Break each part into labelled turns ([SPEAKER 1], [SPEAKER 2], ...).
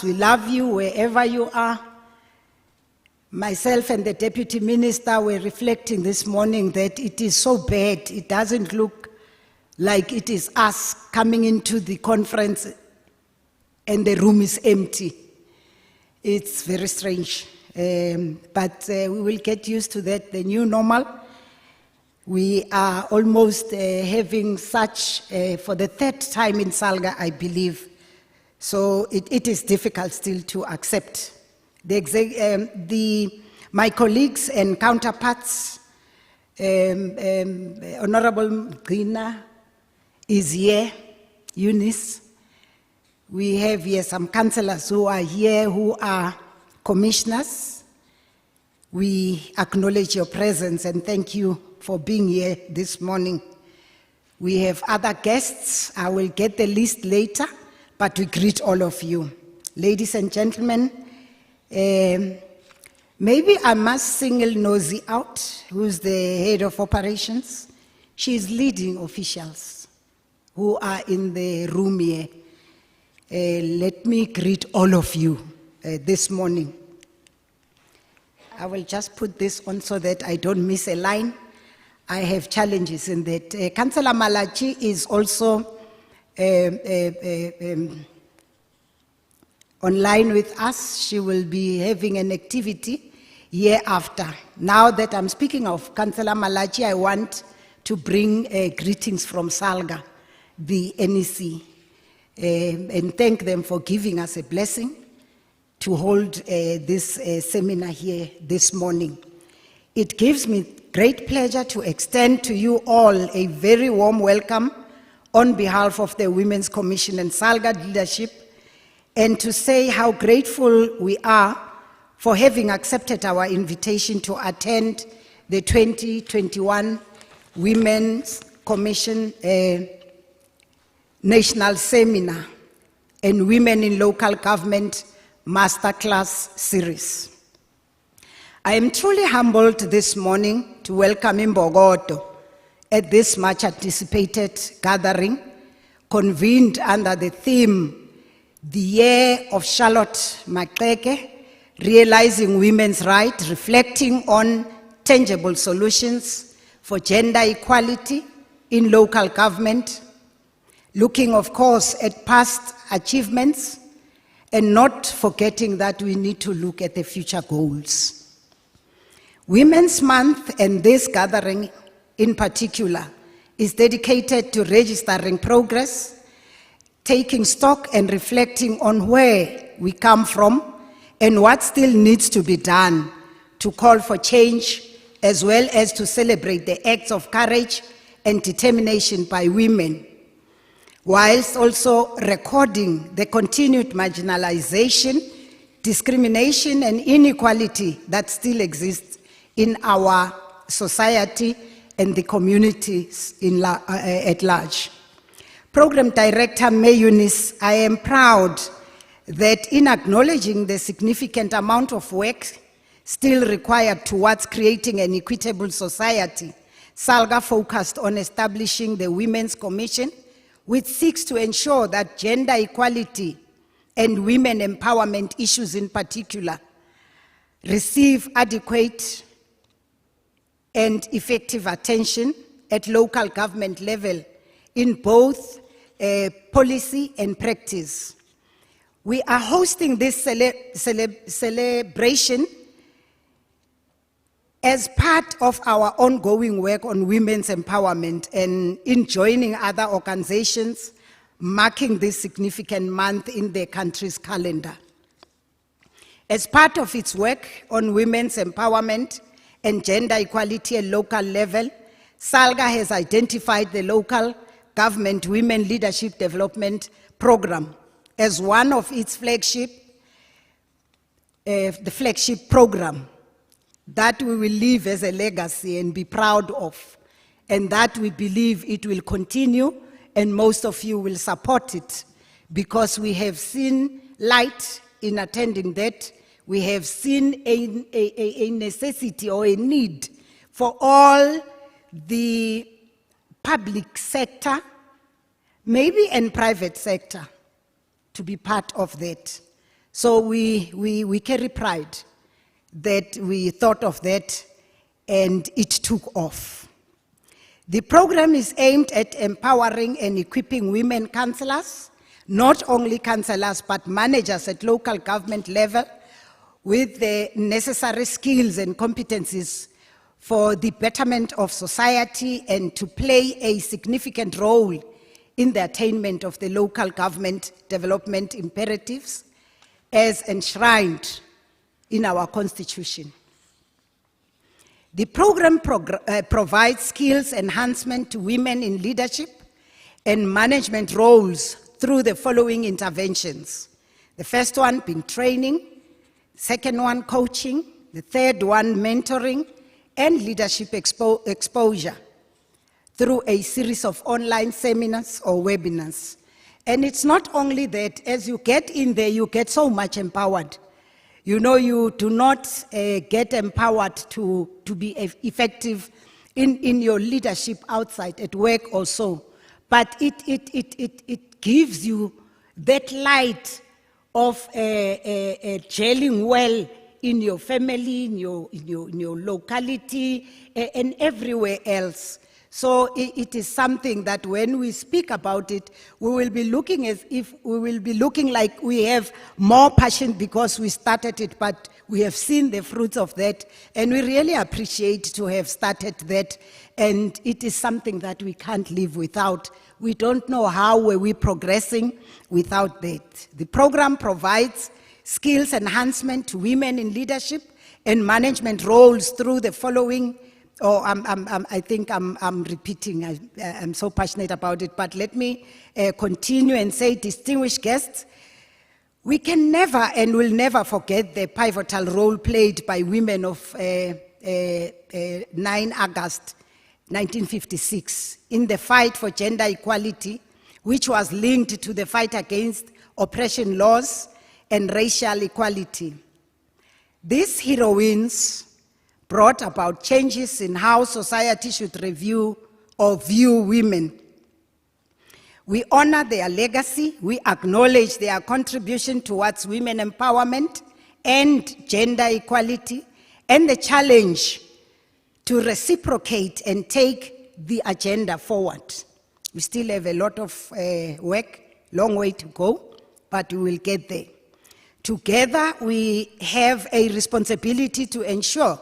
[SPEAKER 1] We love you wherever you are. Myself and the Deputy Minister were reflecting this morning that it is so bad. It doesn't look like it is us coming into the conference and the room is empty. It's very strange. But we will get used to that, the new normal. We are almost having such, for the third time in Salga, I believe. So it is difficult still to accept. My colleagues and counterparts, Honorable Gina is here, Eunice. We have here some councillors who are here, who are commissioners. We acknowledge your presence and thank you for being here this morning. We have other guests. I will get the list later, but we greet all of you. Ladies and gentlemen, maybe I must single Nosy out, who's the head of operations. She's leading officials who are in the room here. Let me greet all of you this morning. I will just put this on so that I don't miss a line. I have challenges in that. Councillor Malachi is also online with us. She will be having an activity year after. Now that I'm speaking of Councillor Malachi, I want to bring greetings from Salga, the NEC, and thank them for giving us a blessing to hold this seminar here this morning. It gives me great pleasure to extend to you all a very warm welcome on behalf of the Women's Commission and Salga leadership, and to say how grateful we are for having accepted our invitation to attend the 2021 Women's Commission National Seminar and Women in Local Government Masterclass series. I am truly humbled this morning to welcome Imbogodo at this much anticipated gathering, convened under the theme, The Year of Charlotte Maxeke, Realizing Women's Rights, reflecting on tangible solutions for gender equality in local government, looking, of course, at past achievements, and not forgetting that we need to look at the future goals. Women's Month and this gathering in particular is dedicated to registering progress, taking stock and reflecting on where we come from and what still needs to be done to call for change, as well as to celebrate the acts of courage and determination by women, whilst also recording the continued marginalization, discrimination, and inequality that still exists in our society and the communities at large. Program Director May Eunice, I am proud that in acknowledging the significant amount of work still required towards creating an equitable society, Salga focused on establishing the Women's Commission, which seeks to ensure that gender equality and women empowerment issues in particular receive adequate and effective attention at local government level in both policy and practice. We are hosting this celebration as part of our ongoing work on women's empowerment and in joining other organizations marking this significant month in the country's calendar. As part of its work on women's empowerment and gender equality at local level, Salga has identified the local government Women Leadership Development Program as one of its flagship program that we will leave as a legacy and be proud of, and that we believe it will continue, and most of you will support it, because we have seen light in attending that. We have seen a necessity or a need for all the public sector, maybe and private sector, to be part of that. So we carry pride that we thought of that and it took off. The program is aimed at empowering and equipping women councillors, not only councillors, but managers at local government level with the necessary skills and competencies for the betterment of society and to play a significant role in the attainment of the local government development imperatives as enshrined in our Constitution. The program provides skills enhancement to women in leadership and management roles through the following interventions. The first one being training, second one coaching, the third one mentoring and leadership exposure through a series of online seminars or webinars. And it's not only that, as you get in there, you get so much empowered. You know, you do not get empowered to be effective in your leadership outside, at work or so. But it gives you that light of gelling well in your family, in your locality, and everywhere else. So it is something that when we speak about it, we will be looking as if we will be looking like we have more passion because we started it, but we have seen the fruits of that, and we really appreciate to have started that, and it is something that we can't live without. We don't know how were we progressing without that. The program provides skills enhancement to women in leadership and management roles through the following. I think I'm repeating, I'm so passionate about it, but let me continue and say, distinguished guests, we can never and will never forget the pivotal role played by women of 9 August 1956 in the fight for gender equality, which was linked to the fight against oppression laws and racial equality. These heroines brought about changes in how society should review or view women. We honor their legacy, we acknowledge their contribution towards women empowerment and gender equality, and the challenge to reciprocate and take the agenda forward. We still have a lot of work, long way to go, but we will get there. Together, we have a responsibility to ensure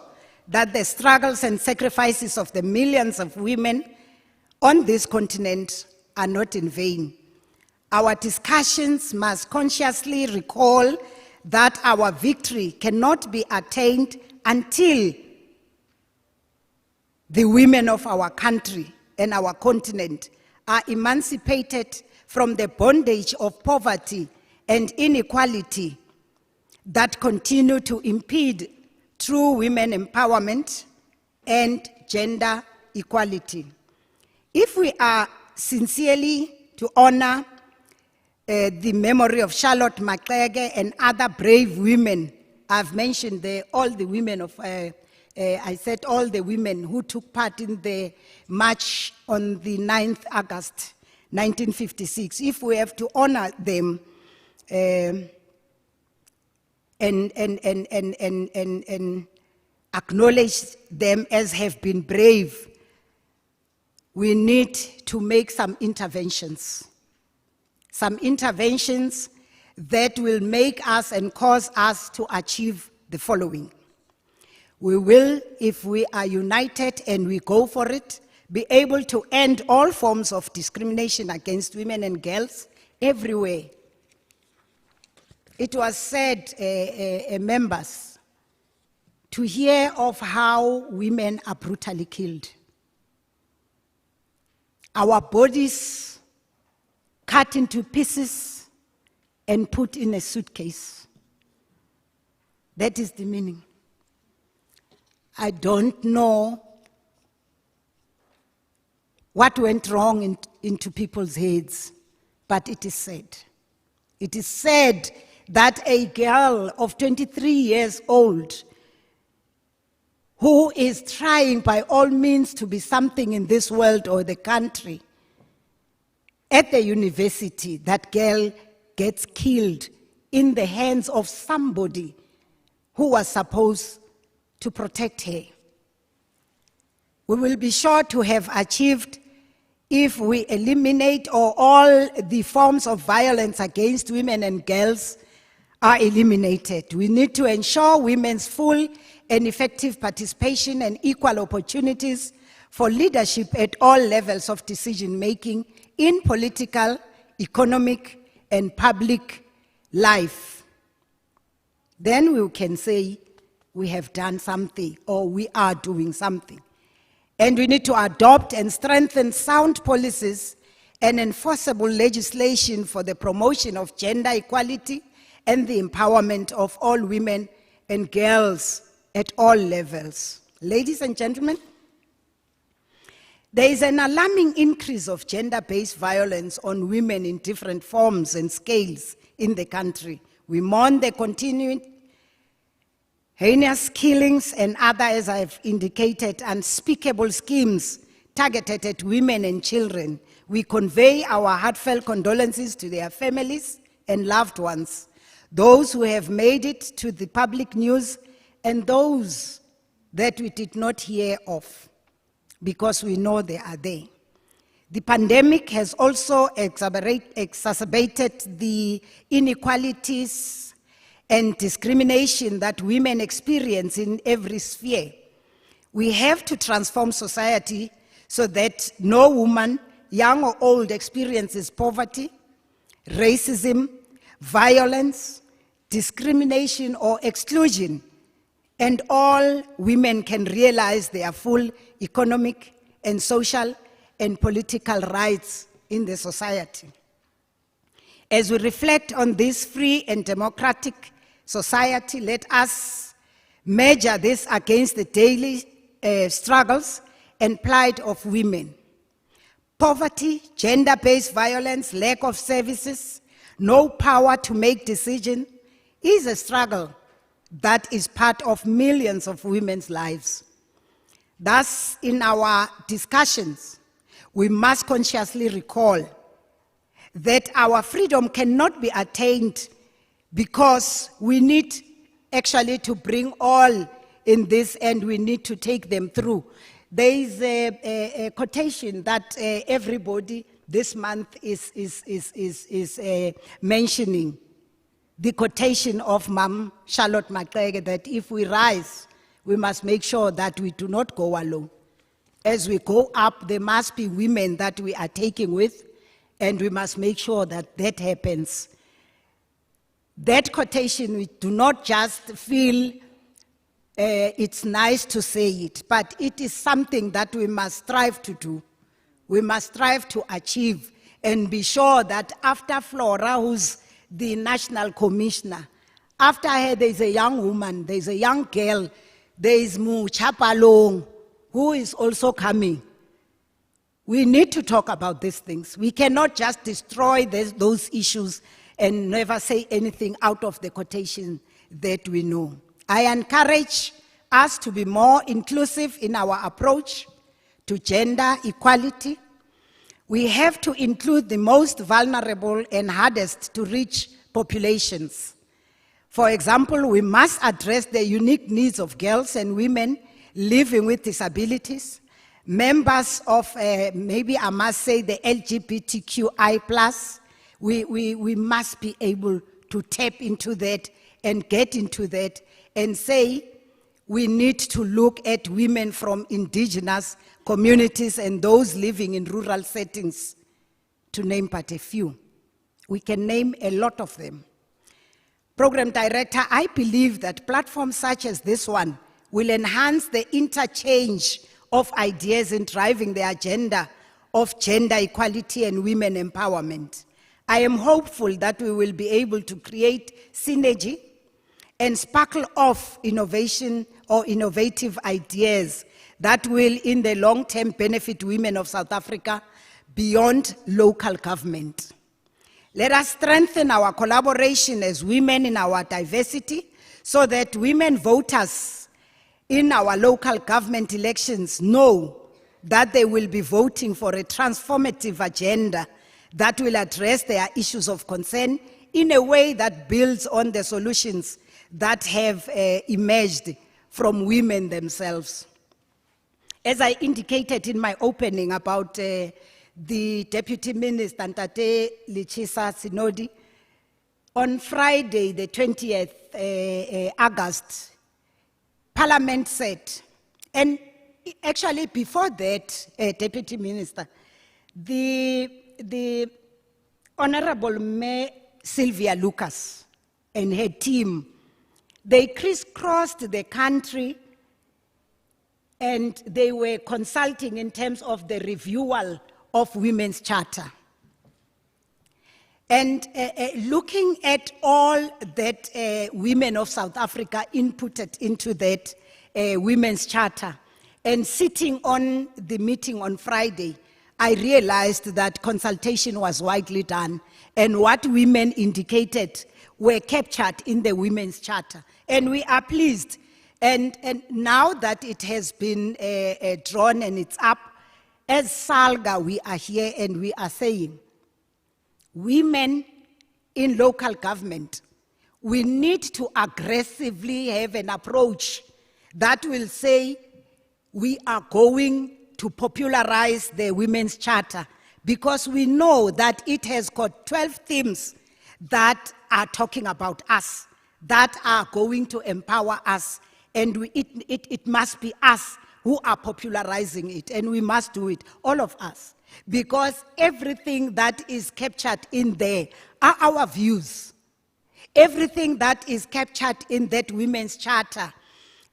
[SPEAKER 1] that the struggles and sacrifices of the millions of women on this continent are not in vain. Our discussions must consciously recall that our victory cannot be attained until the women of our country and our continent are emancipated from the bondage of poverty and inequality that continue to impede true women empowerment and gender equality. If we are sincerely to honor the memory of Charlotte Maxeke and other brave women, I've mentioned all the women of, I said all the women who took part in the march on the 9th August 1956, if we have to honor them and acknowledge them as have been brave, we need to make some interventions that will make us and cause us to achieve the following. We will, if we are united and we go for it, be able to end all forms of discrimination against women and girls everywhere. It was said, members, to hear of how women are brutally killed. Our bodies cut into pieces and put in a suitcase. That is the meaning. I don't know what went wrong into people's heads, but it is said. It is said that a girl of 23 years old who is trying by all means to be something in this world or the country, at the university, that girl gets killed in the hands of somebody who was supposed to protect her. We will be sure to have achieved if we eliminate or all the forms of violence against women and girls are eliminated. We need to ensure women's full and effective participation and equal opportunities for leadership at all levels of decision-making in political, economic, and public life. Then we can say we have done something or we are doing something. And we need to adopt and strengthen sound policies and enforceable legislation for the promotion of gender equality and the empowerment of all women and girls at all levels. Ladies and gentlemen, there is an alarming increase of gender-based violence on women in different forms and scales in the country. We mourn the continuing heinous killings and other, as I've indicated, unspeakable schemes targeted at women and children. We convey our heartfelt condolences to their families and loved ones, those who have made it to the public news and those that we did not hear of, because we know they are there. The pandemic has also exacerbated the inequalities and discrimination that women experience in every sphere. We have to transform society so that no woman, young or old, experiences poverty, racism, violence, discrimination, or exclusion, and all women can realize their full economic and social and political rights in the society. As we reflect on this free and democratic society, let us measure this against the daily struggles and plight of women. Poverty, gender-based violence, lack of services, no power to make decisions is a struggle that is part of millions of women's lives. Thus, in our discussions, we must consciously recall that our freedom cannot be attained because we need actually to bring all in this and we need to take them through. There is a quotation that everybody this month is mentioning. The quotation of Ma'am Charlotte Maqeke, that if we rise, we must make sure that we do not go alone. As we go up, there must be women that we are taking with, and we must make sure that that happens. That quotation, we do not just feel it's nice to say it, but it is something that we must strive to do. We must strive to achieve and be sure that after Flora, who's the national commissioner, after her there's a young woman, there's a young girl, there is Mu Chapalong, who is also coming. We need to talk about these things. We cannot just destroy those issues and never say anything out of the quotation that we know. I encourage us to be more inclusive in our approach to gender equality. We have to include the most vulnerable and hardest to reach populations. For example, we must address the unique needs of girls and women living with disabilities, members of, maybe I must say, the LGBTQI+. We must be able to tap into that and get into that and say we need to look at women from indigenous communities and those living in rural settings, to name but a few. We can name a lot of them. Program Director, I believe that platforms such as this one will enhance the interchange of ideas in driving the agenda of gender equality and women empowerment. I am hopeful that we will be able to create synergy and sparkle off innovation or innovative ideas that will, in the long term, benefit women of South Africa beyond local government. Let us strengthen our collaboration as women in our diversity so that women voters in our local government elections know that they will be voting for a transformative agenda that will address their issues of concern in a way that builds on the solutions that have emerged from women themselves. As I indicated in my opening about the Deputy Minister, Ntate Lichisa Sinodi, on Friday, the 20th August, Parliament said, and actually before that, Deputy Minister, the Honorable Mayor Sylvia Lucas and her team, they crisscrossed the country and they were consulting in terms of the reviewal of Women's Charter. And looking at all that women of South Africa inputted into that Women's Charter, and sitting on the meeting on Friday, I realized that consultation was widely done, and what women indicated were captured in the Women's Charter. And we are pleased. And now that it has been drawn and it's up, as SALGA, we are here and we are saying, women in local government, we need to aggressively have an approach that will say we are going to popularize the Women's Charter, because we know that it has got 12 themes that are talking about us, that are going to empower us, and it must be us who are popularizing it, and we must do it, all of us, because everything that is captured in there are our views. Everything that is captured in that Women's Charter,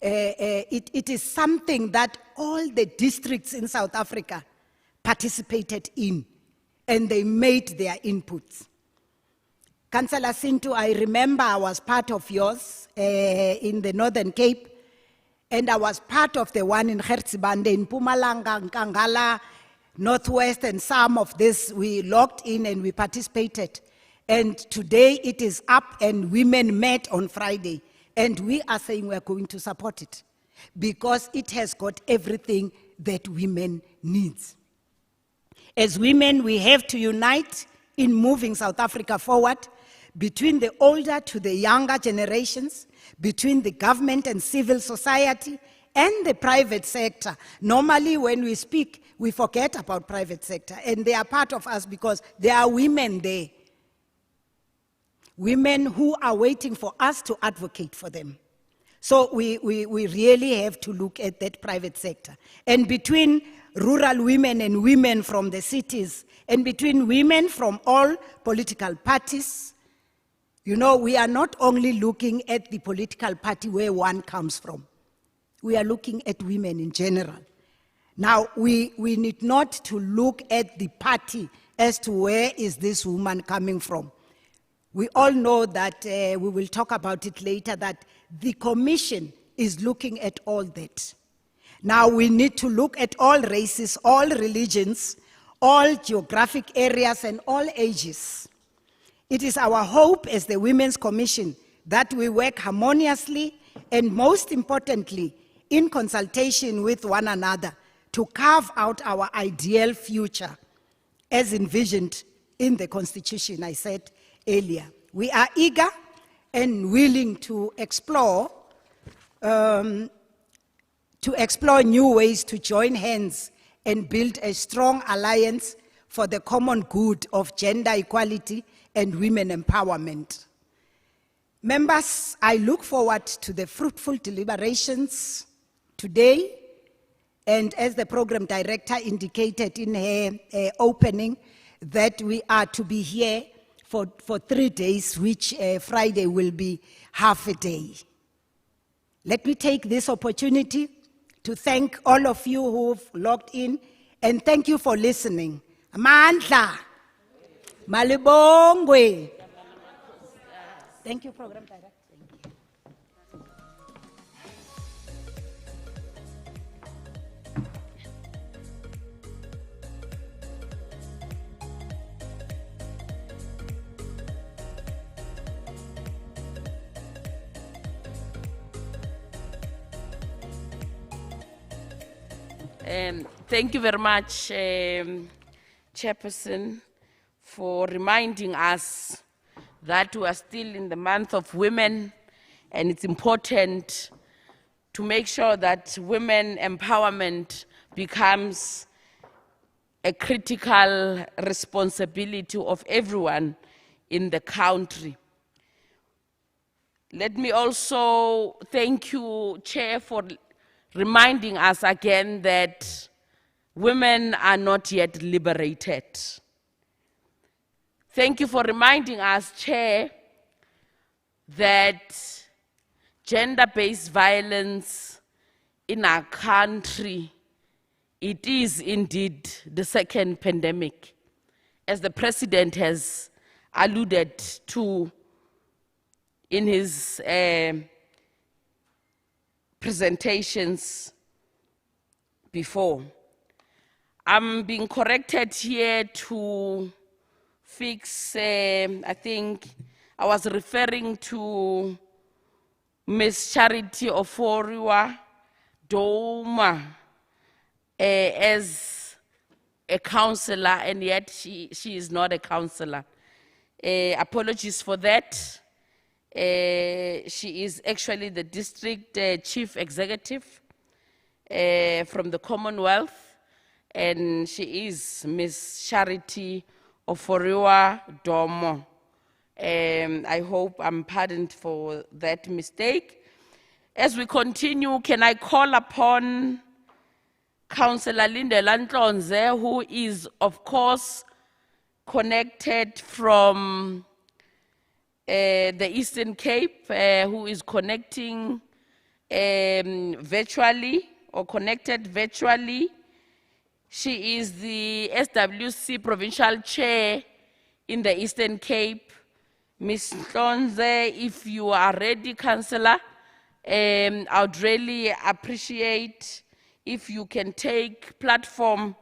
[SPEAKER 1] it is something that all the districts in South Africa participated in, and they made their inputs. Councillor Sintu, I remember I was part of yours in the Northern Cape, and I was part of the one in Hertzibande, in Mpumalanga, Nkangala, Northwest, and some of this we logged in and we participated. And today it is up and women met on Friday. And we are saying we are going to support it because it has got everything that women need. As women, we have to unite in moving South Africa forward, between the older to the younger generations, between the government and civil society, and the private sector. Normally, when we speak, we forget about private sector, and they are part of us because there are women there. Women who are waiting for us to advocate for them. So we really have to look at that private sector. And between rural women and women from the cities, and between women from all political parties, you know, we are not only looking at the political party where one comes from. We are looking at women in general. Now, we need not to look at the party as to where is this woman coming from. We all know that, we will talk about it later, that the commission is looking at all that. Now we need to look at all races, all religions, all geographic areas and all ages. It is our hope as the Women's Commission that we work harmoniously and most importantly, in consultation with one another to carve out our ideal future as envisioned in the Constitution, I said earlier. We are eager and willing to explore new ways to join hands and build a strong alliance for the common good of gender equality and women empowerment. Members, I look forward to the fruitful deliberations today, and as the program director indicated in her opening, that we are to be here for 3 days, which Friday will be half a day. Let me take this opportunity to thank all of you who've logged in, and thank you for listening. Amandla, Malibongwe. Thank you, Program Director.
[SPEAKER 2] Thank you very much, Chairperson, for reminding us that we are still in the month of women, and it's important to make sure that women empowerment becomes a critical responsibility of everyone in the country. Let me also thank you, Chair, for reminding us again that women are not yet liberated. Thank you for reminding us, Chair, that gender-based violence in our country, it is indeed the second pandemic, as the President has alluded to in his presentations before. I'm being corrected here to fix, I think I was referring to Miss Charity Oforiwa Doma as a counselor, and yet she is not a counselor. Apologies for that. She is actually the district chief executive from the Commonwealth, and she is Miss Charity Oforiwa Domo. I hope I'm pardoned for that mistake. As we continue, can I call upon Councillor Lindela Ntlonze, who is, of course, connected from the Eastern Cape, who is connecting virtually or connected virtually. She is the SWC Provincial Chair in the Eastern Cape. Ms. Ntlonze, if you are ready, Councillor, I would really appreciate if you can take platform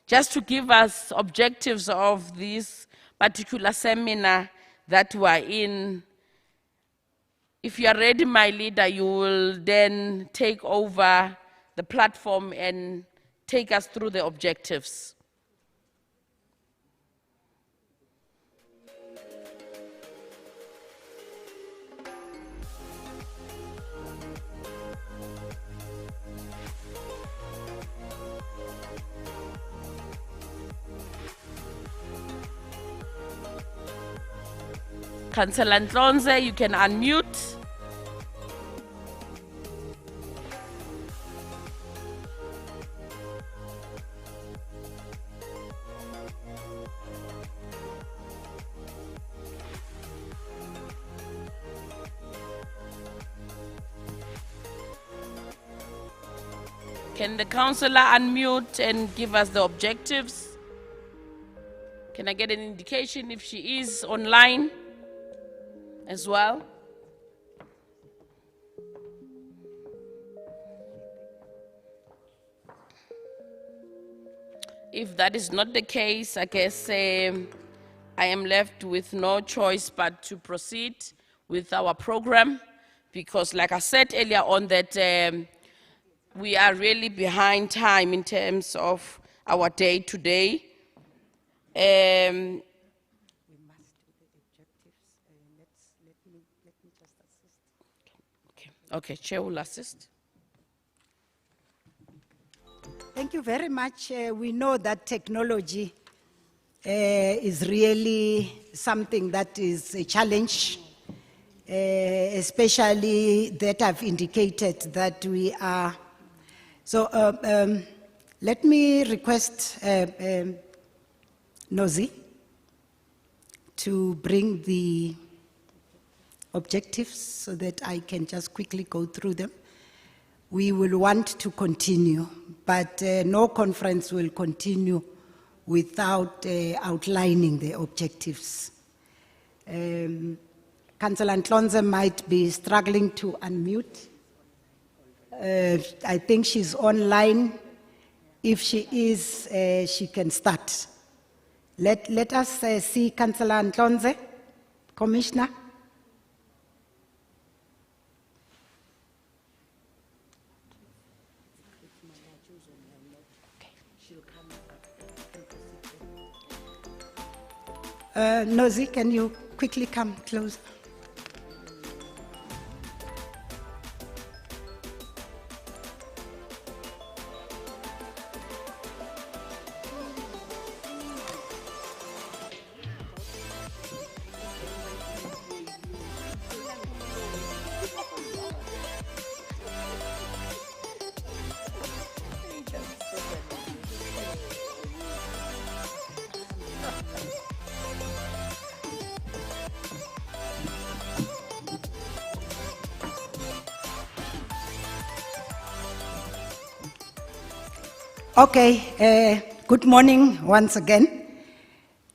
[SPEAKER 2] just to give us objectives of this particular seminar that we're in. If you are ready, my leader, you will then take over the platform and take us through the objectives. Councillor Ntlonze, you can unmute. Can the councillor unmute and give us the objectives? Can I get an indication if she is online as well? If that is not the case, I guess I am left with no choice but to proceed with our program, because like I said earlier on that we are really behind time in terms of our day-to-day.
[SPEAKER 1] We must do the objectives. Let me just assist.
[SPEAKER 2] Okay, Chair will assist.
[SPEAKER 1] Thank you very much. We know that technology is really something that is a challenge, especially that I've indicated that we are. So let me request Nozi to bring the objectives so that I can just quickly go through them. We will want to continue, but no conference will continue without outlining the objectives. Councillor Ntlonze might be struggling to unmute. I think she's online. If she is, she can start. Let us see Councillor Ntlonze, Commissioner. Nozi, can you quickly come closer? Okay, good morning once again.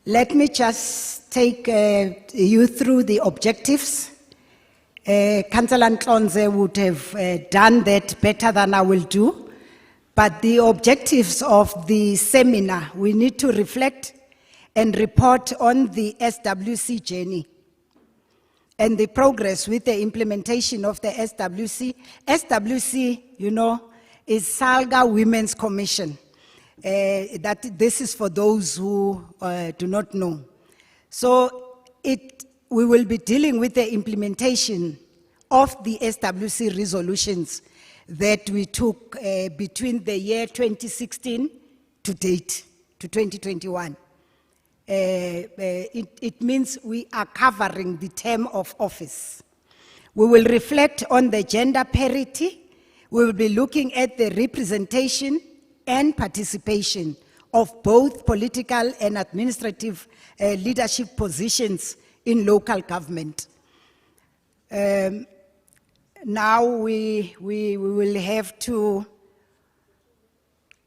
[SPEAKER 1] Let me just take you through the objectives. Councillor Ntlonze would have done that better than I will do. But the objectives of the seminar, we need to reflect and report on the SWC journey and the progress with the implementation of the SWC. SWC, you know, is Salga Women's Commission. That this is for those who do not know. So we will be dealing with the implementation of the SWC resolutions that we took between the year 2016 to date, to 2021. It means we are covering the term of office. We will reflect on the gender parity. We will be looking at the representation and participation of both political and administrative leadership positions in local government. Now we will have to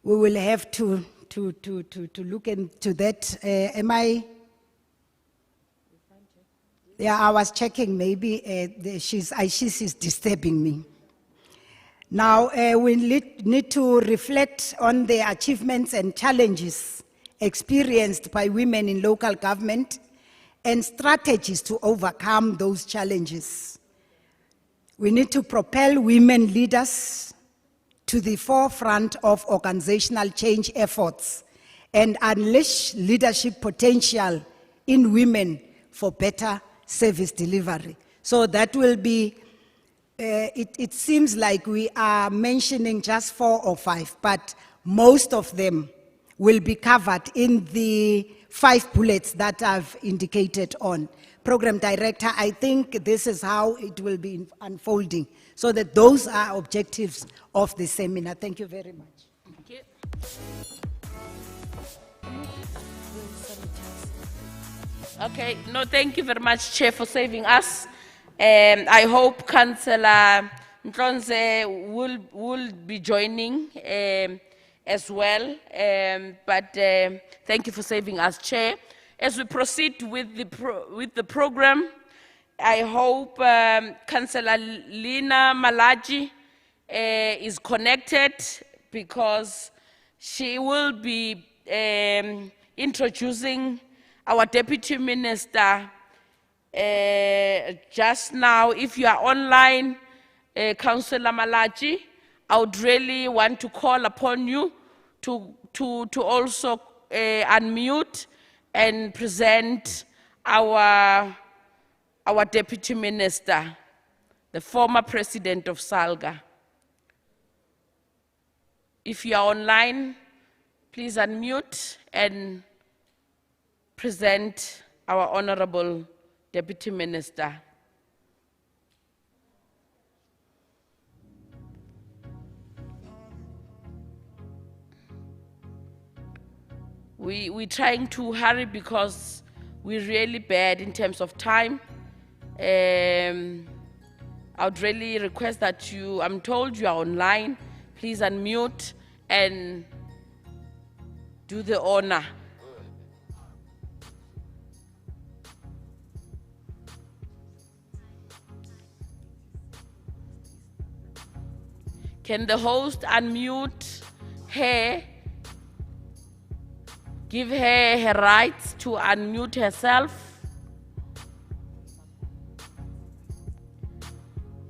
[SPEAKER 1] look into that. Am I? Yeah, I was checking. Maybe she's disturbing me. Now, we need to reflect on the achievements and challenges experienced by women in local government and strategies to overcome those challenges. We need to propel women leaders to the forefront of organizational change efforts and unleash leadership potential in women for better service delivery. So that will be it seems like we are mentioning just 4 or 5, but most of them will be covered in the 5 bullets that I've indicated on. Program Director, I think this is how it will be unfolding, so that those are objectives of the seminar. Thank you very much.
[SPEAKER 2] Thank you. Okay, no, thank you very much, Chair, for saving us. I hope Councillor Ntlonze will be joining as well. But thank you for saving us, Chair. As we proceed with the program, I hope Councillor Lina Malaji is connected, because she will be introducing our Deputy Minister just now. If you are online, Councillor Malaji, I would really want to call upon you to also unmute and present our Deputy Minister, the former President of Salga. If you are online, please unmute and present our Honorable Deputy Minister. We're trying to hurry because we're really bad in terms of time. I would really request that I'm told you are online, please unmute and do the honor. Can the host unmute her? Give her her rights to unmute herself.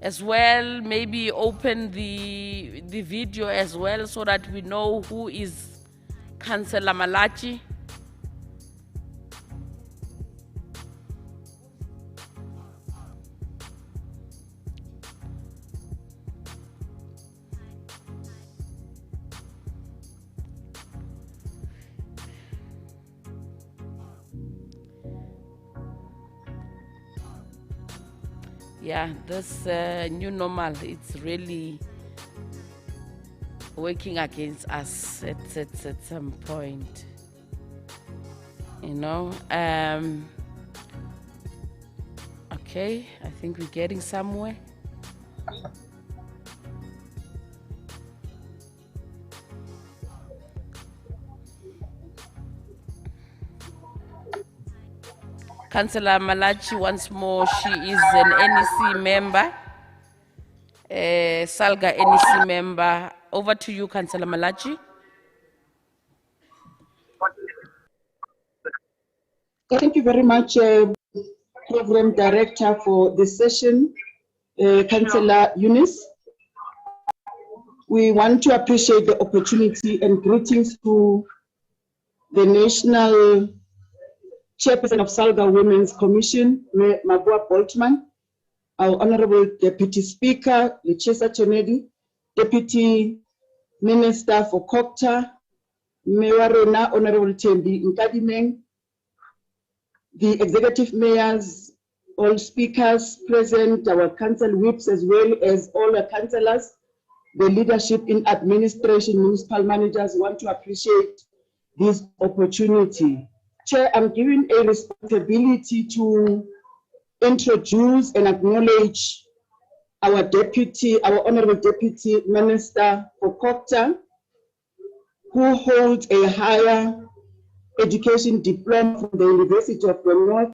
[SPEAKER 2] As well, maybe open the video as well, so that we know who is Councillor Malachi. yeah, this new normal, it's really working against us at some point. You know, okay, I think we're getting somewhere. Councillor Malachi once more, she is an NEC member, Salga NEC member. Over to you, Councillor Malachi.
[SPEAKER 3] Thank you very much, Program Director, for this session, Councillor Eunice. We want to appreciate the opportunity and greetings to the National Chairperson of Salga Women's Commission, Mabua Boltman, our Honorable Deputy Speaker, Lechesa Chonedi, Deputy Minister for Kokta, Mewarona, Honorable Tembi Nkadimeng, the executive mayors, all speakers present, our council whips, as well as all the councillors, the leadership in administration, municipal managers want to appreciate this opportunity. Chair, I'm given a responsibility to introduce and acknowledge our Honorable Deputy Minister for Kokta, who holds a higher education diploma from the University of the North,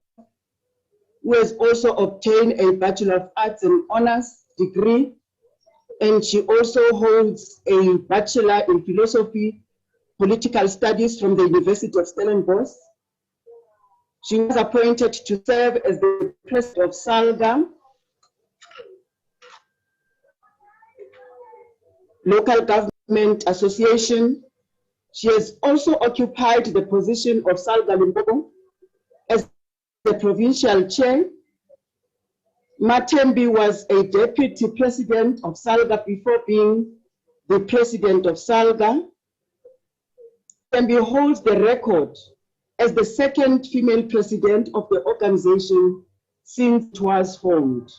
[SPEAKER 3] who has also obtained a Bachelor of Arts and Honors degree, and she also holds a Bachelor in Philosophy, Political Studies from the University of Stellenbosch. She was appointed to serve as the President of Salga Local Government Association. She has also occupied the position of Salga Limpopo as the provincial chair. Matembi was a deputy president of Salga before being the president of Salga. Matembi holds the record as the second female president of the organization since it was formed.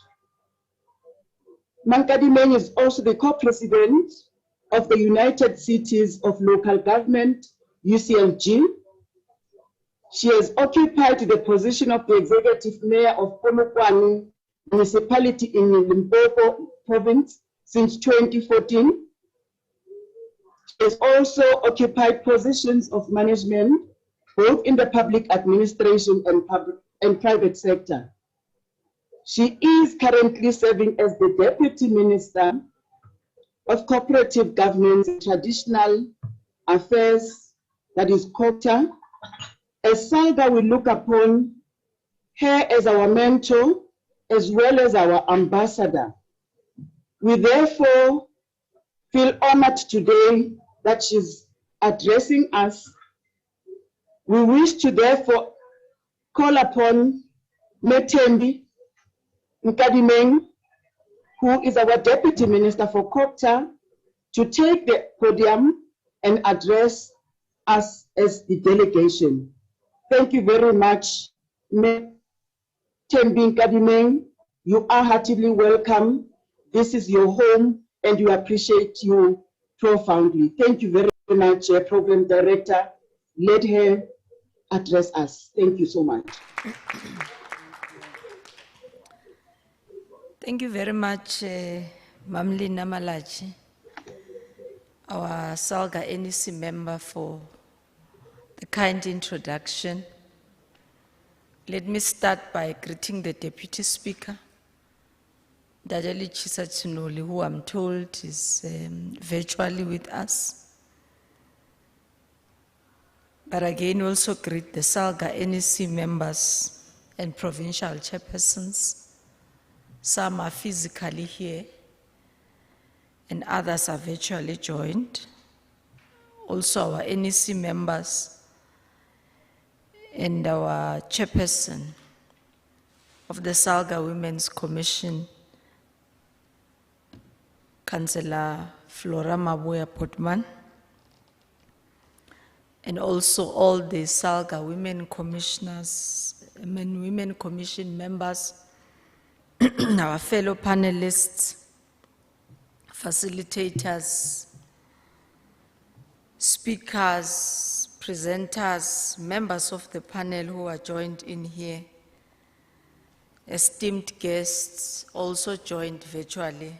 [SPEAKER 3] Mankadimeng is also the co-president of the United Cities of Local Government, UCLG. She has occupied the position of the executive mayor of Polokwane municipality in Limpopo province since 2014. She has also occupied positions of management both in the public administration and private sector. She is currently serving as the Deputy Minister of Cooperative Governance and Traditional Affairs, that is COTA. As Salga, we look upon her as our mentor as well as our ambassador. We therefore feel honored today that she's addressing us. We wish to therefore call upon Metembi Nkadimeng, who is our Deputy Minister for Kokta, to take the podium and address us as the delegation. Thank you very much, Metembi Nkadimeng. You are heartily welcome. This is your home, and we appreciate you profoundly. Thank you very much, Program Director. Let her address us. Thank you so much.
[SPEAKER 4] Thank you very much, Mamlina Malachi, our Salga NEC member, for the kind introduction. Let me start by greeting the Deputy Speaker, Dadali Chisatsunoli, who I'm told is virtually with us. But again, also greet the Salga NEC members and provincial chairpersons. Some are physically here, and others are virtually joined. Also our NEC members and our chairperson of the Salga Women's Commission, Councillor Flora Mabuya Potman, and also all the Salga Women Commissioners, Women Commission members, our fellow panelists, facilitators, speakers, presenters, members of the panel who are joined in here, esteemed guests also joined virtually,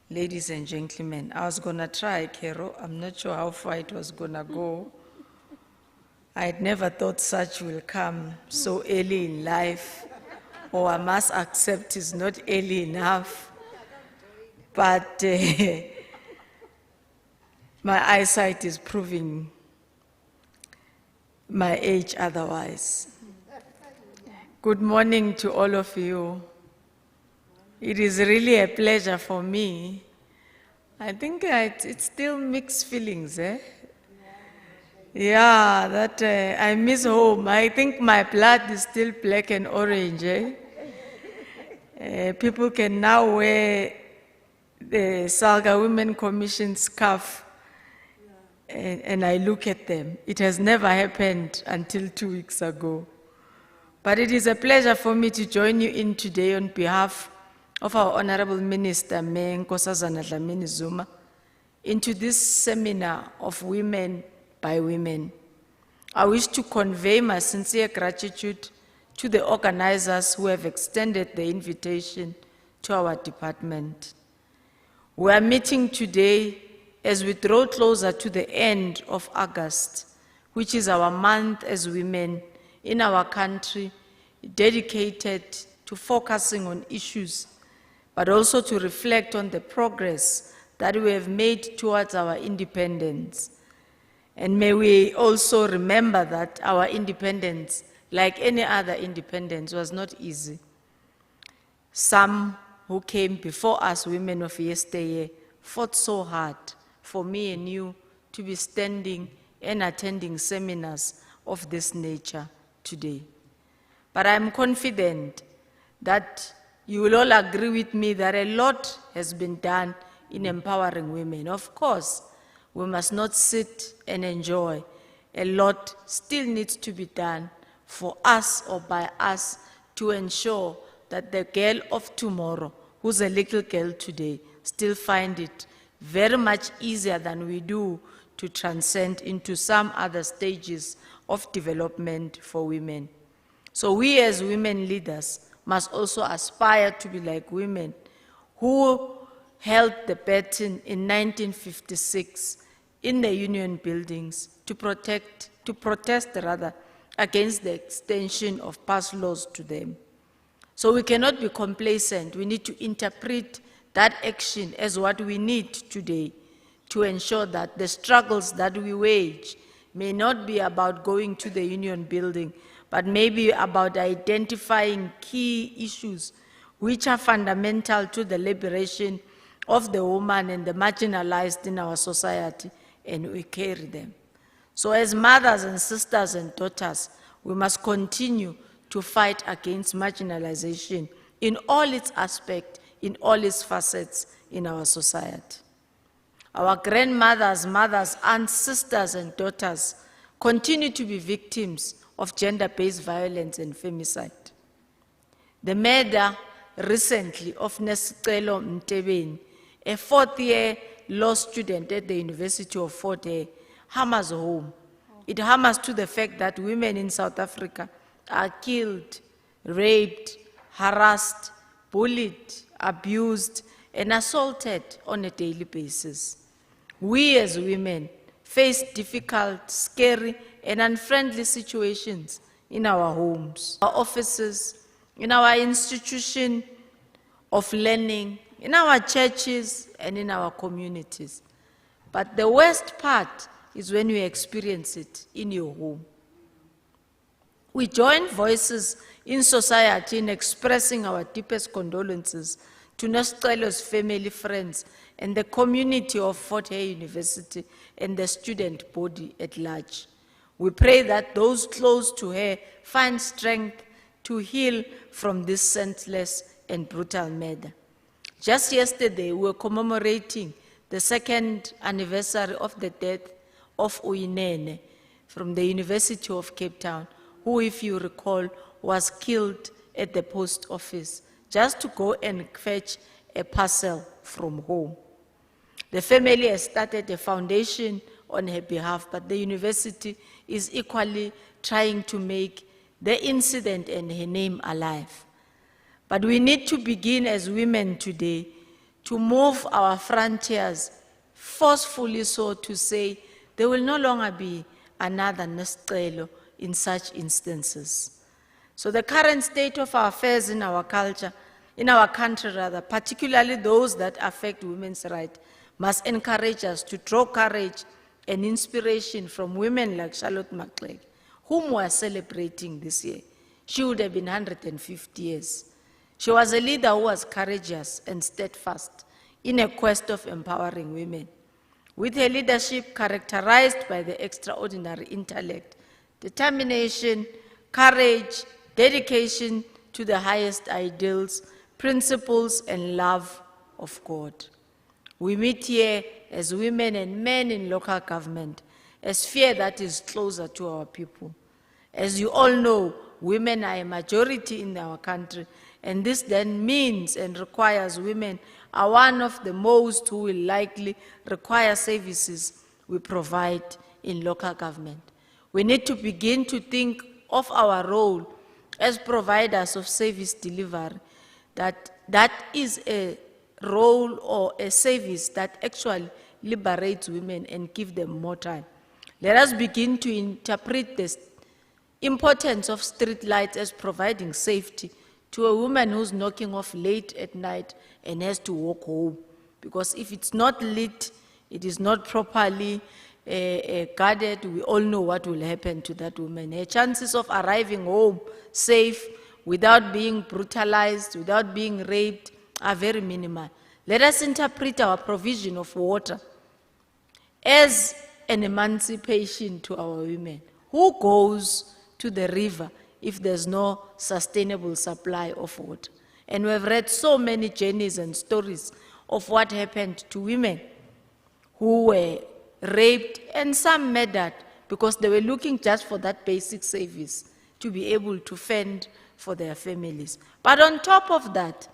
[SPEAKER 4] ladies and gentlemen. I was gonna try, Kero. I'm not sure how far it was gonna go. I had never thought such will come so early in life, or I must accept it's not early enough. But my eyesight is proving my age otherwise. Good morning to all of you. It is really a pleasure for me. I think it's still mixed feelings, eh? Yeah, that I miss home. I think my blood is still black and orange, eh? People can now wear the Salga Women Commission scarf, and I look at them. It has never happened until 2 weeks ago. But it is a pleasure for me to join you in today on behalf of our Honorable Minister, Mayor Nkosazana Dlamini Zuma, into this seminar of women by women. I wish to convey my sincere gratitude to the organizers who have extended the invitation to our department. We are meeting today as we draw closer to the end of August, which is our month as women in our country, dedicated to focusing on issues, but also to reflect on the progress that we have made towards our independence. And may we also remember that our independence, like any other independence, was not easy. Some who came before us, women of yesteryear, fought so hard for me and you to be standing and attending seminars of this nature today. But I'm confident that you will all agree with me that a lot has been done in empowering women. Of course, we must not sit and enjoy. A lot still needs to be done for us or by us to ensure that the girl of tomorrow, who's a little girl today, still find it very much easier than we do to transcend into some other stages of development for women. So we as women leaders must also aspire to be like women who held the baton in 1956 in the union buildings to protest against the extension of past laws to them. So we cannot be complacent. We need to interpret that action as what we need today to ensure that the struggles that we wage may not be about going to the union building, but maybe about identifying key issues which are fundamental to the liberation of the woman and the marginalized in our society, and we carry them. So as mothers and sisters and daughters, we must continue to fight against marginalization in all its aspects, in all its facets in our society. Our grandmothers, mothers, aunts, sisters, and daughters continue to be victims of gender-based violence and femicide. The murder recently of Nesicelo Mtebeni, a fourth-year law student at the University of Fort Hare, hammers home. It hammers to the fact that women in South Africa are killed, raped, harassed, bullied, abused, and assaulted on a daily basis. We as women face difficult, scary, and unfriendly situations in our homes, our offices, in our institution of learning, in our churches, and in our communities. But the worst part is when you experience it in your home. We join voices in society in expressing our deepest condolences to Nesicelo's family, friends, and the community of Fort Hare University and the student body at large. We pray that those close to her find strength to heal from this senseless and brutal murder. Just yesterday, we were commemorating the 2nd anniversary of the death of Uyinene from the University of Cape Town, who, if you recall, was killed at the post office just to go and fetch a parcel from home. The family has started a foundation on her behalf, but the university is equally trying to make the incident and her name alive. But we need to begin as women today to move our frontiers forcefully, so to say, there will no longer be another Nescelo in such instances. So the current state of our affairs in our culture, in our country rather, particularly those that affect women's rights, must encourage us to draw courage and inspiration from women like Charlotte Maxeke, whom we are celebrating this year. She would have been 150 years. She was a leader who was courageous and steadfast in a quest of empowering women. With her leadership characterized by the extraordinary intellect, determination, courage, dedication to the highest ideals, principles, and love of God. We meet here as women and men in local government, a sphere that is closer to our people. As you all know, women are a majority in our country, and this then means and requires women are one of the most who will likely require services we provide in local government. We need to begin to think of our role as providers of service delivery, that is a role or a service that actually liberates women and gives them more time. Let us begin to interpret the importance of street lights as providing safety to a woman who's knocking off late at night and has to walk home. Because if it's not lit, it is not properly guarded, we all know what will happen to that woman. Her chances of arriving home safe, without being brutalized, without being raped, are very minimal. Let us interpret our provision of water as an emancipation to our women. Who goes to the river if there's no sustainable supply of water? And we've read so many journeys and stories of what happened to women who were raped and some murdered because they were looking just for that basic service to be able to fend for their families. But on top of that,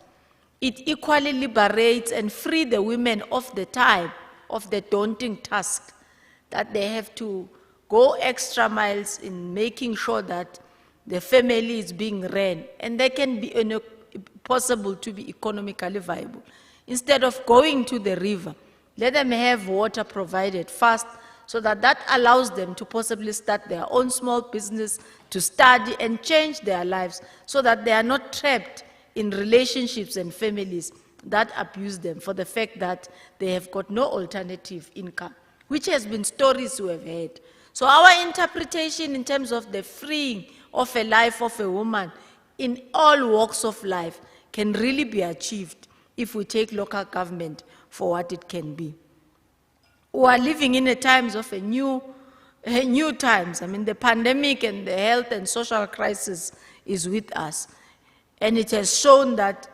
[SPEAKER 4] it equally liberates and frees the women of the time of the daunting task that they have to go extra miles in making sure that the family is being ran and they can be possible to be economically viable. Instead of going to the river, let them have water provided fast so that allows them to possibly start their own small business, to study and change their lives so that they are not trapped in relationships and families that abuse them for the fact that they have got no alternative income, which has been stories we have heard. So our interpretation in terms of the freeing of a life of a woman in all walks of life can really be achieved if we take local government for what it can be. We are living in a times of a new times. I mean, the pandemic and the health and social crisis is with us. And it has shown that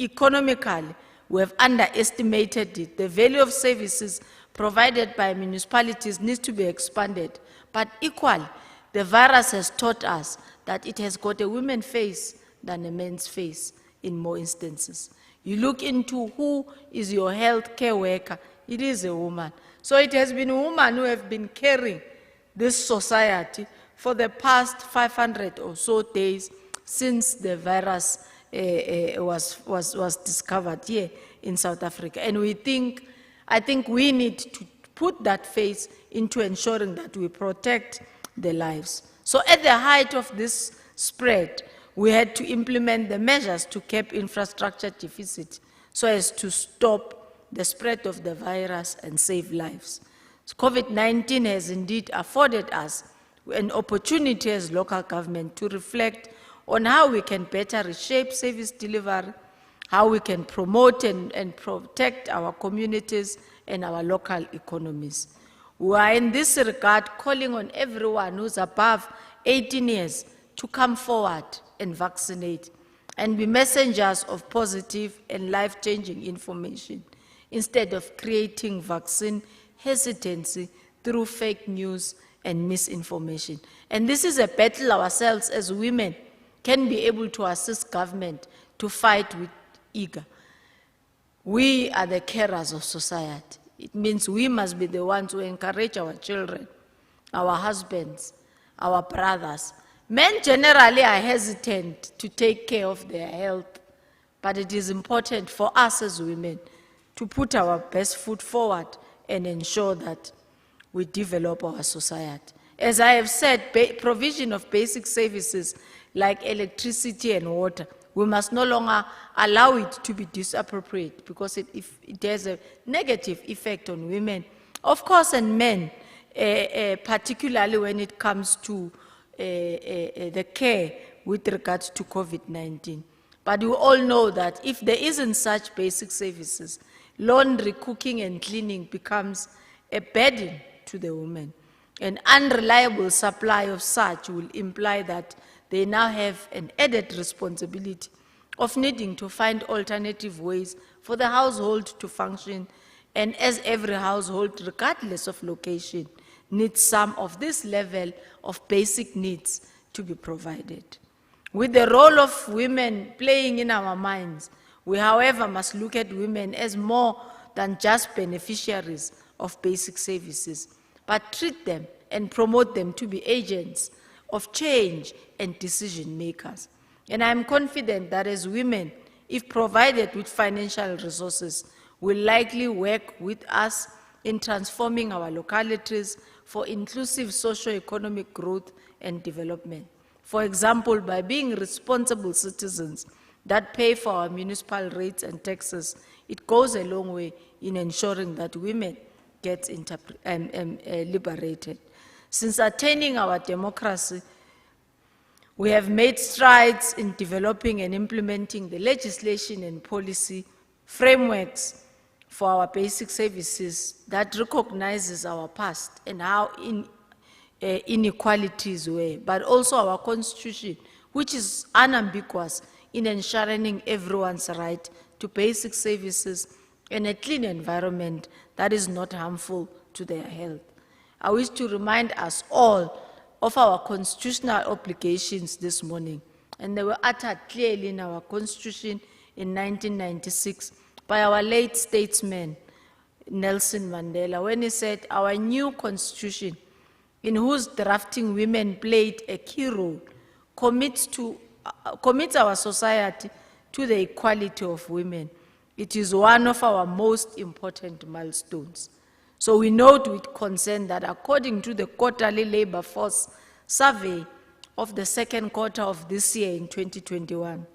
[SPEAKER 4] economically, we have underestimated it. The value of services provided by municipalities needs to be expanded. But equally, the virus has taught us that it has got a woman's face than a man's face in more instances. You look into who is your health care worker, it is a woman. So it has been women who have been carrying this society for the past 500 or so days since the virus was discovered here in South Africa. And I think we need to put that face into ensuring that we protect the lives. So at the height of this spread, we had to implement the measures to cap infrastructure deficit so as to stop the spread of the virus and save lives. So COVID-19 has indeed afforded us an opportunity as local government to reflect on how we can better reshape service delivery, how we can promote and protect our communities and our local economies. We are in this regard calling on everyone who's above 18 years to come forward and vaccinate and be messengers of positive and life-changing information instead of creating vaccine hesitancy through fake news and misinformation. And this is a battle ourselves as women can be able to assist government to fight with eager. We are the carers of society. It means we must be the ones who encourage our children, our husbands, our brothers. Men generally are hesitant to take care of their health, but it is important for us as women to put our best foot forward and ensure that we develop our society. As I have said, provision of basic services like electricity and water, we must no longer allow it to be disappropriate because it has a negative effect on women, of course, and men, particularly when it comes to the care with regards to COVID-19. But we all know that if there isn't such basic services, laundry, cooking, and cleaning becomes a burden to the women. An unreliable supply of such will imply that they now have an added responsibility of needing to find alternative ways for the household to function, and as every household, regardless of location, needs some of this level of basic needs to be provided. With the role of women playing in our minds, we, however, must look at women as more than just beneficiaries of basic services, but treat them and promote them to be agents of change and decision makers. And I'm confident that as women, if provided with financial resources, will likely work with us in transforming our localities for inclusive socio-economic growth and development. For example, by being responsible citizens that pay for our municipal rates and taxes, it goes a long way in ensuring that women get liberated. Since attaining our democracy, we have made strides in developing and implementing the legislation and policy frameworks for our basic services that recognizes our past and how inequalities were, but also our constitution, which is unambiguous in ensuring everyone's right to basic services and a clean environment that is not harmful to their health. I wish to remind us all of our constitutional obligations this morning, and they were uttered clearly in our constitution in 1996 by our late statesman, Nelson Mandela, when he said, "Our new constitution, in whose drafting women played a key role, commits our society to the equality of women. It is one of our most important milestones." So we note with concern that according to the quarterly labor force survey of the second quarter of this year in 2021,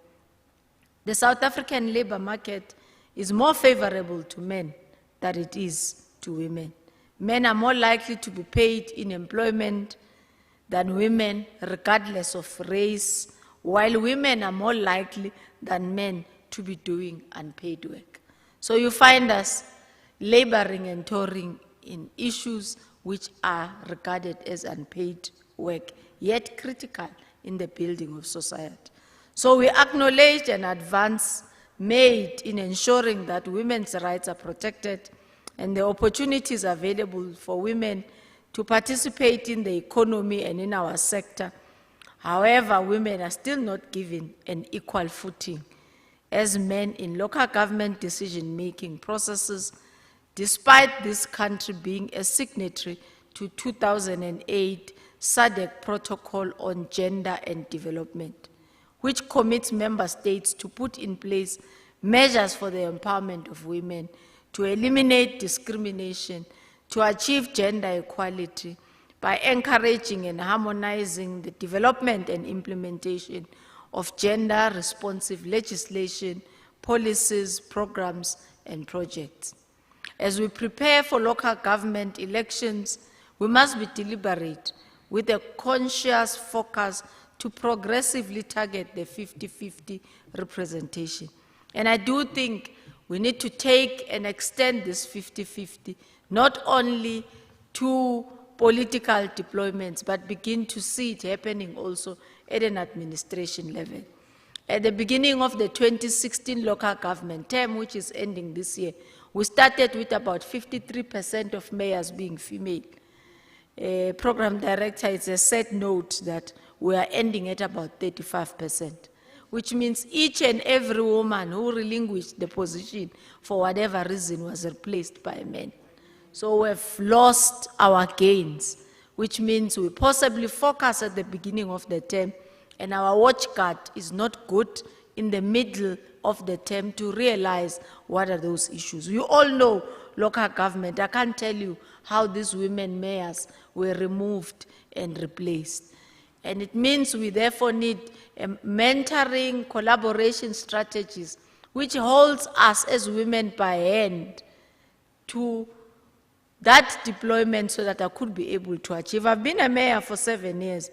[SPEAKER 4] the South African labor market is more favorable to men than it is to women. Men are more likely to be paid in employment than women, regardless of race, while women are more likely than men to be doing unpaid work. So you find us laboring and toiling in issues which are regarded as unpaid work, yet critical in the building of society. So we acknowledge an advance made in ensuring that women's rights are protected and the opportunities available for women to participate in the economy and in our sector. However, women are still not given an equal footing as men in local government decision-making processes, despite this country being a signatory to 2008 SADC Protocol on Gender and Development, which commits member states to put in place measures for the empowerment of women, to eliminate discrimination, to achieve gender equality by encouraging and harmonizing the development and implementation of gender-responsive legislation, policies, programs, and projects. As we prepare for local government elections, we must be deliberate with a conscious focus to progressively target the 50-50 representation. And I do think we need to take and extend this 50-50 not only to political deployments, but begin to see it happening also at an administration level. At the beginning of the 2016 local government term, which is ending this year, we started with about 53% of mayors being female. Program director, it's a set note that we are ending at about 35%. which means each and every woman who relinquished the position for whatever reason was replaced by a man. So we've lost our gains, which means we possibly focus at the beginning of the term, and our watch guard is not good in the middle of the term to realize what are those issues. You all know local government. I can't tell you how these women mayors were removed and replaced. And it means we therefore need mentoring, collaboration strategies, which holds us as women by hand to that deployment so that I could be able to achieve. I've been a mayor for 7 years,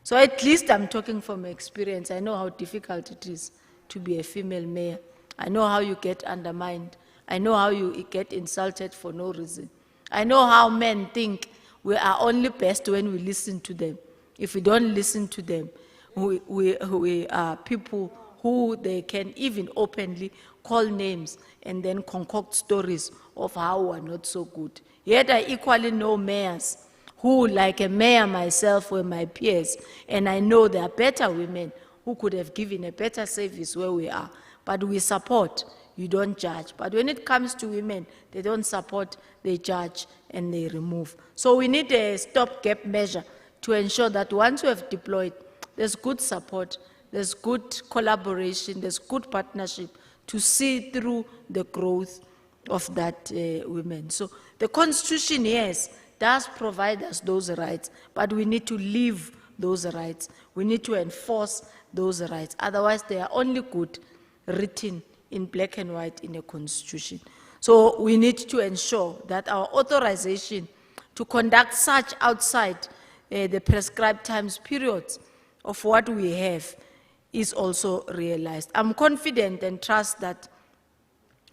[SPEAKER 4] so at least I'm talking from experience. I know how difficult it is to be a female mayor. I know how you get undermined. I know how you get insulted for no reason. I know how men think we are only best when we listen to them. If we don't listen to them, we are people who they can even openly call names and then concoct stories of how we are not so good. Yet I equally know mayors who, like a mayor myself, were my peers, and I know there are better women who could have given a better service where we are. But we support, you don't judge. But when it comes to women, they don't support, they judge, and they remove. So we need a stopgap measure to ensure that once we have deployed, there's good support, there's good collaboration, there's good partnership to see through the growth of that women. So the Constitution, yes, does provide us those rights, but we need to live those rights. We need to enforce those rights. Otherwise, they are only good written in black and white in a Constitution. So we need to ensure that our authorization to conduct such outside the prescribed times periods of what we have is also realized. I'm confident and trust that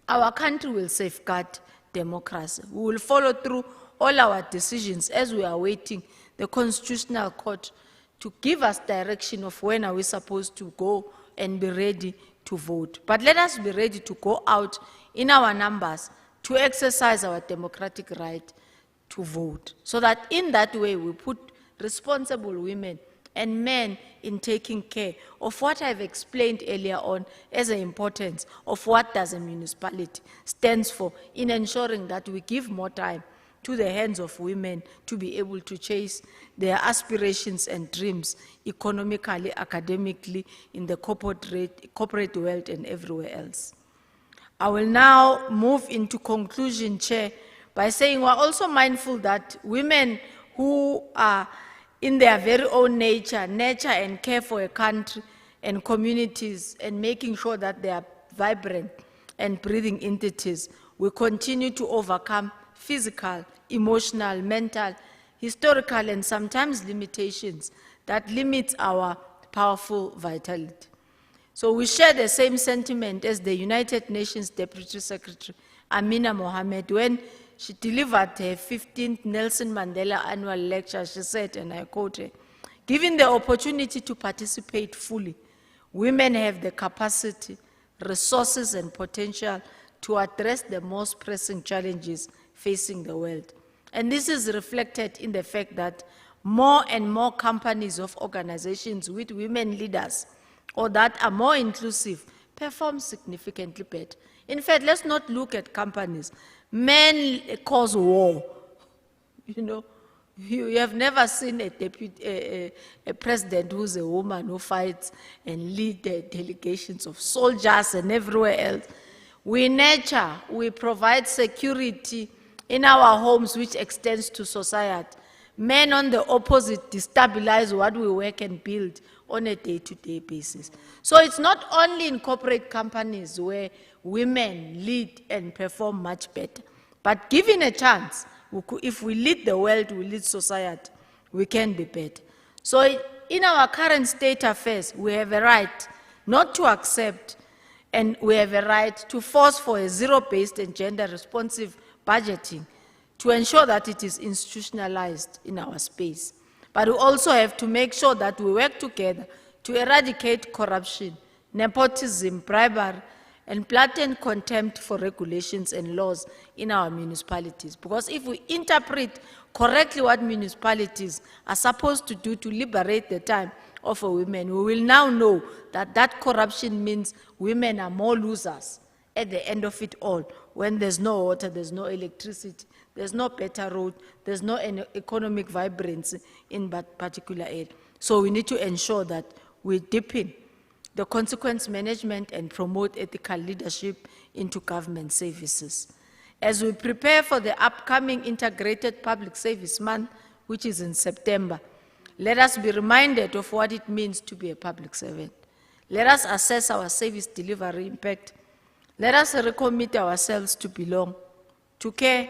[SPEAKER 4] our country will safeguard democracy. We will follow through all our decisions as we are waiting the Constitutional Court to give us direction of when are we supposed to go and be ready to vote. But let us be ready to go out in our numbers to exercise our democratic right to vote, so that in that way we put responsible women and men in taking care of what I've explained earlier on as the importance of what does a municipality stands for in ensuring that we give more time to the hands of women to be able to chase their aspirations and dreams economically, academically, in the corporate world and everywhere else. I will now move into conclusion, Chair, by saying we're also mindful that women who are in their very own nature and care for a country and communities and making sure that they are vibrant and breathing entities will continue to overcome physical, emotional, mental, historical, and sometimes limitations that limit our powerful vitality. So we share the same sentiment as the United Nations Deputy Secretary, Amina Mohammed, when she delivered her 15th Nelson Mandela annual lecture. She said, and I quote her, "Given the opportunity to participate fully, women have the capacity, resources, and potential to address the most pressing challenges facing the world." And this is reflected in the fact that more and more companies of organizations with women leaders or that are more inclusive perform significantly better. In fact, let's not look at companies. Men cause war. You know, you have never seen a president who's a woman who fights and leads the delegations of soldiers and everywhere else. We nurture, we provide security in our homes, which extends to society. Men, on the opposite, destabilize what we work and build on a day-to-day basis. So it's not only in corporate companies where women lead and perform much better, but given a chance, if we lead the world, we lead society, we can be better. So in our current state affairs, we have a right not to accept, and we have a right to force for a zero-based and gender-responsive budgeting to ensure that it is institutionalized in our space. But we also have to make sure that we work together to eradicate corruption, nepotism, bribery, and blatant contempt for regulations and laws in our municipalities. Because if we interpret correctly what municipalities are supposed to do to liberate the time of a woman. We will now know that that corruption means women are more losers at the end of it all. When there's no water, there's no electricity, there's no better road, there's no economic vibrancy in that particular area. So we need to ensure that we deepen the consequence management and promote ethical leadership into government services. As we prepare for the upcoming Integrated Public Service Month, which is in September, let us be reminded of what it means to be a public servant. Let us assess our service delivery impact. Let us recommit ourselves to belong, to care,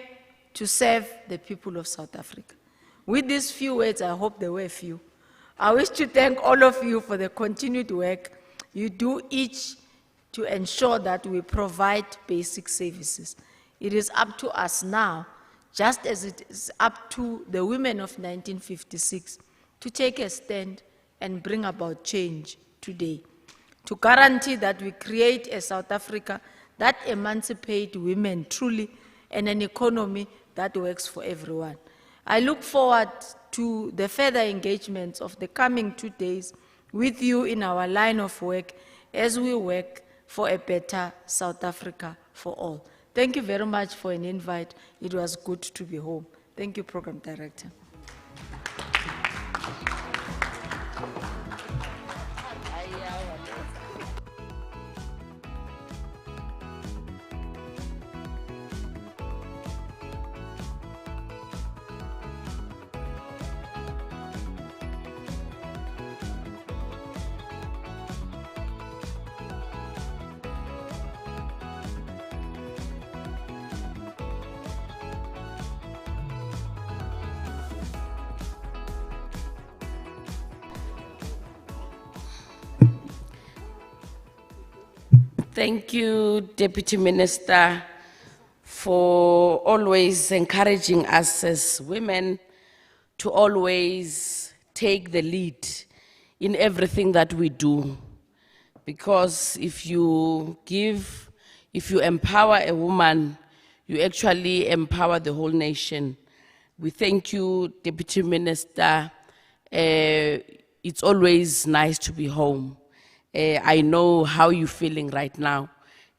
[SPEAKER 4] to serve the people of South Africa. With these few words, I hope they were few. I wish to thank all of you for the continued work you do each to ensure that we provide basic services. It is up to us now, just as it is up to the women of 1956, to take a stand and bring about change today, to guarantee that we create a South Africa that emancipates women truly and an economy that works for everyone. I look forward to the further engagements of the coming 2 days with you in our line of work as we work for a better South Africa for all. Thank you very much for an invite. It was good to be home. Thank you, Program Director.
[SPEAKER 2] Thank you, Deputy Minister, for always encouraging us as women to always take the lead in everything that we do. Because if you empower a woman, you actually empower the whole nation. We thank you, Deputy Minister. It's always nice to be home. I know how you're feeling right now,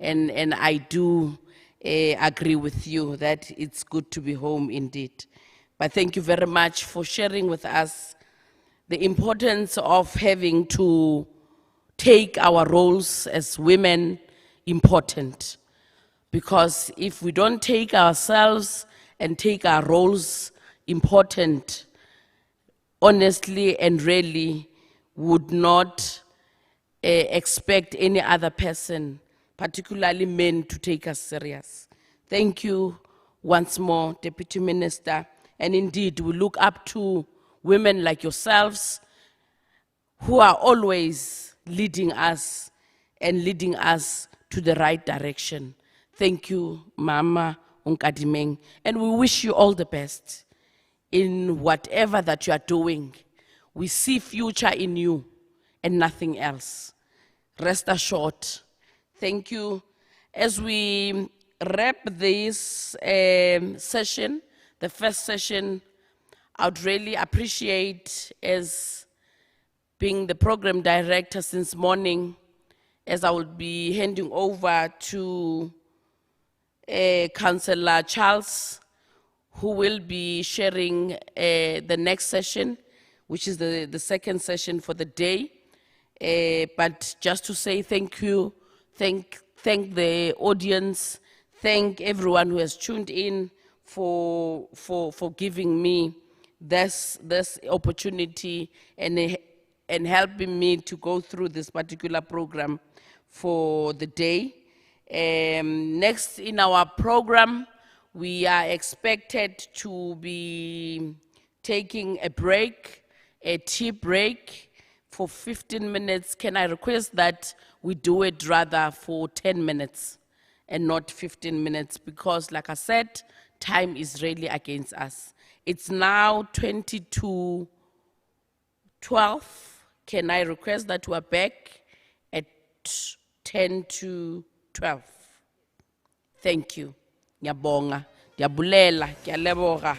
[SPEAKER 2] and I do agree with you that it's good to be home indeed. But thank you very much for sharing with us the importance of having to take our roles as women important. Because if we don't take ourselves and take our roles important, honestly and really would not expect any other person, particularly men, to take us serious. Thank you once more, Deputy Minister. And indeed, we look up to women like yourselves who are always leading us and leading us to the right direction. Thank you, Mama Unkadimeng. And we wish you all the best in whatever that you are doing. We see future in you and nothing else. Rest assured. Thank you. As we wrap this session, the first session, I would really appreciate, as being the program director since morning, as I would be handing over to Councillor Charles, who will be sharing the next session, which is the second session for the day. But just to say thank you, thank the audience, thank everyone who has tuned in for giving me this opportunity and helping me to go through this particular program for the day. Next in our program, we are expected to be taking a break, a tea break, for 15 minutes. Can I request that we do it rather for 10 minutes and not 15 minutes? Because like I said, time is really against us. It's now 22:12. Can I request that we are back at 10 to 12? Thank you. Ngiyabonga, ndiyabulela, ngiyaleboga.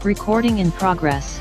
[SPEAKER 5] Recording in progress.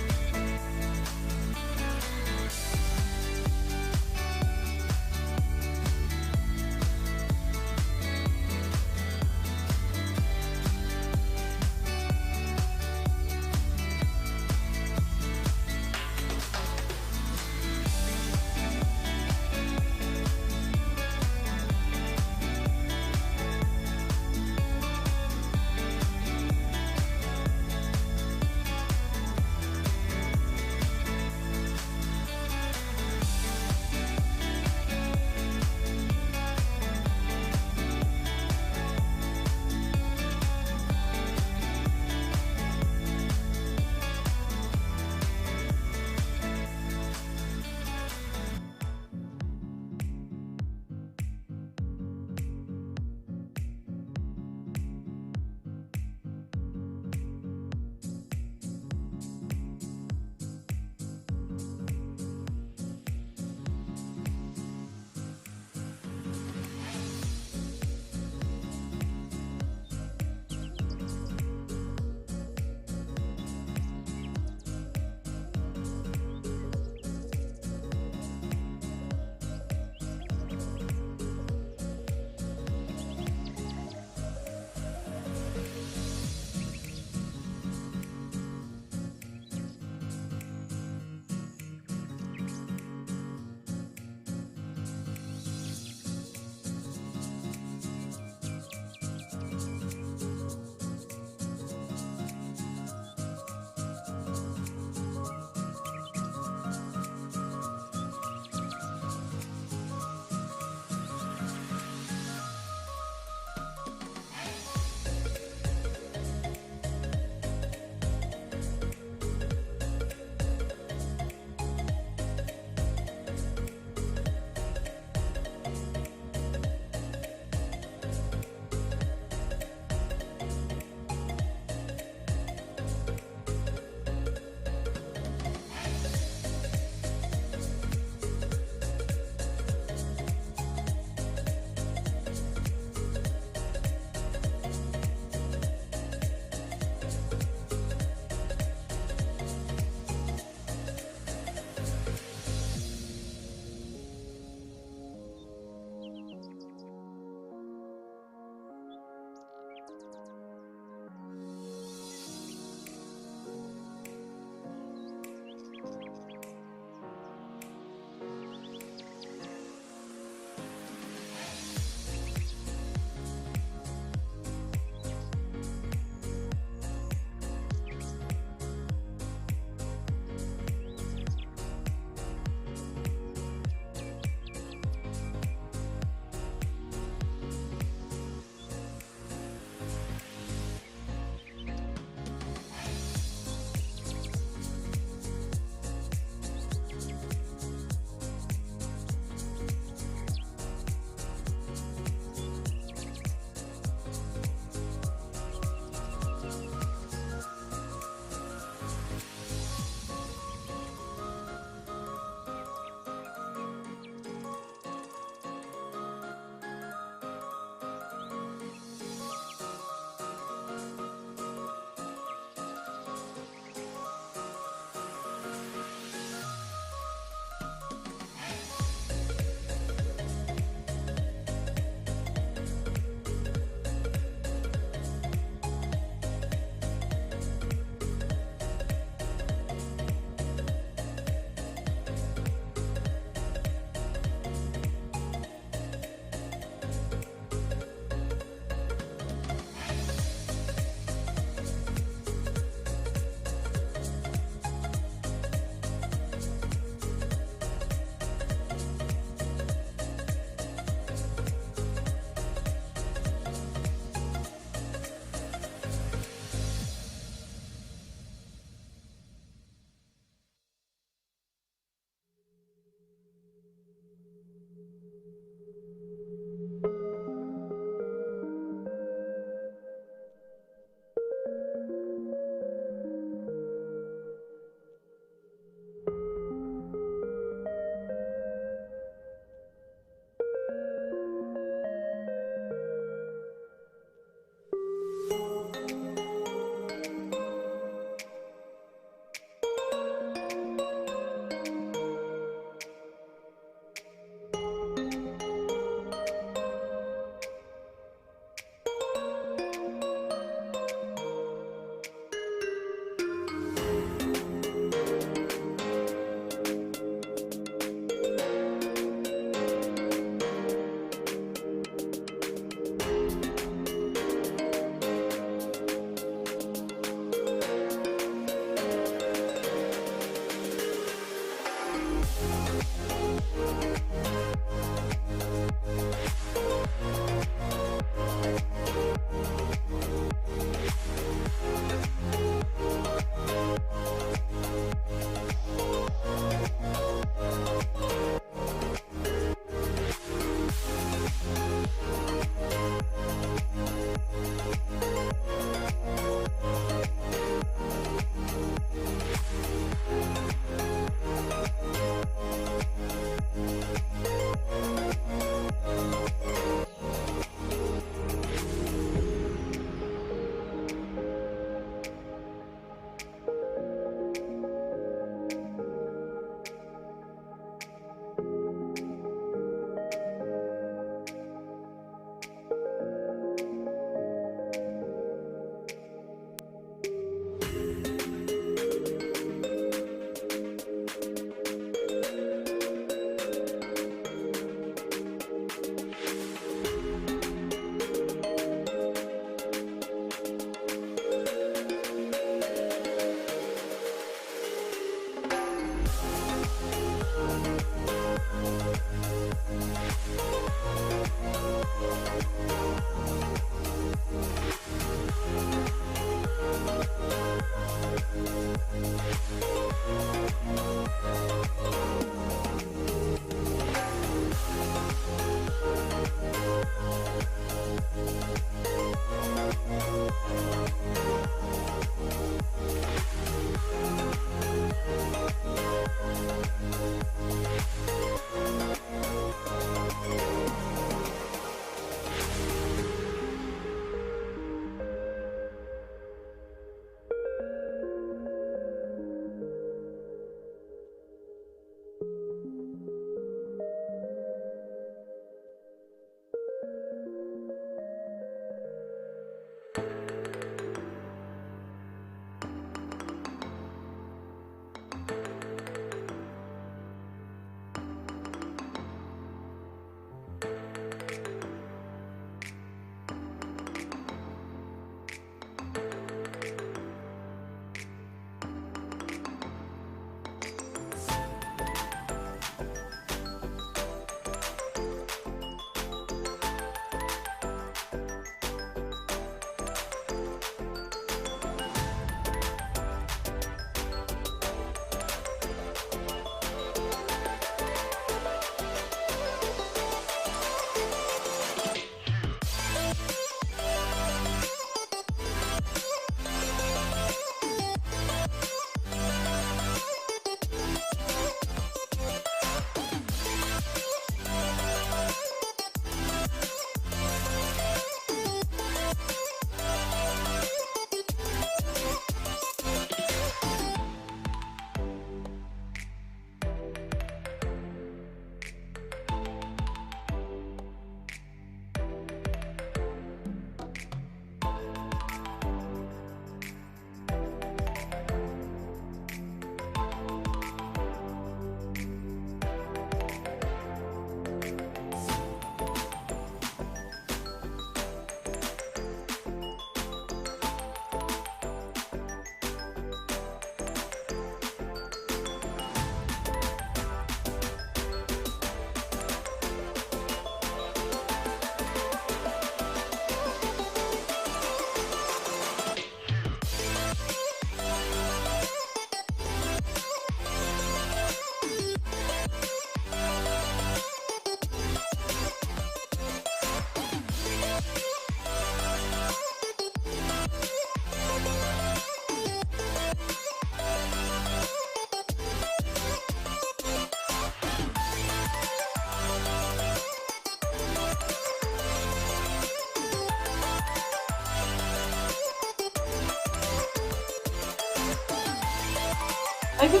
[SPEAKER 6] Okay.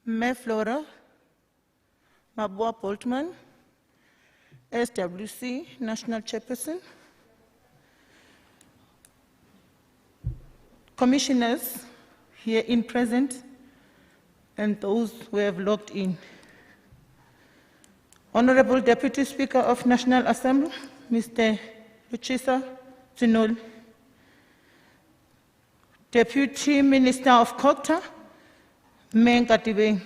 [SPEAKER 7] Me Flora, Mabua Boltman, SWC National Chairperson, commissioners here in present, and those who have logged in. Honorable Deputy Speaker of National Assembly, Mr. Luchisa Zinol, Deputy Minister of Culture, Menga Dibeng,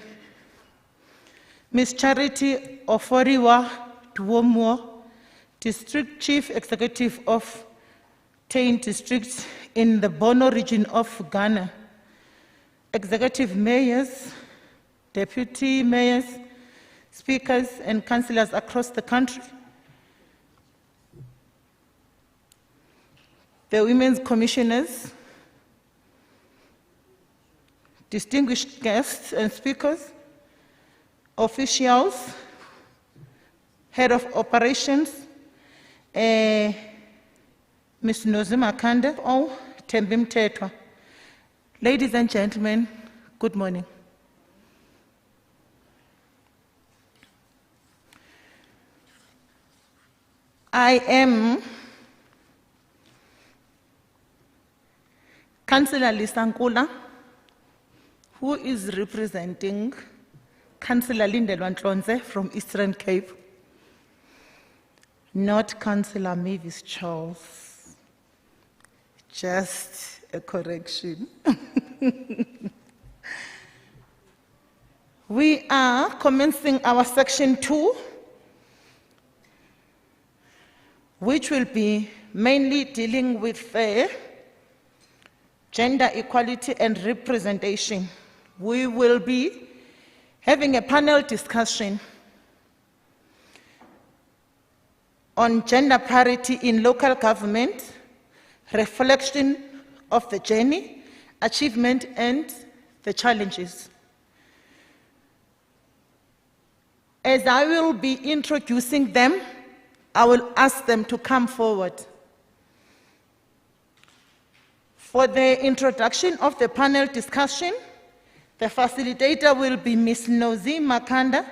[SPEAKER 7] Ms. Charity Oforiwa Duomo, District Chief Executive of Tain District in the Bono region of Ghana, Executive Mayors, Deputy Mayors, Speakers and Councillors across the country, the Women's Commissioners, distinguished guests and speakers, officials, head of operations, Ms. Nozima Kande, Tembim Tetwa. Ladies and gentlemen, good morning. I am Councillor Lisankula, who is representing Councillor Lindelwa Ntlonze from Eastern Cape, not Councillor Mavis Charles. Just a correction. We are commencing our section 2, which will be mainly dealing with gender equality and representation. We will be having a panel discussion on gender parity in local government, reflection of the journey, achievement, and the challenges. As I will be introducing them, I will ask them to come forward. For the introduction of the panel discussion, the facilitator will be Ms. Nozima Kande,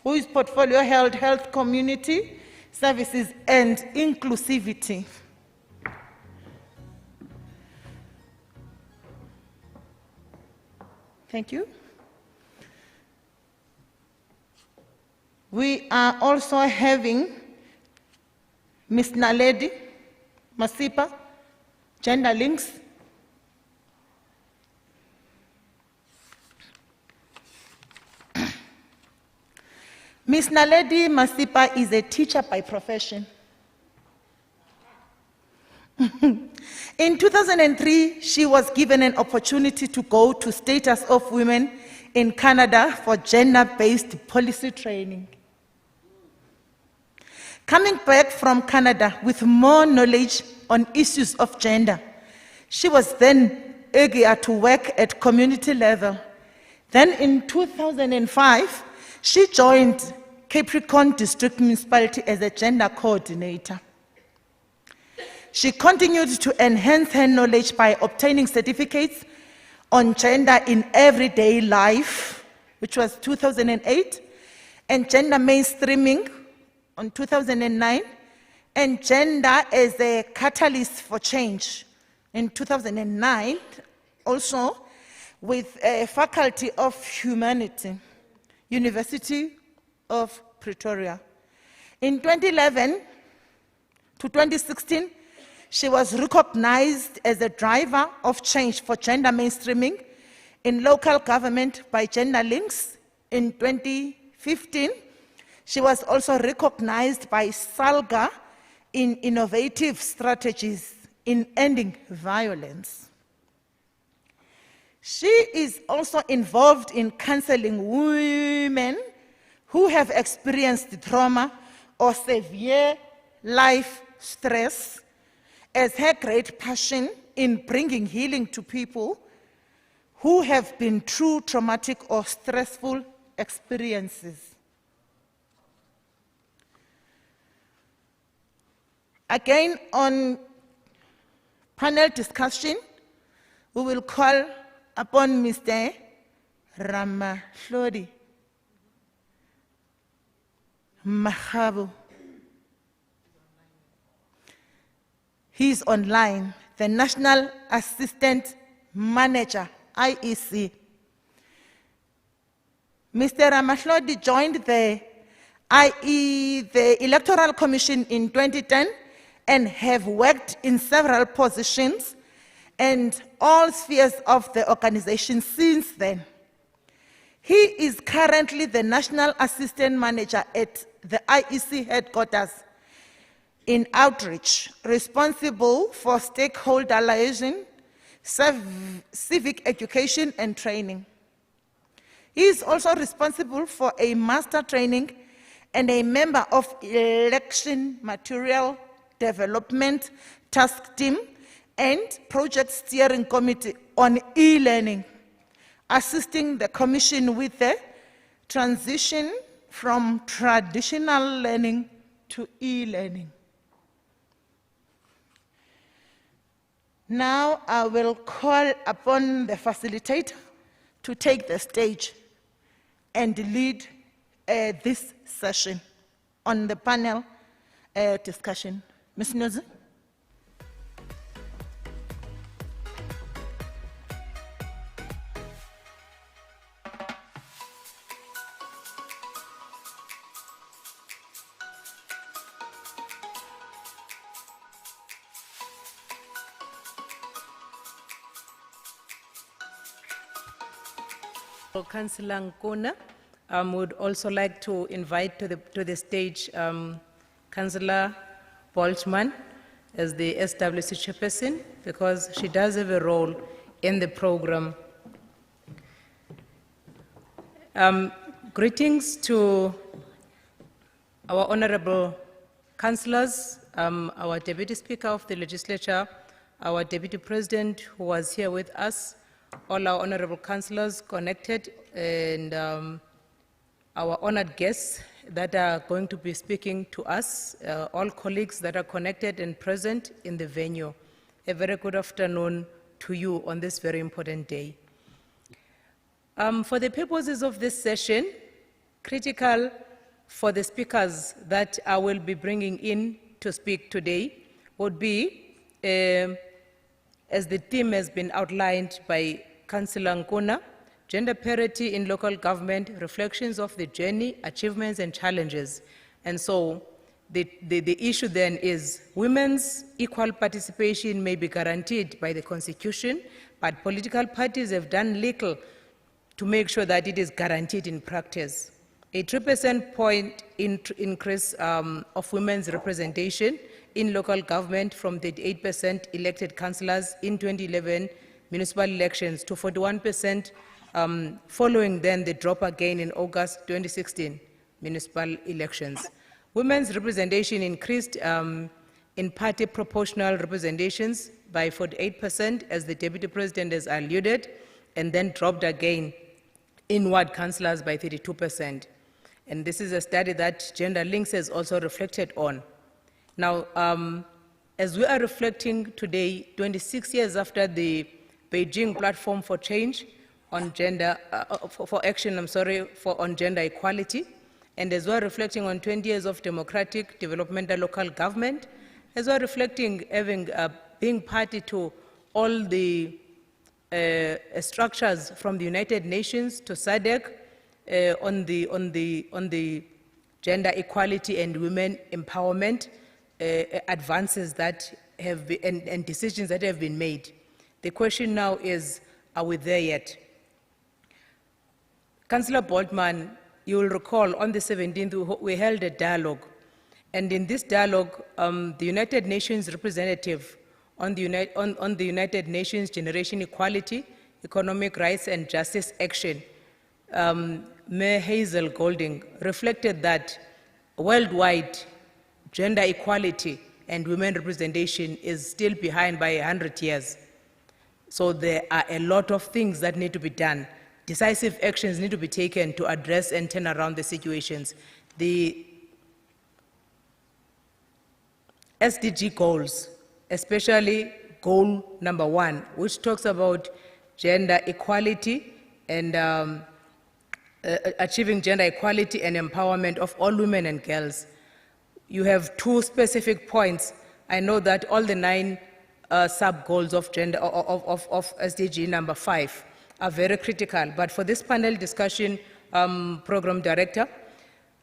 [SPEAKER 7] who is Portfolio Health, Community Services and Inclusivity. Thank you. We are also having Ms. Naledi Masipa, Gender Links. Ms. Naledi Masipa is a teacher by profession. In 2003, she was given an opportunity to go to Status of Women in Canada for gender-based policy training. Coming back from Canada with more knowledge on issues of gender, she was then eager to work at community level. Then in 2005, she joined Capricorn District Municipality as a gender coordinator. She continued to enhance her knowledge by obtaining certificates on gender in everyday life, which was 2008, and gender mainstreaming on 2009, and gender as a catalyst for change in 2009, also with a Faculty of Humanity, University of Pretoria. In 2011 to 2016, She was recognized as a driver of change for gender mainstreaming in local government by Gender Links in 2015. She was also recognized by SALGA in innovative strategies in ending violence. She is also involved in counseling women who have experienced trauma or severe life stress as her great passion in bringing healing to people who have been through traumatic or stressful experiences. Again, on panel discussion, we will call upon Mr. Ramahlodi Mahabu. He is online, the National Assistant Manager, IEC. Mr. Ramahlodi joined the Electoral Commission in 2010 and have worked in several positions and all spheres of the organization since then. He is currently the National Assistant Manager at the IEC headquarters in outreach, responsible for stakeholder liaison, civic education and training. He is also responsible for a master training and a member of election material development task team and project steering committee on e-learning, assisting the Commission with the transition from traditional learning to e-learning. Now I will call upon the facilitator to take the stage and lead this session on the panel discussion. Ms. Nozi.
[SPEAKER 6] Councillor Nkuna, would also like to invite to the stage Councillor Boltzmann as the SWC chairperson, because she does have a role in the program. Greetings to our honorable councillors, our Deputy Speaker of the Legislature, our Deputy President who was here with us, all our honorable councillors connected, and our honored guests that are going to be speaking to us, all colleagues that are connected and present in the venue. A very good afternoon to you on this very important day. For the purposes of this session, critical for the speakers that I will be bringing in to speak today would be, as the theme has been outlined by Councillor Nkuna, gender parity in local government, reflections of the journey, achievements and challenges. And so the issue then is women's equal participation may be guaranteed by the Constitution, but political parties have done little to make sure that it is guaranteed in practice. A 3 percentage point increase of women's representation in local government from 38% elected councillors in 2011 municipal elections to 41%, following then the drop again in August 2016 municipal elections. Women's representation increased in party proportional representations by 48%, as the Deputy President has alluded, and then dropped again in ward councillors by 32%. And this is a study that Gender Links has also reflected on. Now, as we are reflecting today, 26 years after the Beijing Platform for Change on gender, on gender equality, and as well reflecting on 20 years of democratic developmental local government, as well reflecting being party to all the structures from the United Nations to SADC on the gender equality and women empowerment advances that have been, and decisions that have been made. The question now is, are we there yet? Councillor Boltman, you will recall on the 17th we held a dialogue, and in this dialogue, the United Nations representative on the United Nations Generation Equality, Economic Rights and Justice Action, Mayor Hazel Golding, reflected that worldwide gender equality and women representation is still behind by 100 years. So there are a lot of things that need to be done. Decisive actions need to be taken to address and turn around the situations. The SDG goals, especially goal number 1, which talks about gender equality and achieving gender equality and empowerment of all women and girls. You have 2 specific points. I know that all the 9 sub-goals of gender of SDG number 5 are very critical, but for this panel discussion, Program Director,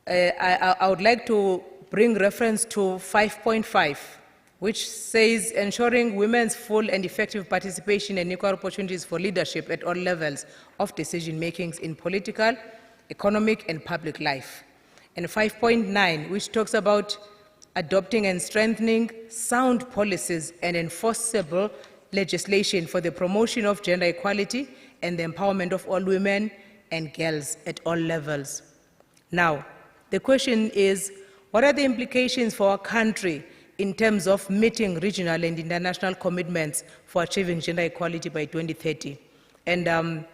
[SPEAKER 6] I would like to bring reference to 5.5, which says ensuring women's full and effective participation and equal opportunities for leadership at all levels of decision-making in political, economic, and public life. And 5.9, which talks about adopting and strengthening sound policies and enforceable legislation for the promotion of gender equality and the empowerment of all women and girls at all levels. Now, the question is, what are the implications for our country in terms of meeting regional and international commitments for achieving gender equality by 2030? And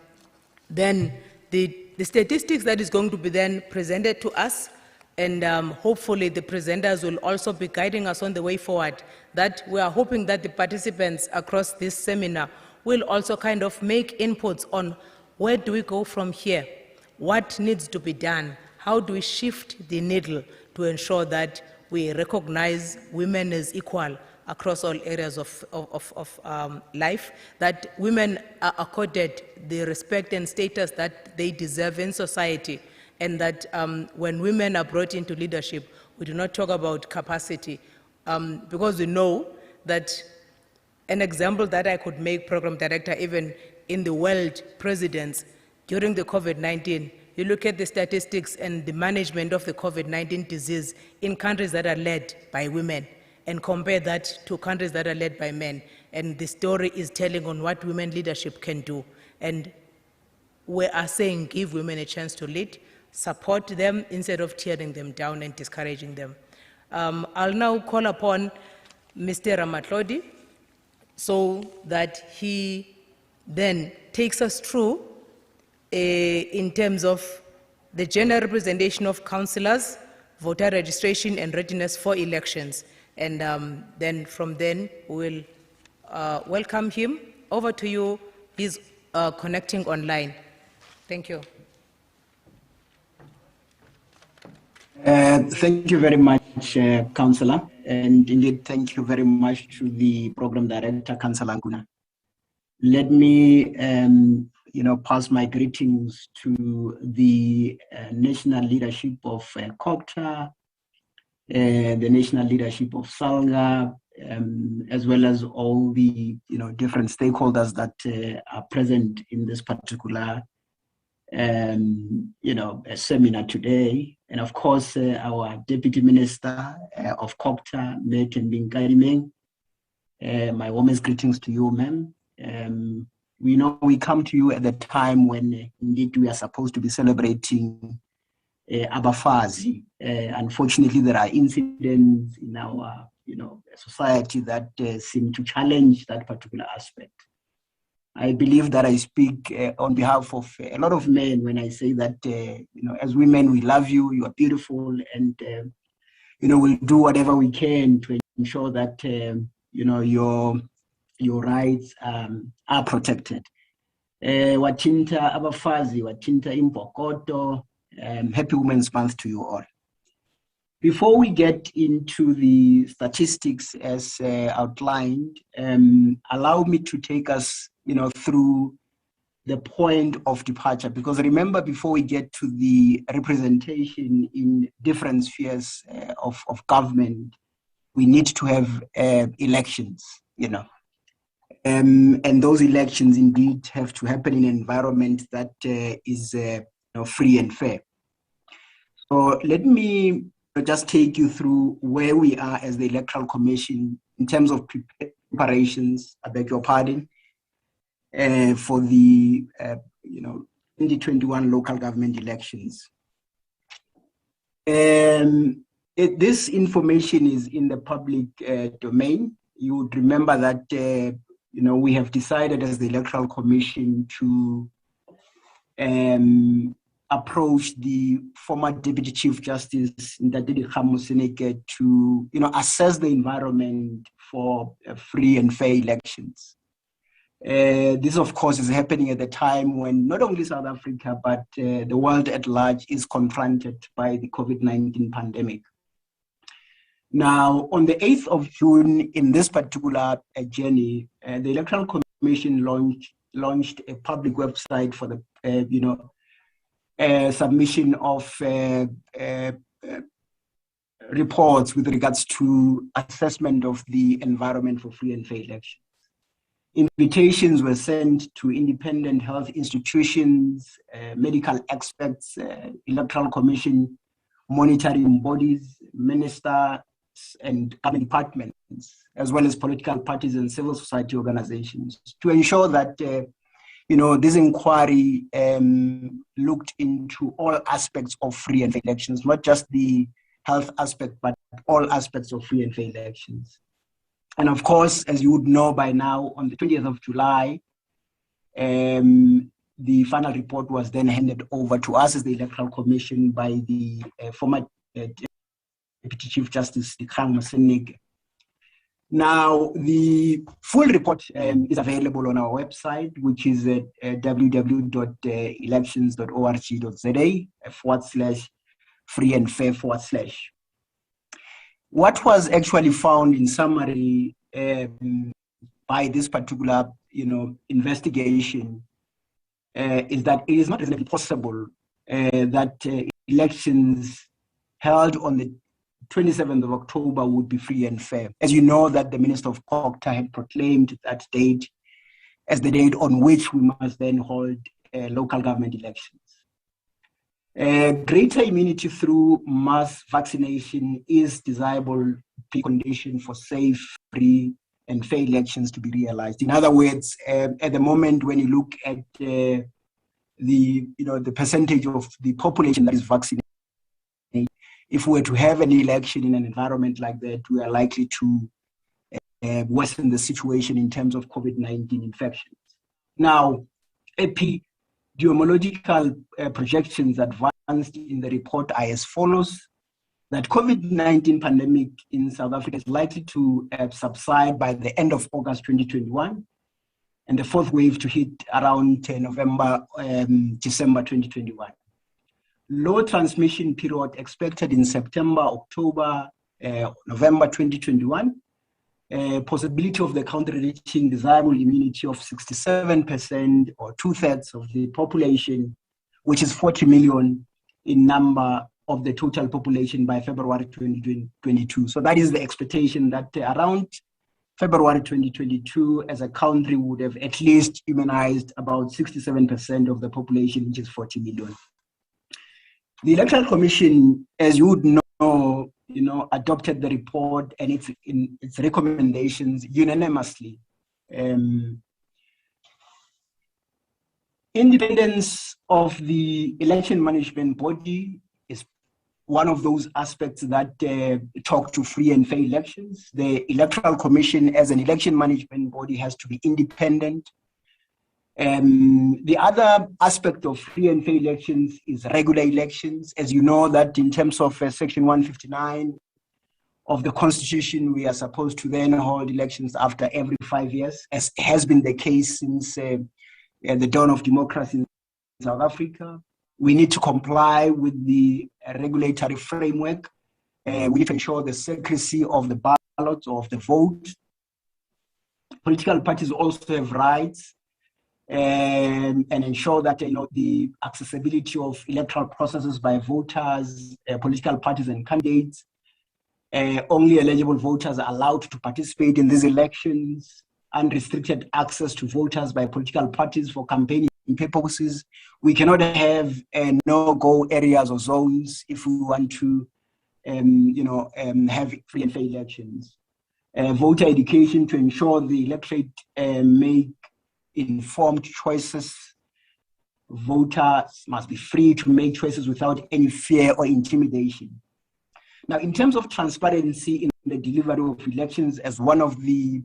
[SPEAKER 6] then the statistics that is going to be then presented to us, and hopefully the presenters will also be guiding us on the way forward, that we are hoping that the participants across this seminar will also kind of make inputs on where do we go from here, what needs to be done, how do we shift the needle to ensure that we recognize women as equal across all areas of life, that women are accorded the respect and status that they deserve in society, and that when women are brought into leadership, we do not talk about capacity, because we know that an example that I could make, Program Director, even in the world presidents during the COVID-19, you look at the statistics and the management of the COVID-19 disease in countries that are led by women and compare that to countries that are led by men. And the story is telling on what women leadership can do. And we are saying give women a chance to lead, support them instead of tearing them down and discouraging them. I'll now call upon Mr. Ramatlodi so that he then takes us through in terms of the gender representation of councillors, voter registration and readiness for elections. And then from then we'll welcome him. Over to you. He's connecting online. Thank you.
[SPEAKER 8] Thank you very much, Councillor, and indeed thank you very much to the Program Director, Councillor Nguna. Let me, pass my greetings to the national leadership of COGTA, the national leadership of SALGA, as well as all the different stakeholders that are present in this particular a seminar today, and of course our Deputy Minister of COGTA, Megan Binkarimeng. My warmest greetings to you, ma'am. We know we come to you at the time when indeed we are supposed to be celebrating Abafazi. Unfortunately, there are incidents in our society that seem to challenge that particular aspect. I believe that I speak on behalf of a lot of men when I say that, as women, we love you, you are beautiful, and, we'll do whatever we can to ensure that, your rights are protected. Watinta Abafazi, Watinta Impokoto, happy Women's Month to you all. Before we get into the statistics as outlined, allow me to take us through the point of departure, because remember, before we get to the representation in different spheres of government, we need to have elections, and those elections indeed have to happen in an environment that is free and fair. So let me just take you through where we are as the Electoral Commission in terms of preparations, I beg your pardon, for the 2021 local government elections. This information is in the public domain. You would remember that we have decided as the Electoral Commission to approach the former Deputy Chief Justice Ndadidi Khamusineke to assess the environment for free and fair elections. This, of course, is happening at a time when not only South Africa, but the world at large is confronted by the COVID-19 pandemic. Now, on the 8th of June, in this particular journey, the Electoral Commission launched a public website for the submission of reports with regards to assessment of the environment for free and fair elections. Invitations were sent to independent health institutions, medical experts, Electoral Commission monitoring bodies, ministers, and government departments, as well as political parties and civil society organizations, to ensure that this inquiry looked into all aspects of free and fair elections, not just the health aspect, but all aspects of free and fair elections. And of course, as you would know by now, on the 20th of July, the final report was then handed over to us as the Electoral Commission by the former Deputy Chief Justice Khamusineke. Now, the full report is available on our website, which is at www.elections.org.za/free and fair /. What was actually found in summary by this particular, investigation is that it is not reasonably possible that elections held on the 27th of October would be free and fair. As you know, that the Minister of COGTA had proclaimed that date as the date on which we must then hold local government elections. Greater immunity through mass vaccination is desirable precondition for safe, free, and fair elections to be realized. In other words, at the moment when you look at the percentage of the population that is vaccinated, if we were to have an election in an environment like that, we are likely to worsen the situation in terms of COVID-19 infections. Now, epidemiological projections advanced in the report are as follows: that COVID-19 pandemic in South Africa is likely to subside by the end of August 2021, and the fourth wave to hit around November, December 2021. Low transmission period expected in September, October, November 2021. Possibility of the country reaching desirable immunity of 67% or 2/3 of the population, which is 40 million in number of the total population by February 2022. So that is the expectation that around February 2022, as a country, would have at least immunized about 67% of the population, which is 40 million. The Electoral Commission, as you would know, adopted the report and its recommendations unanimously. Independence of the election management body is one of those aspects that talk to free and fair elections. The Electoral Commission, as an election management body, has to be independent. The other aspect of free and fair elections is regular elections. As you know, that in terms of Section 159 of the Constitution, we are supposed to then hold elections after every 5 years, as has been the case since the dawn of democracy in South Africa. We need to comply with the regulatory framework. We need to ensure the secrecy of the ballot or of the vote. Political parties also have rights. And ensure that the accessibility of electoral processes by voters, political parties and candidates. Only eligible voters are allowed to participate in these elections. Unrestricted access to voters by political parties for campaigning purposes. We cannot have no-go areas or zones if we want to, have free and fair elections. Voter education to ensure the electorate make informed choices. Voters must be free to make choices without any fear or intimidation. Now, in terms of transparency in the delivery of elections as one of the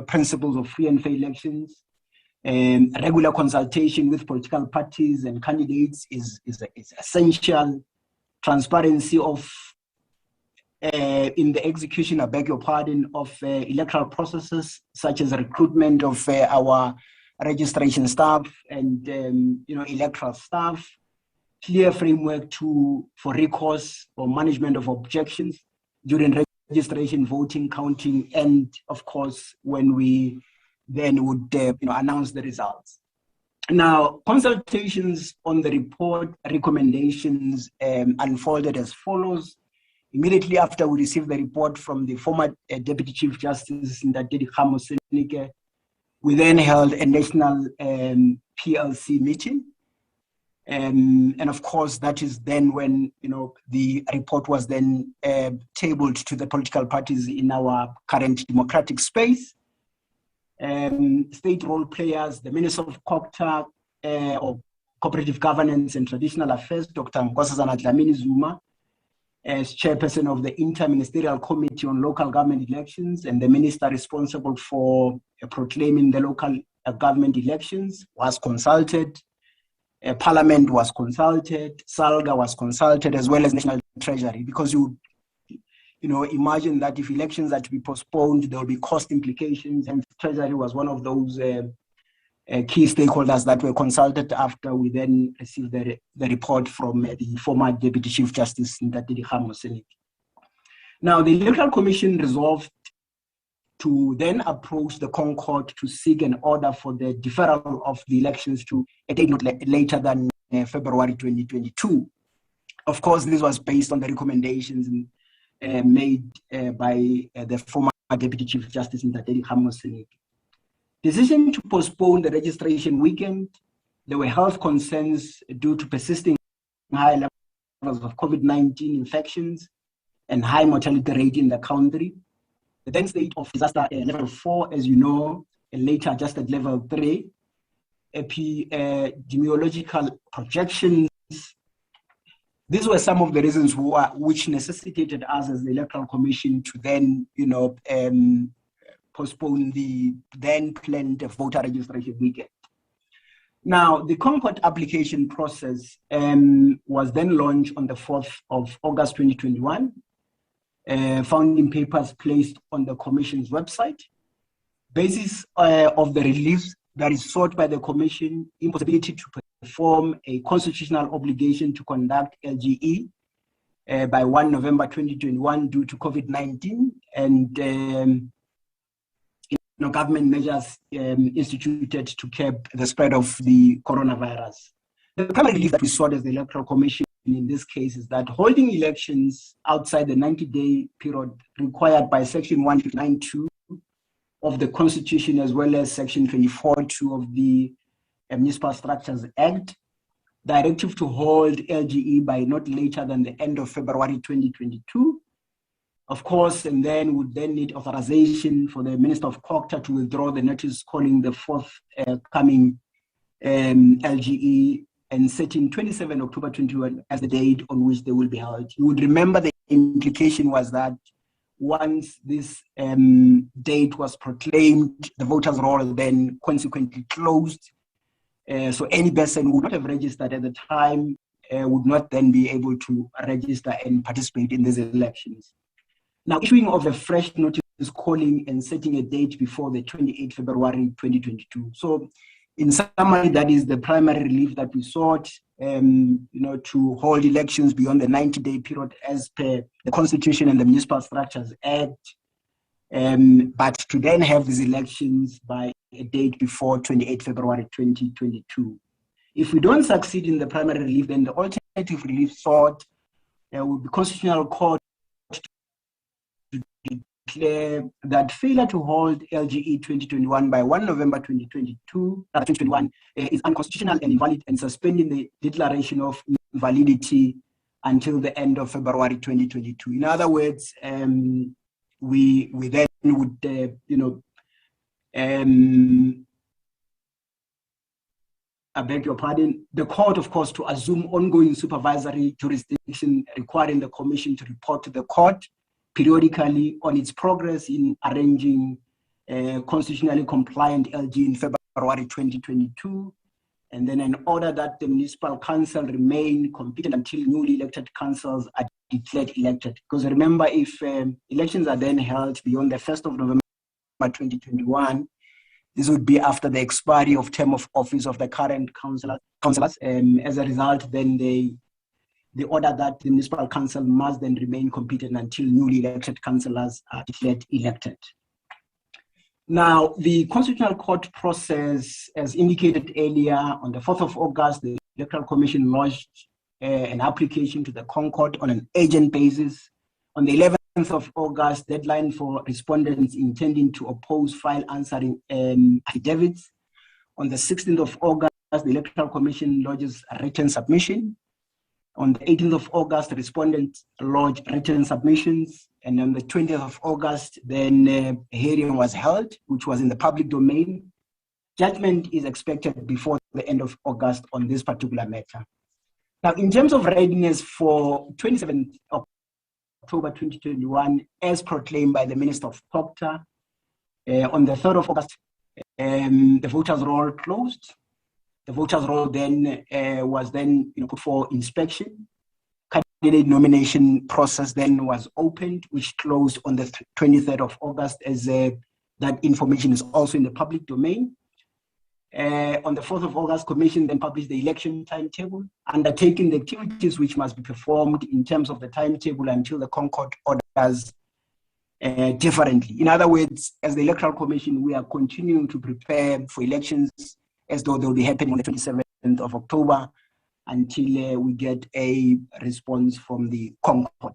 [SPEAKER 8] principles of free and fair elections, regular consultation with political parties and candidates is essential. Transparency of in the execution, I beg your pardon, of electoral processes such as recruitment of our registration staff and electoral staff. Clear framework for recourse or management of objections during registration, voting, counting, and of course when we then would announce the results. Now, consultations on the report recommendations unfolded as follows. Immediately after we received the report from the former Deputy Chief Justice Ndadedi Khamosenike, we then held a national PLC meeting. And of course, that is then when the report was then tabled to the political parties in our current democratic space. State role players, the Minister of COGTA or Cooperative Governance and Traditional Affairs, Dr. Nkosazana Dlamini Zuma, as chairperson of the Inter-Ministerial Committee on Local Government Elections and the minister responsible for proclaiming the local government elections, was consulted. Parliament was consulted, SALGA was consulted, as well as National Treasury, because you imagine that if elections are to be postponed, there will be cost implications, and Treasury was one of those key stakeholders that were consulted after we then received the report from the former Deputy Chief Justice Ndadedi Khamosenike. Now, the Electoral Commission resolved to then approach the Concord to seek an order for the deferral of the elections to a date not later than February 2022. Of course, this was based on the recommendations made by the former Deputy Chief Justice Ndadedi Khamosenike. Decision to postpone the registration weekend. There were health concerns due to persisting high levels of COVID-19 infections and high mortality rate in the country. The then state of disaster level 4, as you know, and later adjusted level 3. Epidemiological projections. These were some of the reasons which necessitated us as the Electoral Commission to then, postpone the then planned voter registration weekend. Now, the Concord application process was then launched on the 4th of August 2021. Founding papers placed on the Commission's website. Basis of the relief that is sought by the Commission, impossibility to perform a constitutional obligation to conduct LGE by 1 November 2021 due to COVID-19 and government measures instituted to curb the spread of the coronavirus. The primary relief that we sought as the Electoral Commission in this case is that holding elections outside the 90-day period required by Section 159(2) of the Constitution, as well as Section 24(2) of the Municipal Structures Act, directive to hold LGE by not later than the end of February 2022. Of course, and then would then need authorization for the Minister of COGTA to withdraw the notice calling the forthcoming LGE and setting 27 October 2021 as the date on which they will be held. You would remember the implication was that once this date was proclaimed, the voters' roll then consequently closed. So any person who would not have registered at the time would not then be able to register and participate in these elections. Now, issuing of a fresh notice calling and setting a date before the 28th February 2022. So, in summary, that is the primary relief that we sought, to hold elections beyond the 90-day period as per the Constitution and the Municipal Structures Act, but to then have these elections by a date before 28 February 2022. If we don't succeed in the primary relief, then the alternative relief sought would be Constitutional Court declare that failure to hold LGE 2021 by 1 November 2021 is unconstitutional and invalid, and suspending the declaration of invalidity until the end of February 2022. In other words, we then would, I beg your pardon, the court, of course, to assume ongoing supervisory jurisdiction, requiring the Commission to report to the court periodically on its progress in arranging constitutionally compliant LG in February 2022, and then an order that the municipal council remain competent until newly elected councils are declared elected. Because remember, if elections are then held beyond the 1st of November 2021, this would be after the expiry of term of office of the current councillors. As a result, then the order that the municipal council must then remain competent until newly elected councillors are declared elected. Now, the Constitutional Court process, as indicated earlier, on the 4th of August, the Electoral Commission lodged an application to the Concord on an urgent basis. On the 11th of August, deadline for respondents intending to oppose file answering affidavits. On the 16th of August, the Electoral Commission lodges a written submission. On the 18th of August, the respondents lodged written submissions. And on the 20th of August, then a hearing was held, which was in the public domain. Judgment is expected before the end of August on this particular matter. Now, in terms of readiness for 27th October 2021, as proclaimed by the Minister of Proctor, on the 3rd of August, the voters' roll closed. The voters' roll then was then put for inspection. Candidate nomination process then was opened, which closed on the 23rd of August, as that information is also in the public domain. On the 4th of August, Commission then published the election timetable, undertaking the activities which must be performed in terms of the timetable until the Concord orders differently. In other words, as the Electoral Commission, we are continuing to prepare for elections as though they will be happening on the 27th of October until we get a response from the Concord.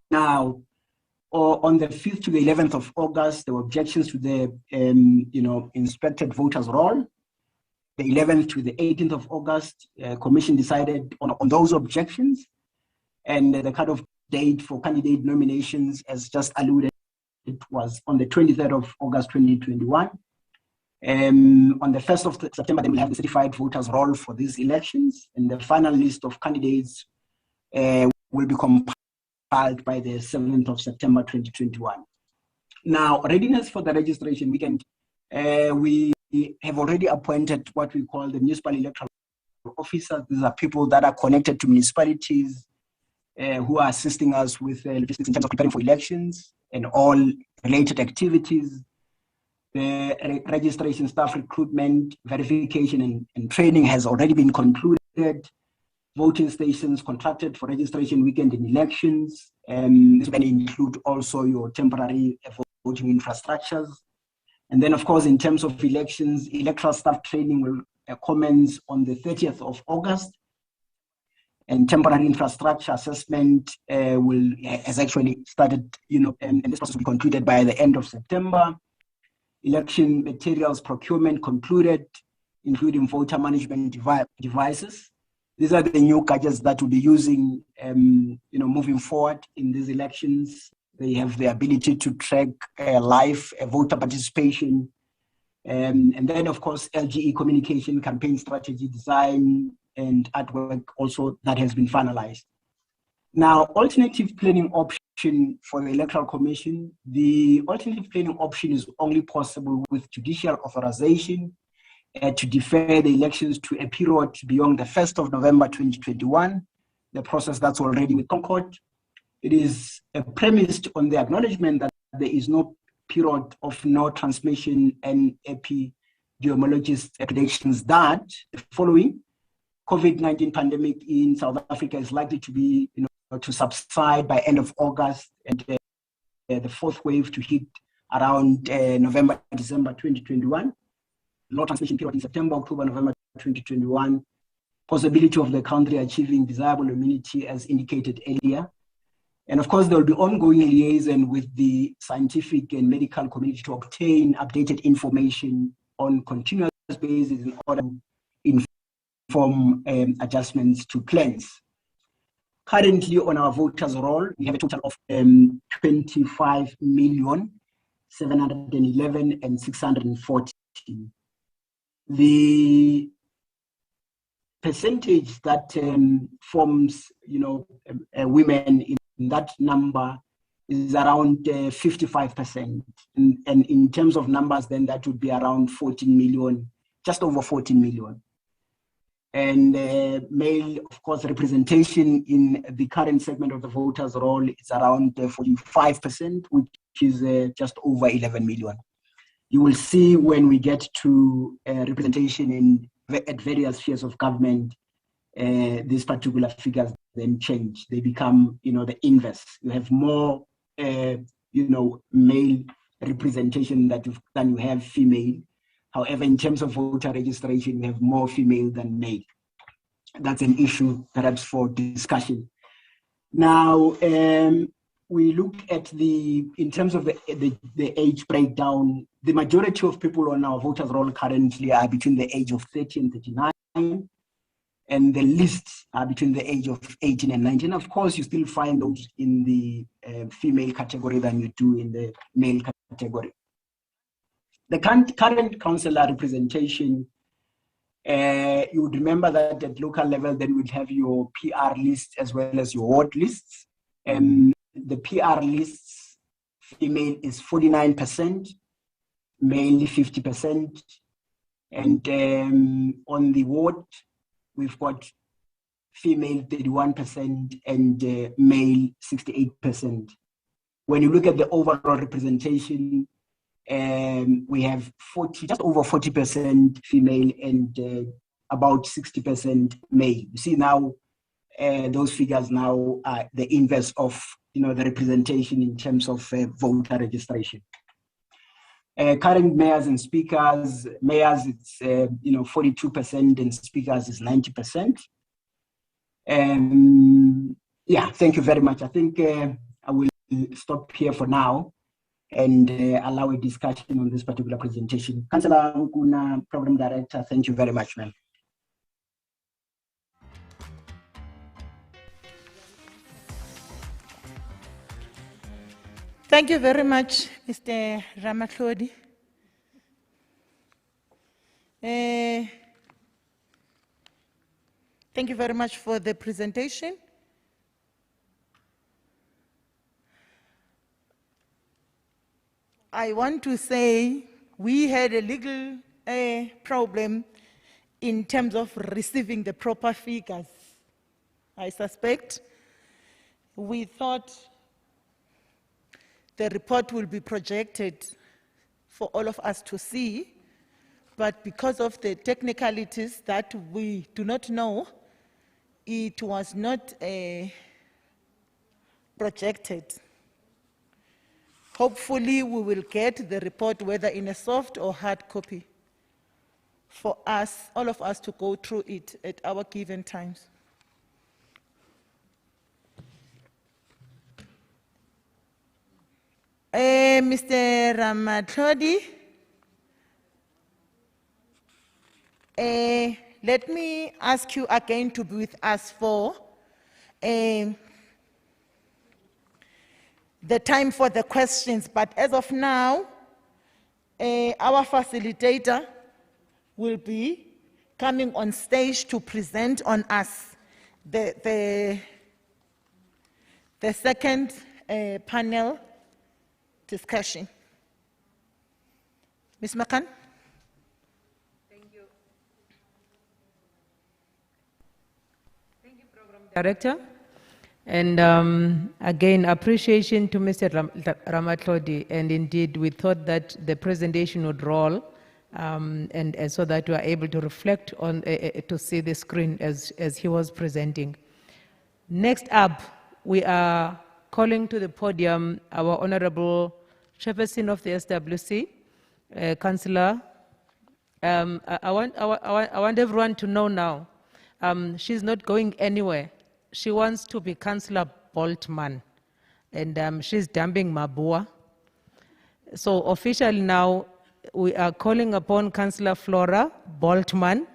[SPEAKER 8] Now, on the 5th to the 11th of August, there were objections to the inspected voters' roll. The 11th to the 18th of August, Commission decided on those objections, and the cut-off date for candidate nominations, as just alluded, it was on the 23rd of August 2021. On the 1st of September, then we'll have the certified voters' roll for these elections, and the final list of candidates will be compiled by the 7th of September 2021. Now, readiness for the registration weekend. We have already appointed what we call the municipal electoral officers. These are people that are connected to municipalities who are assisting us with logistics in terms of preparing for elections and all related activities. The registration, staff recruitment, verification, and training has already been concluded. Voting stations contracted for registration weekend in elections. This will include also your temporary voting infrastructures. And then, of course, in terms of elections, electoral staff training will commence on the 30th of August. And temporary infrastructure assessment has actually started, and this process will be concluded by the end of September. Election materials procurement concluded, including voter management devices. These are the new gadgets that we'll be using, moving forward in these elections. They have the ability to track live voter participation. And then, of course, LGE communication, campaign strategy design, and artwork also that has been finalized. Now, alternative planning option for the Electoral Commission. The alternative planning option is only possible with judicial authorization to defer the elections to a period beyond the 1st of November 2021, the process that's already with Concord. It is premised on the acknowledgement that there is no period of no transmission, and epidemiologist predictions that the following COVID-19 pandemic in South Africa is likely to be, to subside by end of August, and the fourth wave to hit around November, December 2021. Low transmission period in September, October, November 2021. Possibility of the country achieving desirable immunity as indicated earlier. And of course, there will be ongoing liaison with the scientific and medical community to obtain updated information on continuous basis in order to inform adjustments to plans. Currently, on our voters roll, we have a total of 25,711,640. The percentage that forms, women in that number is around 55%. And in terms of numbers, then that would be around 14 million, just over 14 million. And male, of course, representation in the current segment of the voters roll is around 45%, which is just over 11 million. You will see when we get to representation at various spheres of government, these particular figures then change. They become, the inverse. You have more, male representation than you have female. However, in terms of voter registration, we have more female than male. That's an issue perhaps for discussion. Now, we look at in terms of the age breakdown, the majority of people on our voters roll currently are between the age of 30 and 39, and the lists are between the age of 18 and 19. Of course, you still find those in the female category than you do in the male category. The current councillor representation, you would remember that at local level, then we'd have your PR list as well as your ward lists. The PR lists, female is 49%, male 50%. And on the ward, we've got female 31% and male 68%. When you look at the overall representation, we have just over 40% female and about 60% male. You see now, those figures now are the inverse of the representation in terms of voter registration. Current mayors and speakers, mayors it's 42% and speakers is 90%. Yeah, thank you very much. I think I will stop here for now and allow a discussion on this particular presentation. Councillor Nkuna, Program Director, thank you very much, ma'am.
[SPEAKER 7] Thank you very much, Mr. Ramatlodi. Thank you very much for the presentation. I want to say we had a legal problem in terms of receiving the proper figures, I suspect. We thought the report will be projected for all of us to see, but because of the technicalities that we do not know, it was not projected. Hopefully, we will get the report, whether in a soft or hard copy, for us, all of us, to go through it at our given times. Mr. Ramatlodi, let me ask you again to be with us for the time for the questions, but as of now, our facilitator will be coming on stage to present on us the second panel discussion. Ms. Makan?
[SPEAKER 6] Thank you. Thank you, Program Director. And again, appreciation to Mr. Ramatlodi. And indeed, we thought that the presentation would roll, and so that we are able to reflect on, to see the screen as he was presenting. Next up, we are calling to the podium our Honorable Chairperson of the SWC, Councillor. I want everyone to know now, she's not going anywhere. She wants to be Councillor Boltman. and she's dumping Mabua. So officially now, we are calling upon Councillor Flora Boltman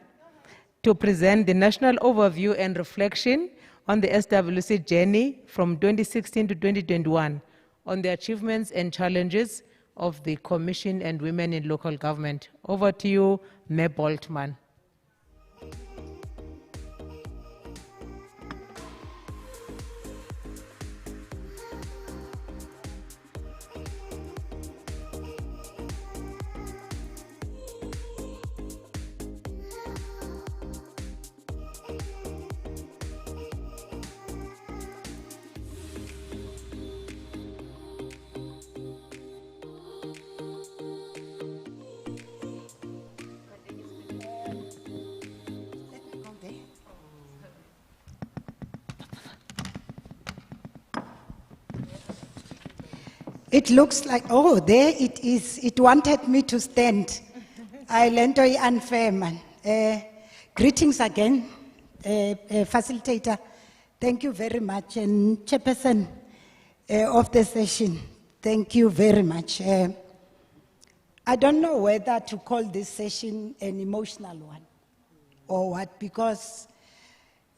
[SPEAKER 6] to present the national overview and reflection on the SWC journey from 2016 to 2021 on the achievements and challenges of the Commission and Women in Local Government. Over to you, Ms. Boltman.
[SPEAKER 1] It looks like, oh, there it is. It wanted me to stand. I learned unfair, man. Greetings again, facilitator. Thank you very much. And chairperson of the session, thank you very much. I don't know whether to call this session an emotional one or what, because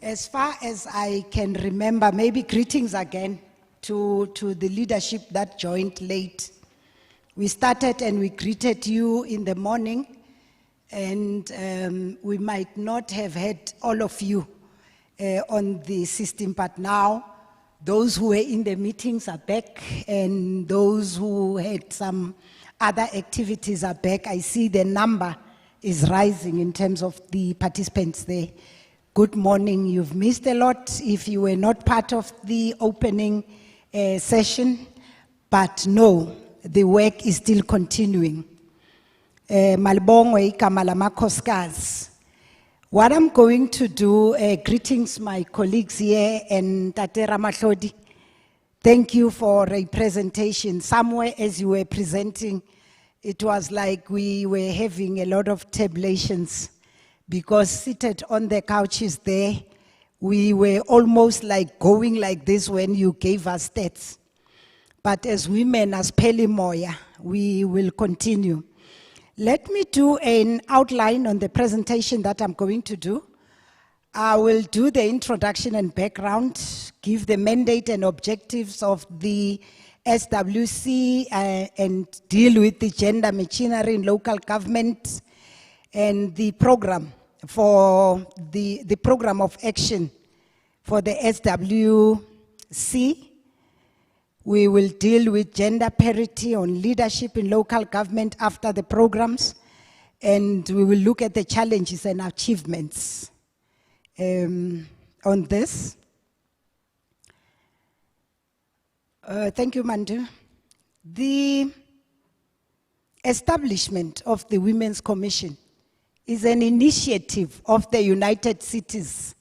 [SPEAKER 1] as far as I can remember, maybe greetings again to the leadership that joined late. We started and we greeted you in the morning, and we might not have had all of you on the system, but now those who were in the meetings are back, and those who had some other activities are back. I see the number is rising in terms of the participants there. Good morning. You've missed a lot if you were not part of the opening session, but no, the work is still continuing. Malibongwe igama lamakhosikazi. What I'm going to do, greetings my colleagues here and Tate Ramahlodi. Thank you for a presentation. Somewhere as you were presenting, it was like we were having a lot of tribulations, because seated on the couches there, we were almost like going like this when you gave us stats. But as women, as Pelimoya, we will continue. Let me do an outline on the presentation that I'm going to do. I will do the introduction and background, give the mandate and objectives of the SWC, and deal with the gender machinery in local government and the program for the program of action for the SWC. We will deal with gender parity on leadership in local government after the programs, and we will look at the challenges and achievements on this. Thank you, Mandu. The establishment of the Women's Commission is an initiative of the United Cities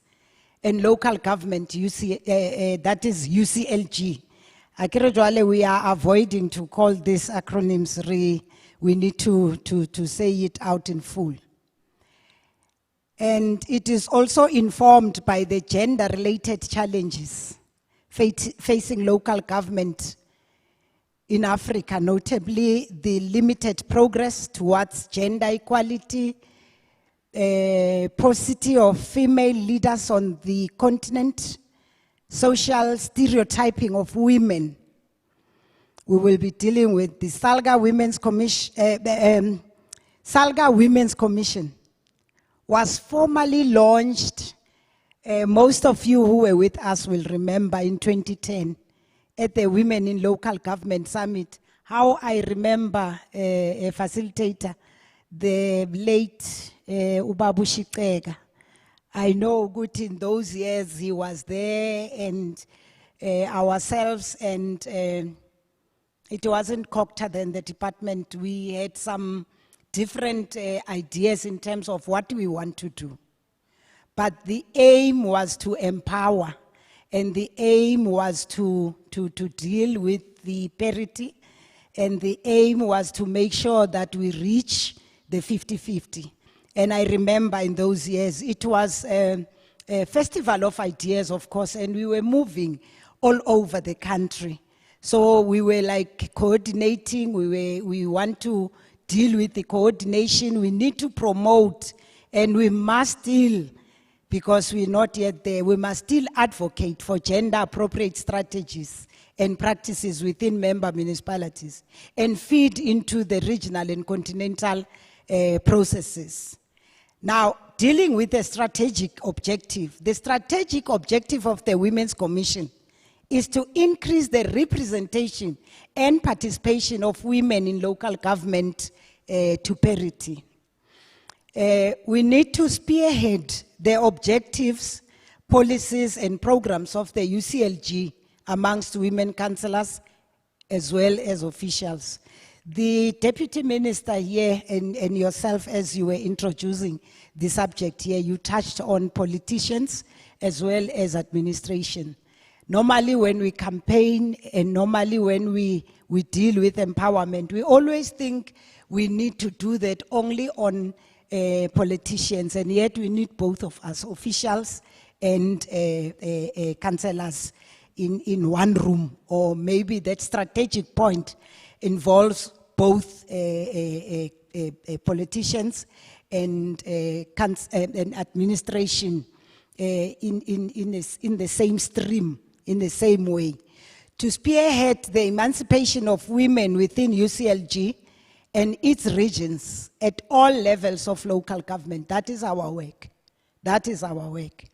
[SPEAKER 1] and Local Government, that is UCLG. Akere we are avoiding to call these acronyms, we need to say it out in full. And it is also informed by the gender-related challenges facing local government in Africa, notably the limited progress towards gender equality, paucity of female leaders on the continent, social stereotyping of women. We will be dealing with the Salga Women's Commission. Salga Women's Commission was formally launched. Most of you who were with us will remember in 2010 at the Women in Local Government Summit, how I remember a facilitator, the late Ubabu Shiqega. I know good in those years he was there, and ourselves, and it wasn't COCTA then, the department. We had some different ideas in terms of what we want to do. But the aim was to empower, and the aim was to deal with the parity, and the aim was to make sure that we reach the 50-50. And I remember in those years, it was a festival of ideas, of course, and we were moving all over the country. So we were like coordinating, we want to deal with the coordination, we need to promote, and we must still, because we're not yet there, we must still advocate for gender appropriate strategies and practices within member municipalities and feed into the regional and continental processes. Now, dealing with the strategic objective of the Women's Commission is to increase the representation and participation of women in local government to parity. We need to spearhead the objectives, policies, and programs of the UCLG amongst women councillors as well as officials. The Deputy Minister here and yourself, as you were introducing the subject here, you touched on politicians as well as administration. Normally when we campaign and normally when we deal with empowerment, we always think we need to do that only on politicians, and yet we need both of us, officials and councillors in one room, or maybe that strategic point involves both politicians and administration in the same stream, in the same way. To spearhead the emancipation of women within UCLG and its regions at all levels of local government. That is our work. That is our work.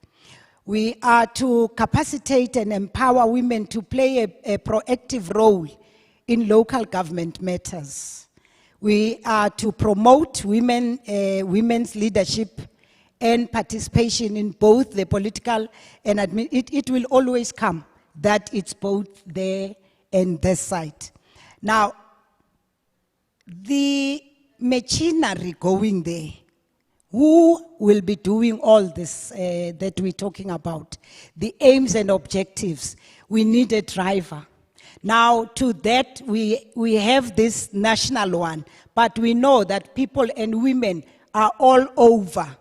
[SPEAKER 1] We are to capacitate and empower women to play a proactive role in local government matters. We are to promote women's leadership and participation in both the political and it will always come that it's both there and this side. Now, the machinery going there, who will be doing all this that we're talking about? The aims and objectives. We need a driver. Now, to that, we have this national one, but we know that people and women are all over.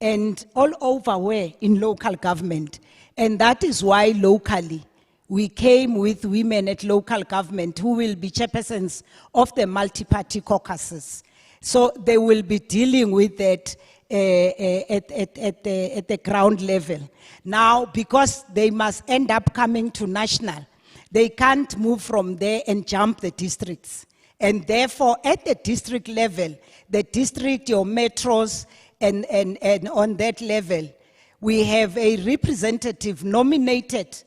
[SPEAKER 1] And all over where? In local government. And that is why locally, we came with women at local government who will be chairpersons of the multi-party caucuses. So they will be dealing with that at the ground level. Now, because they must end up coming to national, they can't move from there and jump the districts. And therefore, at the district level, the district, your metros, and on that level, we have a representative nominated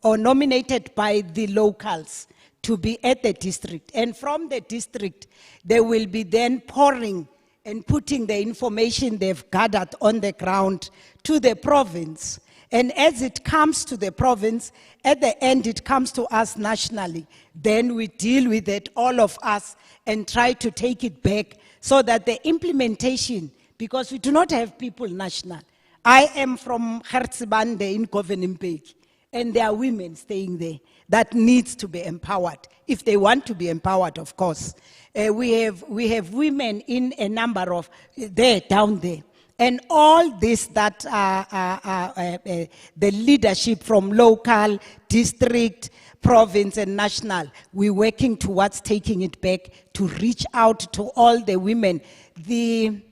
[SPEAKER 1] nominated by the locals to be at the district. And from the district, they will be then pouring and putting the information they've gathered on the ground to the province. And as it comes to the province, at the end it comes to us nationally. Then we deal with it, all of us, and try to take it back so that the implementation, because we do not have people national. I am from Hertzebande in Govenimpeki, and there are women staying there that needs to be empowered, if they want to be empowered, of course. We have women in a number of, down there. And all this that the leadership from local, district, province and national, we're working towards taking it back to reach out to all the women. The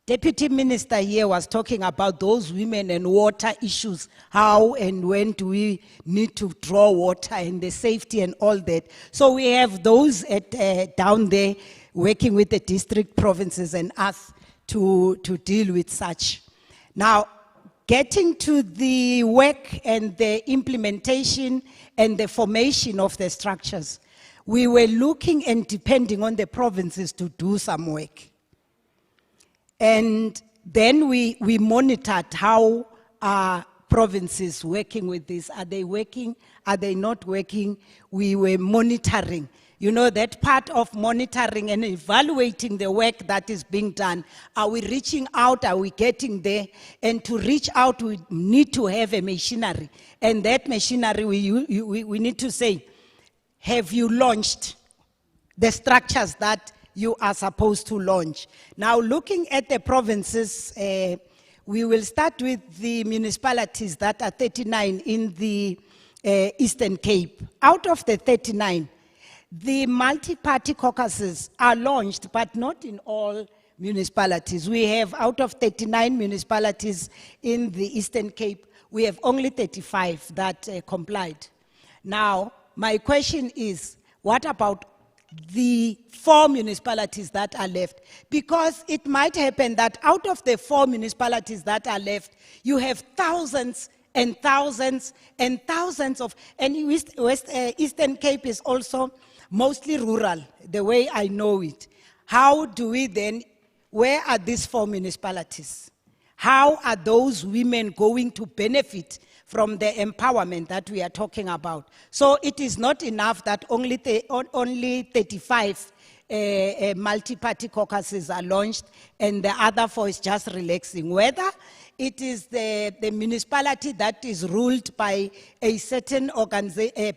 [SPEAKER 1] Deputy Minister here was talking about those women and water issues, how and when do we need to draw water and the safety and all that. So we have those down there working with the district, provinces and us to deal with such. Now, getting to the work and the implementation and the formation of the structures, we were looking and depending on the provinces to do some work. And then we monitored how are provinces working with this. Are they working? Are they not working? We were monitoring. You know, that part of monitoring and evaluating the work that is being done. Are we reaching out? Are we getting there? And to reach out, we need to have a machinery. And that machinery, we need to say, have you launched the structures that you are supposed to launch? Now, looking at the provinces, we will start with the municipalities that are 39 in the Eastern Cape. Out of the 39, the multi-party caucuses are launched, but not in all municipalities. We have, out of 39 municipalities in the Eastern Cape, we have only 35 that complied. Now, my question is, what about the 4 municipalities that are left? Because it might happen that out of the 4 municipalities that are left, you have thousands and thousands and thousands of, and Eastern Cape is also mostly rural, the way I know it. How do we then, where are these 4 municipalities? How are those women going to benefit from the empowerment that we are talking about? So it is not enough that only 35 multi-party caucuses are launched and the other 4 is just relaxing. Whether it is the municipality that is ruled by a certain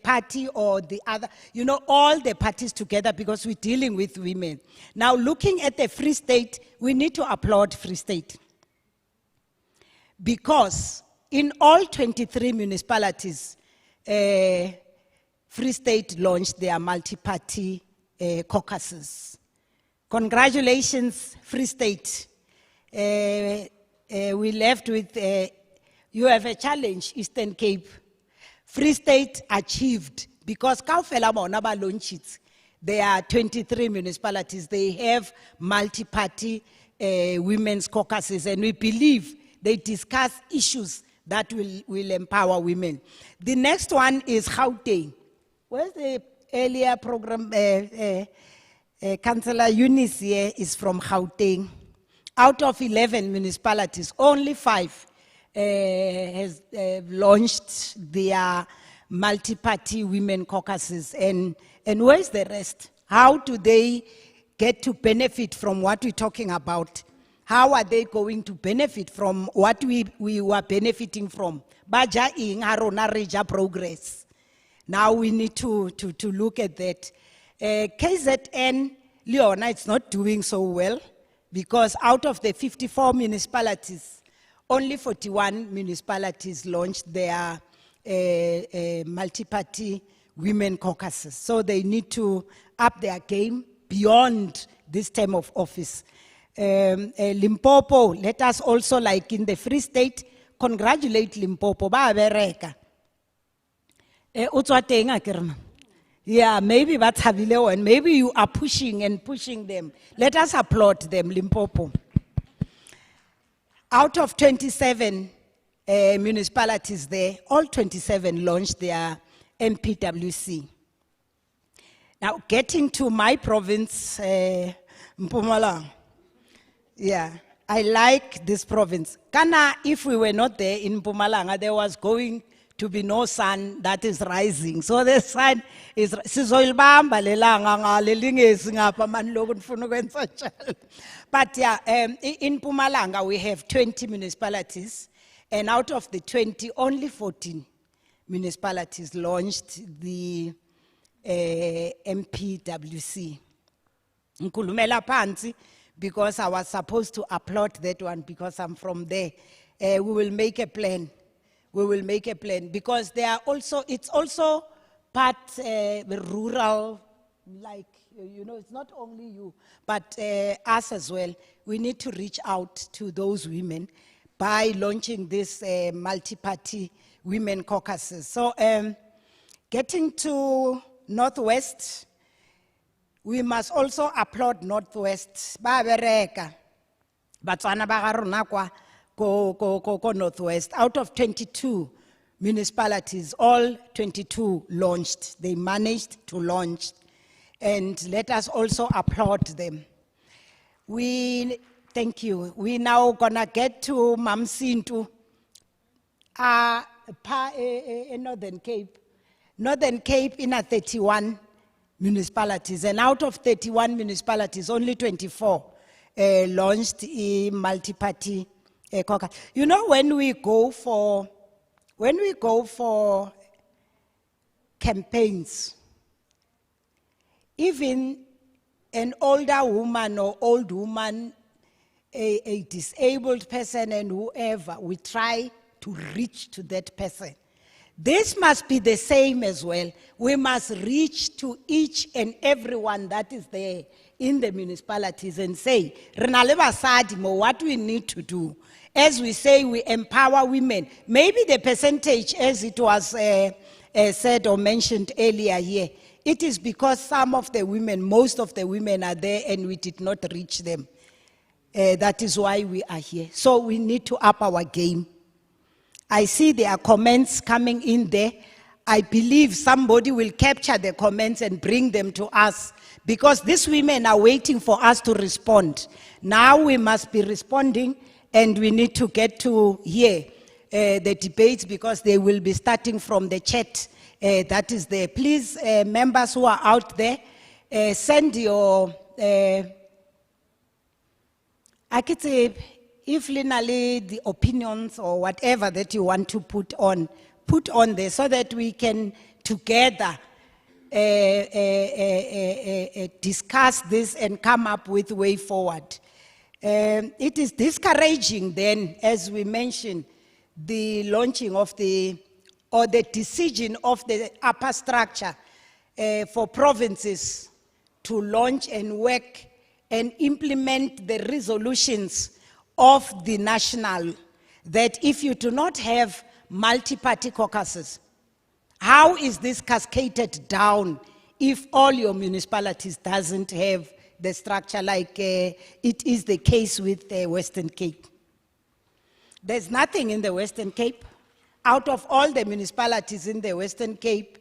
[SPEAKER 1] party or the other, you know, all the parties together, because we're dealing with women. Now, looking at the Free State, we need to applaud Free State. Because in all 23 municipalities, Free State launched their multi-party caucuses. Congratulations, Free State. We left with, you have a challenge, Eastern Cape. Free State achieved, because Kaufela bona ba launch it. There are 23 municipalities, they have multi-party women's caucuses, and we believe they discuss issues that will empower women. The next one is Gauteng. Where's the earlier program? Councillor Eunice here is from Gauteng. Out of 11 municipalities, only 5 has launched their multi-party women caucuses. And where's the rest? How do they get to benefit from what we're talking about? How are they going to benefit from what we were benefiting from? Baja ing harona reja progress. Now we need to look at that. KZN, Leona, it's not doing so well, because out of the 54 municipalities, only 41 municipalities launched their multi-party women caucuses. So they need to up their game beyond this term of office. Limpopo, let us also, like in the Free State, congratulate Limpopo. Ba bereka. Yeah, maybe that's Havile, and maybe you are pushing and pushing them. Let us applaud them, Limpopo. Out of 27 municipalities there, all 27 launched their MPWC. Now, getting to my province, Mpumalanga. Yeah, I like this province. Kana, if we were not there in Mpumalanga, there was going to be no sun that is rising. So the sun is, but yeah, in Mpumalanga we have 20 municipalities, and out of the 20, only 14 municipalities launched the MPWC. Nkulumela Pansi, because I was supposed to applaud that one because I'm from there. We will make a plan. We will make a plan, because they are also, it's also part rural, like, you know, it's not only you, but us as well. We need to reach out to those women by launching this multi-party women caucuses. So getting to Northwest, we must also applaud Northwest. Ba bereka. Batswana ba ga rona kwa ko Northwest. Out of 22 municipalities, all 22 launched. They managed to launch. And let us also applaud them. Thank you. We now gonna get to Mamsintu, Northern Cape. Northern Cape in 31 municipalities, and out of 31 municipalities, only 24 launched a multi-party caucus. You know, when we go for campaigns, even an older woman or old woman, a disabled person and whoever, we try to reach to that person. This must be the same as well. We must reach to each and everyone that is there in the municipalities and say, "Rena le basadi mo, what we need to do." As we say, we empower women. Maybe the percentage, as it was said or mentioned earlier here, it is because some of the women, most of the women are there and we did not reach them. That is why we are here. So we need to up our game. I see there are comments coming in there. I believe somebody will capture the comments and bring them to us, because these women are waiting for us to respond. Now we must be responding, and we need to get to hear the debates, because they will be starting from the chat that is there. Please, members who are out there, send your, I could say, if linearly the opinions or whatever that you want to put on there, so that we can together discuss this and come up with way forward. It is discouraging then, as we mentioned, the launching of the decision of the upper structure for provinces to launch and work and implement the resolutions of the national, that if you do not have multi-party caucuses, how is this cascaded down if all your municipalities doesn't have the structure like it is the case with the Western Cape? There's nothing in the Western Cape. Out of all the municipalities in the Western Cape,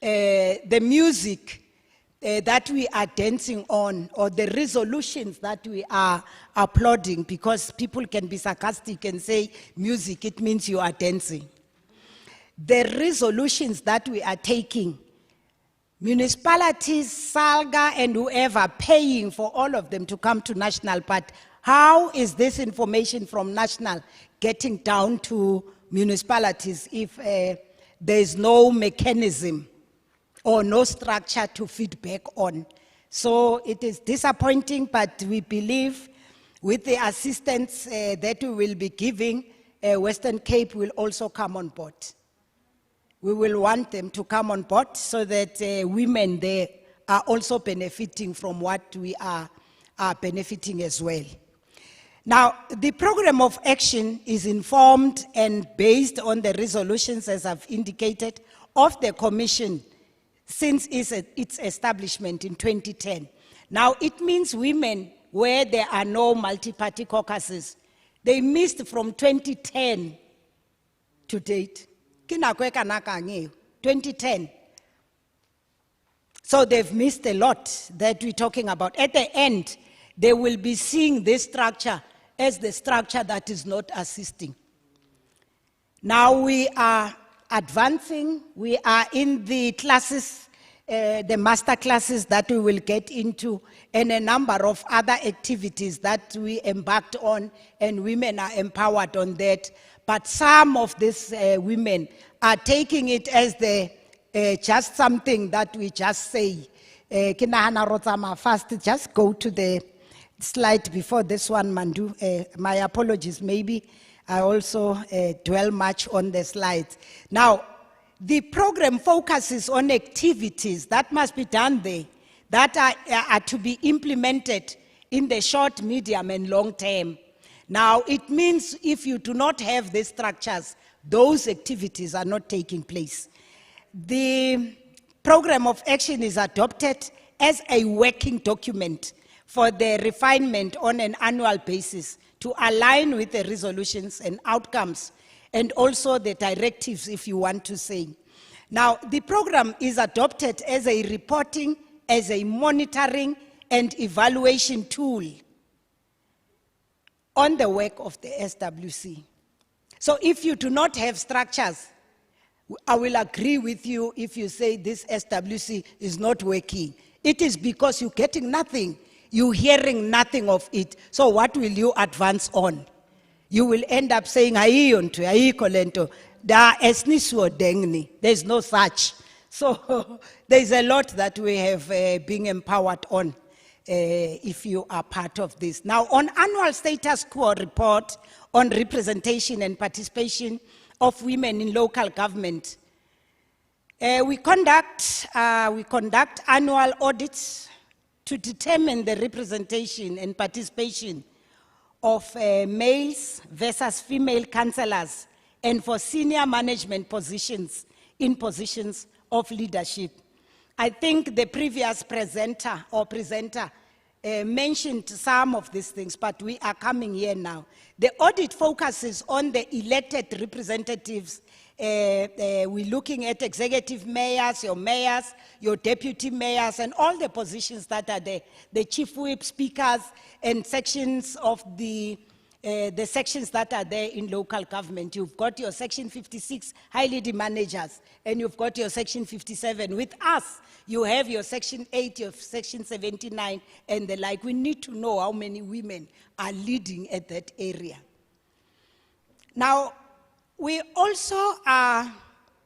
[SPEAKER 1] the music that we are dancing on, or the resolutions that we are applauding, because people can be sarcastic and say music, it means you are dancing. The resolutions that we are taking, municipalities, SALGA and whoever, paying for all of them to come to national, but how is this information from national getting down to municipalities if there is no mechanism or no structure to feed back on? So it is disappointing, but we believe with the assistance that we will be giving, Western Cape will also come on board. We will want them to come on board so that women there are also benefiting from what we are benefiting as well. Now, the program of action is informed and based on the resolutions, as I've indicated, of the Commission since its establishment in 2010. Now, it means women where there are no multi-party caucuses, they missed from 2010 to date. 2010. So they've missed a lot that we're talking about. At the end, they will be seeing this structure as the structure that is not assisting. Now we are advancing. We are in the classes, the master classes that we will get into, and a number of other activities that we embarked on, and women are empowered on that. But some of these women are taking it as the just something that we just say. First, just go to the slide before this one, Mandu. My apologies, maybe I also dwell much on the slides. Now, the program focuses on activities that must be done there, that are to be implemented in the short, medium, and long term. Now, it means if you do not have these structures, those activities are not taking place. The program of action is adopted as a working document for the refinement on an annual basis to align with the resolutions and outcomes, and also the directives, if you want to say. Now, the program is adopted as a reporting, as a monitoring and evaluation tool on the work of the SWC. So if you do not have structures, I will agree with you if you say this SWC is not working. It is because you're getting nothing. You're hearing nothing of it. So what will you advance on? You will end up saying, there's no such. So there's a lot that we have been empowered on. If you are part of this. Now, on annual status quo report on representation and participation of women in local government, We conduct annual audits to determine the representation and participation of males versus female councillors and for senior management positions in positions of leadership. I think the previous presenter mentioned some of these things, but we are coming here now. The audit focuses on the elected representatives. We're looking at executive mayors, your deputy mayors, and all the positions that are there, the chief whip speakers, and sections of the sections that are there in local government. You've got your section 56 high leading managers, and you've got your section 57. With us, you have your section 8, your section 79, and the like. We need to know how many women are leading at that area. Now, we also are,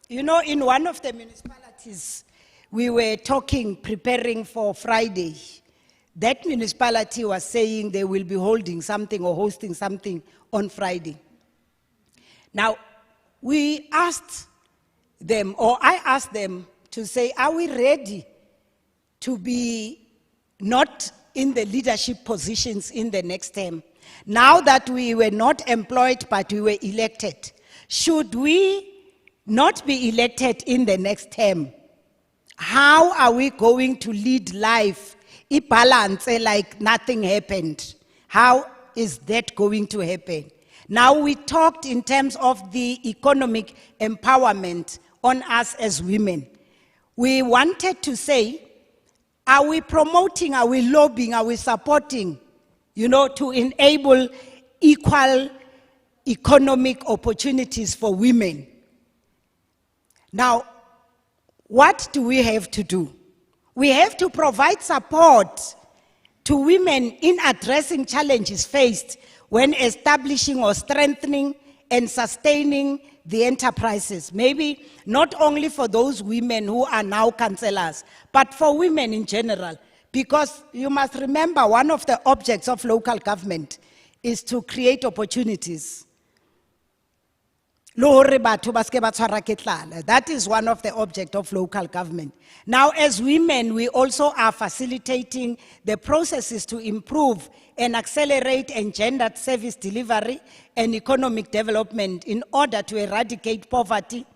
[SPEAKER 1] in one of the municipalities, we were preparing for Friday. That municipality was saying they will be holding something or hosting something on Friday. Now, we asked them, or I asked them to say, are we ready to be not in the leadership positions in the next term? Now that we were not employed, but we were elected, should we not be elected in the next term? How are we going to lead life? Balance like nothing happened. How is that going to happen? Now we talked in terms of the economic empowerment on us as women. We wanted to say, are we promoting, are we lobbying, are we supporting, to enable equal economic opportunities for women? Now, what do we have to do? We have to provide support to women in addressing challenges faced when establishing or strengthening and sustaining the enterprises. Maybe not only for those women who are now councillors, but for women in general. Because you must remember, one of the objects of local government is to create opportunities. That is one of the objects of local government. Now, as women, we also are facilitating the processes to improve and accelerate engendered service delivery and economic development in order to eradicate poverty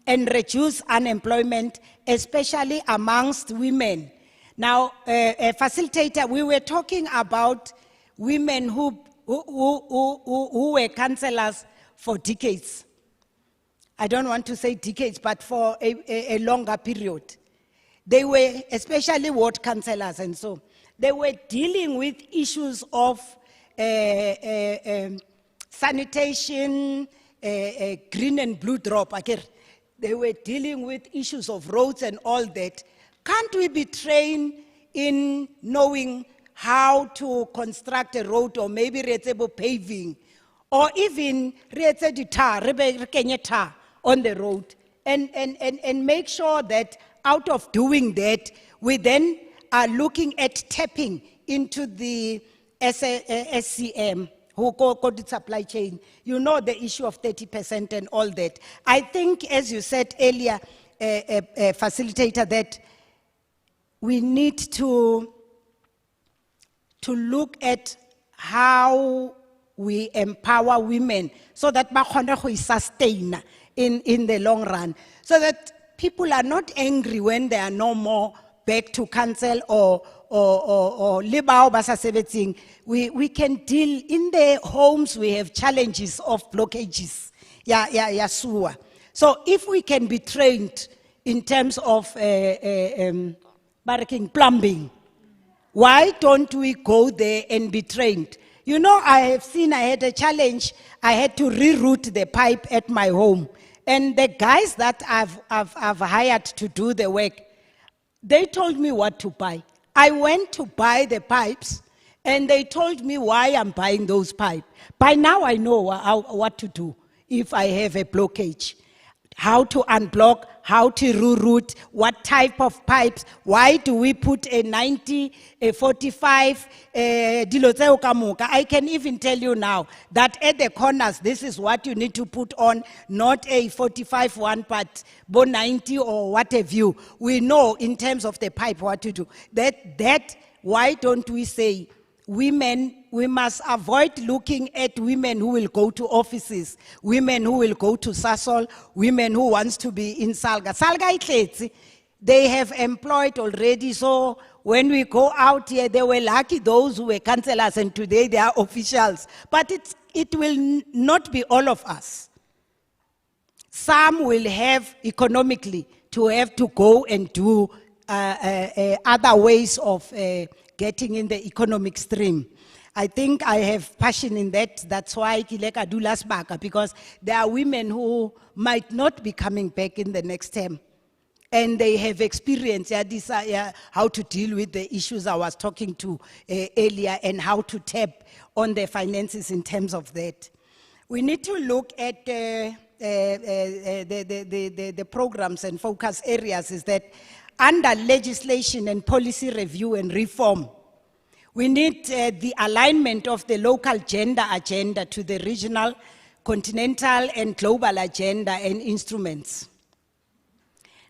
[SPEAKER 1] and reduce unemployment, especially amongst women. Now, a facilitator, we were talking about women who were councillors for decades. I don't want to say decades, but for a longer period. They were, especially ward councillors and so, they were dealing with issues of sanitation, green and blue drop. They were dealing with issues of roads and all that. Can't we be trained in knowing how to construct a road, or maybe paving, or even tar on the road, and make sure that out of doing that, we then are looking at tapping into the SCM, who called it supply chain. The issue of 30% and all that. I think, as you said earlier, facilitator, that we need to look at how we empower women so that we sustain in the long run, so that people are not angry when they are no more back to council or libao basa sebeting. We can deal in the homes. We have challenges of blockages. So if we can be trained in terms of plumbing, why don't we go there and be trained? I had a challenge. I had to reroute the pipe at my home. And the guys that I've hired to do the work, they told me what to buy. I went to buy the pipes, and they told me why I'm buying those pipes. By now, I know what to do if I have a blockage. how to unblock, how to reroute, what type of pipes, why do we put a 90, a 45, dilo tseo ka moka. I can even tell you now that at the corners, this is what you need to put on, not a 45 one, but 90 or what have you. We know in terms of the pipe what to do. Why don't we say, women, we must avoid looking at women who will go to offices, women who will go to Sasol, women who wants to be in Salga. Salga itletse, they have employed already, so when we go out here, they were lucky those who were councillors and today they are officials. But it will not be all of us. Some will have economically to have to go and do other ways of getting in the economic stream. I think I have passion in that. That's why Kileka do last back, because there are women who might not be coming back in the next term. And they have experience how to deal with the issues I was talking to earlier and how to tap on the finances in terms of that. We need to look at the programs and focus areas is that under legislation and policy review and reform, we need the alignment of the local gender agenda to the regional, continental, and global agenda and instruments.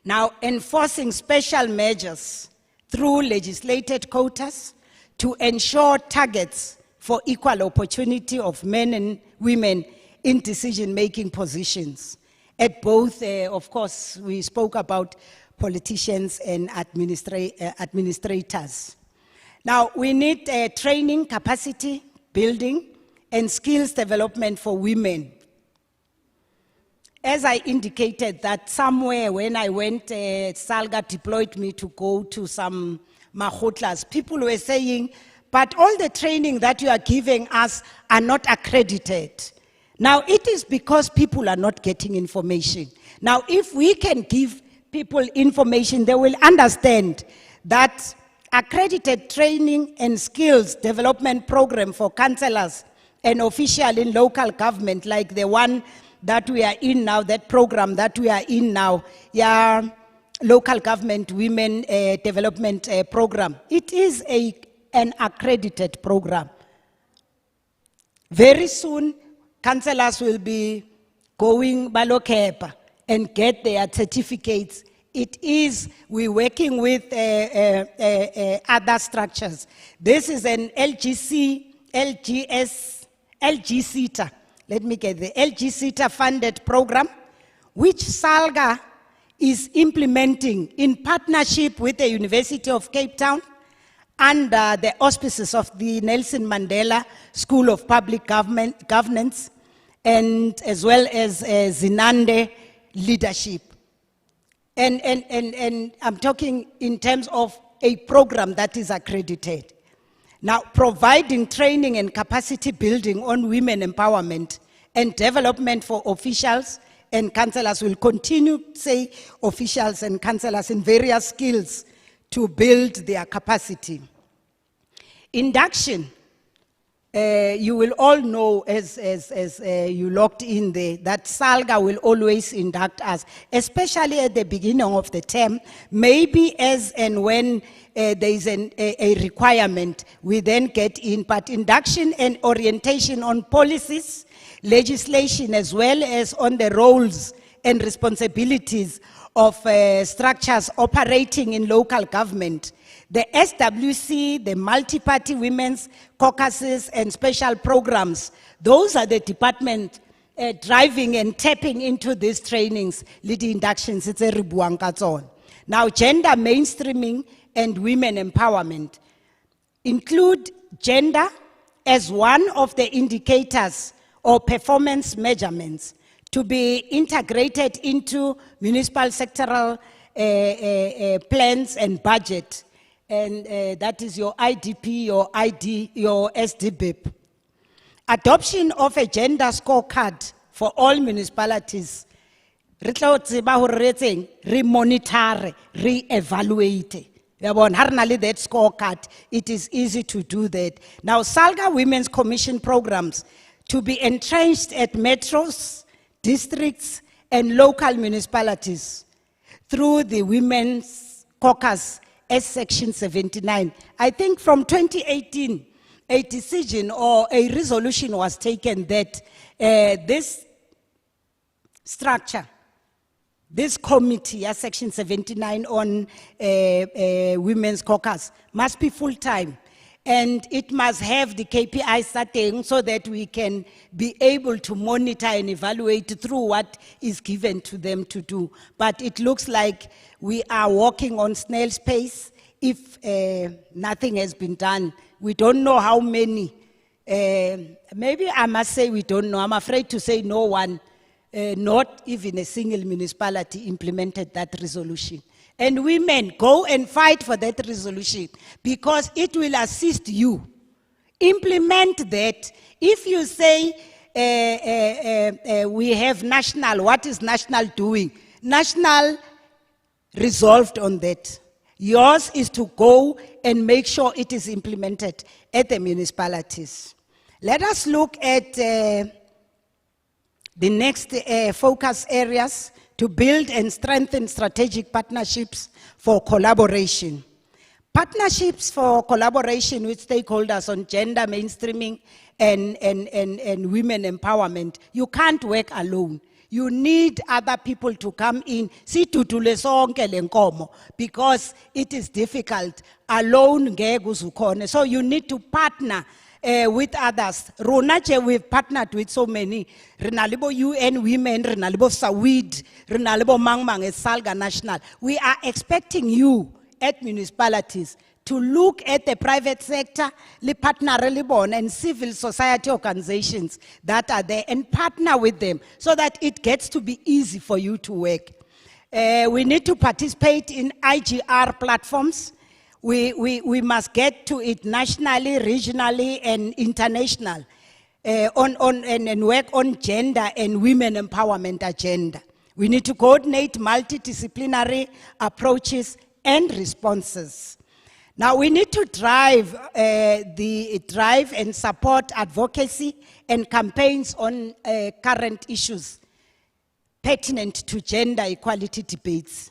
[SPEAKER 1] Now, enforcing special measures through legislated quotas to ensure targets for equal opportunity of men and women in decision-making positions. At both, of course, we spoke about politicians and administrators. Now, we need training, capacity building, and skills development for women. As I indicated that somewhere when I went, Salga deployed me to go to some mahotlas, people were saying, but all the training that you are giving us are not accredited. Now, it is because people are not getting information. Now, if we can give people information, they will understand that accredited training and skills development program for councillors and officials in local government, like the one that we are in now, that program that we are in now, local government women development program. It is an accredited program. Very soon, councillors will be going balokepa and get their certificates. We're working with other structures. This is an LGCTA. Let me get the LGCTA funded program, which Salga is implementing in partnership with the University of Cape Town under the auspices of the Nelson Mandela School of Public Governance, and as well as Zinande Leadership. And I'm talking in terms of a program that is accredited. Now, providing training and capacity building on women empowerment and development for officials and councillors will continue, say, officials and councillors in various skills to build their capacity. Induction. You will all know, as you logged in there, that Salga will always induct us, especially at the beginning of the term. Maybe as and when there is a requirement, we then get in. But induction and orientation on policies, legislation, as well as on the roles and responsibilities of structures operating in local government. The SWC, the multi-party women's caucuses and special programs, those are the department driving and tapping into these trainings, leading inductions, it's a ribuankaton. Now, gender mainstreaming and women empowerment include gender as one of the indicators or performance measurements to be integrated into municipal sectoral plans and budget. And that is your IDP, your ID, your SDBIP. Adoption of a gender scorecard for all municipalities. Re-monitor, re-evaluate. That scorecard, it is easy to do that. Now, Salga Women's Commission programs to be entrenched at metros, districts, and local municipalities through the Women's Caucus as Section 79. I think from 2018, a decision or a resolution was taken that this structure, this committee, as Section 79 on Women's Caucus, must be full-time. And it must have the KPI setting so that we can be able to monitor and evaluate through what is given to them to do. But it looks like we are walking on snail's pace if nothing has been done. We don't know how many. Maybe I must say we don't know. I'm afraid to say no one, not even a single municipality implemented that resolution. And women, go and fight for that resolution because it will assist you. Implement that. If you say we have national, what is national doing? National resolved on that. Yours is to go and make sure it is implemented at the municipalities. Let us look at the next focus areas to build and strengthen strategic partnerships for collaboration. Partnerships for collaboration with stakeholders on gender mainstreaming and women empowerment. You can't work alone. You need other people to come in, because it is difficult. Alone, so you need to partner with others. Ronache, we've partnered with so many. Renalibo UN Women, Renalibo Sawid, Renalibo Mangmang, Salga National. We are expecting you at municipalities to look at the private sector, partner and civil society organizations that are there and partner with them so that it gets to be easy for you to work. We need to participate in IGR platforms. We must get to it nationally, regionally, and international, and work on gender and women empowerment agenda. We need to coordinate multidisciplinary approaches and responses. Now we need to drive and support advocacy and campaigns on current issues pertinent to gender equality debates.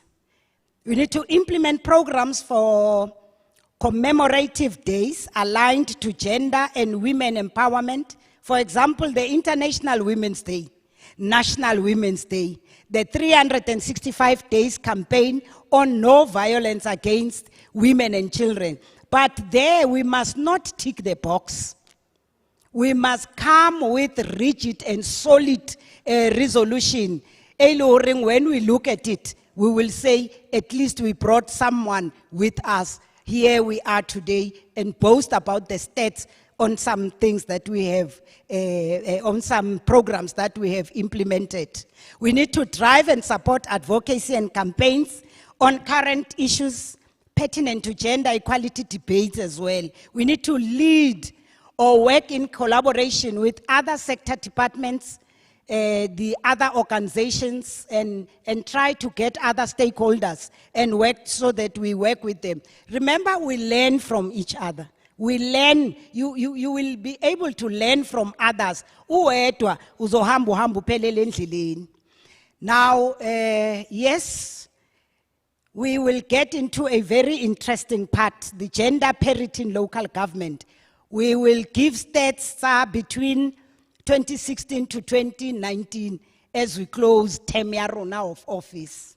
[SPEAKER 1] We need to implement programs for commemorative days aligned to gender and women empowerment. For example, the International Women's Day, National Women's Day, the 365 days campaign on no violence against women and children. But there we must not tick the box. We must come with rigid and solid resolution. When we look at it, we will say, at least we brought someone with us. Here we are today and boast about the stats on some things that we have, on some programs that we have implemented. We need to drive and support advocacy and campaigns on current issues pertinent to gender equality debates as well. We need to lead or work in collaboration with other sector departments, the other organizations, and try to get other stakeholders and work so that we work with them. Remember, we learn from each other. We learn, you will be able to learn from others. Now, yes, we will get into a very interesting part, the gender parity in local government. We will give stats between 2016 to 2019 as we close term now of office.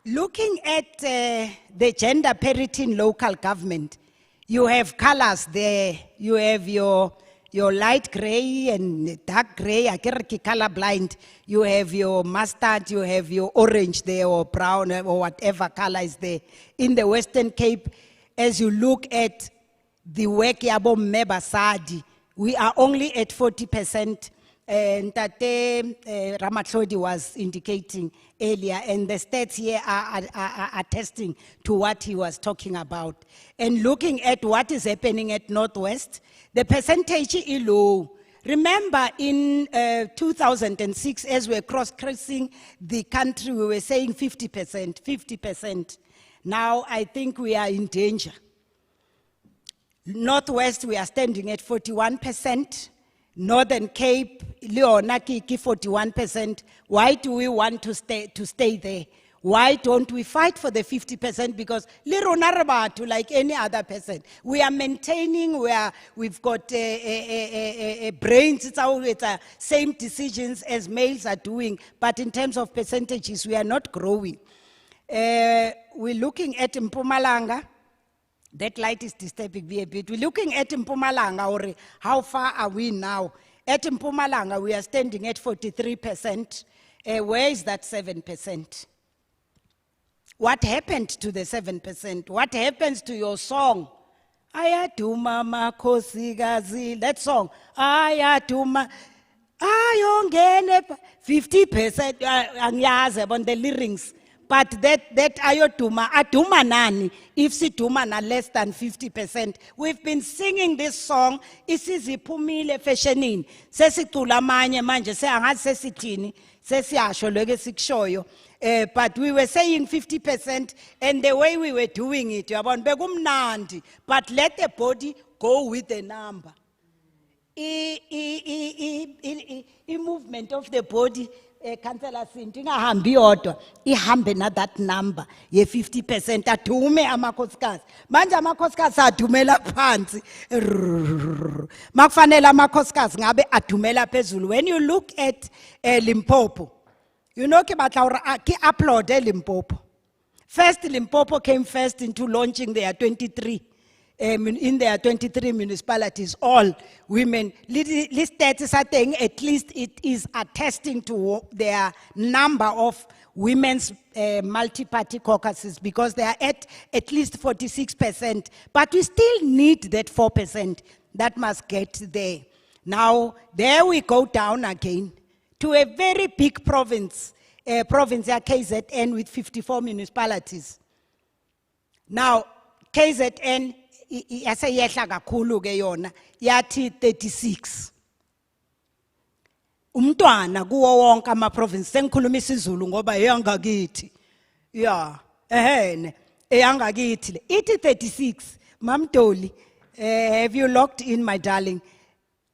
[SPEAKER 1] Looking at the gender parity in local government, you have colors there. You have your light gray and dark gray, I can't color blind. You have your mustard, you have your orange there, or brown, or whatever color is there. In the Western Cape, as you look at the work yabo Mebasadi, we are only at 40%. And Tate Ramatlodi was indicating earlier, and the stats here are attesting to what he was talking about. And looking at what is happening at Northwest, the percentage is low. Remember in 2006, as we were cross-crossing the country, we were saying 50%, 50%. Now I think we are in danger. Northwest, we are standing at 41%. Northern Cape, Leona Kiki 41%. Why do we want to stay there? Why don't we fight for the 50%? Because like any other person, we are maintaining. We've got brains. It's our same decisions as males are doing, but in terms of percentages, we are not growing. We're looking at Mpumalanga. That light is disturbing me a bit. We're looking at Mpumalanga, or how far are we now? At Mpumalanga, we are standing at 43%. Where is that 7%? What happened to the 7%? What happens to your song? Ayaduma makosigazi. That song. Ayaduma. Ayongene 50%. Angiyazi on the lyrics. But that ayoduma, aduma nani, if siduma na less than 50%. We've been singing this song, isiziphumile fashionini. Sesicula manje manje, seangathi sesithini, sesiyasho loke sikushoyo. But we were saying 50%, and the way we were doing it, but let the body go with the number. Movement of the body, Councillor Sinti, ingahambi yodwa, ihambe na that number, ye 50%, adume amakhosikazi. Manje amakhosikazi adumela phansi. Makufanele amakhosikazi ngabe adumela phezulu. When you look at Limpopo, you know ki upload Limpopo. First, Limpopo came first into launching their 23. In their 23 municipalities, all women. Listed saying at least it is attesting to their number of women's multi-party caucuses, because they are at least 46%. But we still need that 4% that must get there. Now, there we go down again to a very big province, province KZN with 54 municipalities. Now, KZN, yaseyehla kakhulu ke yona yathi 36. Umntwana kuwo wonke ama province, sengikhuluma isiZulu ngoba eyangakithi. Yeah, eyangakithi le. Ithi 36. Mamdoli, have you logged in, my darling?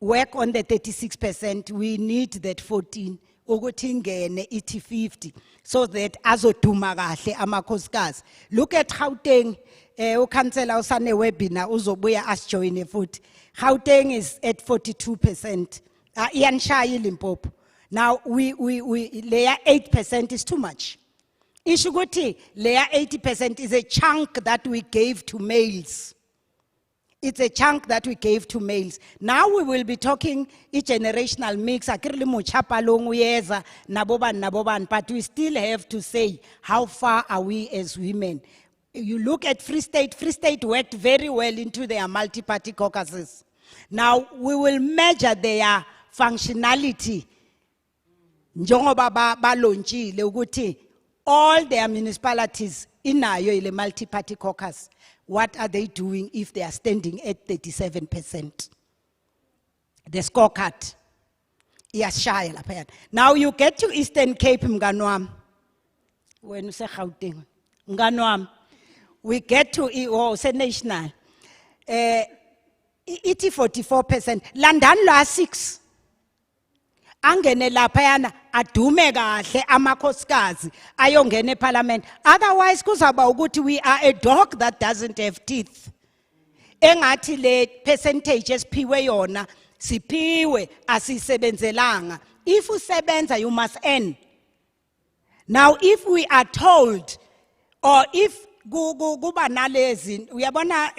[SPEAKER 1] Work on the 36%. We need that 14. Ukuthi ingene ithi 50, so that azoduma kahle amakhosikazi. Look at Gauteng. Ukhansela usane webinar uzobuya asijoyine futhi. Gauteng is at 42%. Iyanshaya Limpopo. Now layer 8% is too much. Ishukuthi layer 80% is a chunk that we gave to males. It's a chunk that we gave to males. Now we will be talking a generational mix. But we still have to say, how far are we as women? You look at Free State. Free State worked very well into their multi-party caucuses. Now we will measure their functionality. All their municipalities inayo ile multi-party caucus. What are they doing if they are standing at 37%? The scorecard. Now you get to Eastern Cape, Mganwam. When you say Gauteng, Mganwam, we get to say national. It 44%. London la 6. Angene laphayana adume kahle amakhosikazi ayongena eParliament. Otherwise kuzaba ukuthi we are a dog that doesn't have teeth. Engathi le percentage esiphiwe yona siphiwe asisebenzelanga. If usebenza you must earn. Now if we are told, or if kuba nalezi, uyabona,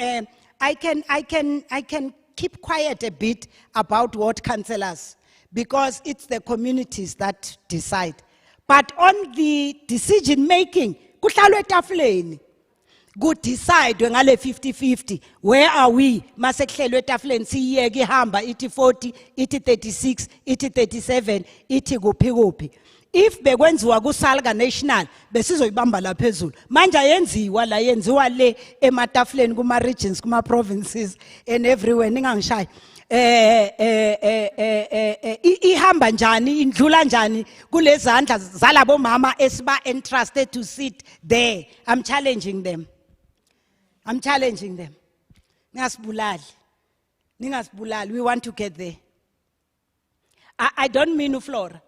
[SPEAKER 1] I can keep quiet a bit about ward councillors, because it's the communities that decide. But on the decision making, kuhlalwe etafuleni. Good decide ngale 50-50. Where are we? Masekuhlelwe etafuleni siyeke ihamba ithi 40, ithi 36, ithi 37, ithi kuphi kuphi. If bekwenziwa kuSalga National, besizoyibamba la phezulu. Manje yenziwa la, yenziwa le ematafuleni kuma regions, kuma provinces and everywhere. Ningangishayi. Ihamba njani, indlula njani kulezandla zalabo mama esiba entrusted to sit there. I'm challenging them. I'm challenging them. Ningasibulali. We want to get there. I don't mean Flora.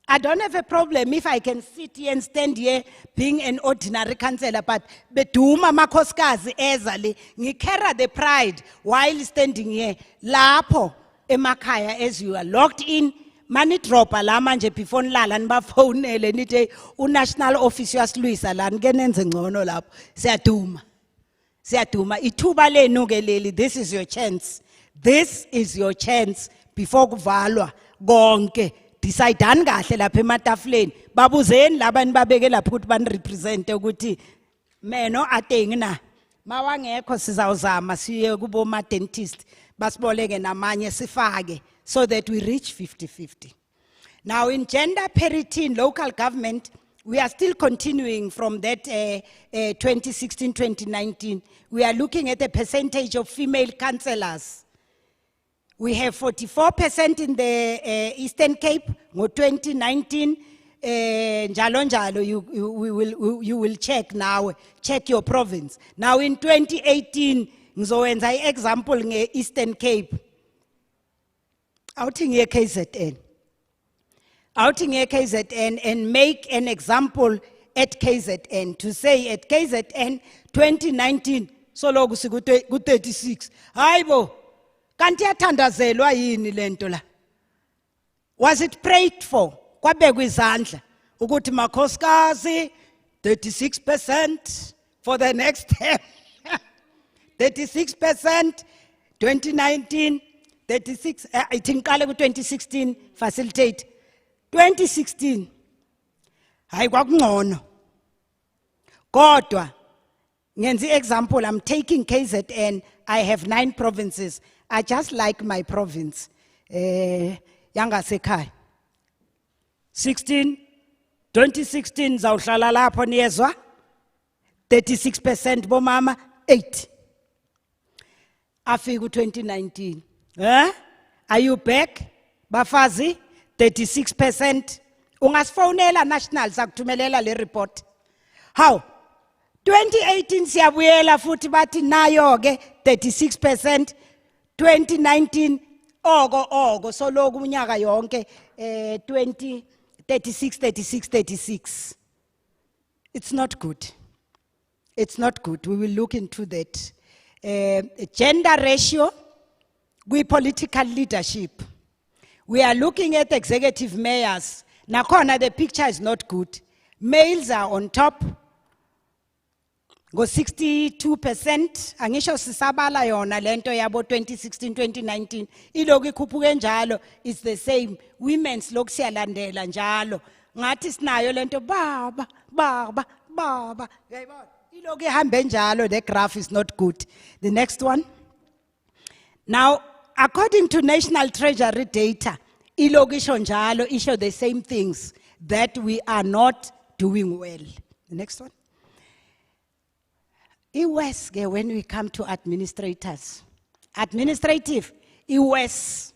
[SPEAKER 1] I don't have a problem if I can sit here and stand here being an ordinary councillor, but beduma makhosikazi ezali ngikera the pride while standing here lapho emakhaya as you are locked in mani dropa la manje before nilala nibafonele nithi unational office yasilwisa la ngenenze ngcono lapho siyaduma ithuba lenu ke leli, this is your chance before kuvalwa konke. Decide kahle lapha ematafuleni babuzeni labani babeke lapha ukuthi bani represent ukuthi meno ateng na mawangekho sizawuzama siye kubo ma dentist basiboleke namanye sifake so that we reach 50-50. Now in gender parity in local government, we are still continuing from that 2016-2019. We are looking at the percentage of female councillors. We have 44% in the Eastern Cape. Ngo 2019, njalo njalo, you will check now, check your province. Now in 2018, ngizowenza example nge Eastern Cape. Outing here KZN. Outing here KZN and make an example at KZN to say at KZN 2019, so logo siku 36. Hayibo. Kanti yathandazelwa yini lento la? Was it prayed for? Kwabekwa izandla ukuthi makhosikazi 36% for the next term. 36% 2019 36 ithinqale ku 2016 facilitate 2016 hayi kwakungcono kodwa ngenzi example, I'm taking KZN. I have 9 provinces. I just like my province. Yangasekhaya. 2016 zawuhlala lapho niyezwa 36% bomama 8. Afika 2019. Are you back? Bafazi 36%. Ungasfonela national sakuthumelela le report. How? 2018 siyabuyela futhi bathi nayo ke 36%. 2019 ogo so loku unyaka yonke 36. It's not good. It's not good. We will look into that. Gender ratio, we political leadership. We are looking at executive mayors. Nakhona the picture is not good. Males are on top. Go 62%. Angisho sisabala yona lento yabo 2016-2019. Iloku ikhuphuke njalo is the same. Women's loku siyalandela njalo. Ngathi sinayo lento baba. Yayibona? Iloku ihambe njalo. The graph is not good. The next one. Now, according to National Treasury data, iloku isho njalo isho the same things that we are not doing well. The next one. Iwes ke when we come to administrators. Administrative, iwes.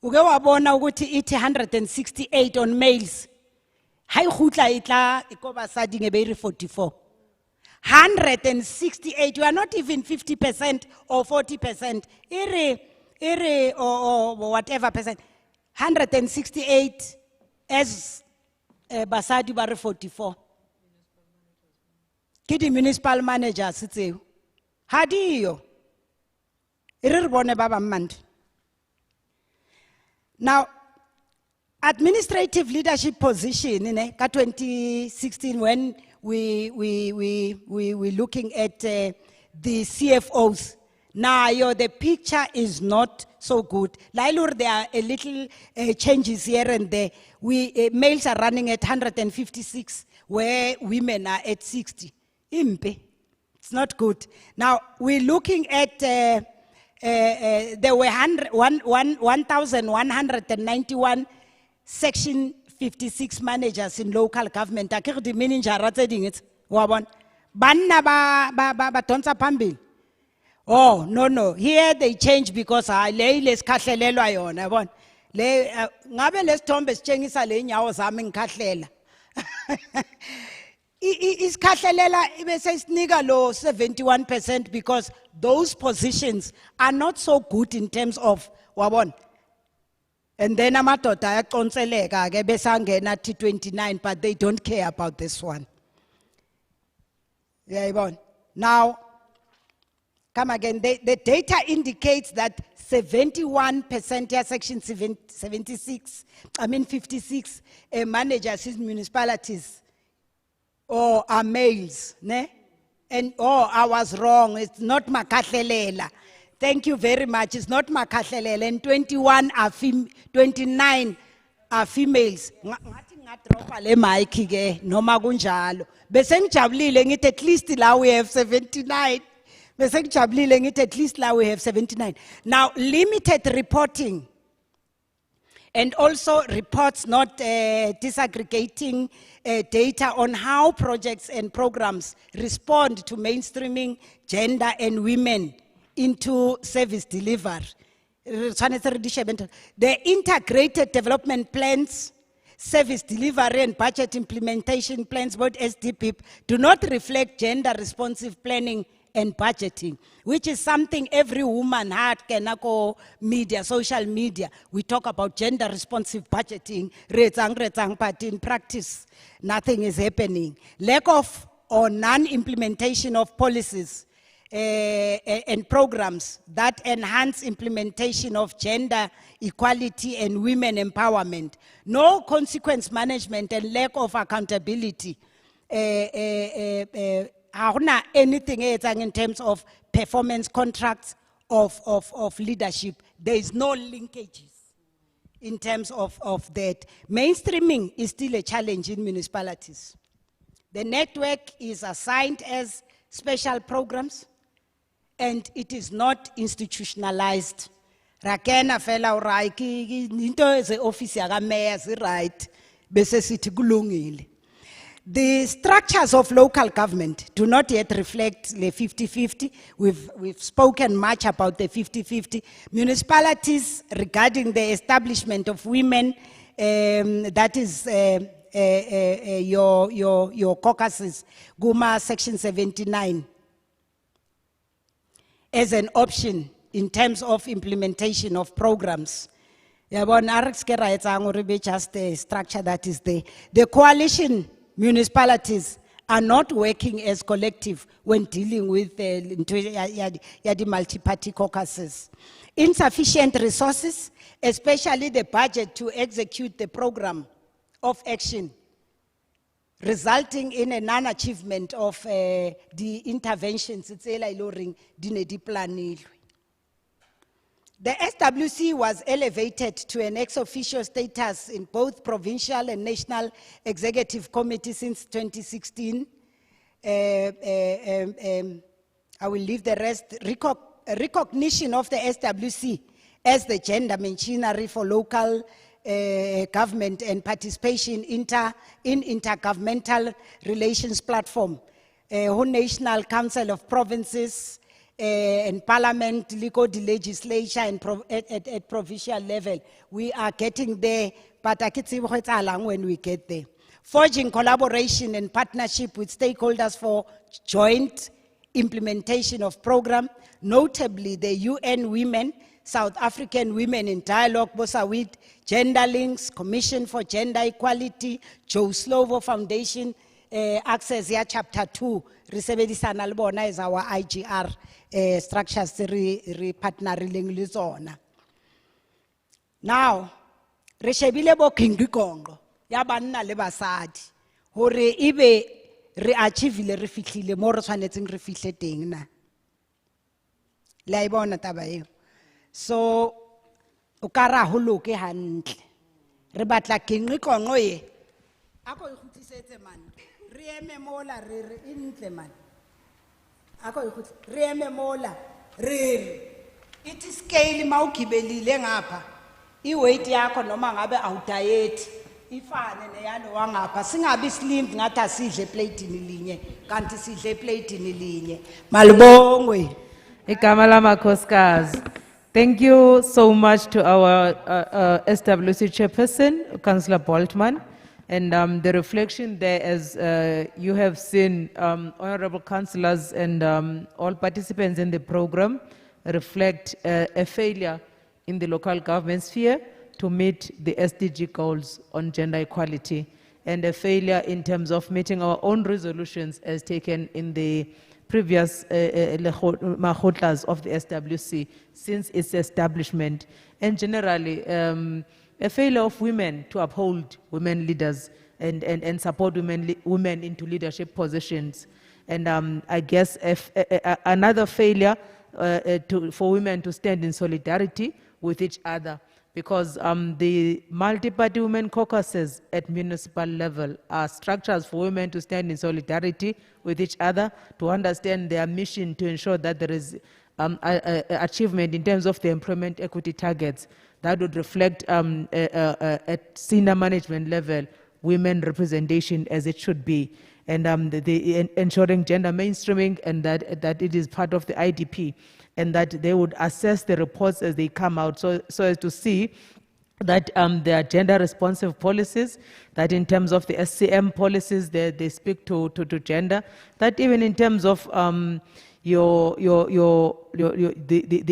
[SPEAKER 1] Uke wabona ukuthi ithi 168 on males. Hayi khutla itla ikoba sadi ngeberi 44. 168, you are not even 50% or 40%. Iri or whatever percent. 168 as basadi bare 44. Kidi municipal managers sitse. Hadiyo. Iriribone baba mandi. Now, administrative leadership position in 2016 when we looking at the CFOs. Now, the picture is not so good. Lailur, there are a little changes here and there. Males are running at 156, where women are at 60. Impe. It's not good. Now, we're looking at, there were 1,191 Section 56 managers in local government. Akere di manager ratseding it. Wabon. Banna ba tonsa pambil. Oh, no. Here they change because les kahlelelwa yona, yabona. Ngabe lesithombe sitshengisa le nyawo zami ngikahlela. Isikahlelela bese isinika lo 71% because those positions are not so good in terms of wabona. And then amadoda ayaqonseleka ke bese angena T29, but they don't care about this one. Yayibona. Now, come again, the data indicates that 71% ya section 76, 56 managers in municipalities or are males, ne? And I was wrong, it's not makahlelela. Thank you very much, it's not makahlelela, and 29 are females. Ngathi ngadropa le mic ke noma kunjalo. Bese ngijabulile ngithi at least la we have 79. Bese ngijabulile ngithi at least la we have 79. Now limited reporting and also reports not disaggregating data on how projects and programs respond to mainstreaming gender and women into service delivery. The integrated development plans, service delivery and budget implementation plans, both SDP, do not reflect gender responsive planning and budgeting, which is something every woman had, media, social media. We talk about gender responsive budgeting, but in practice, nothing is happening. Lack of or non-implementation of policies and programs that enhance implementation of gender equality and women empowerment. No consequence management and lack of accountability. Anything in terms of performance contracts of leadership. There is no linkages in terms of that. Mainstreaming is still a challenge in municipalities. The network is assigned as special programs and it is not institutionalized. Rakena fela uraiki into is office yaga mayor right bese sithi kulungile. The structures of local government do not yet reflect the 50-50. We've spoken much about the 50-50. Municipalities regarding the establishment of women, that is your caucuses, Guma section 79, as an option in terms of implementation of programs. Just the structure that is there. The coalition municipalities are not working as collective when dealing with the multi-party caucuses. Insufficient resources, especially the budget to execute the program of action, resulting in a non-achievement of the interventions. The SWC was elevated to an ex-officio status in both provincial and national executive committees since 2016. I will leave the rest. Recognition of the SWC as the gender machinery for local government and participation in intergovernmental relations platform. Whole National Council of Provinces, and parliament, legal legislature, and at provincial level. We are getting there, but I can see what's along when we get there. Forging collaboration and partnership with stakeholders for joint implementation of program, notably the UN Women, South African Women in Dialogue, Bosawit, Gender Links, Commission for Gender Equality, Joe Slovo Foundation, Access ya Chapter 2, Risebedisana Albona is our IGR structures partnering le zona. Now, re shebile bo kingikongo ya banna le basadi hore ibe re achievile re fihlile mo re tshwanetseng re fihle teng na. La ibona taba eo. So o ka ra holoke hantle. Re batla kingikongo ye. Ako ikhutisetse man. Re eme mola re intle man. It is scale mawugibelile ngapha iweight yakho noma ngabe awudiet ifane neyalo wangapha singabi slim ngathi asidle plate linye kanti sidle plate linye malibongwe
[SPEAKER 6] Igama lamakhosikazi. Thank you so much to our SWC chairperson, Councillor Boltman. And the reflection there, as you have seen, honorable councillors and all participants in the program reflect a failure in the local government sphere to meet the SDG goals on gender equality, and a failure in terms of meeting our own resolutions as taken in the previous mahotlas of the SWC since its establishment, and generally a failure of women to uphold women leaders and support women into leadership positions. And I guess another failure for women to stand in solidarity with each other, because the multi-party women caucuses at municipal level are structures for women to stand in solidarity with each other, to understand their mission to ensure that there is achievement in terms of the employment equity targets that would reflect at senior management level women representation as it should be, and ensuring gender mainstreaming, and that it is part of the IDP, and that they would assess the reports as they come out, so as to see that there are gender responsive policies, that in terms of the SCM policies they speak to gender, that even in terms of the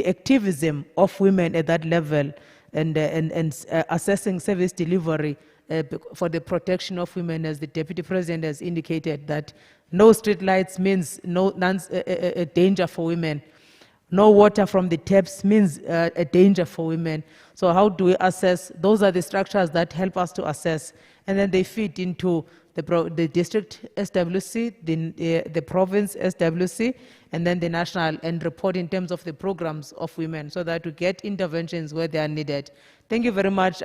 [SPEAKER 6] activism of women at that level, and assessing service delivery for the protection of women, as the Deputy President has indicated, that no street lights means a danger for women. No water from the taps means a danger for women. So how do we assess? Those are the structures that help us to assess. And then they feed into the district SWC, the province SWC, and then the national, and report in terms of the programs of women, so that we get interventions where they are needed. Thank you very much.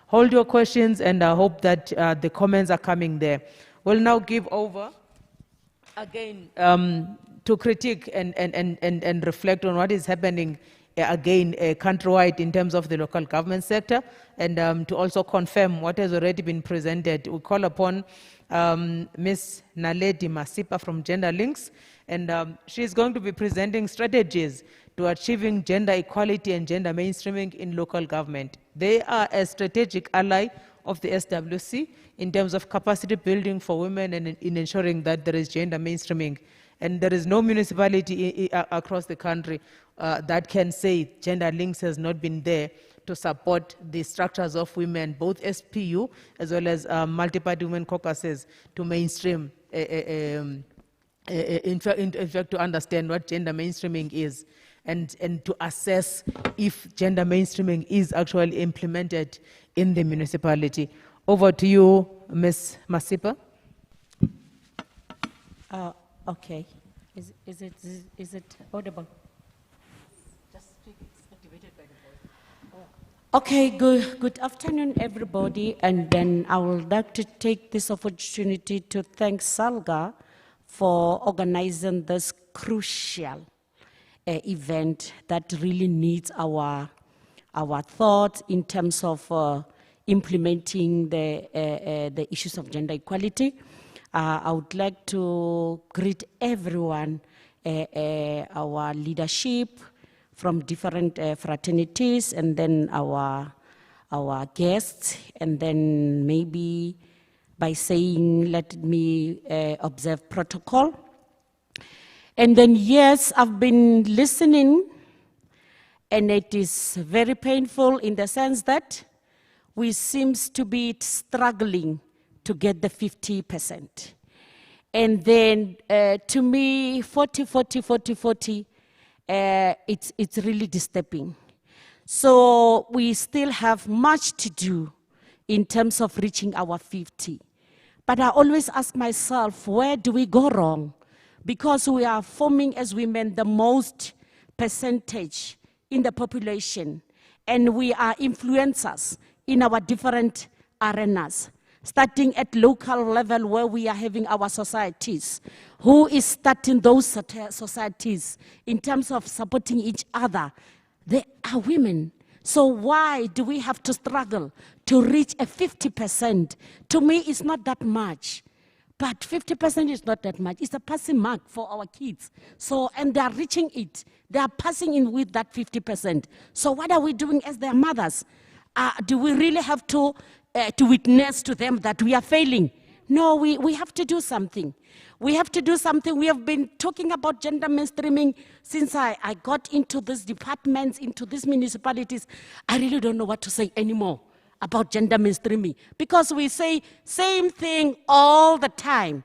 [SPEAKER 6] Hold your questions, and I hope that the comments are coming there. We'll now give over again to critique and reflect on what is happening again countrywide in terms of the local government sector, and to also confirm what has already been presented. We call upon Ms. Naledi Masipa from Gender Links, and she's going to be presenting strategies to achieving gender equality and gender mainstreaming in local government. They are a strategic ally of the SWC in terms of capacity building for women and in ensuring that there is gender mainstreaming. And there is no municipality across the country that can say Gender Links has not been there to support the structures of women, both SPU as well as multi-party women caucuses, to mainstream, in fact, to understand what gender mainstreaming is, and to assess if gender mainstreaming is actually implemented in the municipality. Over to you, Ms. Masipa.
[SPEAKER 9] Okay. Is it audible? Just speak. It's activated by the voice. Okay. Good afternoon, everybody. And then I would like to take this opportunity to thank Salga for organizing this crucial event that really needs our thoughts in terms of implementing the issues of gender equality. I would like to greet everyone, our leadership from different fraternities, and then our guests, and then maybe by saying, let me observe protocol. And then, yes, I've been listening, and it is very painful in the sense that we seem to be struggling to get the 50%. And then to me, 40, it's really disturbing. So we still have much to do in terms of reaching our 50. But I always ask myself, where do we go wrong? Because we are forming as women the most percentage in the population, and we are influencers in our different arenas, starting at local level where we are having our societies. Who is starting those societies in terms of supporting each other? They are women. So why do we have to struggle to reach a 50%? To me, it's not that much. But 50% is not that much. It's a passing mark for our kids. So, and they are reaching it. They are passing in with that 50%. So what are we doing as their mothers? Do we really have to witness to them that we are failing? No, we have to do something. We have to do something. We have been talking about gender mainstreaming since I got into these departments, into these municipalities. I really don't know what to say anymore about gender mainstreaming because we say same thing all the time.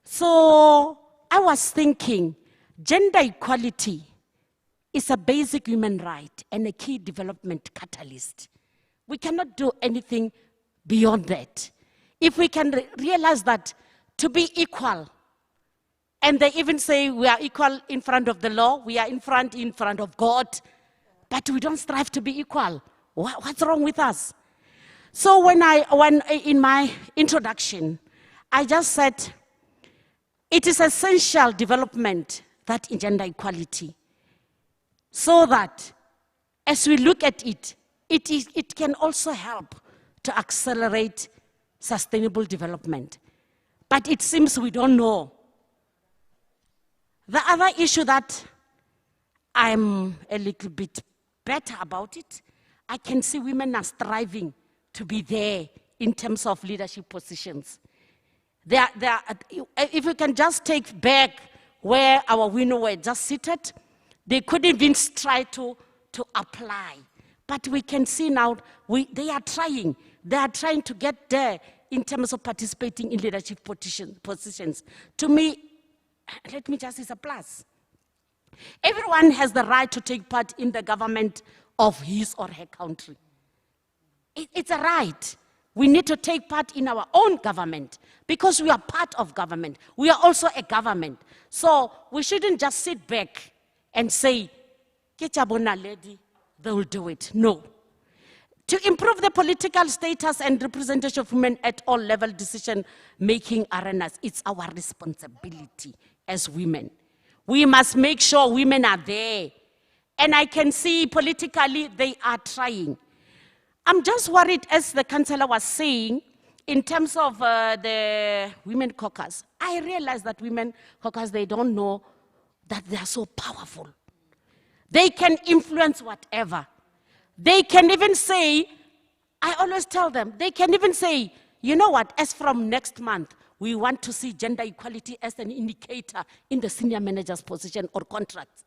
[SPEAKER 9] So I was thinking, gender equality is a basic human right and a key development catalyst. We cannot do anything beyond that. If we can realize that to be equal, and they even say we are equal in front of the law, we are in front of God, but we don't strive to be equal. What's wrong with us? So when in my introduction, I just said, it is essential development that in gender equality, so that as we look at it, it can also help to accelerate sustainable development. But it seems we don't know. The other issue that I'm a little bit better about it, I can see women are striving to be there in terms of leadership positions. If we can just take back where our women were just seated, they couldn't even try to apply. But we can see now, they are trying. They are trying to get there in terms of participating in leadership positions. To me, let me just say it's a plus. Everyone has the right to take part in the government of his or her country. It's a right. We need to take part in our own government because we are part of government. We are also a government. So we shouldn't just sit back and say, "Kechabona lady, they will do it." No. To improve the political status and representation of women at all level decision-making arenas, it's our responsibility as women. We must make sure women are there. And I can see politically they are trying. I'm just worried, as the councillor was saying, in terms of the women caucus. I realize that women caucus, they don't know that they are so powerful. They can influence whatever. They can even say, I always tell them, they can even say, you know what, as from next month, we want to see gender equality as an indicator in the senior manager's position or contracts.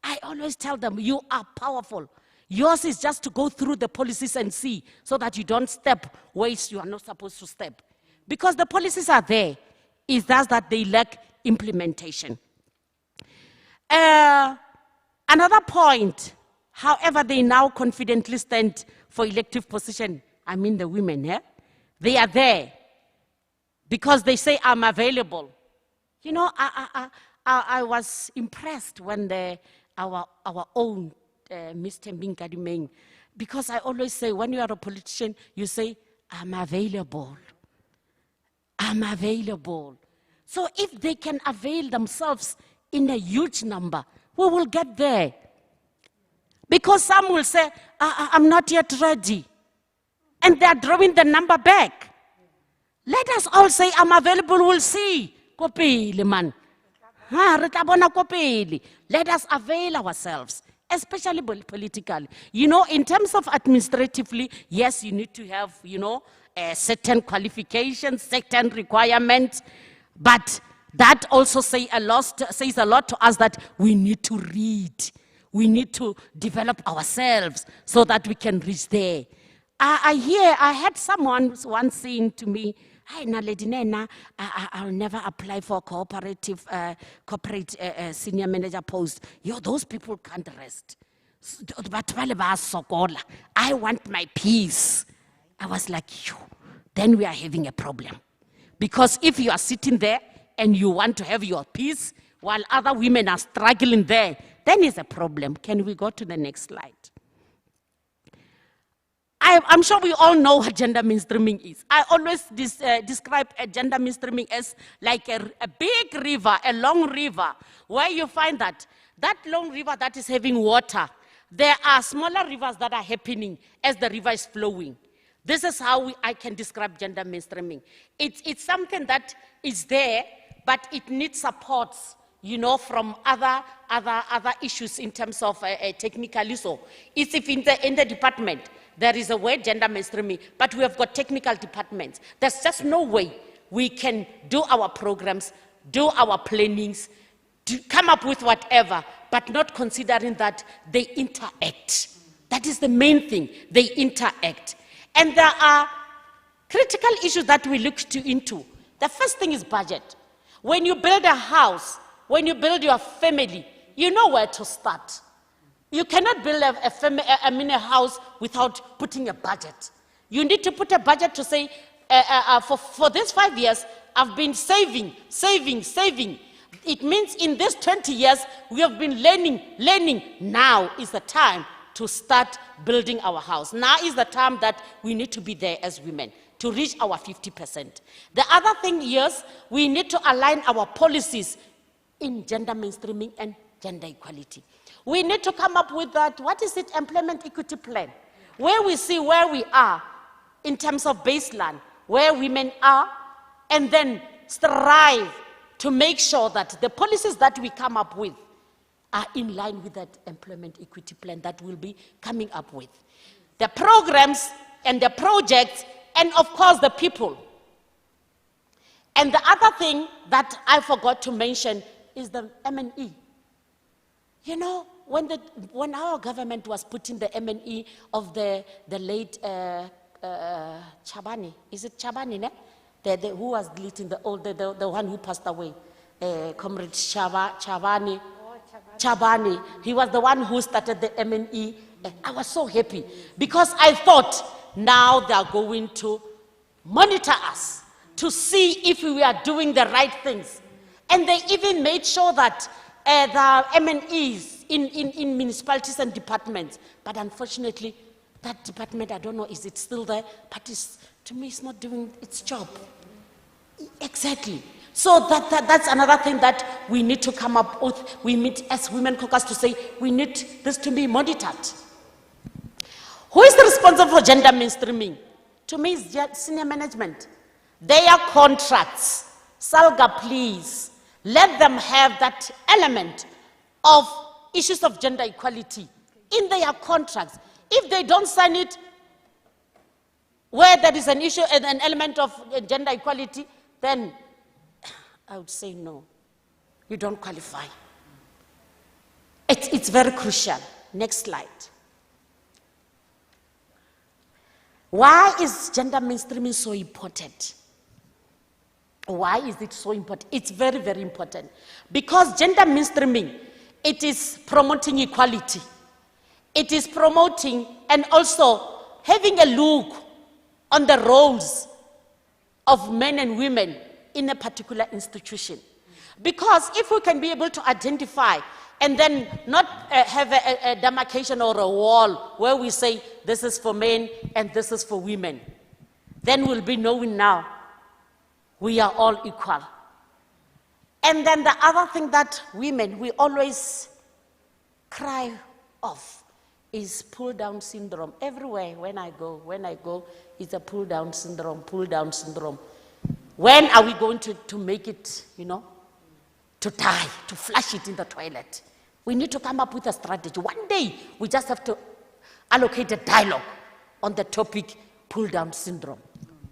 [SPEAKER 9] I always tell them, you are powerful. Yours is just to go through the policies and see, so that you don't step ways you are not supposed to step. Because the policies are there. It's just that they lack implementation. Another point, however, they now confidently stand for elective position. I mean the women, eh? They are there because they say, I'm available. You know, I was impressed when our own Mr. Mbinkadimeng, because I always say, when you are a politician, you say, I'm available. I'm available. So if they can avail themselves in a huge number, we will get there. Because some will say, I'm not yet ready. And they are drawing the number back. Let us all say, I'm available, we'll see. Kopile man. Let us avail ourselves, especially politically. You know, in terms of administratively, yes, you need to have, you know, certain qualifications, certain requirements, but that also says a lot to us that we need to read. We need to develop ourselves so that we can reach there. I had someone once saying to me, "Hey, Naledi Nena, I'll never apply for corporate senior manager post. Those people can't rest. But I want my peace." I was like, then we are having a problem. Because if you are sitting there and you want to have your peace while other women are struggling there, then it's a problem. Can we go to the next slide? I'm sure we all know what gender mainstreaming is. I always describe gender mainstreaming as like a big river, a long river, where you find that long river that is having water, there are smaller rivers that are happening as the river is flowing. This is how I can describe gender mainstreaming. It's something that is there, but it needs supports, you know, from other issues in terms of technically so. It's if in the department, there is a word gender mainstreaming, but we have got technical departments. There's just no way we can do our programs, do our plannings, to come up with whatever, but not considering that they interact. That is the main thing, they interact. And there are critical issues that we look into. The first thing is budget. When you build a house, when you build your family, you know where to start. You cannot build a house without putting a budget. You need to put a budget to say, for these 5 years, I've been saving. It means in these 20 years, we have been learning. Now is the time to start building our house. Now is the time that we need to be there as women to reach our 50%. The other thing is, we need to align our policies in gender mainstreaming and gender equality. We need to come up with that, what is it, employment equity plan, where we see where we are in terms of baseline, where women are, and then strive to make sure that the policies that we come up with are in line with that employment equity plan that we'll be coming up with. The programs and the projects, and of course the people. And the other thing that I forgot to mention is the M&E. You know, when our government was putting the M&E of the late Chabani, is it Chabani, ne? Who was leading the one who passed away, Comrade Chabani. Chabani, he was the one who started the M&E. I was so happy because I thought now they are going to monitor us to see if we are doing the right things. And they even made sure that the M&Es in municipalities and departments, but unfortunately, that department, I don't know, is it still there? But to me, it's not doing its job. Exactly. So that's another thing that we need to come up with. We meet as Women Caucus to say we need this to be monitored. Who is responsible for gender mainstreaming? To me, it's senior management. Their contracts, Salga, please, let them have that element of issues of gender equality in their contracts. If they don't sign it where there is an issue and an element of gender equality, then I would say no, you don't qualify. It's very crucial. Next slide. Why is gender mainstreaming so important? Why is it so important? It's very, very important. Because gender mainstreaming, it is promoting equality. It is promoting and also having a look on the roles of men and women in a particular institution. Because if we can be able to identify and then not have a demarcation or a wall where we say this is for men and this is for women, then we'll be knowing now we are all equal. And then the other thing that women, we always cry of is pull-down syndrome. Everywhere when I go, it's a pull-down syndrome, pull-down syndrome. When are we going to make it, to die, to flush it in the toilet? We need to come up with a strategy. One day, we just have to allocate a dialogue on the topic pull-down syndrome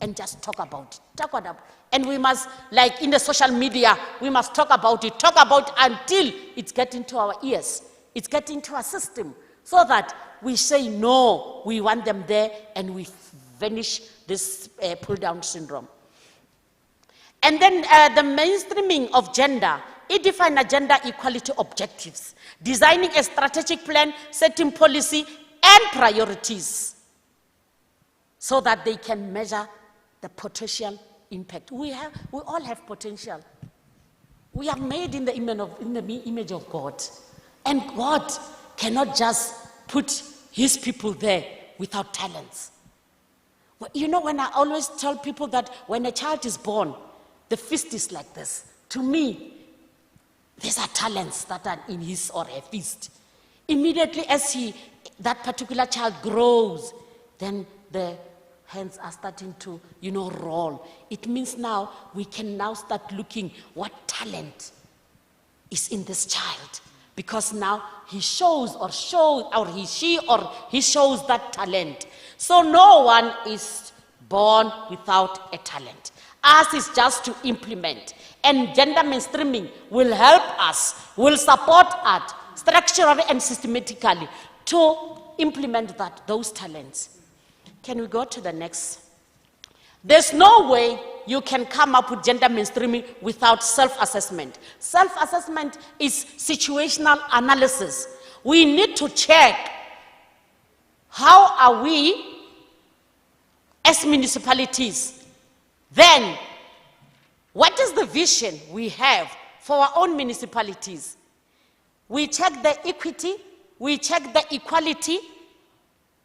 [SPEAKER 9] and just talk about it. And we must, like in the social media, we must talk about it until it's getting to our ears. It's getting to our system so that we say, no, we want them there and we vanish this pull-down syndrome. And then the mainstreaming of gender, it defines gender equality objectives, designing a strategic plan, setting policy and priorities so that they can measure the potential impact. We all have potential. We are made in the image of God. And God cannot just put his people there without talents. You know, when I always tell people that when a child is born, the fist is like this. To me, these are talents that are in his or her fist. Immediately as that particular child grows, then the hands are starting to, roll. It means now we can now start looking what talent is in this child. Because now he shows that talent. So no one is born without a talent. Us is just to implement. And gender mainstreaming will help us, will support us structurally and systematically to implement those talents. Can we go to the next? There's no way you can come up with gender mainstreaming without self-assessment. Self-assessment is situational analysis. We need to check how are we as municipalities. Then, what is the vision we have for our own municipalities? We check the equity, we check the equality.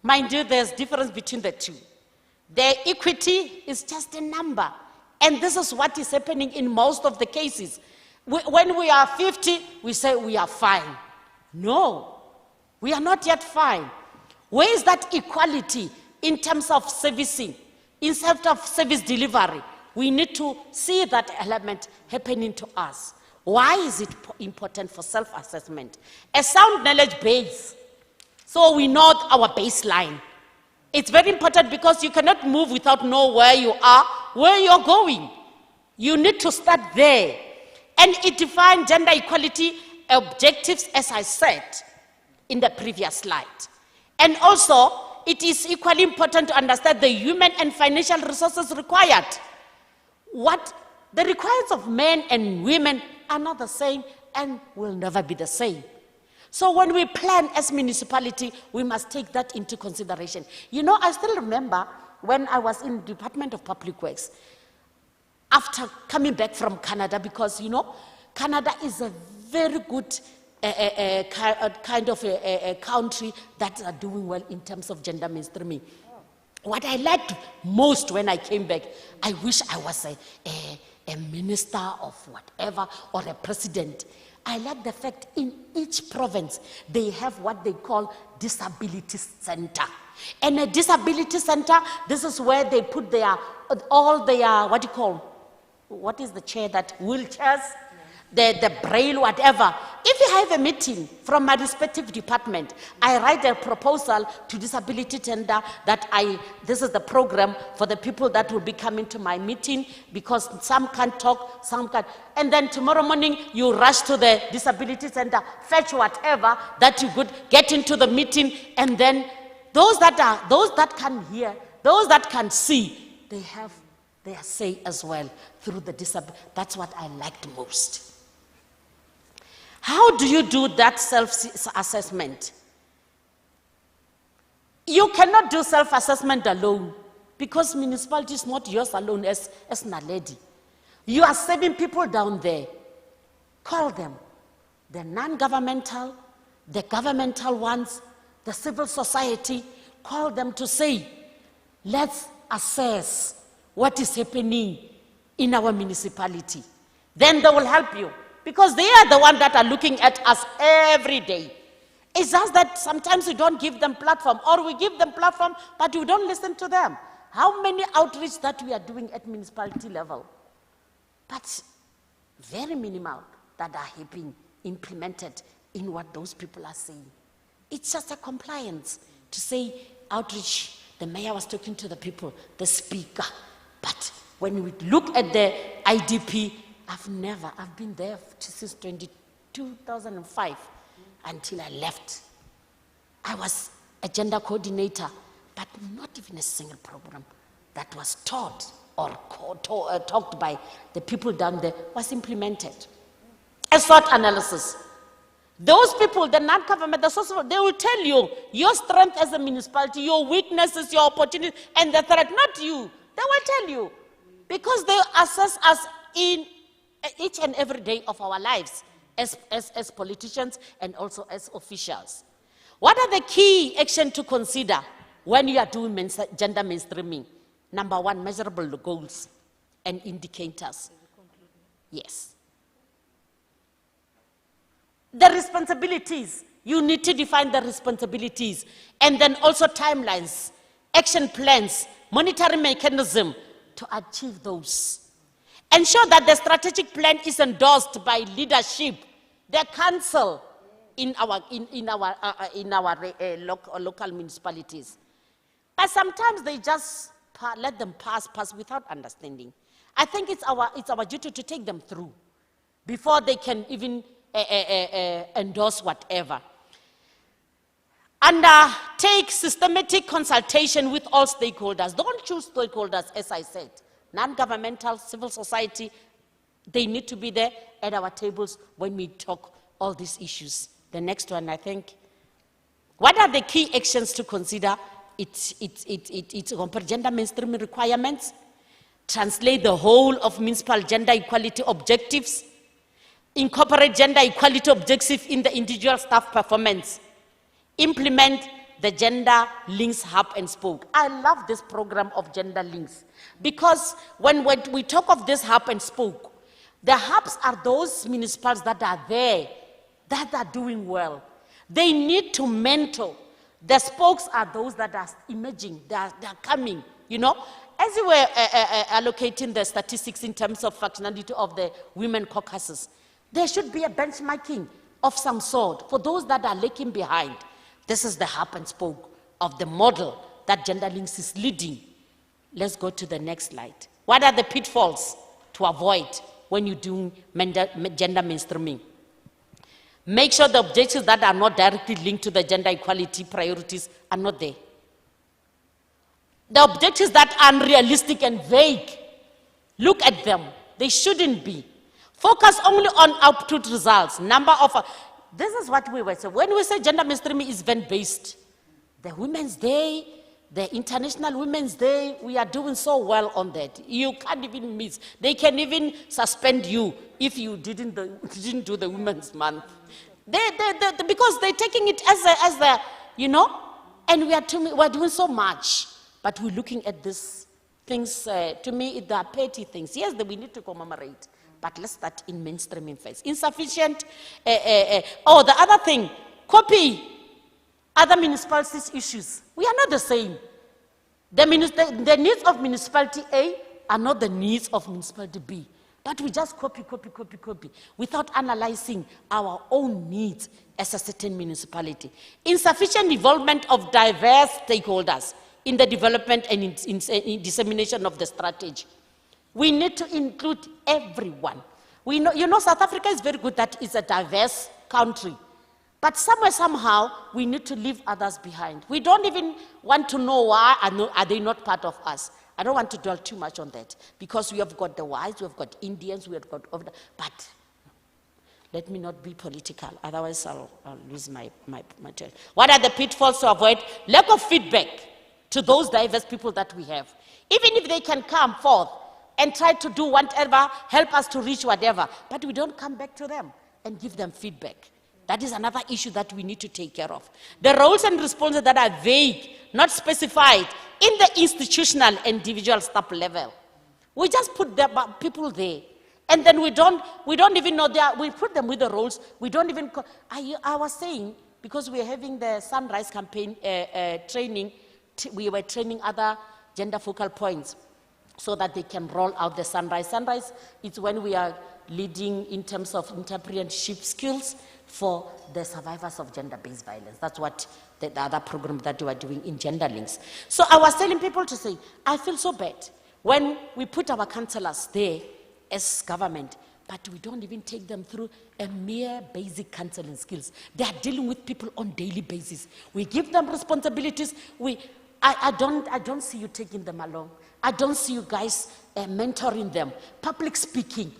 [SPEAKER 9] Mind you, there's difference between the two. The equity is just a number. And this is what is happening in most of the cases. When we are 50, we say we are fine. No, we are not yet fine. Where is that equality in terms of servicing, in terms of service delivery? We need to see that element happening to us. Why is it important for self-assessment? A sound knowledge base, so we know our baseline. It's very important because you cannot move without knowing where you are, where you're going. You need to start there. And it defines gender equality objectives, as I said in the previous slide. And also, it is equally important to understand the human and financial resources required. What the requirements of men and women are not the same and will never be the same. So when we plan as municipality, we must take that into consideration. You know, I still remember when I was in the Department of Public Works, after coming back from Canada, because, you know, Canada is a very good kind of a country that are doing well in terms of gender mainstreaming. What I liked most when I came back, I wish I was a minister of whatever or a president. I like the fact in each province, they have what they call disability center. And a disability center, this is where they put all their, what is the chair that, wheelchairs, the braille, whatever. If you have a meeting from my respective department, I write a proposal to disability tender that this is the program for the people that will be coming to my meeting, because some can't talk, some can't. And then tomorrow morning, you rush to the disability center, fetch whatever that you could get into the meeting, and then those that can hear, those that can see, they have their say as well through the disability. That's what I liked most. How do you do that self-assessment? You cannot do self-assessment alone, because municipality is not yours alone as Naledi. You are 7 people down there. Call them. The non-governmental, the governmental ones, the civil society. Call them to say, let's assess what is happening in our municipality. Then they will help you, because they are the ones that are looking at us every day. It's just that sometimes we don't give them platform, or we give them platform, but we don't listen to them. How many outreach that we are doing at municipality level? But very minimal that are being implemented in what those people are saying. It's just a compliance to say outreach. The mayor was talking to the people, the speaker. But when we look at the IDP, I've been there since 2005 until I left. I was a gender coordinator, but not even a single program that was taught or talked by the people down there was implemented. A SWOT analysis. Those people, the non-government, the social, they will tell you your strength as a municipality, your weaknesses, your opportunities, and the threat, not you. They will tell you, because they assess us in each and every day of our lives as politicians and also as officials. What are the key actions to consider when you are doing gender mainstreaming? Number 1, measurable goals and indicators. Yes. The responsibilities, you need to define the responsibilities, and then also timelines, action plans, monitoring mechanism to achieve those. Ensure that the strategic plan is endorsed by leadership, the council in our local municipalities. But sometimes they just let them pass without understanding. I think it's our duty to take them through before they can even endorse whatever. Undertake systematic consultation with all stakeholders. Don't choose stakeholders, as I said. Non-governmental, civil society, they need to be there at our tables when we talk all these issues. The next one, I think, what are the key actions to consider? It's gender mainstreaming requirements, translate the whole of municipal gender equality objectives, incorporate gender equality objectives in the individual staff performance, implement the Gender Links Hub and Spoke. I love this program of Gender Links because when we talk of this hub and spoke, the hubs are those municipalities that are there, that are doing well. They need to mentor. The spokes are those that are emerging, they are coming, you know. As you were allocating the statistics in terms of functionality of the women caucuses, there should be a benchmarking of some sort for those that are lagging behind. This is the hub and spoke of the model that Gender Links is leading. Let's go to the next slide. What are the pitfalls to avoid when you're doing gender mainstreaming? Make sure the objectives that are not directly linked to the gender equality priorities are not there. The objectives that are unrealistic and vague, look at them. They shouldn't be. Focus only on output results. This is what we were saying. When we say gender mainstreaming is event-based, the Women's Day, the International Women's Day, we are doing so well on that. You can't even miss. They can even suspend you if you didn't do the Women's Month. Because they're taking it as the, you know, and we're doing so much. But we're looking at these things, to me, they are petty things. Yes, we need to commemorate, but let's start in mainstreaming first. Insufficient, the other thing, copy other municipalities' issues. We are not the same. The needs of municipality A are not the needs of municipality B. But we just copy, without analyzing our own needs as a certain municipality. Insufficient involvement of diverse stakeholders in the development and in dissemination of the strategy. We need to include everyone. We know, you know, South Africa is very good that it's a diverse country. But somehow, we need to leave others behind. We don't even want to know why are they not part of us. I don't want to dwell too much on that, because we have got the whites, we have got Indians, we have got, but let me not be political, otherwise I'll lose my turn. What are the pitfalls to avoid? Lack of feedback to those diverse people that we have. Even if they can come forth and try to do whatever, help us to reach whatever, but we don't come back to them and give them feedback. That is another issue that we need to take care of. The roles and responses that are vague, not specified in the institutional and individual staff level. We just put the people there, and then we don't even know we put them with the roles. We don't even. I was saying, because we are having the Sunrise campaign training, we were training other gender focal points so that they can roll out the Sunrise. Sunrise is when we are leading in terms of entrepreneurship skills for the survivors of gender-based violence. That's what the other program that we are doing in Gender Links. So I was telling people to say, I feel so bad when we put our counselors there as government, but we don't even take them through a mere basic counseling skills. They are dealing with people on daily basis. We give them responsibilities. I don't see you taking them along. I don't see you guys mentoring them. Public speaking.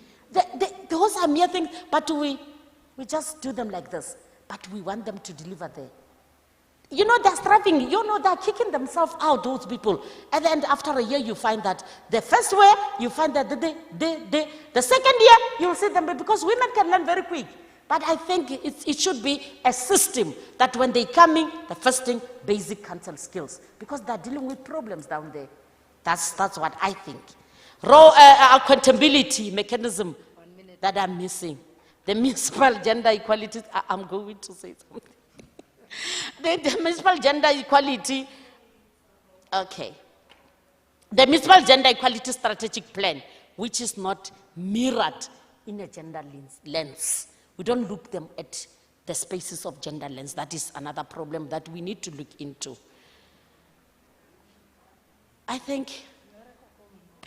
[SPEAKER 9] Those are mere things, but we just do them like this, but we want them to deliver there. You know, they're striving, you know, they're kicking themselves out, those people. And then after a year, you find that the first year, you find that the second year, you'll see them, because women can learn very quick. But I think it should be a system that when they come in, the first thing, basic counsel skills, because they're dealing with problems down there. That's what I think. Raw accountability mechanism that are missing. The municipal gender equality, I'm going to say something. The municipal gender equality, okay. The municipal gender equality strategic plan, which is not mirrored in a gender lens. We don't look them at the spaces of gender lens. That is another problem that we need to look into. I think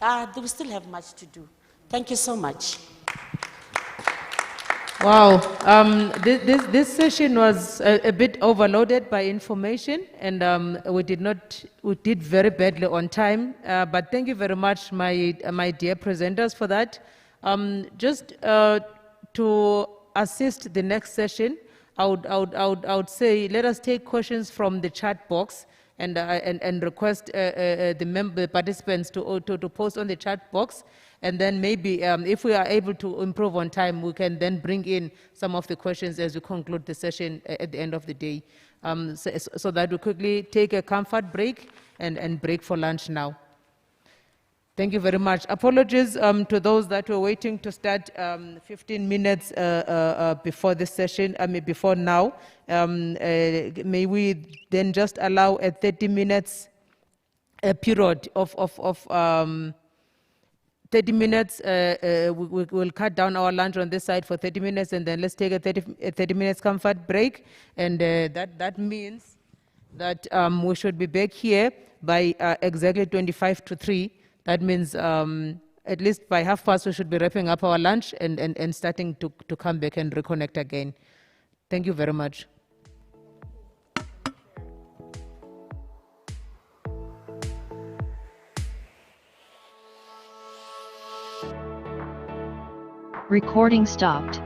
[SPEAKER 9] We still have much to do. Thank you so much.
[SPEAKER 6] Wow, this session was a bit overloaded by information, and we did very badly on time. But thank you very much, my dear presenters, for that. Just to assist the next session, I would say let us take questions from the chat box and request the participants to post on the chat box. And then maybe if we are able to improve on time, we can then bring in some of the questions as we conclude the session at the end of the day. So that we quickly take a comfort break and break for lunch now. Thank you very much. Apologies to those that were waiting to start 15 minutes before this session, before now. May we then just allow a 30 minutes period of 30 minutes, we'll cut down our lunch on this side for 30 minutes, and then let's take a 30 minutes comfort break. And that means that we should be back here by exactly 25 to 3. That means at least by past we should be wrapping up our lunch and starting to come back and reconnect again. Thank you very much.
[SPEAKER 5] Recording stopped.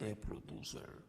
[SPEAKER 10] a producer.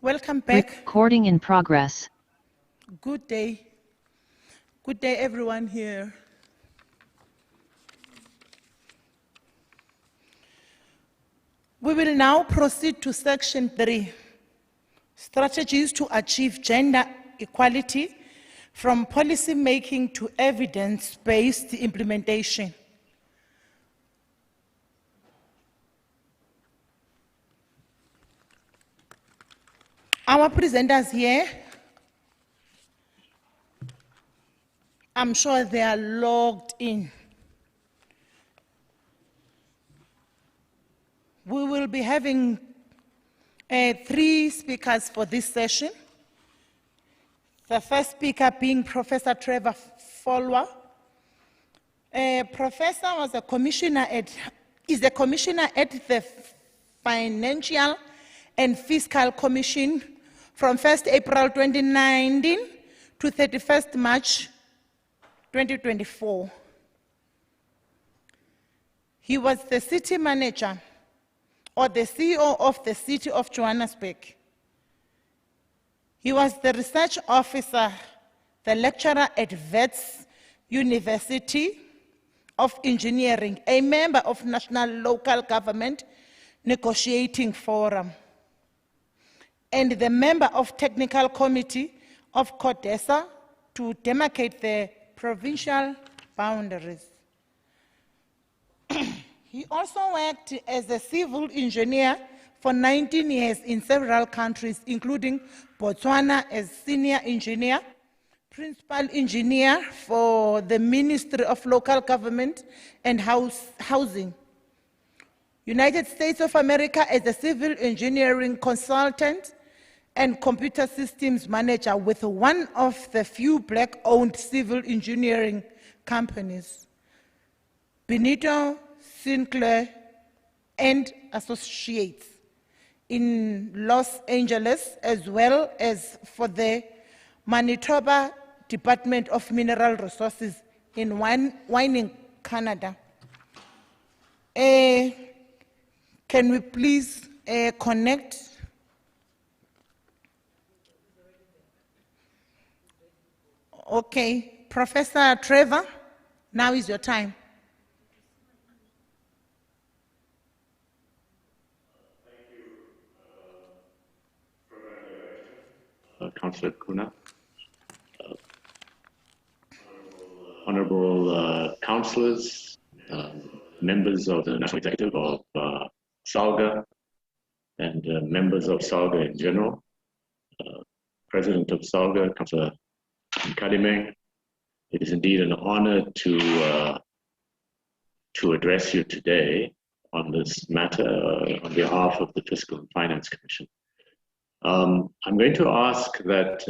[SPEAKER 7] Welcome back.
[SPEAKER 5] Recording in progress.
[SPEAKER 7] Good day. Good day, everyone here. We will now proceed to section 3, strategies to achieve gender equality from policy making to evidence-based implementation. Our presenters here, I'm sure they are logged in. We will be having 3 speakers for this session. The first speaker being Professor Trevor Folwa. Professor was a commissioner is a commissioner at the Financial and Fiscal Commission from 1st April 2019 to 31st March 2024. He was the city manager or the CEO of the City of Johannesburg. He was the research officer, the lecturer at Wits University of Engineering, a member of National Local Government Negotiating Forum, and the member of Technical Committee of CODESA to demarcate the provincial boundaries. He also worked as a civil engineer for 19 years in several countries, including Botswana as senior engineer, principal engineer for the Ministry of Local Government and Housing, United States of America as a civil engineering consultant and computer systems manager with one of the few black-owned civil engineering companies, Benito Sinclair and Associates, in Los Angeles, as well as for the Manitoba Department of Mineral Resources in Whining, Canada. Can we please connect? Okay, Professor Trevor, now is your time.
[SPEAKER 10] Councillor Kuna, honourable councillors, members of the National Executive of SALGA, and members of SALGA in general, President of SALGA, Councillor Kadimeng, it is indeed an honour to address you today on this matter on behalf of the Fiscal and Finance Commission. I'm going to ask that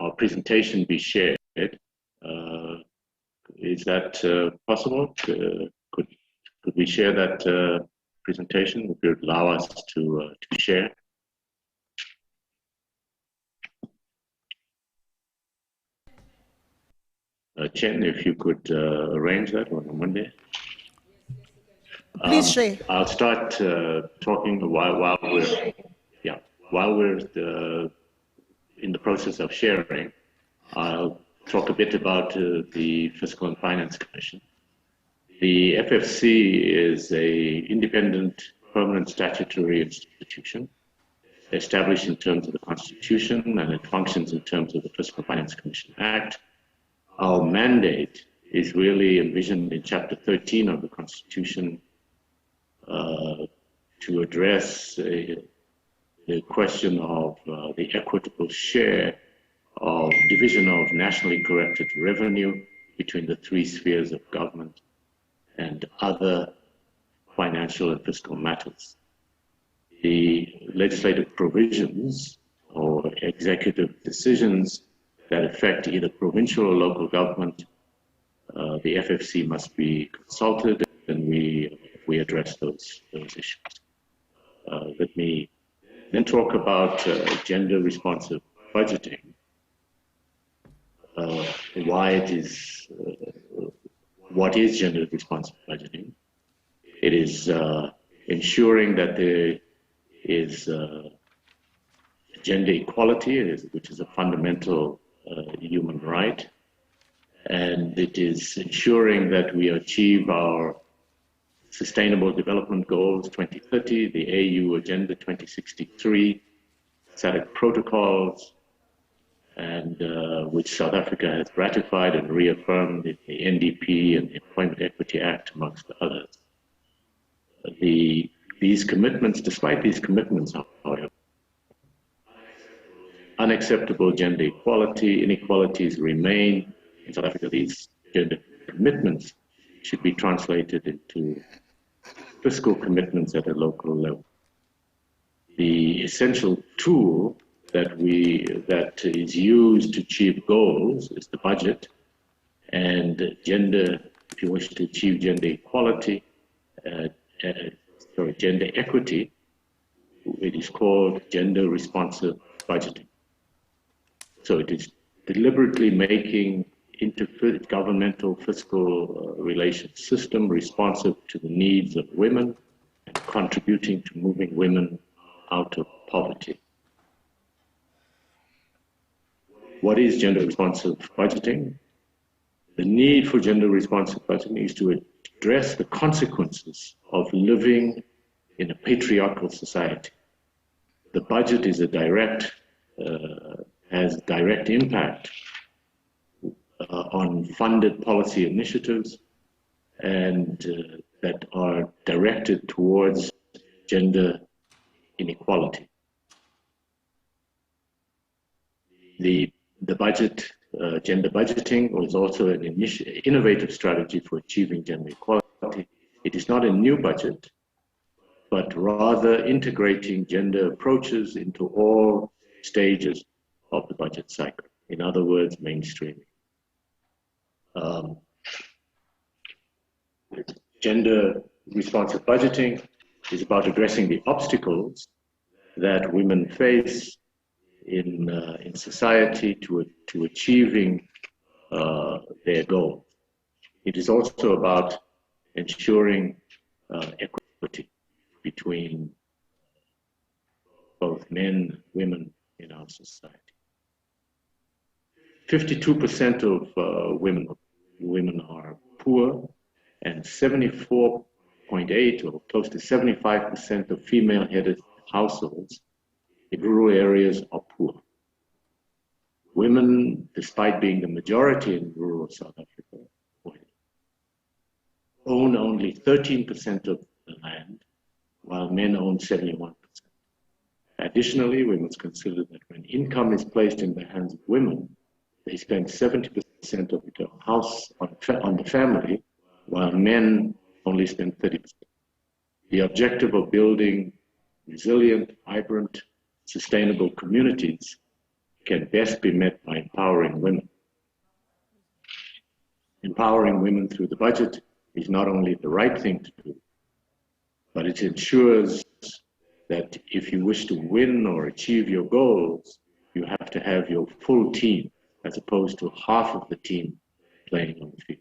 [SPEAKER 10] our presentation be shared. Is that possible? Could we share that presentation? If you would allow us to share. Chen, if you could arrange that on Monday.
[SPEAKER 7] Please share.
[SPEAKER 10] I'll start talking while we're in the process of sharing. I'll talk a bit about the Fiscal and Finance Commission. The FFC is an independent, permanent statutory institution established in terms of the Constitution, and it functions in terms of the Fiscal and Finance Commission Act. Our mandate is really envisioned in Chapter 13 of the Constitution to address the question of the equitable share of division of nationally corrected revenue between the 3 spheres of government and other financial and fiscal matters. The legislative provisions or executive decisions that affect either provincial or local government, the FFC must be consulted, and we address those issues. Let me then talk about gender responsive budgeting. What is gender responsive budgeting? It is ensuring that there is gender equality, which is a fundamental human right, and it is ensuring that we achieve our Sustainable Development Goals 2030, the AU Agenda 2063, SADC protocols, and which South Africa has ratified and reaffirmed in the NDP and the Employment Equity Act, amongst others. These commitments, despite these commitments, however, unacceptable gender equality, inequalities remain. In South Africa, these gender commitments should be translated into fiscal commitments at a local level. The essential tool that is used to achieve goals is the budget, and gender, if you wish to achieve gender equality, gender equity, it is called gender responsive budgeting. So it is deliberately making intergovernmental fiscal relations system responsive to the needs of women and contributing to moving women out of poverty. What is gender responsive budgeting? The need for gender responsive budgeting is to address the consequences of living in a patriarchal society. The budget is has direct impact on funded policy initiatives and that are directed towards gender inequality. The budget, gender budgeting, is also an innovative strategy for achieving gender equality. It is not a new budget, but rather integrating gender approaches into all stages of the budget cycle. In other words, mainstreaming. Gender responsive budgeting is about addressing the obstacles that women face in society to achieving their goals. It is also about ensuring equity between both men and women in our society. 52% of women are poor, and 74.8 or close to 75% of female-headed households in rural areas are poor. Women, despite being the majority in rural South Africa, own only 13% of the land, while men own 71%. Additionally, we must consider that when income is placed in the hands of women, they spend 70% of the house on the family, while men only spend 30%. The objective of building resilient, vibrant, sustainable communities can best be met by empowering women. Empowering women through the budget is not only the right thing to do, but it ensures that if you wish to win or achieve your goals, you have to have your full team, as opposed to half of the team playing on the field.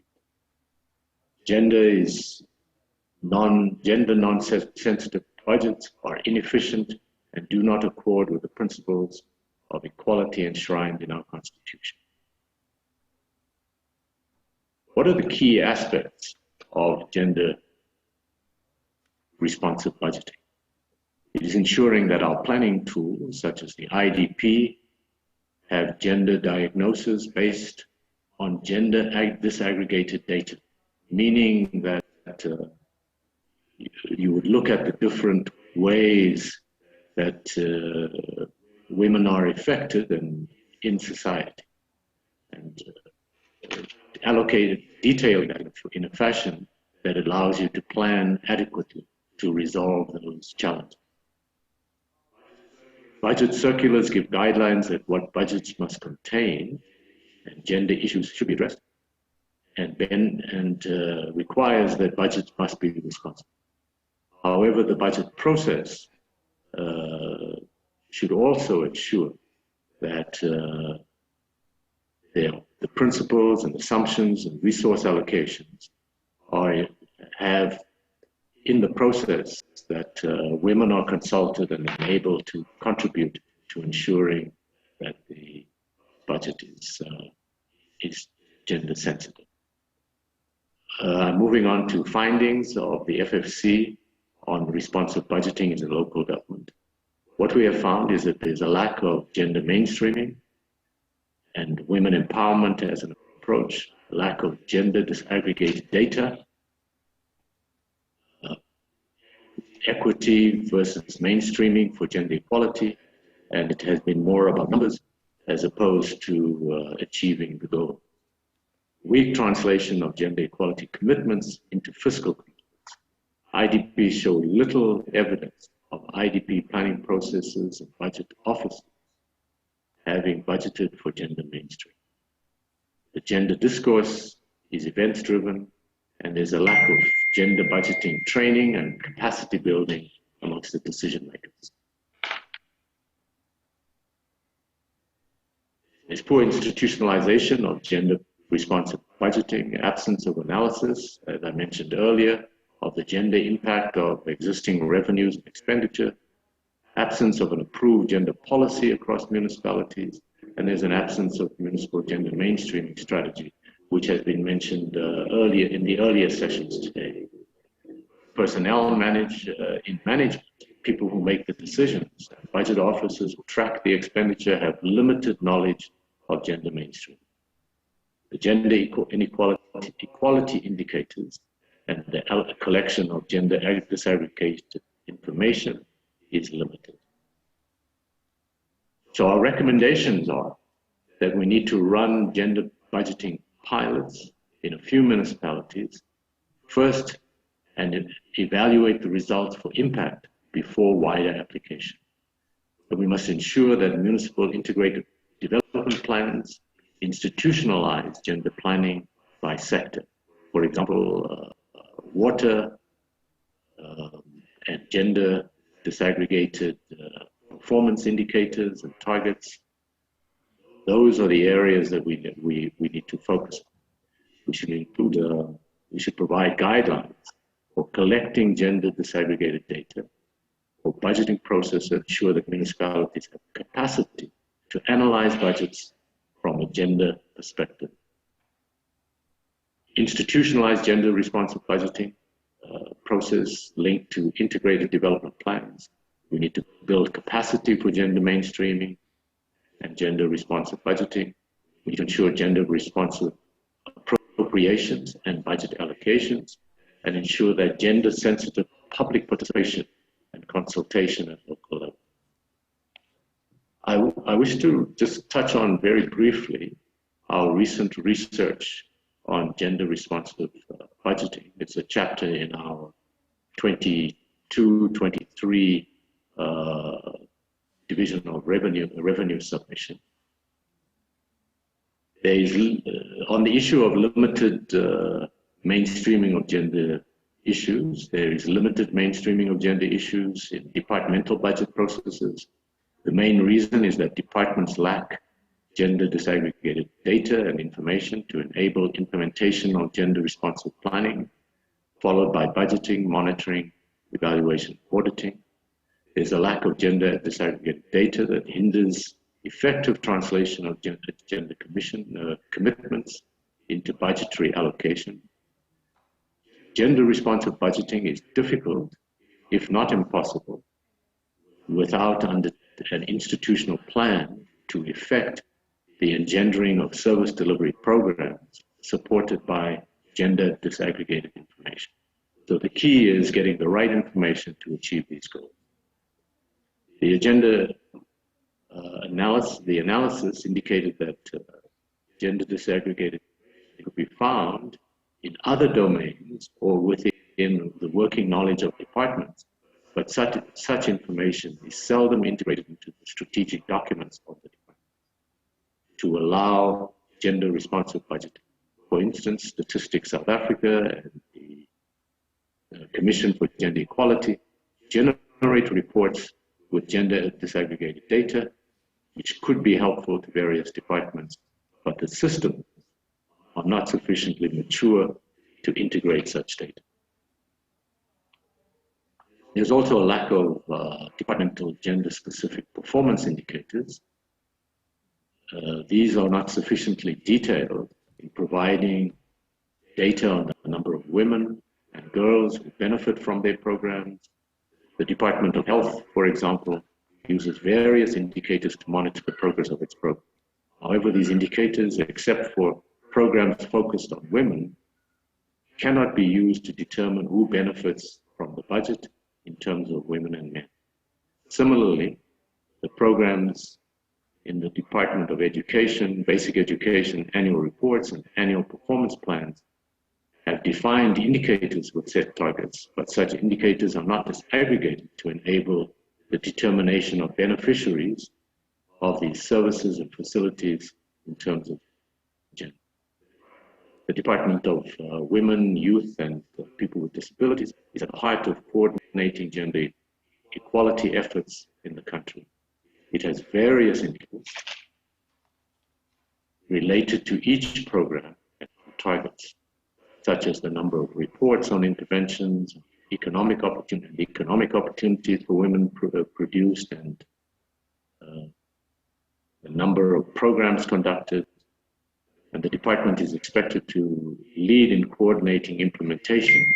[SPEAKER 10] Gender non-sensitive budgets are inefficient and do not accord with the principles of equality enshrined in our Constitution. What are the key aspects of gender responsive budgeting? It is ensuring that our planning tools, such as the IDP, have gender diagnosis based on gender disaggregated data, meaning that you would look at the different ways that women are affected in society and allocate it, detail that in a fashion that allows you to plan adequately to resolve those challenges. Budget circulars give guidelines at what budgets must contain, and gender issues should be addressed, and requires that budgets must be responsible. However, the budget process should also ensure that the principles and assumptions and resource allocations have in the process that women are consulted and enabled to contribute to ensuring that the budget is gender sensitive. Moving on to findings of the FFC on responsive budgeting in the local government. What we have found is that there's a lack of gender mainstreaming and women empowerment as an approach, lack of gender disaggregated data, equity versus mainstreaming for gender equality, and it has been more about numbers as opposed to achieving the goal. Weak translation of gender equality commitments into fiscal commitments. IDP show little evidence of IDP planning processes and budget offices having budgeted for gender mainstream. The gender discourse is events driven, and there's a lack of gender budgeting training and capacity building amongst the decision makers. There's poor institutionalization of gender responsive budgeting, absence of analysis, as I mentioned earlier, of the gender impact of existing revenues and expenditure, absence of an approved gender policy across municipalities, and there's an absence of municipal gender mainstreaming strategy, which has been mentioned earlier in the earlier sessions today. Personnel in management, people who make the decisions, budget officers who track the expenditure have limited knowledge of gender mainstream. The gender equality indicators and the collection of gender disaggregated information is limited. So our recommendations are that we need to run gender budgeting pilots in a few municipalities first and evaluate the results for impact before wider application. But we must ensure that municipal integrated development plans institutionalize gender planning by sector. For example, water and gender disaggregated performance indicators and targets. Those are the areas that we need to focus on. We should include, we should provide guidelines for collecting gender disaggregated data, for budgeting process to ensure that municipalities have capacity to analyze budgets from a gender perspective. Institutionalized gender responsive budgeting process linked to integrated development plans. We need to build capacity for gender mainstreaming and gender responsive budgeting. We need to ensure gender responsive appropriations and budget allocations, and ensure that gender sensitive public participation and consultation at local level. I wish to just touch on very briefly our recent research on gender responsive budgeting. It's a chapter in our 22-23 Division of Revenue submission. There is, on the issue of limited mainstreaming of gender issues, there is limited mainstreaming of gender issues in departmental budget processes. The main reason is that departments lack gender disaggregated data and information to enable implementation of gender responsive planning, followed by budgeting, monitoring, evaluation, auditing. There's a lack of gender disaggregated data that hinders effective translation of gender commitments into budgetary allocation. Gender responsive budgeting is difficult, if not impossible, without an institutional plan to effect the engendering of service delivery programs supported by gender disaggregated information. So the key is getting the right information to achieve these goals. The agenda analysis indicated that gender disaggregated could be found in other domains or within the working knowledge of departments, but such information is seldom integrated into the strategic documents of the department to allow gender responsive budgeting. For instance, Statistics South Africa and the Commission for Gender Equality generate reports with gender disaggregated data, which could be helpful to various departments, but the systems are not sufficiently mature to integrate such data. There's also a lack of departmental gender-specific performance indicators. These are not sufficiently detailed in providing data on the number of women and girls who benefit from their programs. The Department of Health, for example, uses various indicators to monitor the progress of its program. However, these indicators, except for programs focused on women, cannot be used to determine who benefits from the budget in terms of women and men. Similarly, the programs in the Department of Education, Basic Education, annual reports, and annual performance plans have defined indicators with set targets, but such indicators are not disaggregated to enable the determination of beneficiaries of these services and facilities in terms of gender. The Department of Women, Youth, and People with Disabilities is at the heart of coordinating gender equality efforts in the country. It has various indicators related to each program and targets, such as the number of reports on interventions, economic opportunities for women produced, and the number of programs conducted. And the department is expected to lead in coordinating implementation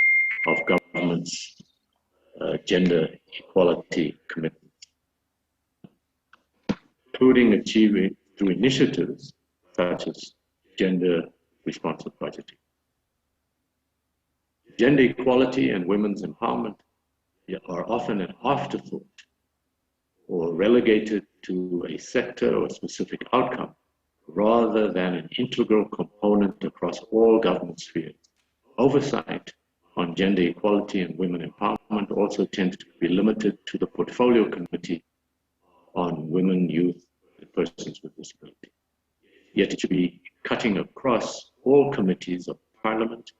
[SPEAKER 10] of government's gender equality commitments, including achieving through initiatives such as gender responsive budgeting. Gender equality and women's empowerment are often an afterthought or relegated to a sector or a specific outcome, rather than an integral component across all government spheres. Oversight on gender equality and women empowerment also tends to be limited to the Portfolio Committee on Women, Youth, and Persons with Disability. Yet it should be cutting across all committees of Parliament.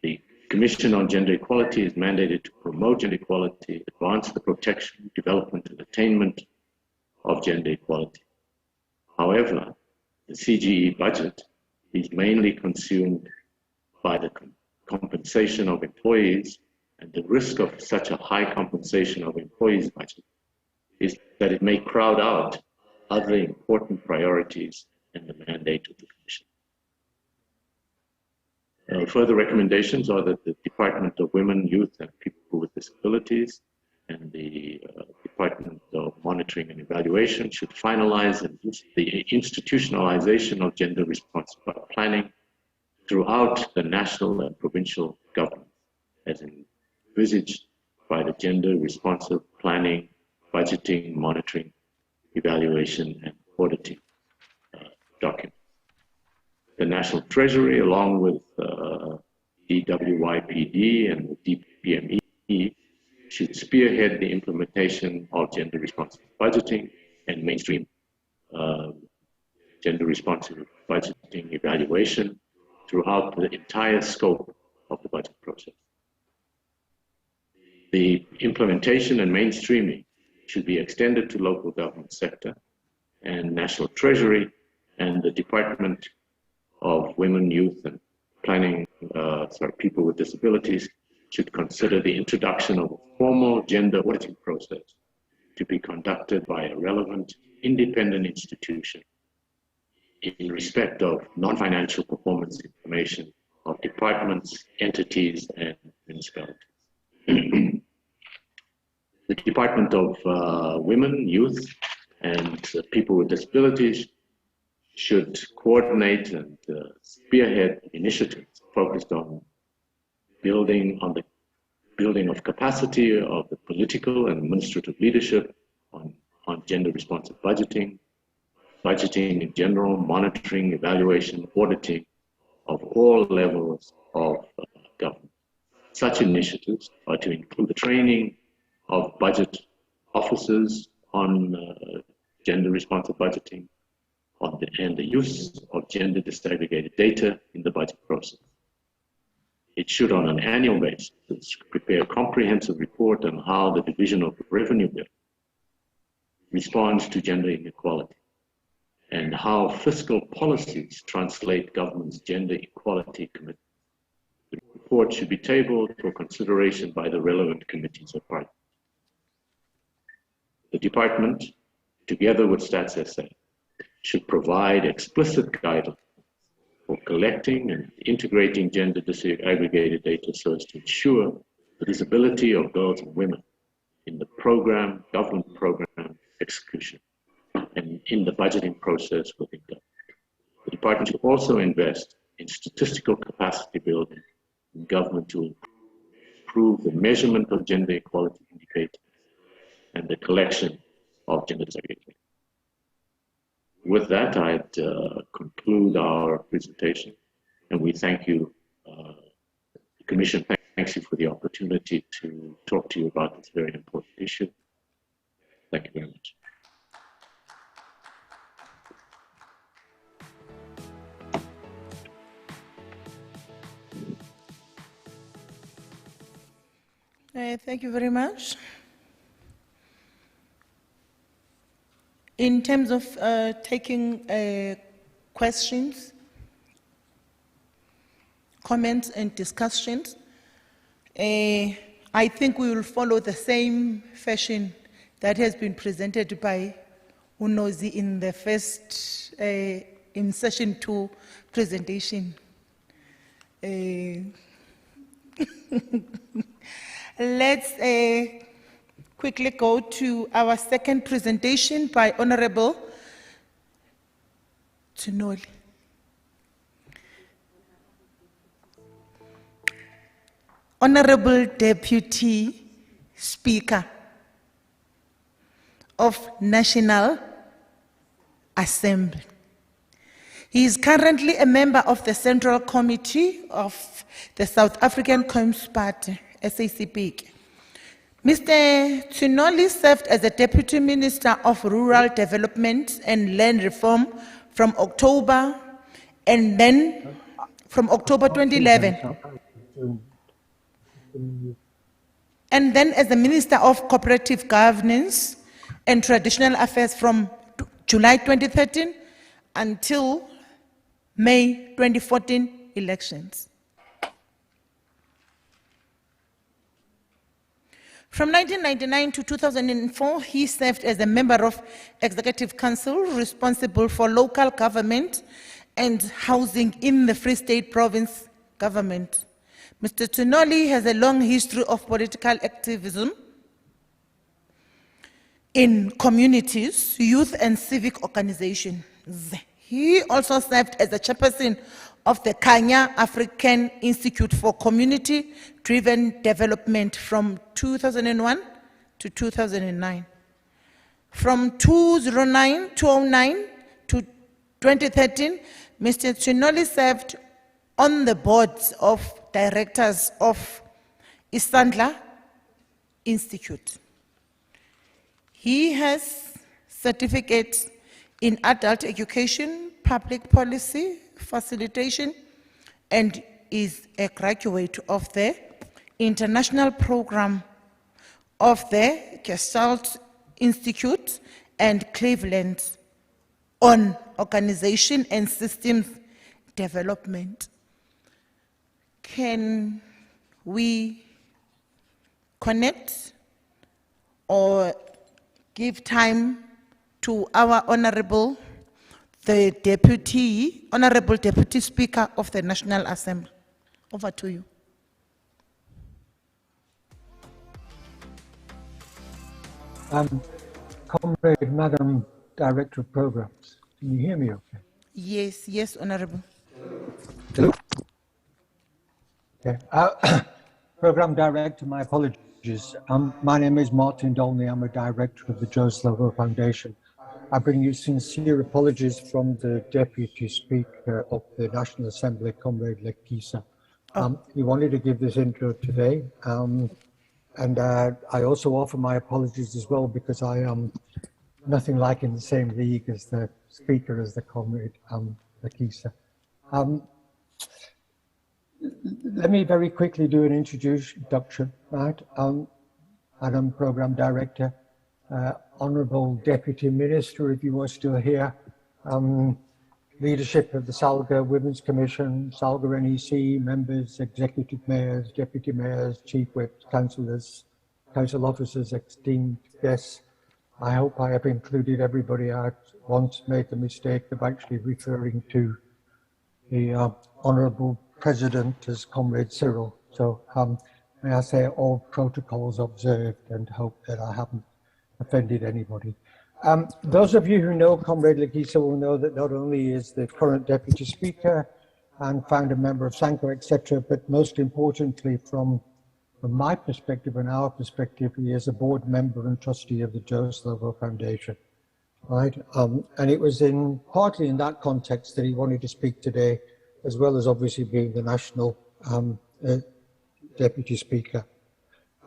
[SPEAKER 10] The Commission on Gender Equality is mandated to promote gender equality, advance the protection, development, and attainment of gender equality. However, the CGE budget is mainly consumed by the compensation of employees, and the risk of such a high compensation of employees' budget is that it may crowd out other important priorities in the mandate of the Commission. Further recommendations are that the Department of Women, Youth, and People with Disabilities and the Department of Monitoring and Evaluation should finalize the institutionalization of gender responsive planning throughout the national and provincial government, as envisaged by the Gender Responsive Planning, Budgeting, Monitoring, Evaluation, and Auditing document. The National Treasury, along with DWYPD and the DPME, should spearhead the implementation of gender responsive budgeting and mainstream gender responsive budgeting evaluation throughout the entire scope of the budget process. The implementation and mainstreaming should be extended to local government sector and National Treasury and the Department of Women, Youth, and People with Disabilities should consider the introduction of a formal gender auditing process to be conducted by a relevant independent institution in respect of non-financial performance information of departments, entities, and municipalities. The Department of Women, Youth, and People with Disabilities should coordinate and spearhead initiatives focused on building of capacity of the political and administrative leadership on gender responsive budgeting in general, monitoring, evaluation, auditing of all levels of government. Such initiatives are to include the training of budget officers on gender responsive budgeting, and the use of gender disaggregated data in the budget process. It should, on an annual basis, prepare a comprehensive report on how the division of revenue bill responds to gender inequality and how fiscal policies translate government's gender equality commitments. The report should be tabled for consideration by the relevant committees of Parliament. The department, together with Stats SA, should provide explicit guidelines for collecting and integrating gender disaggregated data so as to ensure the visibility of girls and women in the program, government program execution, and in the budgeting process within government. The department should also invest in statistical capacity building in government to improve the measurement of gender equality indicators and the collection of gender disaggregated. With that, I'd conclude our presentation, and we thank you. The Commission thanks you for the opportunity to talk to you about this very important issue. Thank you very much.
[SPEAKER 7] Thank you very much. In terms of taking questions, comments, and discussions, I think we will follow the same fashion that has been presented by Unozi in the first, in session 2 presentation. Let's quickly go to our second presentation by Honorable Tsunoli. Honorable Deputy Speaker of National Assembly. He is currently a member of the Central Committee of the South African Communist Party, SACP. Mr. Tsunoli served as the Deputy Minister of Rural Development and Land Reform from October, and then from October 2011. And then as the Minister of Cooperative Governance and Traditional Affairs from July 2013 until May 2014 elections. From 1999 to 2004, he served as a member of Executive Council responsible for local government and housing in the Free State Province government. Mr. Tsunoli has a long history of political activism in communities, youth, and civic organizations. He also served as the chairperson of the Kenya African Institute for Community-Driven Development from 2001 to 2009. From 2009 to 2013, Mr. Tsunoli served on the boards of directors of Isandla Institute. He has certificates in adult education, public policy, facilitation, and is a graduate of the international program of the Gestalt Institute and Cleveland on organization and systems development. Can we connect or give time to our honorable, the Honorable Deputy Speaker of the National Assembly? Over to you.
[SPEAKER 11] Comrade, Madam Director of Programs, can you hear me okay?
[SPEAKER 7] Yes, yes, Honorable.
[SPEAKER 11] Hello? Okay. Program Director, my apologies. My name is Martin Dolney. I'm a Director of the Joe Slovo Foundation. I bring you sincere apologies from the Deputy Speaker of the National Assembly, Comrade Lekisa. He wanted to give this intro today, and I also offer my apologies as well because I am nothing like in the same league as the Speaker, as the Comrade Lekisa. Let me very quickly do an introduction, right? Madam Program Director, Honourable Deputy Minister, if you are still here, leadership of the Salga Women's Commission, Salga NEC, members, executive mayors, deputy mayors, chief whips, councillors, council officers, esteemed guests. I hope I have included everybody. I once made the mistake of actually referring to the Honourable President as Comrade Cyril. So may I say all protocols observed, and hope that I haven't offended anybody. Those of you who know Comrade Lekisa will know that not only is the current Deputy Speaker and founder member of SANCO, etc., but most importantly from my perspective and our perspective, he is a board member and trustee of the Joe Slovo Foundation. Right, and it was partly in that context that he wanted to speak today, as well as obviously being the national Deputy Speaker.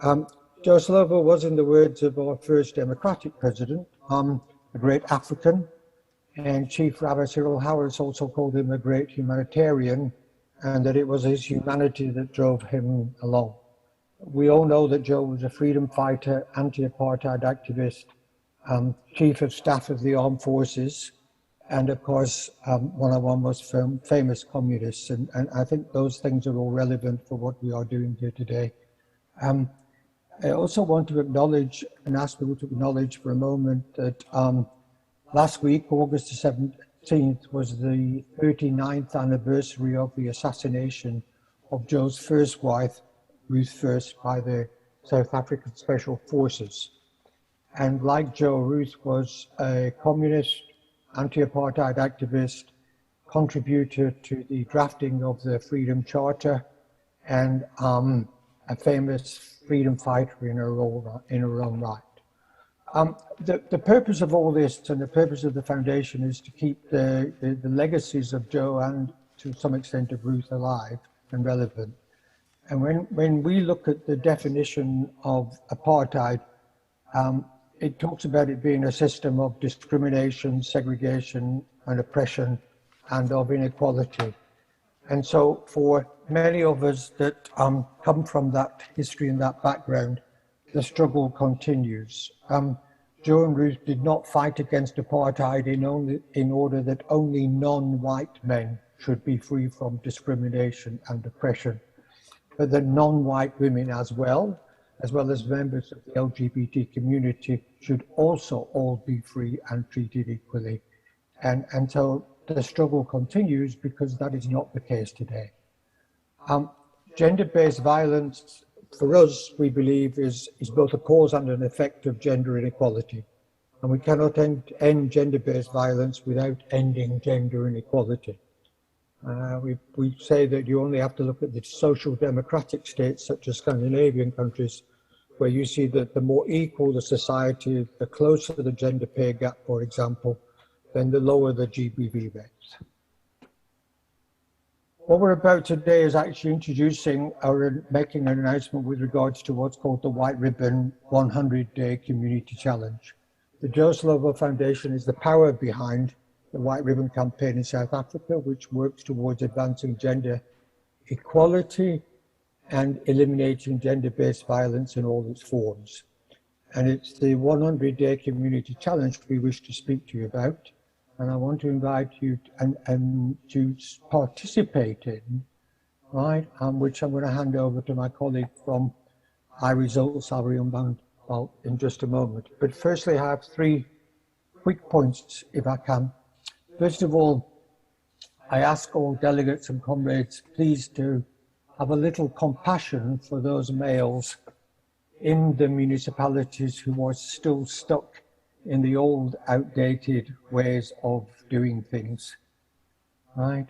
[SPEAKER 11] Joe Slovo was, in the words of our first democratic president, a great African, and Chief Rabbi Cyril Howard also called him a great humanitarian, and that it was his humanity that drove him along. We all know that Joe was a freedom fighter, anti-apartheid activist, Chief of Staff of the Armed Forces, and of course, one of our most famous communists. And I think those things are all relevant for what we are doing here today. I also want to acknowledge and ask people to acknowledge for a moment that last week, August the 17th, was the 39th anniversary of the assassination of Joe's first wife, Ruth First, by the South African Special Forces. And like Joe, Ruth was a communist, anti-apartheid activist, contributor to the drafting of the Freedom Charter, and a famous freedom fighter in her own right. The purpose of all this and the purpose of the foundation is to keep the legacies of Joe and to some extent of Ruth alive and relevant. And when we look at the definition of apartheid, it talks about it being a system of discrimination, segregation, and oppression, and of inequality. And so for many of us that come from that history and that background, the struggle continues. Joe and Ruth did not fight against apartheid in order that only non-white men should be free from discrimination and oppression, but that non-white women as well as members of the LGBT community should also all be free and treated equally. And so the struggle continues because that is not the case today. Gender-based violence, for us, we believe, is both a cause and an effect of gender inequality. And we cannot end gender-based violence without ending gender inequality. We say that you only have to look at the social democratic states such as Scandinavian countries, where you see that the more equal the society, the closer the gender pay gap, for example, then the lower the GBV rates. What we're about today is actually introducing or making an announcement with regards to what's called the White Ribbon 100-Day Community Challenge. The Joe Slovo Foundation is the power behind the White Ribbon campaign in South Africa, which works towards advancing gender equality and eliminating gender-based violence in all its forms. And it's the 100-Day Community Challenge we wish to speak to you about. And I want to invite you to participate in, right? Which I'm going to hand over to my colleague from iResults, Salary Unbound, in just a moment. But firstly, I have 3 quick points, if I can. First of all, I ask all delegates and comrades, please to have a little compassion for those males in the municipalities who are still stuck in the old, outdated ways of doing things, right?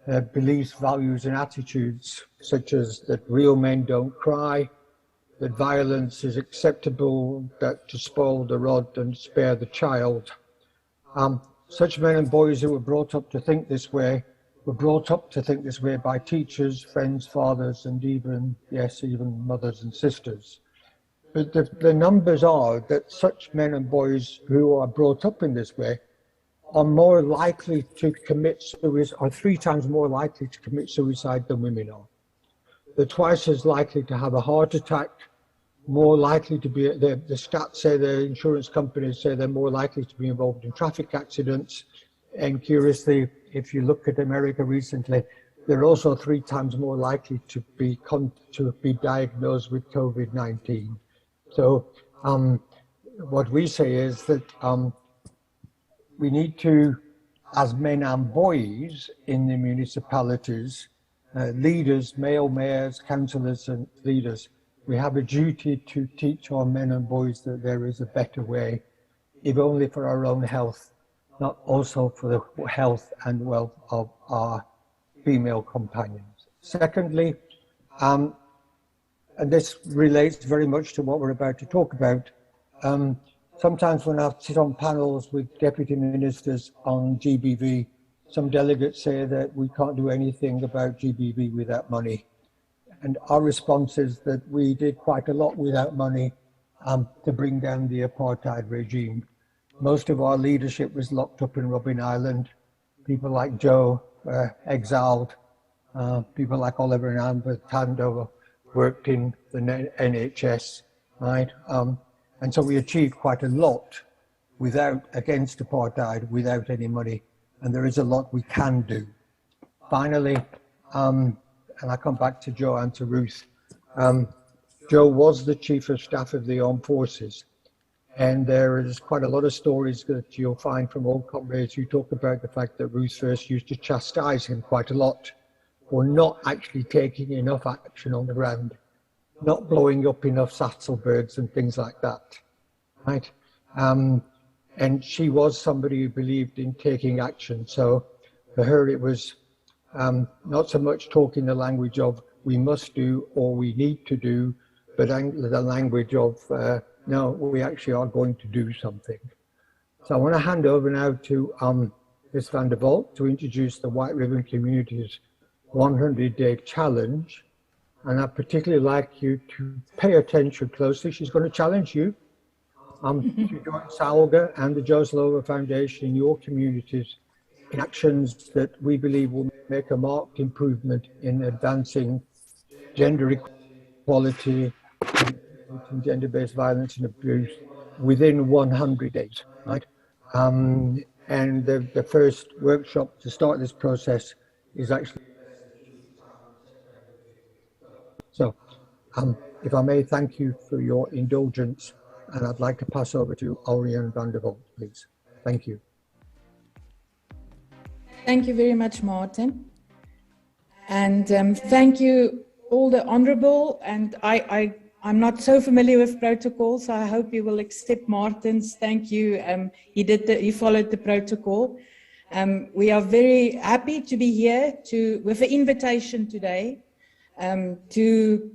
[SPEAKER 11] Their beliefs, values, and attitudes, such as that real men don't cry, that violence is acceptable, that to spoil the rod and spare the child. Such men and boys who were brought up to think this way were brought up to think this way by teachers, friends, fathers, and even mothers and sisters. But the numbers are that such men and boys who are brought up in this way are more likely to commit suicide, are 3 times more likely to commit suicide than women are. They're twice as likely to have a heart attack, more likely to be, the stats say, the insurance companies say they're more likely to be involved in traffic accidents, And curiously, if you look at America recently, they're also 3 times more likely to be diagnosed with COVID-19. So what we say is that we need to, as men and boys in the municipalities, leaders, male mayors, councillors and leaders, we have a duty to teach our men and boys that there is a better way, if only for our own health, not also for the health and wealth of our female companions. Secondly, and this relates very much to what we're about to talk about, sometimes when I sit on panels with deputy ministers on GBV, some delegates say that we can't do anything about GBV without money. And our response is that we did quite a lot without money to bring down the apartheid regime. Most of our leadership was locked up in Robben Island. People like Joe were exiled. People like Oliver and Amber Tando worked in the NHS, right? And so we achieved quite a lot against apartheid without any money. And there is a lot we can do. Finally, and I come back to Joe and to Ruth. Joe was the Chief of Staff of the Armed Forces. And there is quite a lot of stories that you'll find from old comrades who talk about the fact that Ruth first used to chastise him quite a lot for not actually taking enough action on the ground, not blowing up enough Saxelbergs and things like that, right? And she was somebody who believed in taking action. So for her, it was not so much talking the language of we must do or we need to do, but the language of no, we actually are going to do something. So I want to hand over now to Ms. van der Walt to introduce the White Ribbon Community's 100-day challenge. And I'd particularly like you to pay attention closely. She's going to challenge you to join SALGA and the Joe Slovo Foundation in your communities in actions that we believe will make a marked improvement in advancing gender equality and gender-based violence and abuse within 100 days, right? And the first workshop to start this process is actually. So, if I may, thank you for your indulgence, and I'd like to pass over to Orion van der Walt, please. Thank you.
[SPEAKER 12] Thank you very much, Martin. And thank you, all the honourable, and I'm not so familiar with protocol, so I hope you will accept Martin's thank you. He followed the protocol. We are very happy to be here with the invitation today to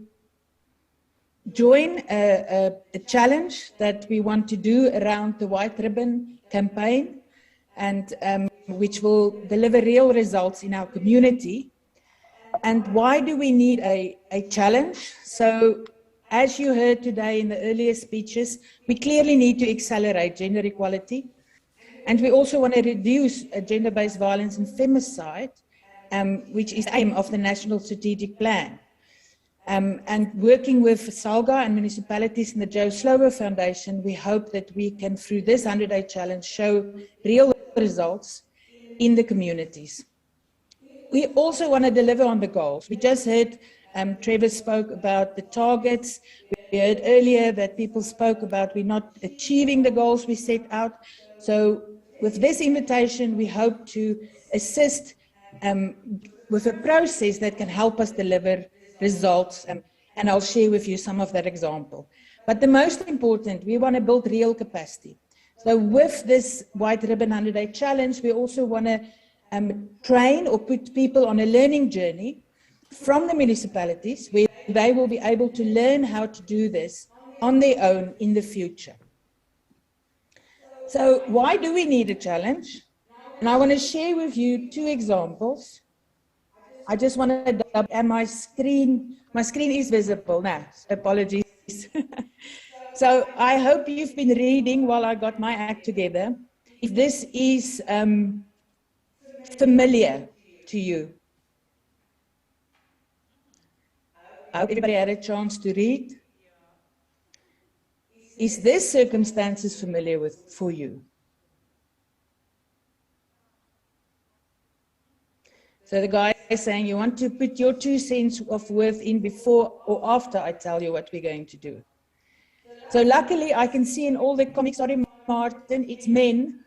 [SPEAKER 12] join a challenge that we want to do around the White Ribbon campaign, and which will deliver real results in our community. And why do we need a challenge? So, as you heard today in the earlier speeches, we clearly need to accelerate gender equality. And we also want to reduce gender-based violence and femicide, which is the aim of the National Strategic Plan. And working with SALGA and municipalities and the Joe Slovo Foundation, we hope that we can, through this 100-day challenge, show real results in the communities. We also want to deliver on the goals. We just heard Trevor spoke about the targets. We heard earlier that people spoke about we're not achieving the goals we set out. So with this invitation, we hope to assist with a process that can help us deliver results. And I'll share with you some of that example. But the most important, we want to build real capacity. So with this White Ribbon 100-day challenge, we also want to train or put people on a learning journey from the municipalities where they will be able to learn how to do this on their own in the future. So why do we need a challenge? And I want to share with you 2 examples. I just want to and my screen is visible now, apologies. So I hope you've been reading while I got my act together. If this is familiar to you. I hope everybody had a chance to read. Is this circumstances familiar for you? So the guy is saying, you want to put your 2 cents of worth in before or after I tell you what we're going to do. So luckily, I can see in all the comics, sorry, Martin, it's men.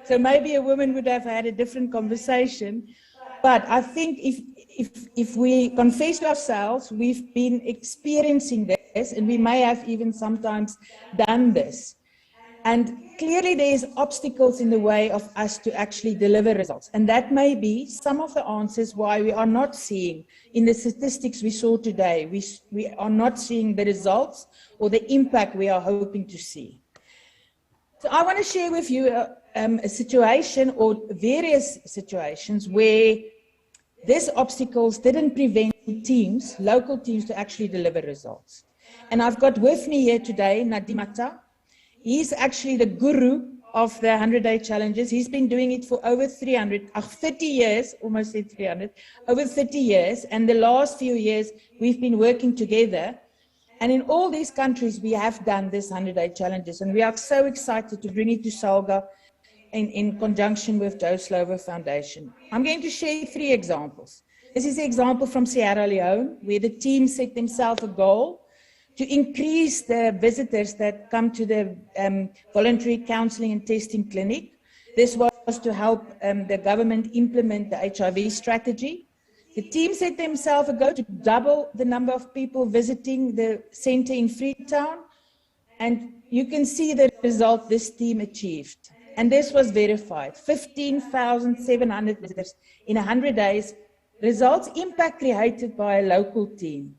[SPEAKER 12] So maybe a woman would have had a different conversation. But I think if we confess to ourselves, we've been experiencing this, and we may have even sometimes done this. And clearly there's obstacles in the way of us to actually deliver results. And that may be some of the answers why we are not seeing, in the statistics we saw today, we are not seeing the results or the impact we are hoping to see. So I want to share with you a situation or various situations where these obstacles didn't prevent teams, local teams, to actually deliver results. And I've got with me here today Nadimata. He's actually the guru of the 100-day challenges. He's been doing it for over 30 years, almost said 300, over 30 years. And the last few years, we've been working together. And in all these countries, we have done this 100-day challenges. And we are so excited to bring it to Salga in conjunction with Joe Slovo Foundation. I'm going to share 3 examples. This is an example from Sierra Leone, where the team set themselves a goal to increase the visitors that come to the voluntary counseling and testing clinic. This was to help the government implement the HIV strategy. The team set themselves a goal to double the number of people visiting the center in Freetown. And you can see the result this team achieved. And this was verified, 15,700 visitors in 100 days, results impact created by a local team.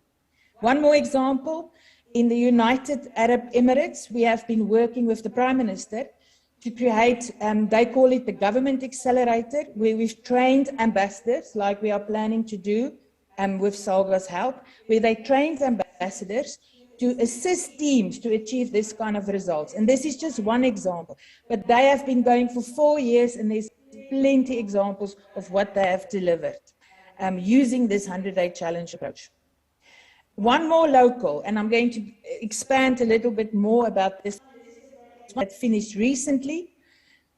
[SPEAKER 12] One more example, in the United Arab Emirates, we have been working with the Prime Minister to create, they call it the Government Accelerator, where we've trained ambassadors, like we are planning to do with Salga's help, where they trained ambassadors to assist teams to achieve this kind of results. And this is just one example, but they have been going for 4 years, and there's plenty examples of what they have delivered using this 100-day challenge approach. One more local, and I'm going to expand a little bit more about this one that finished recently.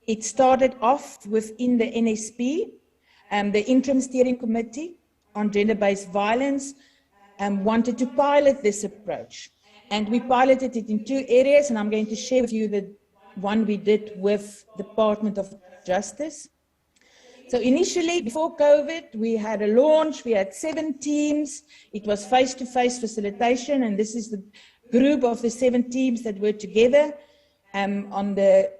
[SPEAKER 12] It started off within the NSP, the Interim Steering Committee on Gender-Based Violence, wanted to pilot this approach. And we piloted it in 2 areas, and I'm going to share with you the one we did with the Department of Justice. So initially, before COVID, we had a launch, we had 7 teams, it was face-to-face facilitation, and this is the group of the 7 teams that were together on the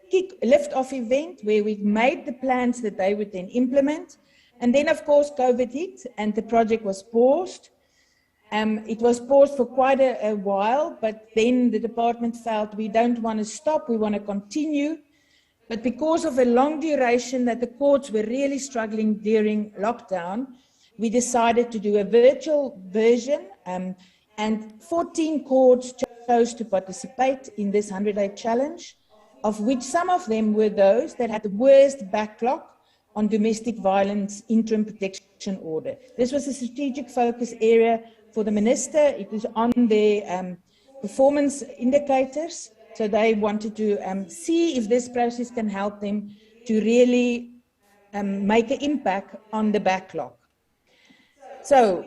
[SPEAKER 12] lift-off event, where we made the plans that they would then implement. And then, of course, COVID hit, and the project was paused. It was paused for quite a while, but then the department felt we don't want to stop, we want to continue. But because of a long duration that the courts were really struggling during lockdown, we decided to do a virtual version, and 14 courts chose to participate in this 100-day challenge, of which some of them were those that had the worst backlog on domestic violence interim protection order. This was a strategic focus area for the minister. It was on their performance indicators. So they wanted to see if this process can help them to really make an impact on the backlog. So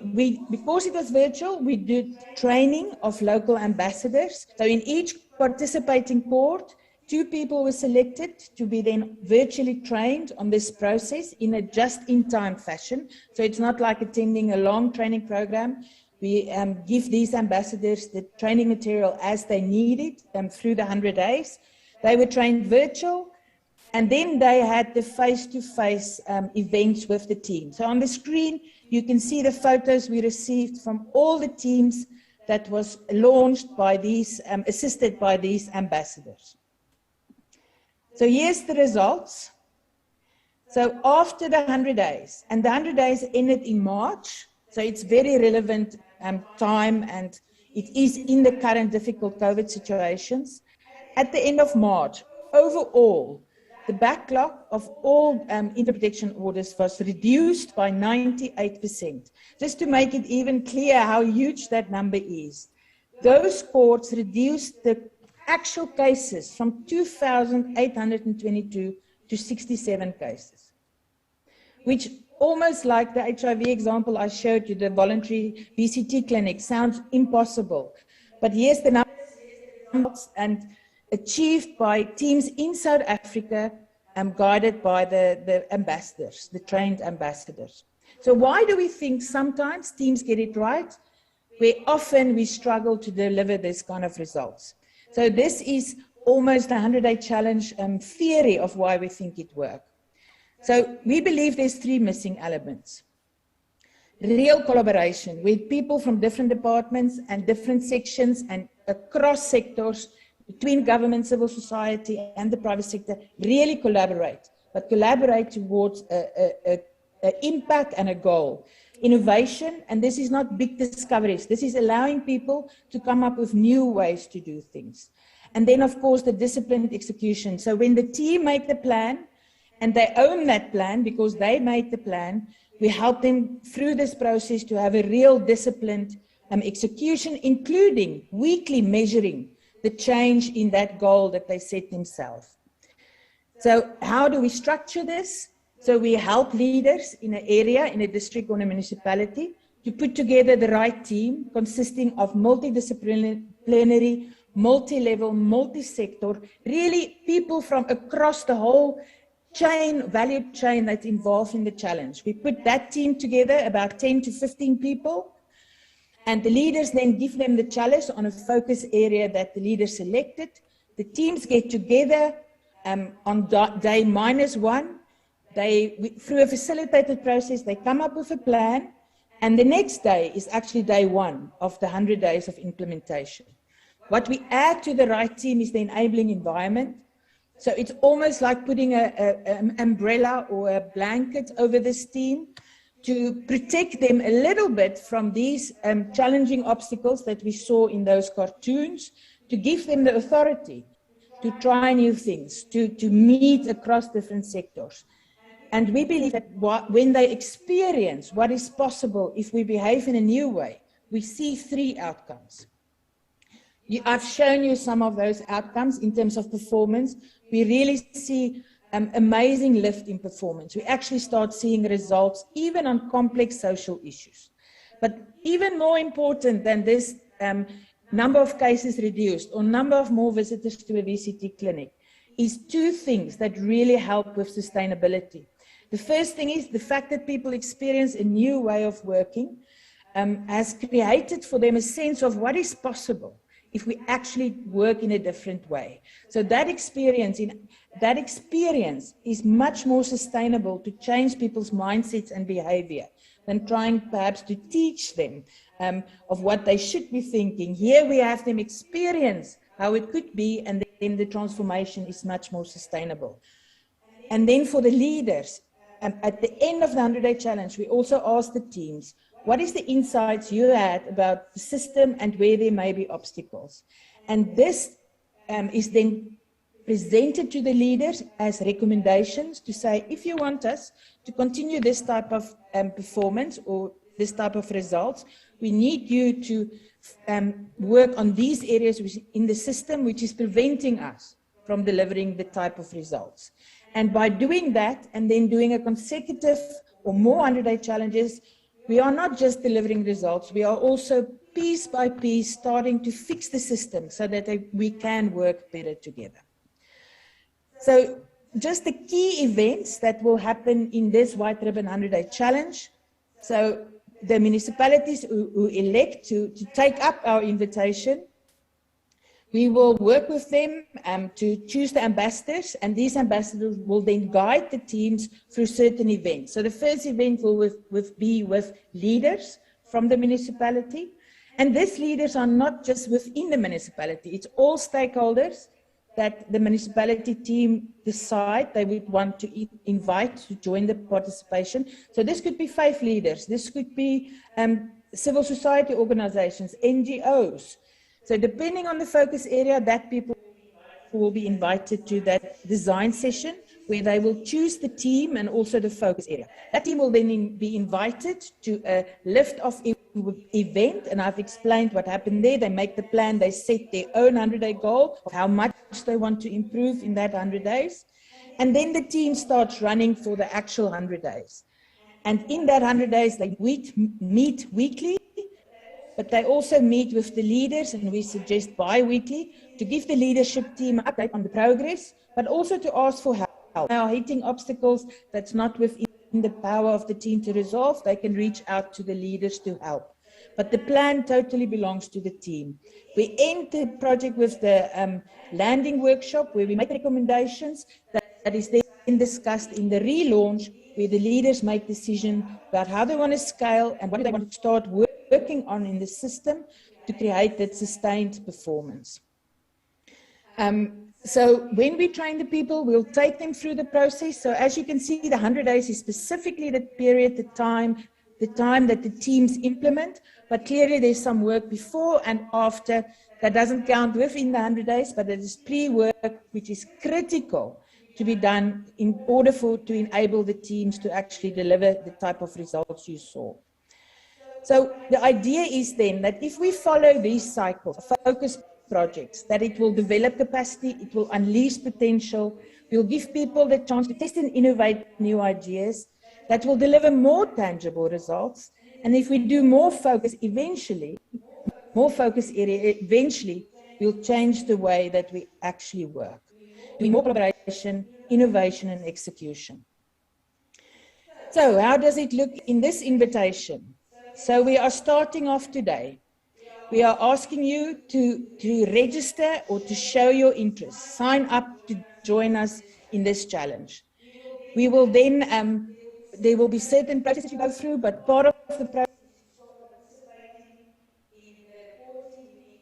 [SPEAKER 12] because it was virtual, we did training of local ambassadors. So in each participating court, 2 people were selected to be then virtually trained on this process in a just-in-time fashion. So it's not like attending a long training program. We give these ambassadors the training material as they need it through the 100 days. They were trained virtual, and then they had the face-to-face events with the team. So on the screen, you can see the photos we received from all the teams that was launched by these, assisted by these ambassadors. So here's the results. So after the 100 days, and the 100 days ended in March, so it's very relevant time, and it is in the current difficult COVID situations. At the end of March, overall, the backlog of all interprotection orders was reduced by 98%. Just to make it even clear how huge that number is, those courts reduced the actual cases from 2,822 to 67 cases, which almost like the HIV example I showed you, the voluntary VCT clinic, sounds impossible. But yes, the numbers and achieved by teams in South Africa, guided by the ambassadors, the trained ambassadors. So why do we think sometimes teams get it right, where often we struggle to deliver this kind of results? So this is almost a 100-day challenge theory of why we think it works. So we believe there's three missing elements. Real collaboration with people from different departments and different sections and across sectors, between government, civil society and the private sector, really collaborate, but collaborate towards an impact and a goal. Innovation, and this is not big discoveries, this is allowing people to come up with new ways to do things. And then of course the disciplined execution. So when the team make the plan, and they own that plan because they made the plan, we help them through this process to have a real disciplined execution, including weekly measuring the change in that goal that they set themselves. So how do we structure this? So we help leaders in an area, in a district or a municipality, to put together the right team consisting of multidisciplinary, multi-level, multi-sector, really people from across the whole value chain that's involved in the challenge. We put that team together, about 10 to 15 people, and the leaders then give them the challenge on a focus area that the leaders selected. The teams get together on day -1. Through a facilitated process, they come up with a plan, and the next day is actually day 1 of the 100 days of implementation. What we add to the right team is the enabling environment. So it's almost like putting an umbrella or a blanket over this team to protect them a little bit from these challenging obstacles that we saw in those cartoons, to give them the authority to try new things, to meet across different sectors. And we believe that when they experience what is possible if we behave in a new way, we see 3 outcomes. I've shown you some of those outcomes in terms of performance. We really see amazing lift in performance. We actually start seeing results even on complex social issues. But even more important than this number of cases reduced or number of more visitors to a VCT clinic is 2 things that really help with sustainability. The first thing is the fact that people experience a new way of working has created for them a sense of what is possible if we actually work in a different way. So that experience is much more sustainable to change people's mindsets and behavior than trying perhaps to teach them of what they should be thinking. Here we have them experience how it could be, and then the transformation is much more sustainable. And then for the leaders, at the end of the 100-day challenge, we also ask the teams, what is the insights you had about the system and where there may be obstacles? And this is then presented to the leaders as recommendations to say, if you want us to continue this type of performance or this type of results, we need you to work on these areas in the system which is preventing us from delivering the type of results. And by doing that and then doing a consecutive or more 100-day challenges, we are not just delivering results, we are also piece by piece starting to fix the system so that we can work better together. So just the key events that will happen in this White Ribbon 100-day challenge. So the municipalities who elect to take up our invitation, we will work with them to choose the ambassadors, and these ambassadors will then guide the teams through certain events. So the first event will be with leaders from the municipality, and these leaders are not just within the municipality, it's all stakeholders that the municipality team decide they would want to invite to join the participation. So this could be faith leaders, this could be civil society organizations, NGOs. So depending on the focus area, that people will be invited to that design session where they will choose the team and also the focus area. That team will then be invited to a lift-off event, and I've explained what happened there. They make the plan, they set their own 100-day goal of how much they want to improve in that 100 days. And then the team starts running for the actual 100 days. And in that 100 days, they meet weekly, but they also meet with the leaders, and we suggest bi-weekly, to give the leadership team an update on the progress, but also to ask for help. Now, hitting obstacles that's not within the power of the team to resolve, they can reach out to the leaders to help. But the plan totally belongs to the team. We end the project with the landing workshop, where we make recommendations that is then discussed in the relaunch, where the leaders make decisions about how they want to scale and what do they want to start working on in the system to create that sustained performance. So when we train the people, we'll take them through the process. So as you can see, the 100 days is specifically the period, the time that the teams implement, but clearly there's some work before and after that doesn't count within the 100 days, but it is pre-work, which is critical to be done in order to enable the teams to actually deliver the type of results you saw. So the idea is then that if we follow these cycles, focus projects, that it will develop capacity, it will unleash potential, we'll give people the chance to test and innovate new ideas that will deliver more tangible results. And if we do more focus area, eventually we'll change the way that we actually work. Doing more collaboration, innovation, and execution. So how does it look in this invitation? So we are starting off today. We are asking you to register or to show your interest. Sign up to join us in this challenge. We will then, there will be certain processes you go through, but part of the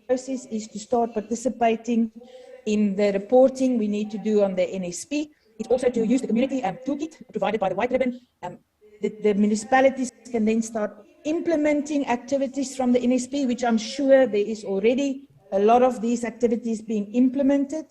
[SPEAKER 12] process is to start participating in the reporting we need to do on the NSP. It's also to use the community toolkit provided by the White Ribbon. The municipalities can then start implementing activities from the NSP, which I'm sure there is already a lot of these activities being implemented.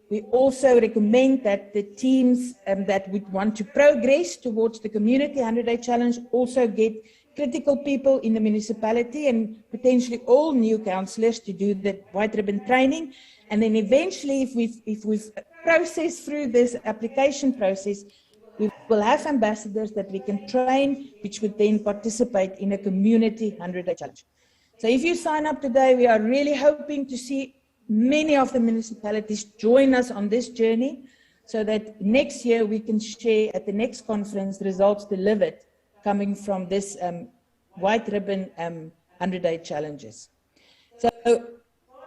[SPEAKER 12] We also recommend that the teams that would want to progress towards the Community 100-Day Challenge also get critical people in the municipality and potentially all new councillors to do the White Ribbon training. And then eventually, if we've processed through this application process, we will have ambassadors that we can train, which would then participate in a Community 100-Day Challenge. So if you sign up today, we are really hoping to see many of the municipalities join us on this journey so that next year we can share at the next conference results delivered coming from this White Ribbon 100-Day Challenges. So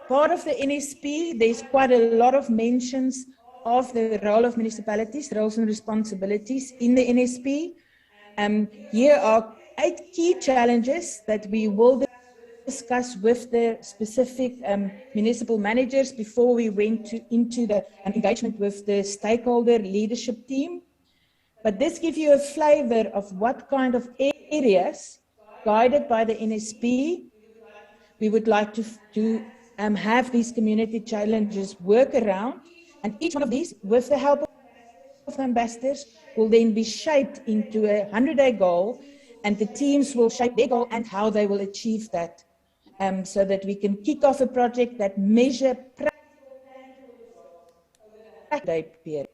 [SPEAKER 12] part of the NSP, there's quite a lot of mentions of the role of municipalities, roles and responsibilities in the NSP. Here are 8 key challenges that we will discuss with the specific municipal managers before we went into the engagement with the stakeholder leadership team. But this gives you a flavor of what kind of areas, guided by the NSP, we would like to have these community challenges work around. And each one of these, with the help of the ambassadors, will then be shaped into a 100-day goal, and the teams will shape their goal and how they will achieve that, so that we can kick off a project that measure day period.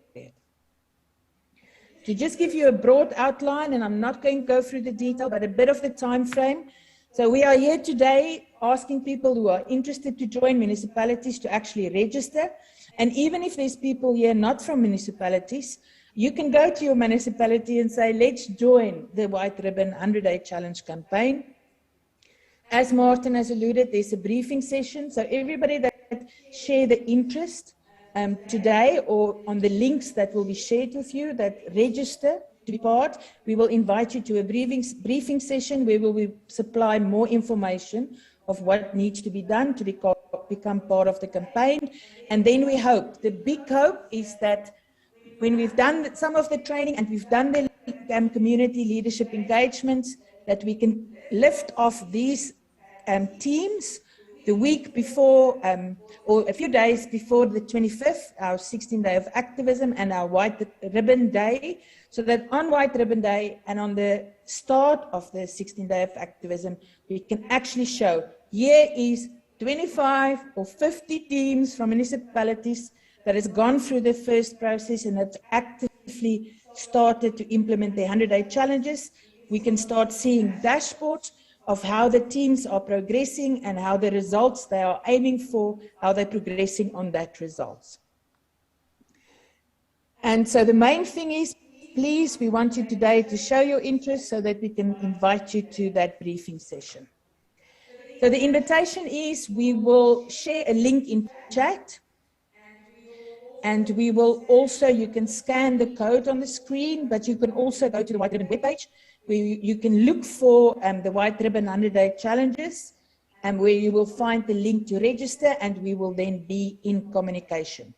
[SPEAKER 12] To just give you a broad outline, and I'm not going to go through the detail, but a bit of the time frame. So we are here today asking people who are interested to join municipalities to actually register. And even if there's people here not from municipalities, you can go to your municipality and say, let's join the White Ribbon 100-Day Challenge campaign. As Martin has alluded, there's a briefing session. So everybody that share the interest today or on the links that will be shared with you that register to be part, we will invite you to a briefing session where we will supply more information of what needs to be done to become part of the campaign. And then we hope, the big hope is that when we've done some of the training and we've done the community leadership engagements, that we can lift off these teams the week before, or a few days before the 25th, our 16th day of activism and our White Ribbon Day, so that on White Ribbon Day and on the start of the 16th day of activism, we can actually show here is 25 or 50 teams from municipalities that has gone through the first process and that's actively started to implement their 100-day challenges, we can start seeing dashboards of how the teams are progressing and how the results they are aiming for, how they're progressing on that results. And so the main thing is, please, we want you today to show your interest so that we can invite you to that briefing session. So the invitation is, we will share a link in chat, and we will also, you can scan the code on the screen, but you can also go to the White Ribbon webpage, where you can look for the White Ribbon 100-day challenges, and where you will find the link to register, and we will then be in communication.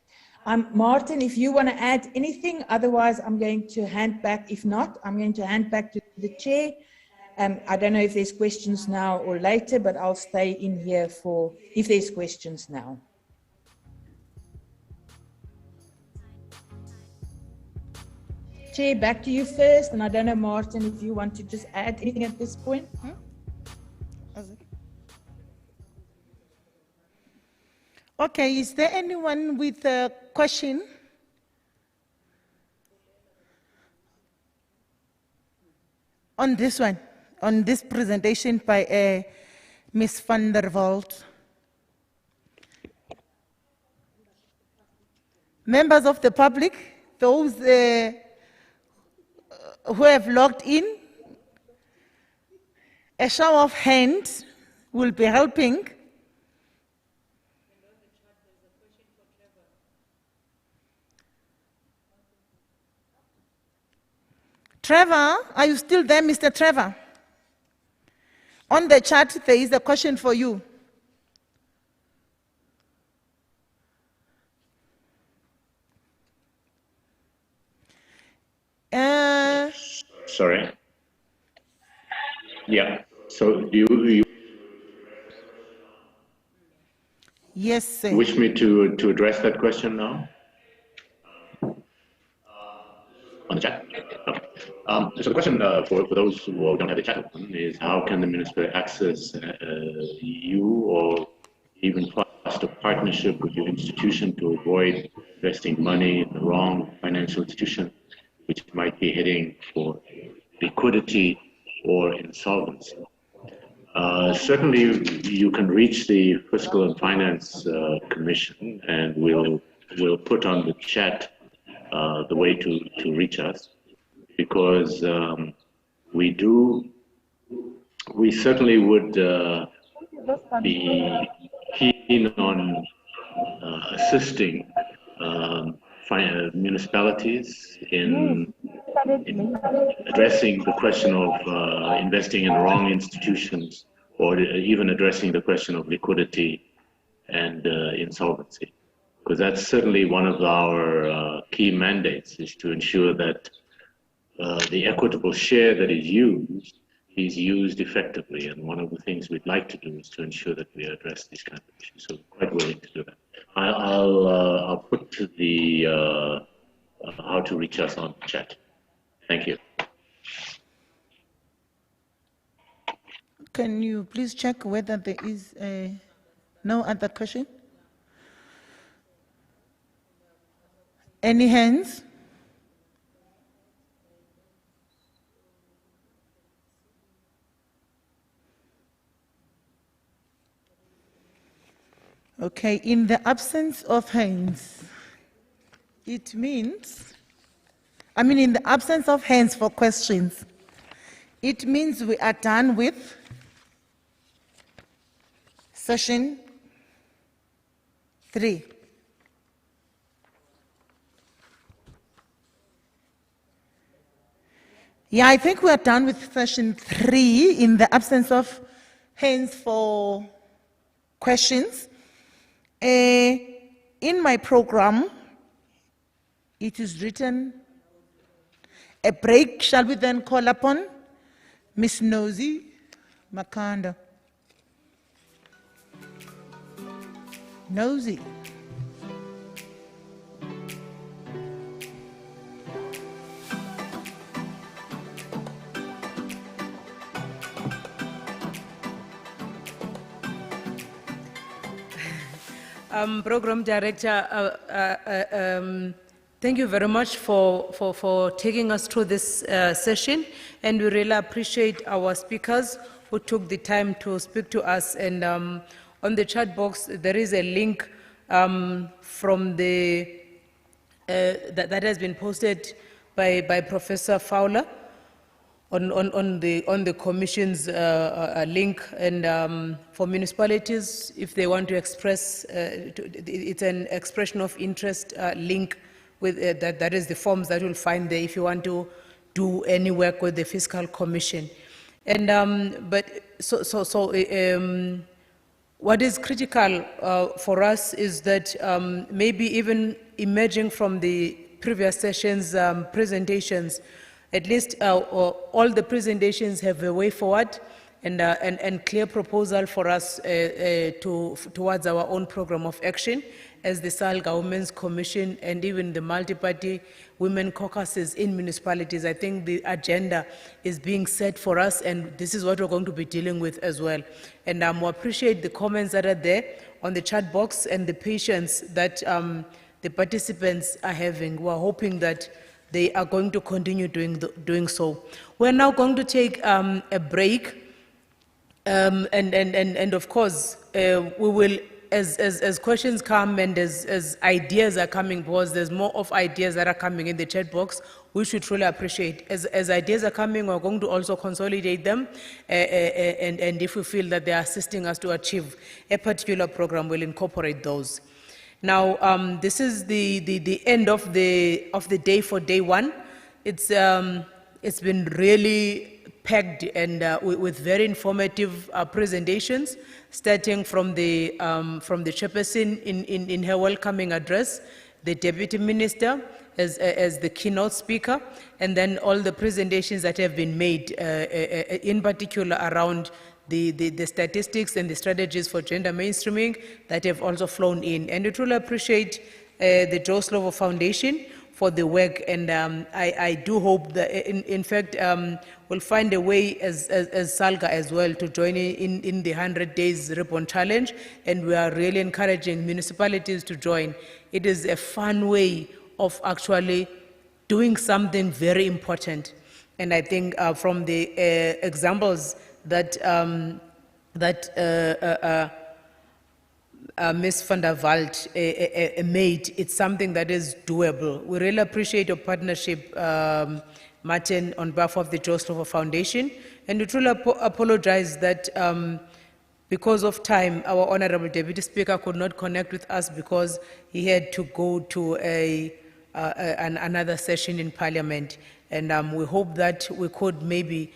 [SPEAKER 12] Martin, if you want to add anything, otherwise I'm going to hand back. If not, I'm going to hand back to the chair. I don't know if there's questions now or later, but I'll stay in here for if there's questions now. Chair, back to you first, and I don't know, Martin, if you want to just add anything at this point.
[SPEAKER 7] Okay, is there anyone with a question? On this one, on this presentation by Ms. van der Walt. Members of the public, those who have logged in, a show of hands will be helping. Trevor, are you still there, Mr. Trevor? On the chat, there is a question for you.
[SPEAKER 10] Sorry. Yeah. So do you
[SPEAKER 7] Yes, sir.
[SPEAKER 10] wish me to address that question now? On the chat? Okay. So the question for those who don't have the chat open is, how can the minister access you or even foster partnership with your institution to avoid investing money in the wrong financial institution, which might be heading for liquidity or insolvency? Certainly, you can reach the Fiscal and Finance Commission, and we'll put on the chat the way to reach us, because we certainly would be keen on assisting municipalities in addressing the question of investing in the wrong institutions, or even addressing the question of liquidity and insolvency. Because that's certainly one of our key mandates, is to ensure that the equitable share that is used effectively. And one of the things we'd like to do is to ensure that we address these kinds of issues. So we're quite willing to do that. I'll put the how to reach us on the chat. Thank you.
[SPEAKER 7] Can you please check whether there is no other question? Any hands? Okay, in the absence of hands, it means, in the absence of hands for questions, it means we are done with session 3. Yeah, I think we are done with session 3 in the absence of hands for questions. In my program, it is written, a break shall we then call upon Miss Nosy Makanda. Nosy.
[SPEAKER 6] Program Director, Thank you very much for taking us through this session, and we really appreciate our speakers who took the time to speak to us. And on the chat box, there is a link from the that has been posted by Professor Fowler on the Commission's link, and for municipalities, if they want to express, it's an expression of interest link with that is the forms that you'll find there if you want to do any work with the Fiscal Commission. And what is critical for us is that maybe even emerging from the previous sessions presentations, at least all the presentations have a way forward and clear proposal for us towards our own program of action as the SALGA Women's Commission and even the multi-party women caucuses in municipalities. I think the agenda is being set for us, and this is what we're going to be dealing with as well. And we appreciate the comments that are there on the chat box and the patience that the participants are having. We're hoping that they are going to continue doing so. We're now going to take a break, and of course, we will, as questions come and as ideas are coming, because there's more of ideas that are coming in the chat box, we should truly appreciate. As ideas are coming, we're going to also consolidate them, and if we feel that they are assisting us to achieve a particular program, we'll incorporate those. Now, this is the end of the day for day one. It's been really packed and with very informative presentations, starting from the chairperson in her welcoming address, the deputy minister as the keynote speaker, and then all the presentations that have been made, in particular around the statistics and the strategies for gender mainstreaming that have also flown in. And we truly appreciate the Joe Slovo Foundation for the work, and I do hope that, in fact, we'll find a way as SALGA as well to join in the 100 Days Ribbon Challenge, and we are really encouraging municipalities to join. It is a fun way of actually doing something very important, and I think from the examples that Ms. van der Walt made, it's something that is doable. We really appreciate your partnership, Martin, on behalf of the Joe Slovo Foundation, and we truly apologize that because of time, our Honorable Deputy Speaker could not connect with us because he had to go to another session in Parliament, and we hope that we could maybe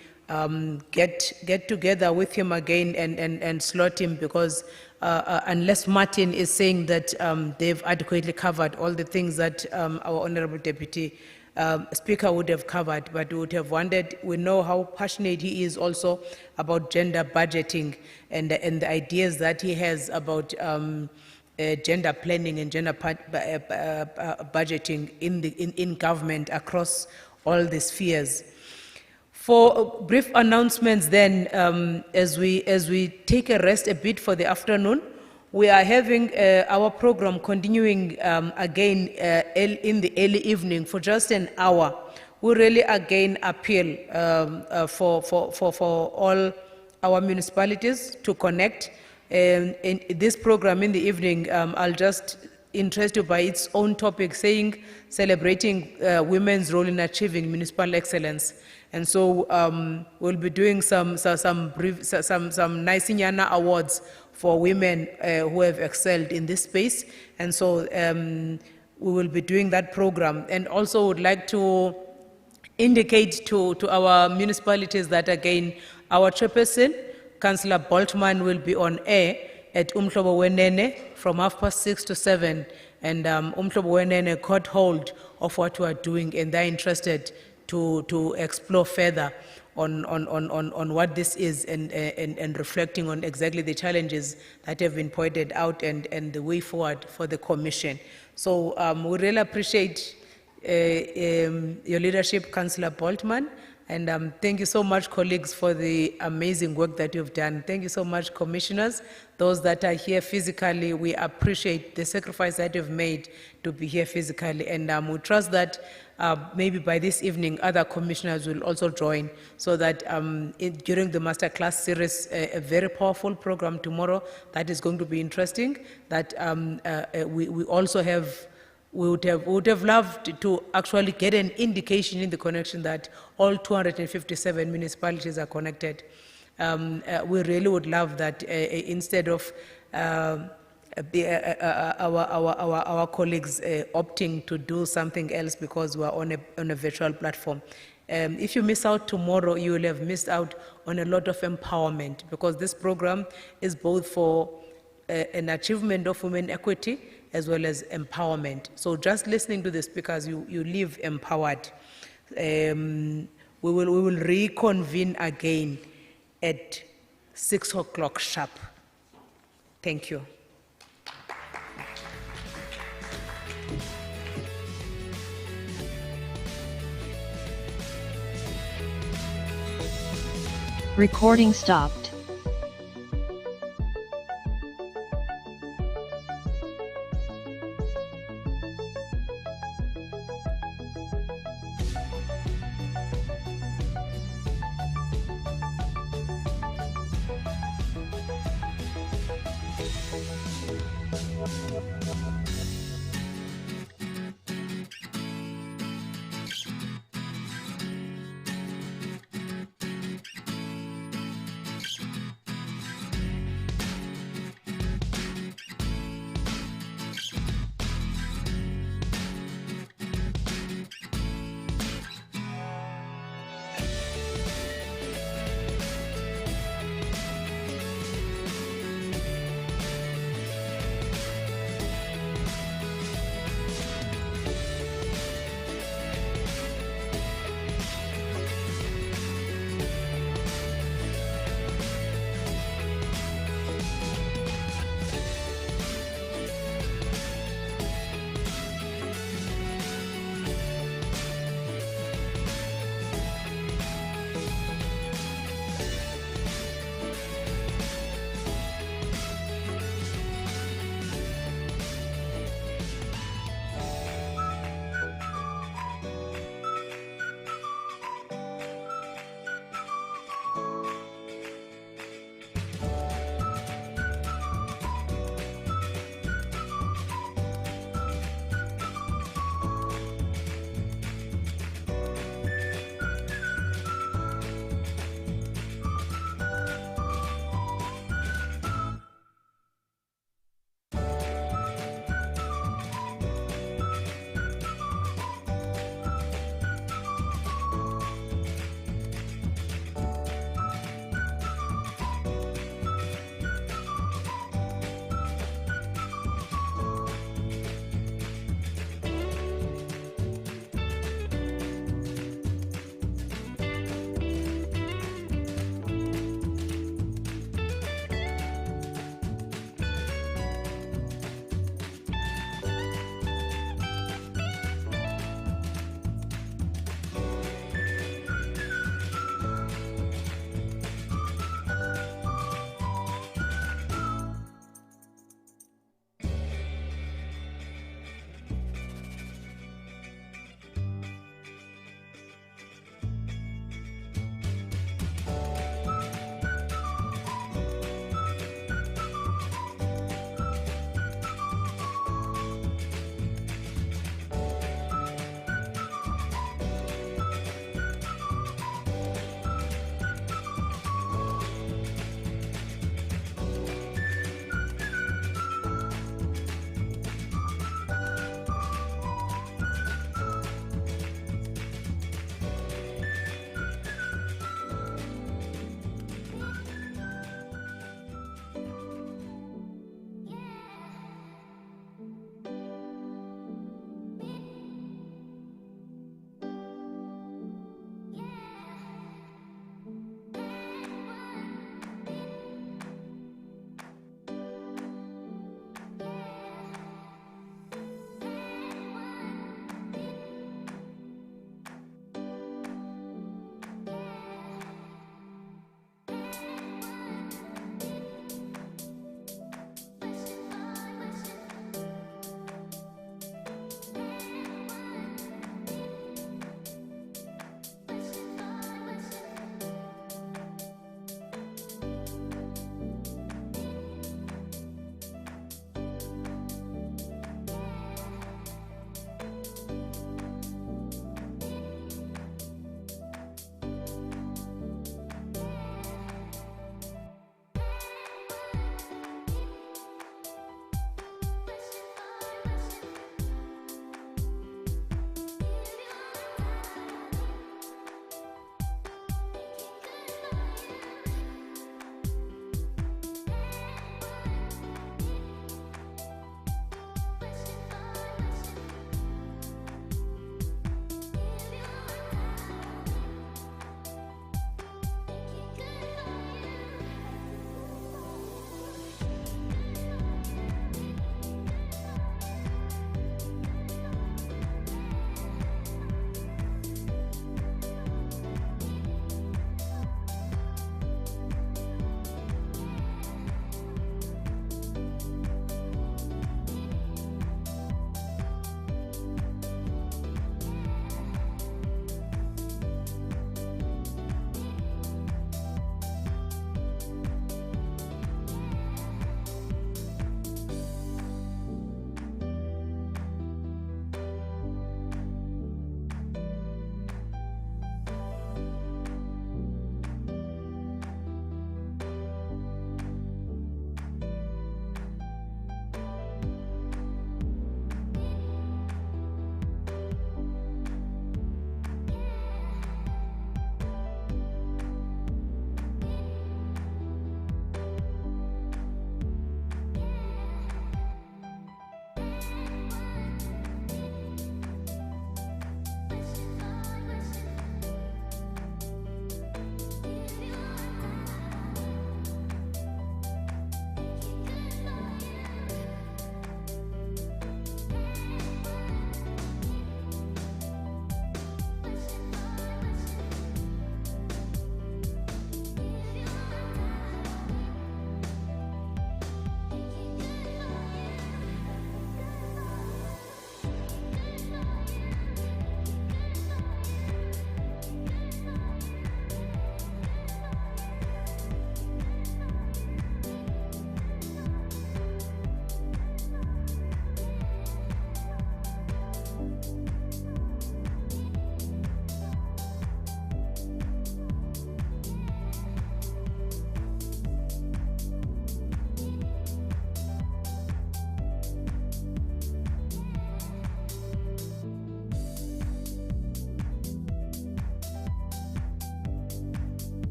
[SPEAKER 6] get together with him again and slot him, because unless Martin is saying that they've adequately covered all the things that our Honorable Deputy Speaker would have covered, but we would have wondered, we know how passionate he is also about gender budgeting and the ideas that he has about gender planning and gender budgeting in government across all the spheres. For brief announcements then, as we take a rest a bit for the afternoon, we are having our program continuing again in the early evening for just an hour. We really again appeal for all our municipalities to connect. In this program in the evening, I'll just interest you by its own topic, saying celebrating women's role in achieving municipal excellence. And so we'll be doing some nice Inyana awards for women who have excelled in this space. And so we will be doing that program. And also would like to indicate to our municipalities that, again, our chairperson, Councillor Boltman, will be on air at Umhlobo Wenene from 6:30 to 7. And Umhlobo Wenene caught hold of what we are doing, and they're interested to explore further on what this is and reflecting on exactly the challenges that have been pointed out and the way forward for the Commission. So we really appreciate your leadership, Councillor Boltman, And thank you so much, colleagues, for the amazing work that you've done. Thank you so much, commissioners. Those that are here physically, we appreciate the sacrifice that you've made to be here physically. And we trust that maybe by this evening, other commissioners will also join so that during the Masterclass series, a very powerful program tomorrow that is going to be interesting, that we also have. We would have loved to actually get an indication in the connection that all 257 municipalities are connected. We really would love that instead of our colleagues opting to do something else because we are on a virtual platform. If you miss out tomorrow, you will have missed out on a lot of empowerment, because this program is both for an achievement of women equity as well as empowerment. So just listening to the speakers, you leave empowered. We will reconvene again at 6 o'clock sharp. Thank you.
[SPEAKER 5] Recording stopped.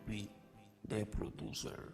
[SPEAKER 13] with the producer.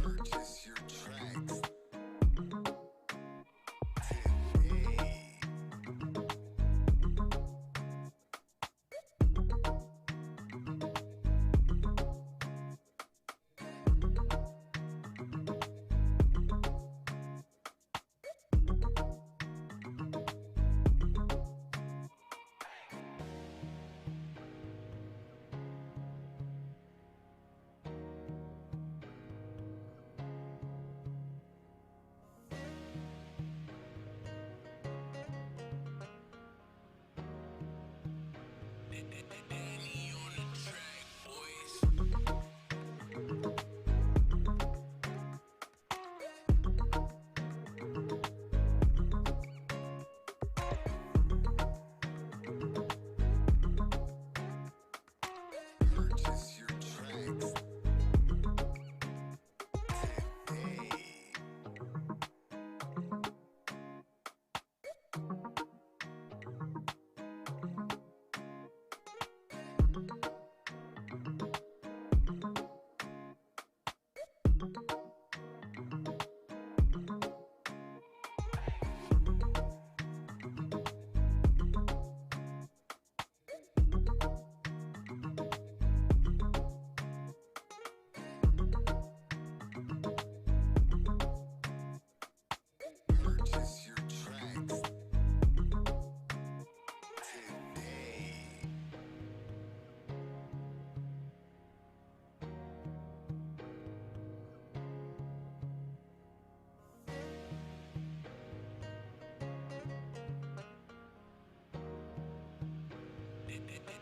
[SPEAKER 14] Purchase your tracks today. Danny on the track, boys. Purchase your tracks today. Purchase your tracks today.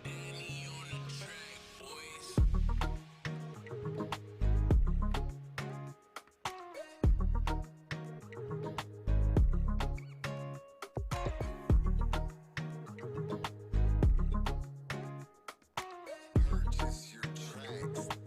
[SPEAKER 14] Danny on the track, boys. Purchase your tracks today.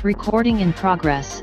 [SPEAKER 5] Recording in progress.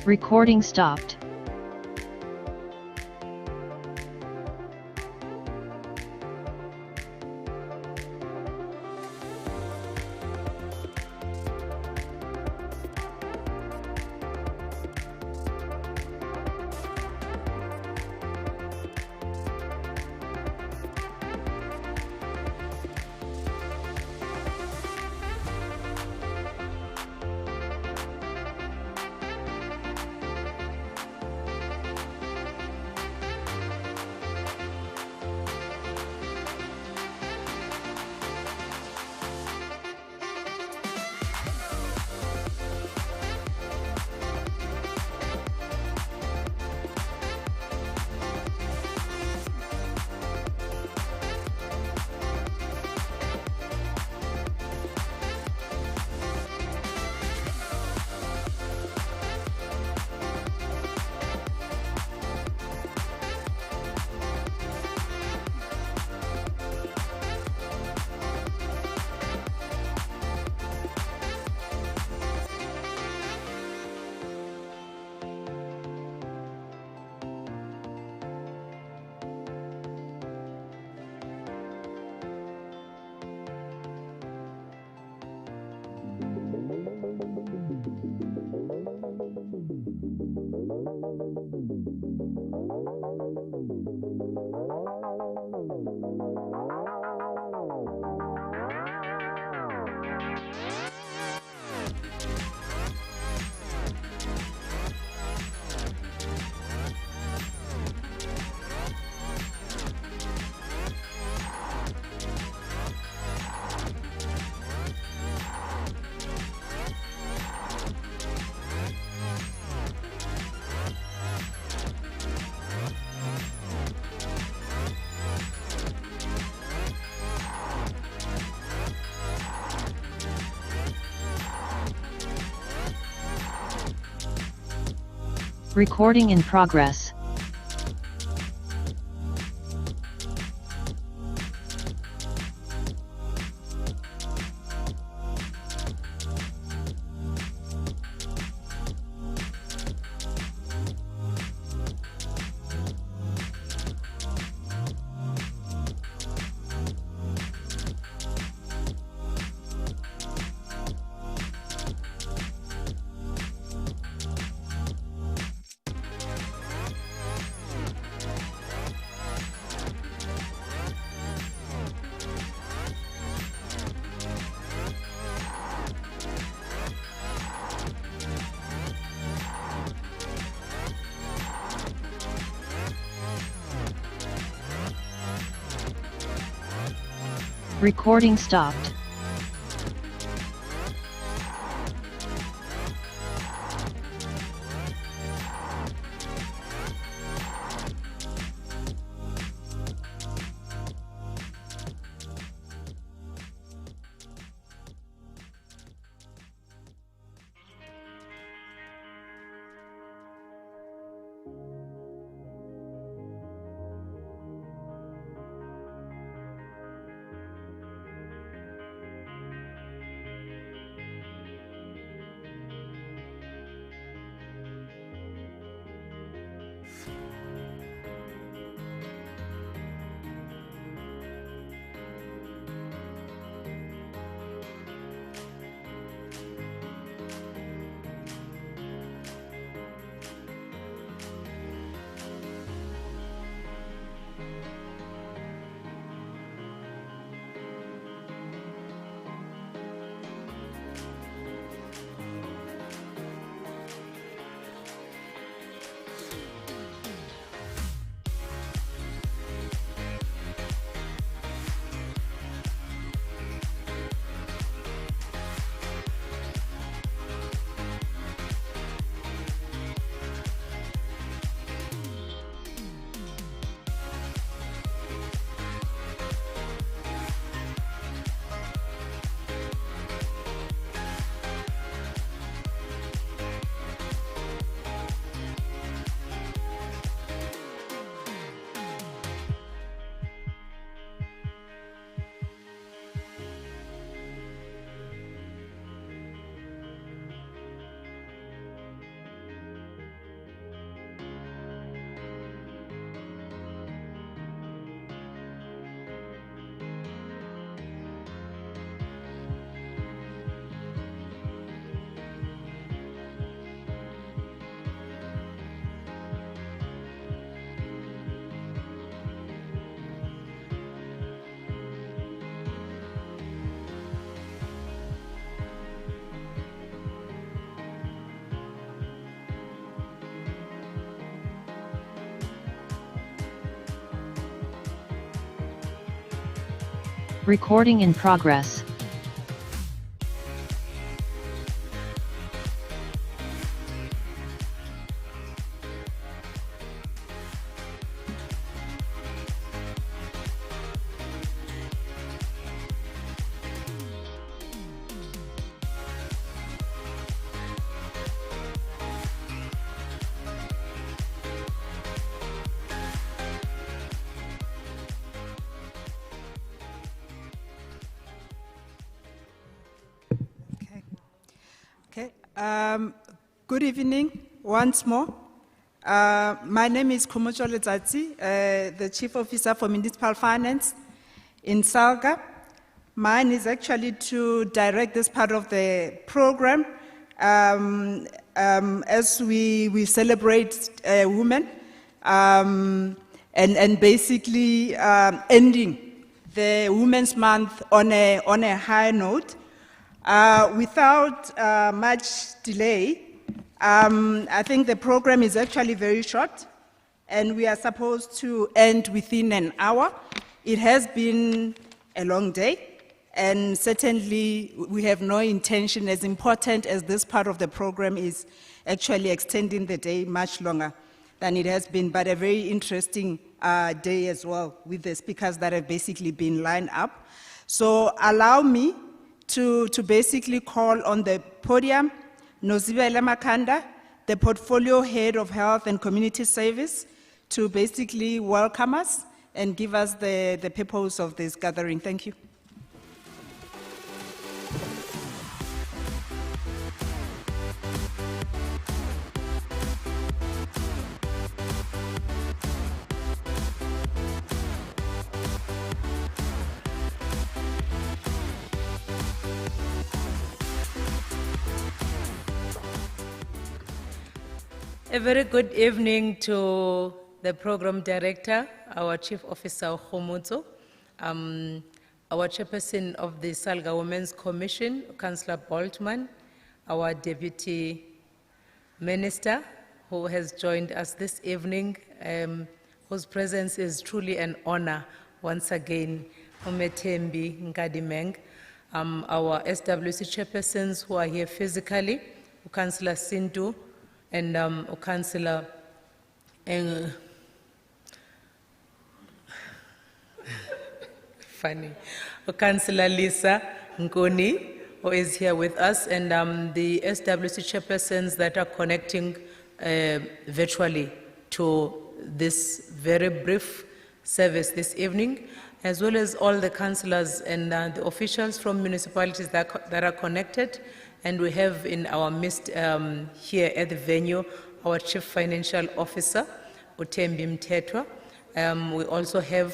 [SPEAKER 5] Recording stopped. Recording in progress. Recording stopped. Recording in progress.
[SPEAKER 15] Okay. Good evening once more. My name is Khomotso Letsatsi, the Chief Officer for Municipal Finance in Salga. Mine is actually to direct this part of the program as we celebrate women and basically ending the Women's Month on a high note. Without much delay, I think the program is actually very short, and we are supposed to end within an hour. It has been a long day, and certainly we have no intention, as important as this part of the program is, actually extending the day much longer than it has been, but a very interesting day as well, with the speakers that have basically been lined up. So allow me to basically call on the podium Nozibele Makanda, the Portfolio Head of Health and Community Service, to basically welcome us and give us the purpose of this gathering. Thank you.
[SPEAKER 6] A very good evening to the program director, our chief officer, Khomotso, our chairperson of the Salga Women's Commission, Councillor Boltman, our deputy minister, who has joined us this evening, whose presence is truly an honor once again, Umetembi Nkadimeng, our SWC chairpersons who are here physically, Councillor Sintu, and Councillor Councillor Lisa Nkoni, who is here with us, and the SWC chairpersons that are connecting virtually to this very brief service this evening, as well as all the councillors and the officials from municipalities that are connected. And we have in our midst here at the venue our Chief Financial Officer, Utembi Mtetwa. We also have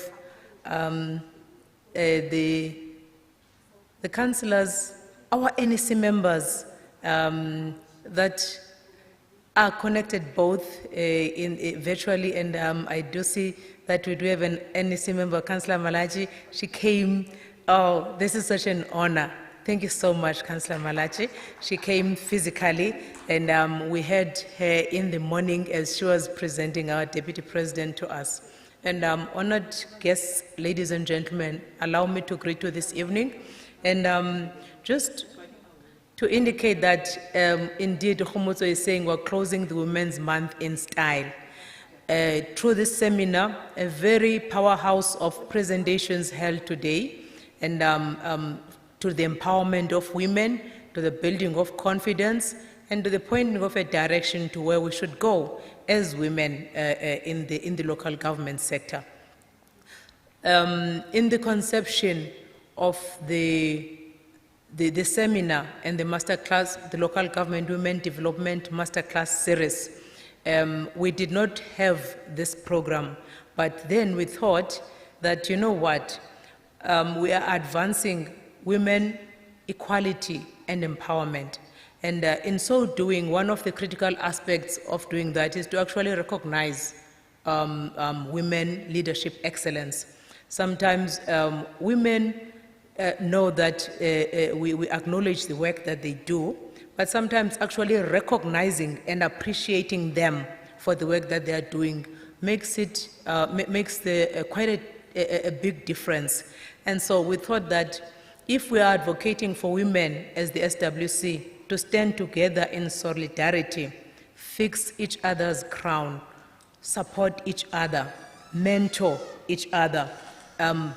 [SPEAKER 6] the councillors, our NEC members that are connected both virtually, and I do see that we do have an NEC member, Councillor Malachi. She came. Oh, this is such an honor. Thank you so much, Councillor Malachi. She came physically, and we had her in the morning as she was presenting our Deputy President to us. And honored guests, ladies and gentlemen, allow me to greet you this evening. And just to indicate that indeed Khomotso is saying we're closing the Women's Month in style. Through this seminar, a very powerhouse of presentations held today, and to the empowerment of women, to the building of confidence, and to the pointing of a direction to where we should go as women in the local government sector. In the conception of the seminar and the masterclass, the Local Government Women Development Masterclass series, we did not have this program, but then we thought that, you know what, we are advancing women equality and empowerment. And in so doing, one of the critical aspects of doing that is to actually recognize women leadership excellence. Sometimes women know that we acknowledge the work that they do, but sometimes actually recognizing and appreciating them for the work that they are doing makes quite a big difference. And so we thought that if we are advocating for women as the SWC to stand together in solidarity, fix each other's crown, support each other, mentor each other,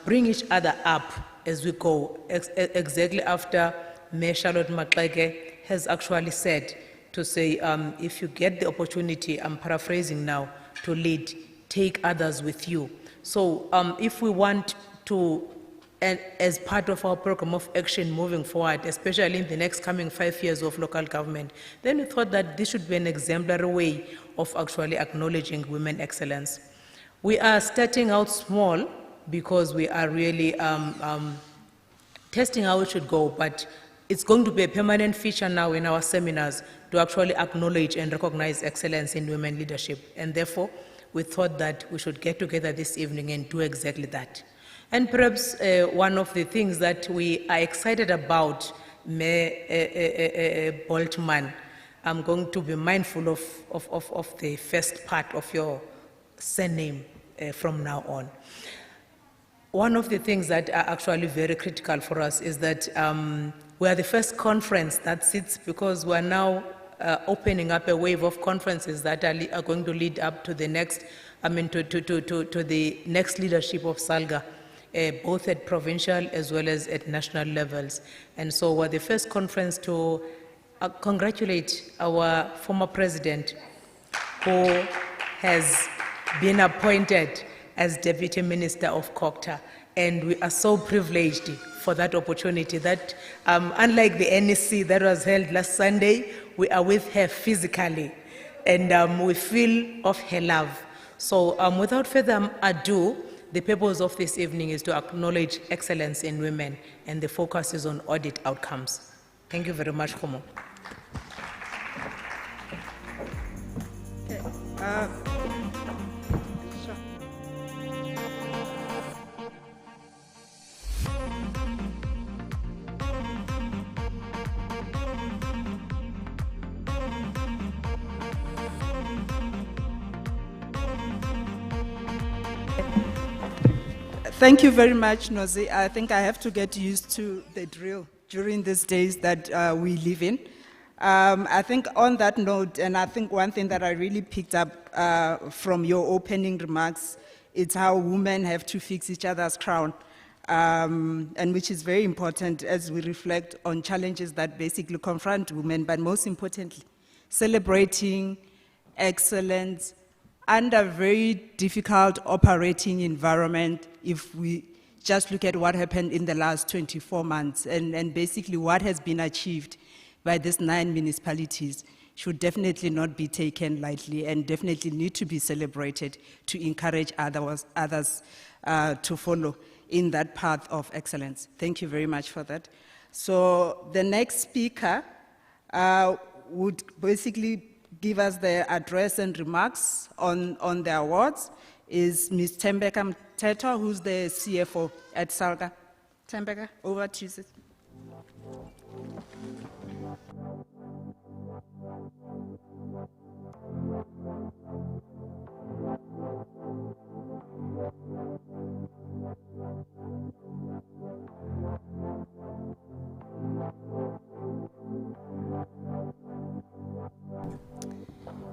[SPEAKER 6] bring each other up as we go, exactly after Mayor Charlotte Maxeke has actually said, to say, if you get the opportunity, I'm paraphrasing now, to lead, take others with you. So if we want to, and as part of our program of action moving forward, especially in the next coming 5 years of local government, then we thought that this should be an exemplary way of actually acknowledging women excellence. We are starting out small because we are really testing how it should go, but it's going to be a permanent feature now in our seminars to actually acknowledge and recognize excellence in women leadership. And therefore, we thought that we should get together this evening and do exactly that. And perhaps one of the things that we are excited about, Mayor Boltman, I'm going to be mindful of the first part of your surname from now on. One of the things that are actually very critical for us is that we are the first conference that sits, because we are now opening up a wave of conferences that are going to lead up to the next, to the next leadership of SALGA, both at provincial as well as at national levels. And so we're the first conference to congratulate our former president, who has been appointed as Deputy Minister of COGTA. And we are so privileged for that opportunity that, unlike the NEC that was held last Sunday, we are with her physically, and we feel of her love. So without further ado, the purpose of this evening is to acknowledge excellence in women, and the focus is on audit outcomes. Thank you very much, Khomo.
[SPEAKER 15] Thank you very much, Nozi. I think I have to get used to the drill during these days that we live in. I think on that note, and I think one thing that I really picked up from your opening remarks, it's how women have to fix each other's crown, and which is very important as we reflect on challenges that basically confront women, but most importantly, celebrating excellence under a very difficult operating environment. If we just look at what happened in the last 24 months and basically what has been achieved by these 9 municipalities should definitely not be taken lightly and definitely need to be celebrated to encourage others to follow in that path of excellence. Thank you very much for that. So the next speaker would basically give us the address and remarks on the awards is Ms. Tembeka Mteto, who's the CFO at SALGA. Tembeka, over to you.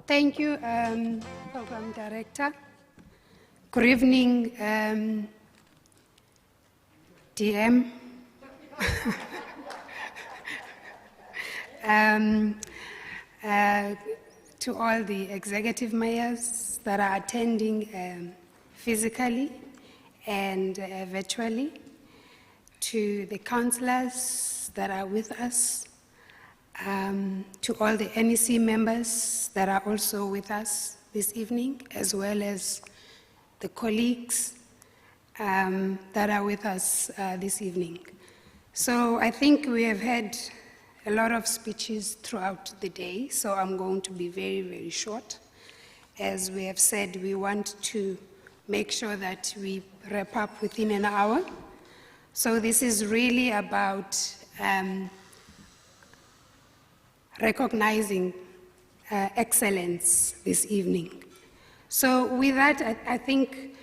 [SPEAKER 16] Thank you, Program Director. Good evening, DM. To all the executive mayors that are attending physically and virtually, to the councillors that are with us, to all the NEC members that are also with us this evening, as well as the colleagues that are with us this evening. So I think we have had a lot of speeches throughout the day, so I'm going to be very, very short. As we have said, we want to make sure that we wrap up within an hour. So this is really about recognizing excellence this evening. So with that, I think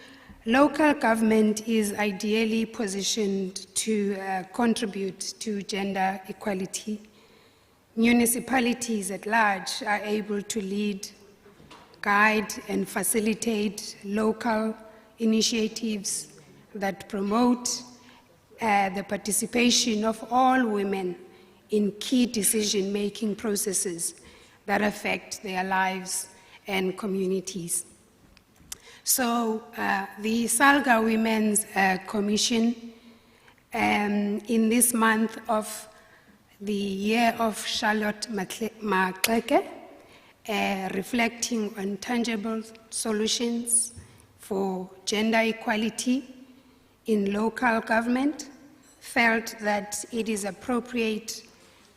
[SPEAKER 16] Local government is ideally positioned to contribute to gender equality. Municipalities at large are able to lead, guide, and facilitate local initiatives that promote the participation of all women in key decision-making processes that affect their lives and communities. So the Salga Women's Commission, in this month of the year of Charlotte Maxeke, reflecting on tangible solutions for gender equality in local government, felt that it is appropriate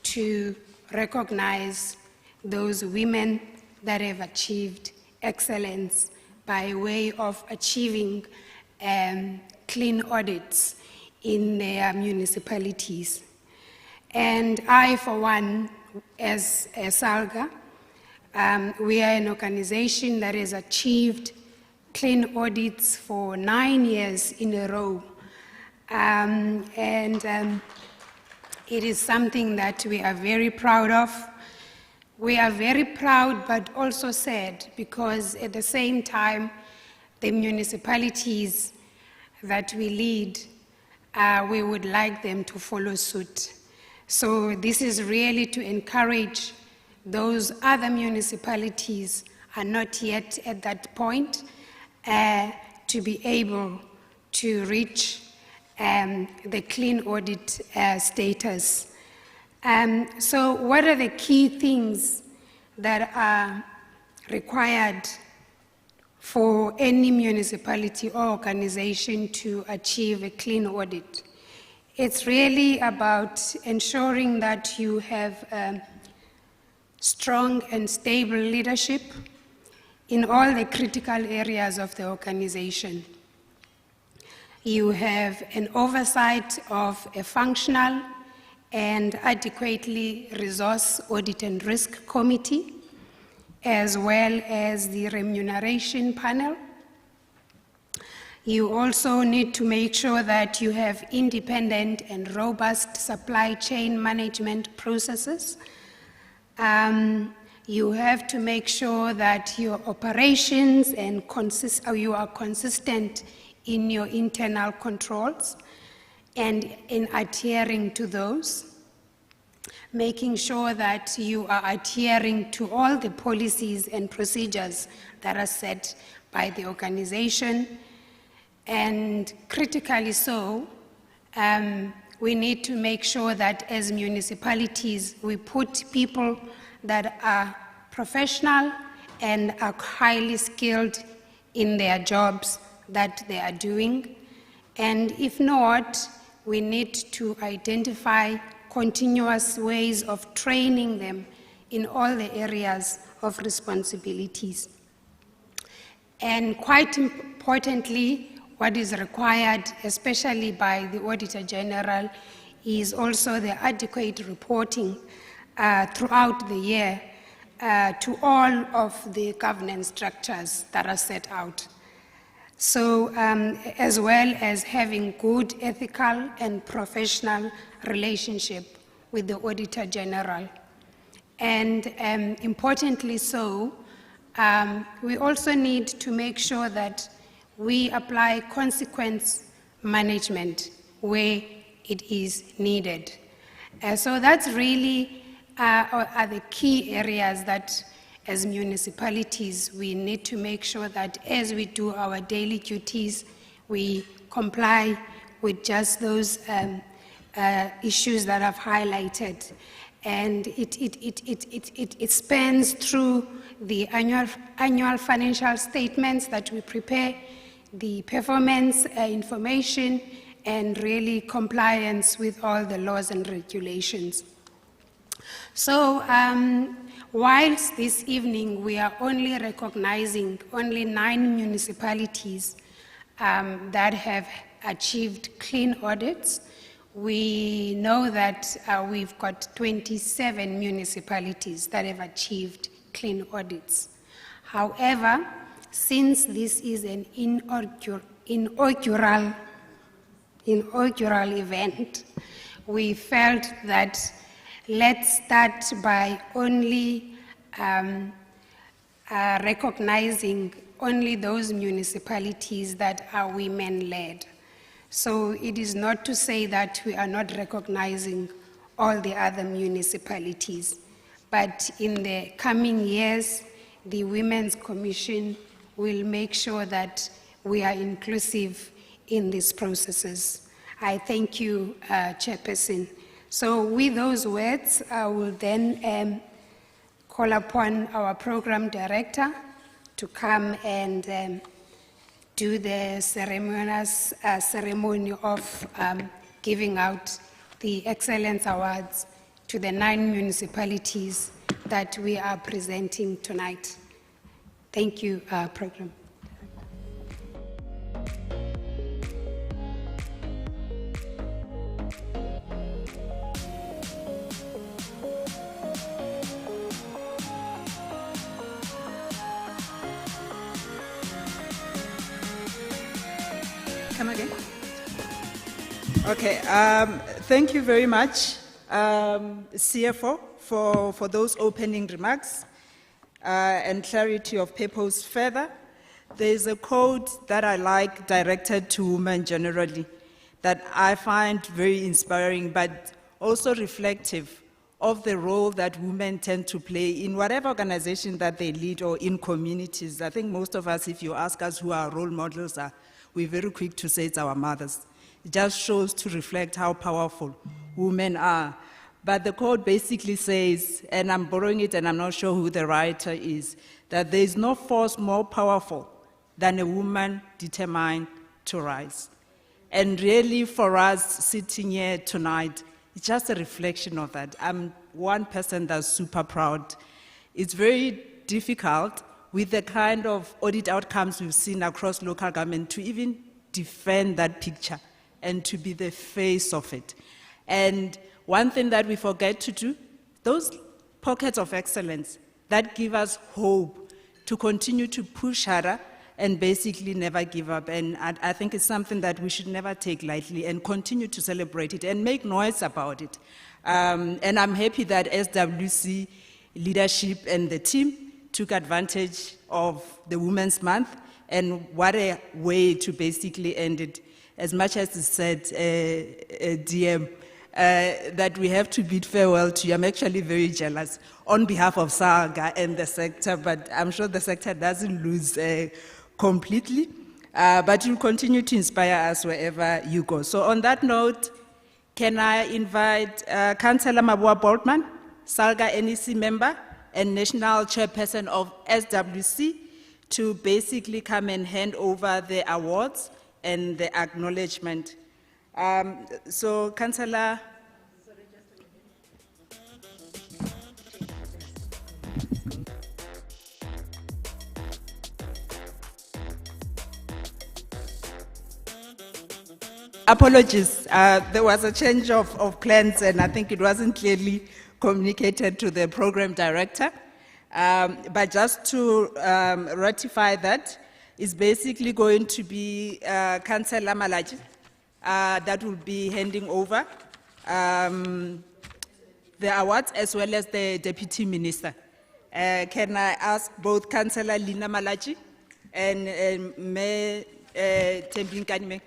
[SPEAKER 16] to recognize those women that have achieved excellence by way of achieving clean audits in their municipalities. And I, for one, as a Salga, we are an organization that has achieved clean audits for 9 years in a row. It is something that we are very proud of. We are very proud but also sad because at the same time, the municipalities that we lead, we would like them to follow suit. So this is really to encourage those other municipalities are not yet at that point to be able to reach the clean audit status. So what are the key things that are required for any municipality or organization to achieve a clean audit? It's really about ensuring that you have strong and stable leadership in all the critical areas of the organization. You have an oversight of a functional and adequately resourced audit and risk committee, as well as the remuneration panel. You also need to make sure that you have independent and robust supply chain management processes. You have to make sure that your operations and you are consistent in your internal controls and in adhering to those, making sure that you are adhering to all the policies and procedures that are set by the organization. And critically so, we need to make sure that as municipalities, we put people that are professional and are highly skilled in their jobs that they are doing. And if not, we need to identify continuous ways of training them in all the areas of responsibilities. And quite importantly, what is required, especially by the Auditor General, is also the adequate reporting throughout the year to all of the governance structures that are set out. So, as well as having good ethical and professional relationship with the Auditor General. And importantly so, we also need to make sure that we apply consequence management where it is needed. So that's really are the key areas that as municipalities we need to make sure that as we do our daily duties, we comply with just those issues that I've highlighted. And it spans through the annual financial statements that we prepare, the performance information, and really compliance with all the laws and regulations. So whilst this evening we are only recognizing only 9 municipalities that have achieved clean audits, we know that we've got 27 municipalities that have achieved clean audits. However, since this is an inaugural event, we felt that let's start by only recognizing only those municipalities that are women-led. So it is not to say that we are not recognizing all the other municipalities, but in the coming years, the Women's Commission will make sure that we are inclusive in these processes. I thank you, Chairperson. So with those words, I will then call upon our program director to come and do the ceremony of giving out the Excellence Awards to the 9 municipalities that we are presenting tonight. Thank you, program.
[SPEAKER 15] Come again? Okay, thank you very much, CFO, for those opening remarks and clarity of purpose further. There is a quote that I like directed to women generally that I find very inspiring, but also reflective of the role that women tend to play in whatever organization that they lead or in communities. I think most of us, if you ask us who our role models are, we're very quick to say it's our mothers. It just shows to reflect how powerful women are. But the quote basically says, and I'm borrowing it and I'm not sure who the writer is, that there is no force more powerful than a woman determined to rise. And really for us sitting here tonight, it's just a reflection of that. I'm one person that's super proud. It's very difficult with the kind of audit outcomes we've seen across local government to even defend that picture and to be the face of it. And one thing that we forget to do, those pockets of excellence that give us hope to continue to push harder and basically never give up. And I think it's something that we should never take lightly and continue to celebrate it and make noise about it. And I'm happy that SWC leadership and the team took advantage of the Women's Month, and what a way to basically end it. As much as it said, DM, that we have to bid farewell to you, I'm actually very jealous on behalf of SALGA and the sector, but I'm sure the sector doesn't lose completely, but you'll continue to inspire us wherever you go. So on that note, can I invite Councillor Mabua Boltman, SALGA NEC member, and National Chairperson of SWC to basically come and hand over the awards and the acknowledgement. So, Councillor. Apologies, there was a change of plans and I think it wasn't clearly communicated to the program director. But just to ratify that, is basically going to be Councillor Malachi that will be handing over the awards as well as the Deputy Minister. Can I ask both Councillor Lina Malachi and Mayor Tembin Kanime?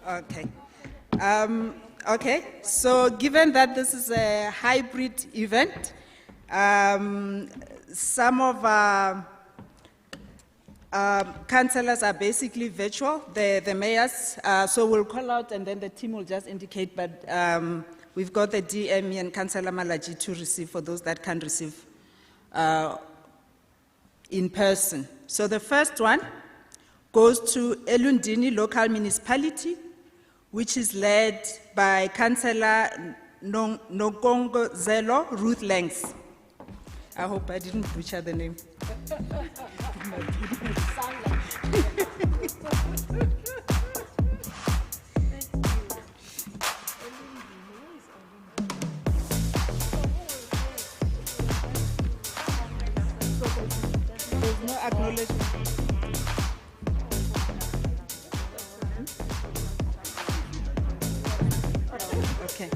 [SPEAKER 15] Okay. Okay, so given that this is a hybrid event, some of our councillors are basically virtual, the mayors, so we'll call out and then the team will just indicate, but we've got the DME and Councillor Malaji to receive for those that can receive in person. So the first one goes to Elundini Local Municipality, which is led by Councillor Nokongozelo Ruth Langs. I hope I didn't butcher the name. There's no acknowledgement. Okay.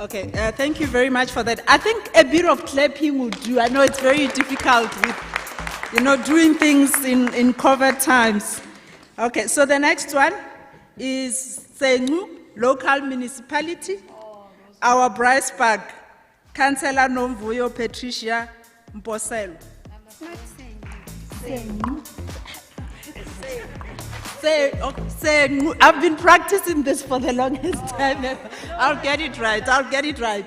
[SPEAKER 15] Okay, thank you very much for that. I think a bit of clapping would do. I know it's very difficult with, doing things in COVID times. Okay, so the next one is Sengu Local Municipality, our Bryceburg, Councillor Nomvuyo Patricia Mposelo. I've been practicing this for the longest time. I'll get it right. I'll get it right.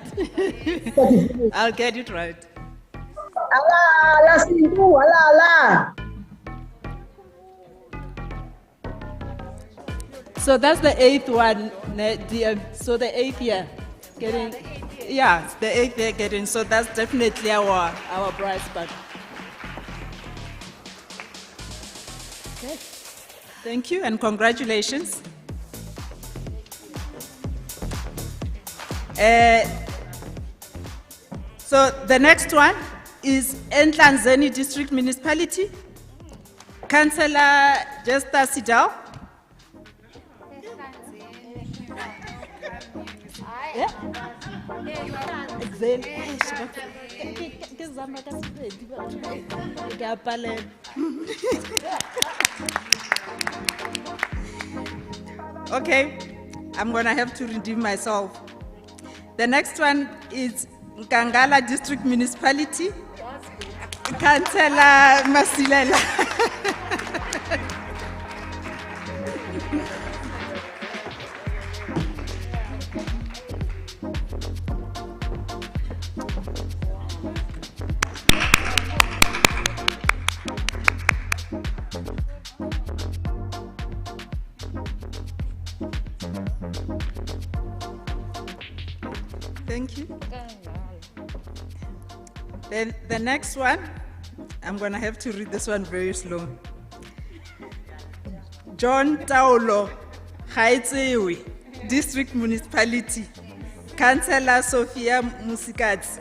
[SPEAKER 15] So that's the 8th one. So the 8th year getting, the 8th year getting. So that's definitely our Bryceburg. Okay. Thank you and congratulations. So the next one is Entlanzeni District Municipality. Councillor Jester Sidal. Okay, I'm going to have to redeem myself. The next one is Nkangala District Municipality. Councillor Masilela. Thank you. Then the next one, I'm going to have to read this one very slow. John Taulo, Haitsewe, District Municipality. Councillor Sophia Musikatsi.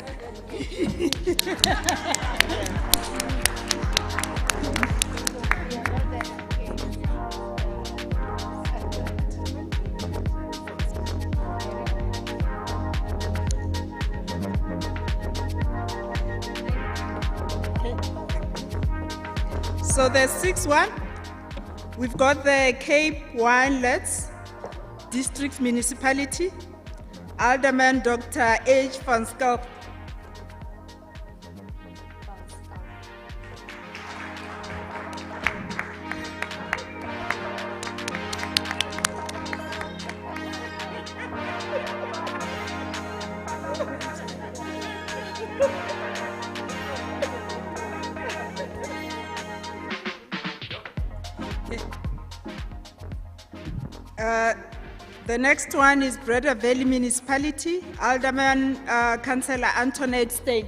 [SPEAKER 15] So the 6th one, we've got the Cape Winelets District Municipality, Alderman Dr. H. van Skalk. The next one is Breda Valley Municipality, Alderman Councillor Antoinette Stein.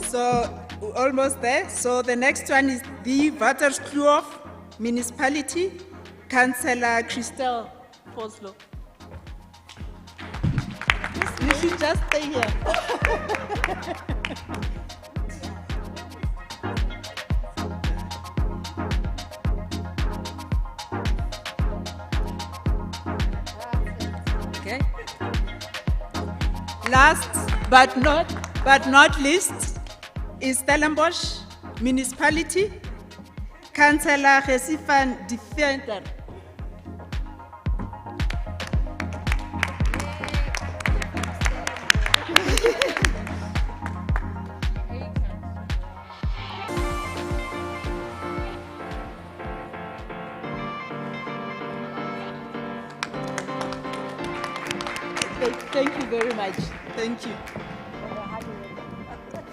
[SPEAKER 15] So almost there. So the next one is the Waterskloof Municipality, Councillor Christelle Poslo. You should just stay here. last but not least is Stellenbosch Municipality, Councillor Gesifan Defender. Thank you very much. Thank you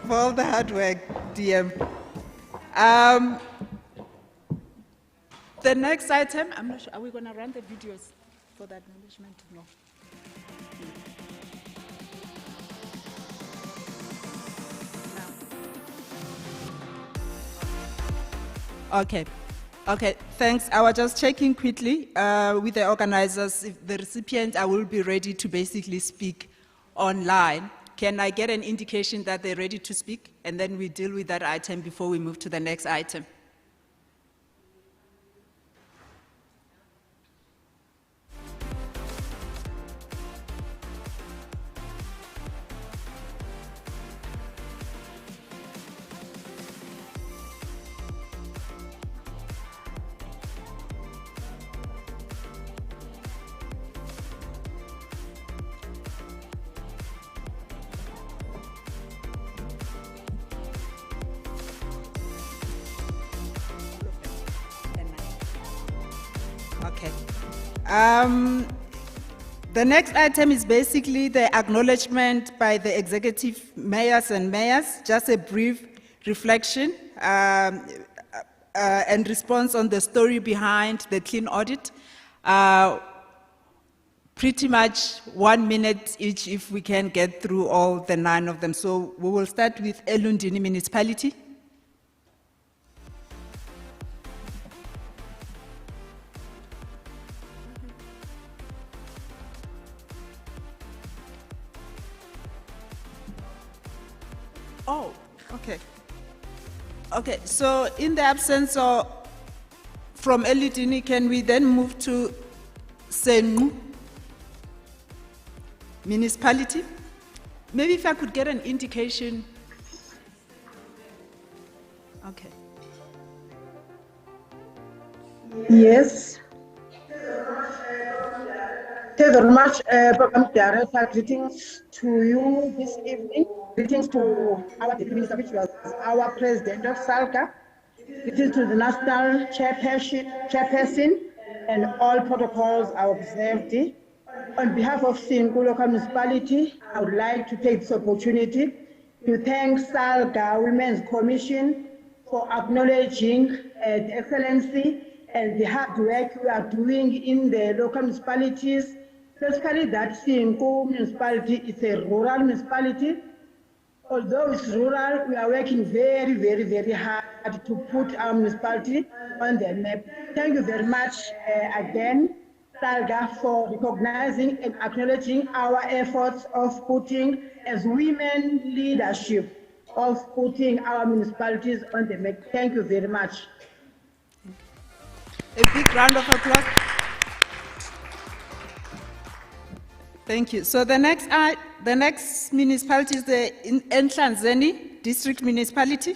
[SPEAKER 15] for all the hard work, DM. The next item, I'm not sure, are we going to run the videos for the acknowledgement? No. Okay. Okay, thanks. I was just checking quickly with the organizers if the recipients will be ready to basically speak online. Can I get an indication that they're ready to speak? And then we deal with that item before we move to the next item. Okay. The next item is basically the acknowledgement by the executive mayors and mayors, just a brief reflection and response on the story behind the clean audit. Pretty much 1 minute each if we can get through all the 9 of them. So we will start with Elundini Municipality. Oh, okay. Okay, so in the absence of from Eludini, can we then move to Senu Municipality? Maybe if I could get an indication. Okay.
[SPEAKER 17] Yes. Thank you very much, Program Director. Greetings to you this evening. Greetings to our Deputy Minister, which was our President of SALGA. Greetings to the National Chairperson, and all protocols are observed. On behalf of Singu Local Municipality, I would like to take this opportunity to thank SALGA Women's Commission for acknowledging the excellency and the hard work we are doing in the local municipalities, especially that Singu municipality is a rural municipality. Although it's rural, we are working very, very, very hard to put our municipality on the map. Thank you very much again, SALGA, for recognizing and acknowledging our efforts of putting, as women leadership, of putting our municipalities on the map. Thank you very much.
[SPEAKER 15] A big round of applause. Thank you. So the next municipality is the Nhlanzeni District Municipality.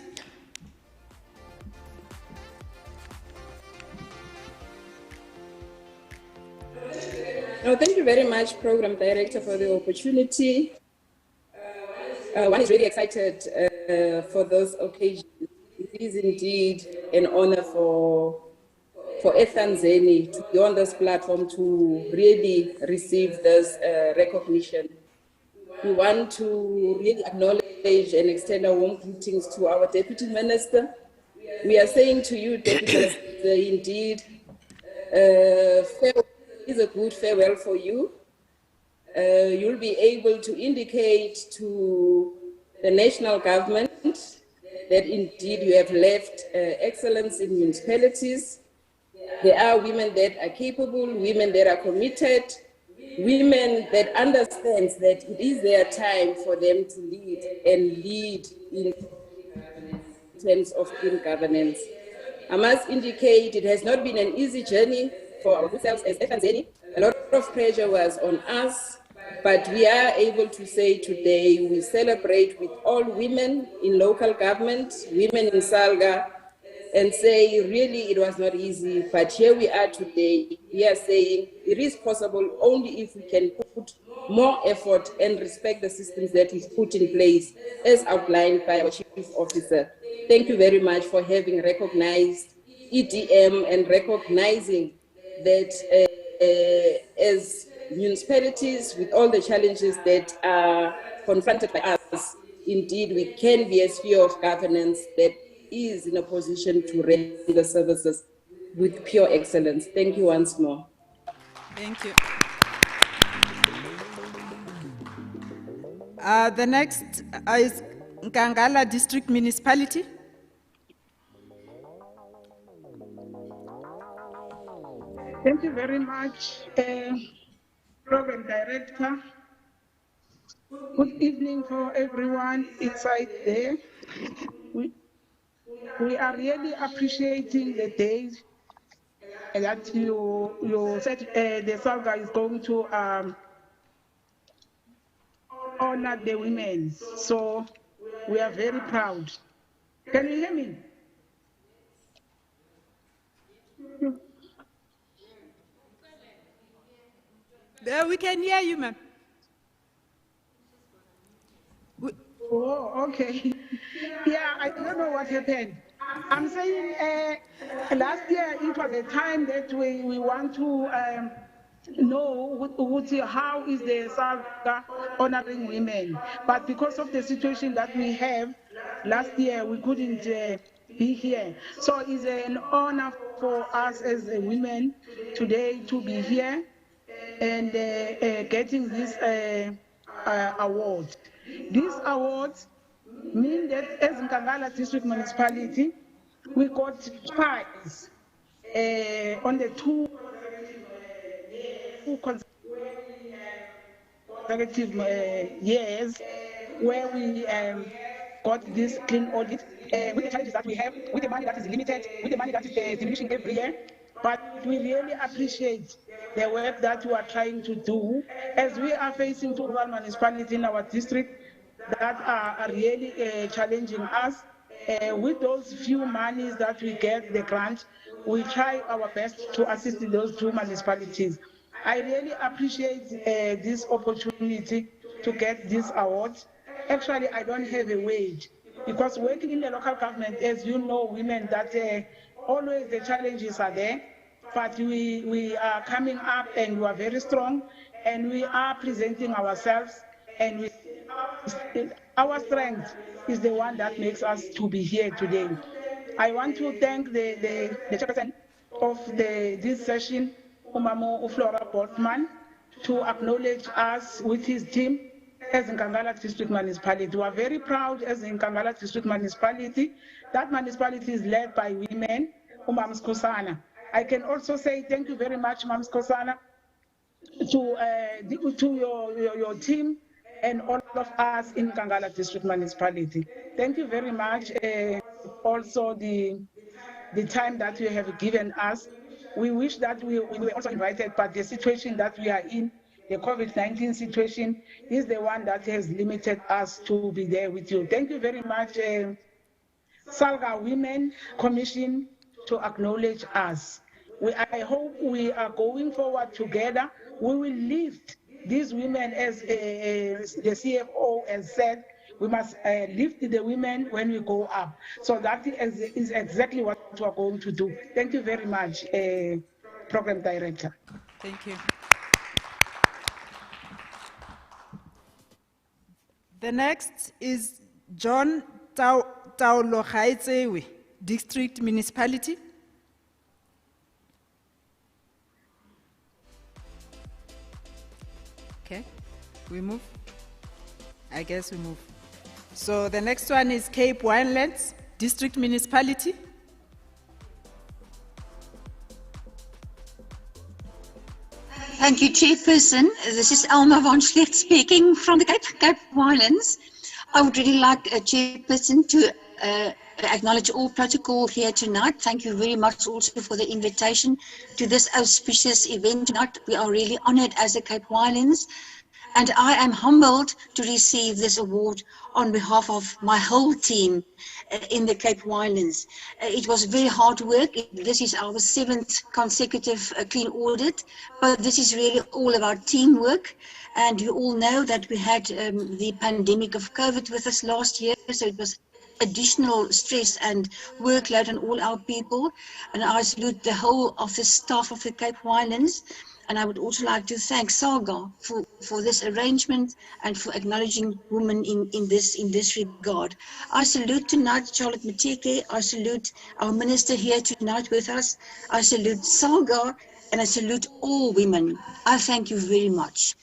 [SPEAKER 18] No, thank you very much, Program Director, for the opportunity. One is really excited for those occasions. It is indeed an honor for Nhlanzeni to be on this platform to really receive this recognition. We want to really acknowledge and extend our warm greetings to our Deputy Minister. We are saying to you, Deputy Minister, indeed, farewell is a good farewell for you. You'll be able to indicate to the national government that indeed you have left excellence in municipalities. There are women that are capable, women that are committed, women that understand that it is their time for them to lead and lead in terms of clean governance. I must indicate it has not been an easy journey for ourselves as Nhlanzeni. A lot of pressure was on us, But we are able to say today we celebrate with all women in local government, women in Salga, and say really it was not easy, but here we are today. We are saying it is possible only if we can put more effort and respect the systems that is put in place as outlined by our chief officer. Thank you very much for having recognized EDM and recognizing that as municipalities with all the challenges that are confronted by us, indeed we can be a sphere of governance that is in a position to render services with pure excellence. Thank you once more.
[SPEAKER 15] Thank you. The next is Nkangala District Municipality.
[SPEAKER 19] Thank you very much, Program Director. Good evening for everyone inside there. We are really appreciating the day that you said the Salga is going to honor the women. So we are very proud. Can you hear me?
[SPEAKER 15] We can hear you, ma'am.
[SPEAKER 19] Oh, okay. Yeah, I don't know what happened. I'm saying last year it was a time that we want to know how is the Salga honoring women. But because of the situation that we have, last year we couldn't be here. So it's an honor for us as women today to be here and getting this award. These awards mean that as Nkangala District Municipality, we got twice on the two consecutive years where we got this clean audit with the challenges that we have, with the money that is limited, with the money that is diminishing every year. But we really appreciate the work that you are trying to do as we are facing two rural municipalities in our district that are really challenging us. With those few monies that we get, the grant, we try our best to assist those two municipalities. I really appreciate this opportunity to get this award. Actually, I don't have a wage because working in the local government, as you know, women, that always the challenges are there, but we are coming up and we are very strong and we are presenting ourselves, and our strength is the one that makes us to be here today. I want to thank the chairperson of this session, Umamo Flora Boltman, to acknowledge us with his team as Nkangala District Municipality. We are very proud as Nkangala District Municipality. That municipality is led by women, Mams Kosana. I can also say thank you very much, Mams Kosana, to your team and all of us in Nkangala District Municipality. Thank you very much. Also the time that you have given us. We wish that we were also invited, but the situation that we are in, the COVID-19 situation, is the one that has limited us to be there with you. Thank you very much, Salga Women Commission, to acknowledge us. I hope we are going forward together. We will lift these women, as the CFO has said, we must lift the women when we go up. So that is exactly what we are going to do. Thank you very much, Program Director.
[SPEAKER 15] Thank you. The next is John Taologaitsewe, District Municipality. Okay, we move. I guess we move. So the next one is Cape Winelands, District Municipality.
[SPEAKER 20] Thank you, Chairperson. This is Elma van Schlecht speaking from the Cape Winelands. I would really like, Chairperson, to acknowledge all protocol here tonight. Thank you very much also for the invitation to this auspicious event tonight. We are really honored as the Cape Winelands And I am humbled to receive this award on behalf of my whole team in the Cape Winelands. It was very hard work. This is our 7th consecutive clean audit, but this is really all about teamwork. And you all know that we had the pandemic of COVID with us last year, so it was additional stress and workload on all our people. And I salute the whole of the staff of the Cape Winelands. And I would also like to thank Saga for this arrangement and for acknowledging women in this regard. I salute tonight Charlotte Mateke. I salute our minister here tonight with us. I salute Saga, and I salute all women. I thank you very much.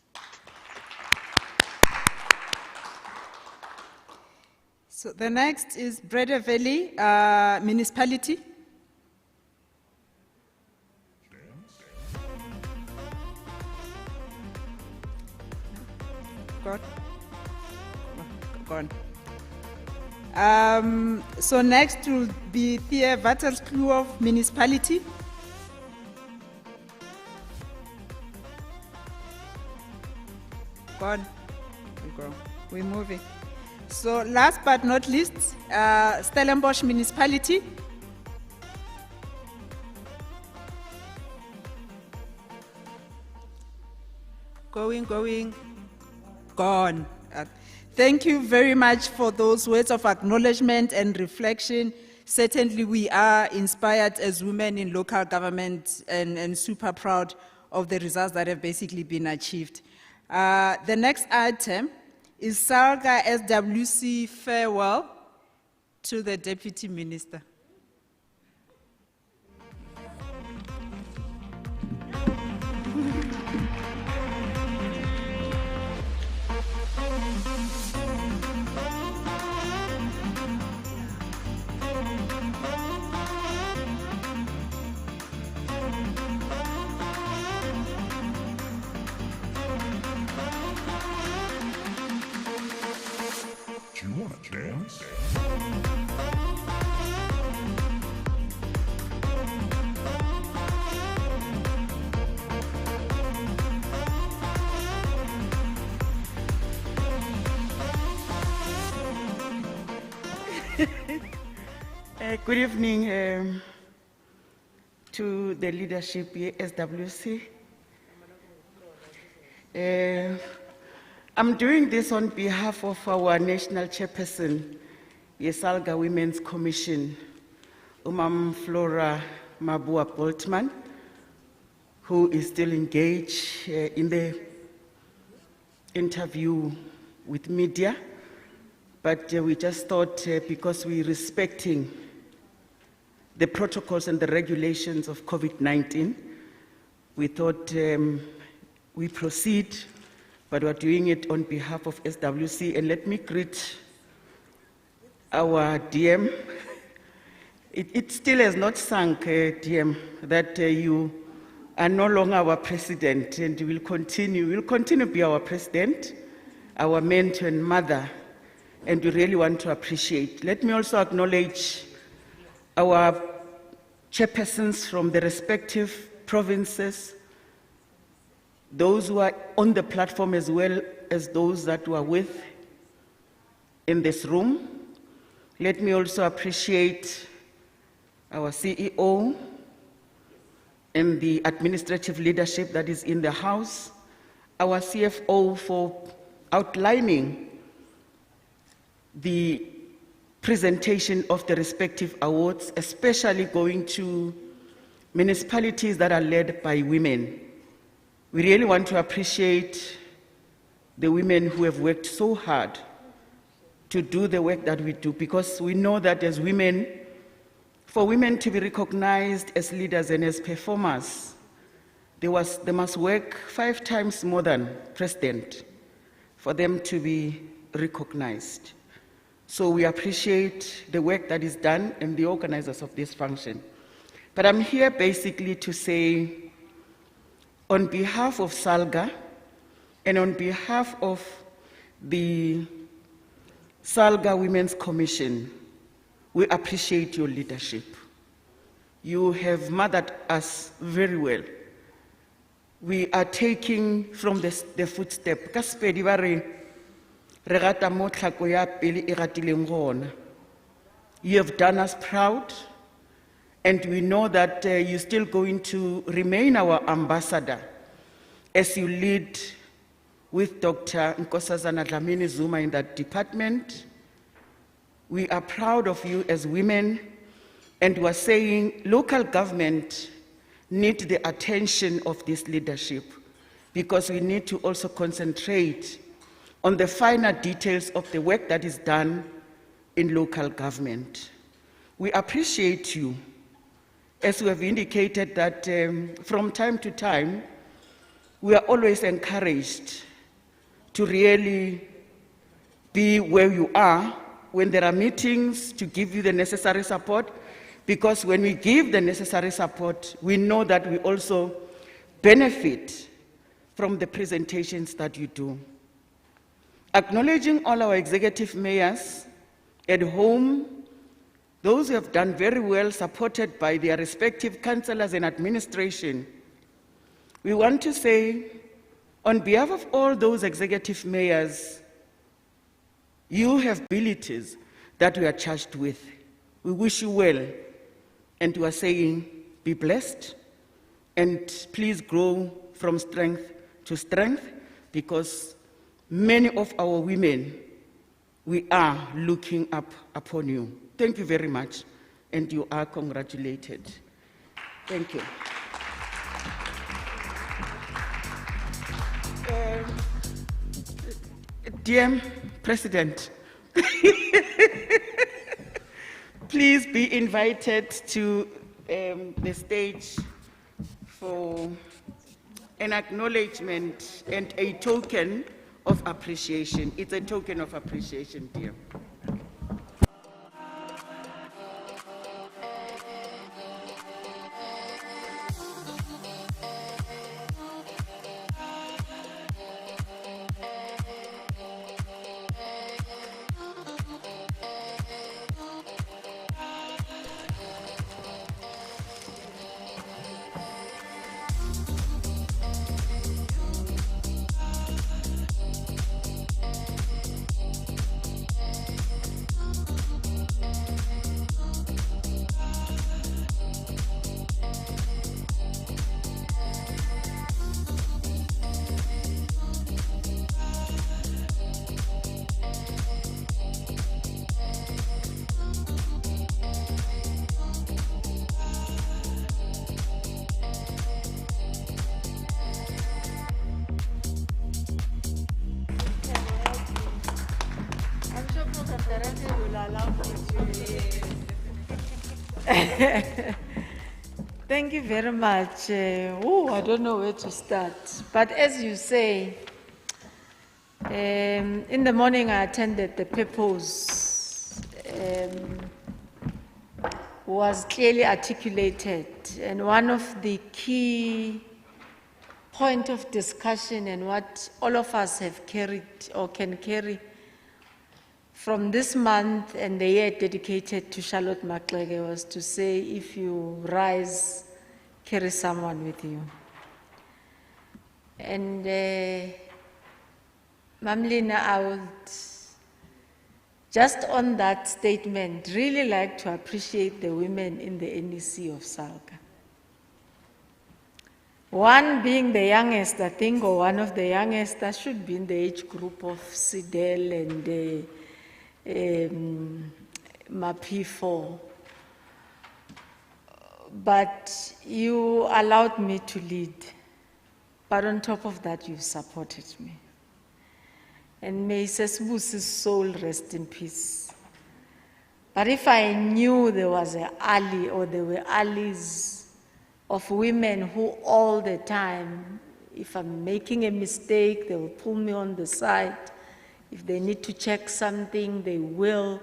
[SPEAKER 15] So the next is Breda Valley Municipality. Gone. So next will be Thea Waterskloof Municipality. Gone. We're moving. So last but not least, Stellenbosch Municipality. Going, gone. Thank you very much for those words of acknowledgement and reflection. Certainly we are inspired as women in local government and super proud of the results that have basically been achieved. The next item is SALGA SWC farewell to the Deputy Minister.
[SPEAKER 14] Do you want to dance?
[SPEAKER 21] Good evening to the leadership here, SWC. I'm doing this on behalf of our national chairperson, SALGA Women's Commission, Umam Flora Mabua Boltman, who is still engaged in the interview with media. But we just thought, because we're respecting the protocols and the regulations of COVID-19, we thought we proceed, but we're doing it on behalf of SWC. And let me greet our DM. It still has not sunk, DM, that you are no longer our president, and you will continue to be our president, our mentor and mother, and we really want to appreciate. Let me also acknowledge our chairpersons from the respective provinces, those who are on the platform as well as those that were with in this room. Let me also appreciate our CEO and the administrative leadership that is in the House, our CFO for outlining the presentation of the respective awards, especially going to municipalities that are led by women. We really want to appreciate the women who have worked so hard to do the work that we do, because we know that as women, for women to be recognized as leaders and as performers, they must work 5 times more than president for them to be recognized. So we appreciate the work that is done and the organizers of this function. But I'm here basically to say, on behalf of SALGA and on behalf of the SALGA Women's Commission, we appreciate your leadership. You have mothered us very well. we are taking from the footstep. Ka Sepedi ba re, re gata mo tlhako ya pele e gatileng gona. You have done us proud, and we know that you're still going to remain our ambassador as you lead with Dr. Nkosazana Dlamini Zuma in that department. We are proud of you as women, and we are saying local government need the attention of this leadership, because we need to also concentrate on the finer details of the work that is done in local government. We appreciate you, as we have indicated that from time to time, we are always encouraged to really be where you are when there are meetings, to give you the necessary support, because when we give the necessary support, we know that we also benefit from the presentations that you do. Acknowledging all our executive mayors at home, those who have done very well, supported by their respective councillors and administration, we want to say, on behalf of all those executive mayors, you have abilities that we are charged with. We wish you well, and we are saying, be blessed, and please grow from strength to strength, because many of our women, we are looking up upon you. Thank you very much, and you are congratulated. Thank you. Dear President, please be invited to the stage for an acknowledgement and a token of appreciation. It's a token of appreciation, dear.
[SPEAKER 4] Thank you very much. I don't know where to start. But as you say, in the morning I attended the purpose, was clearly articulated, and one of the key point of discussion and what all of us have carried or can carry from this month and the year dedicated to Charlotte Maxeke was to say, if you rise, carry someone with you. And Mamlina, I would, just on that statement, really like to appreciate the women in the NEC of Salga. One being the youngest, I think, or one of the youngest, that should be in the age group of Sidel and Mapifo. But you allowed me to lead. But on top of that, you supported me. And may SWC's soul rest in peace. But if I knew there was an ally or there were allies of women who all the time, if I'm making a mistake, they will pull me on the side. If they need to check something, they will.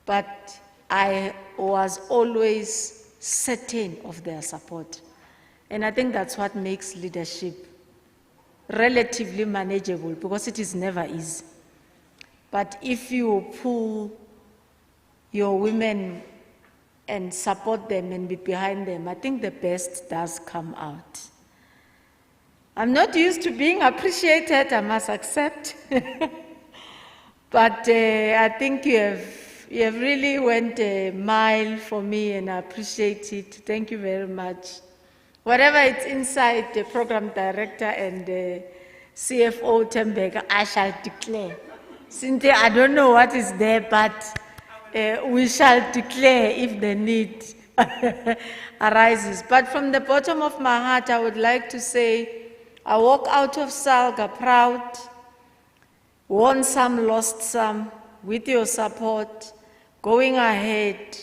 [SPEAKER 4] But I was always certain of their support. And I think that's what makes leadership relatively manageable, because it is never easy. But if you pull your women and support them and be behind them, I think the best does come out. I'm not used to being appreciated, I must accept. But I think you have really went a mile for me, and I appreciate it. Thank you very much. Whatever it's inside the program director and CFO Tembeka, I shall declare. Cynthia, I don't know what is there, but we shall declare if the need arises. But from the bottom of my heart, I would like to say, I walk out of Salga proud, won some, lost some, with your support, going ahead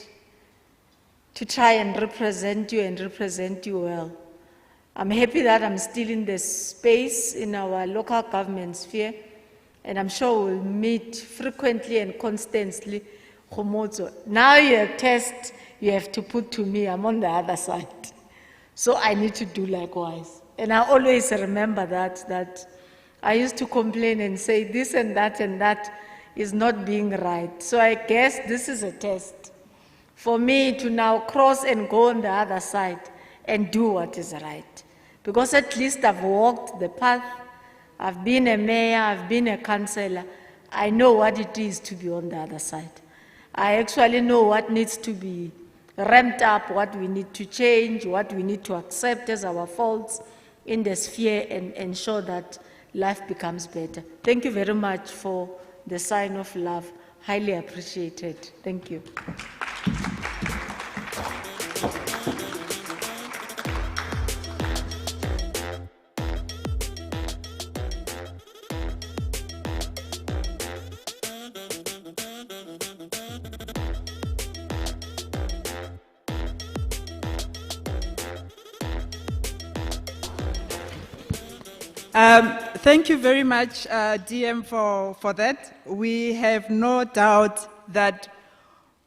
[SPEAKER 4] to try and represent you well. I'm happy that I'm still in this space in our local government sphere, and I'm sure we'll meet frequently and constantly. Now your test you have to put to me, I'm on the other side. So I need to do likewise. And I always remember that I used to complain and say this and that is not being right. So I guess this is a test for me to now cross and go on the other side and do what is right. Because at least I've walked the path, I've been a mayor, I've been a councillor, I know what it is to be on the other side. I actually know what needs to be ramped up, what we need to change, what we need to accept as our faults in the sphere and ensure that life becomes better. Thank you very much for the sign of love. Highly appreciated. Thank you.
[SPEAKER 15] Thank you very much, DM, for that. We have no doubt that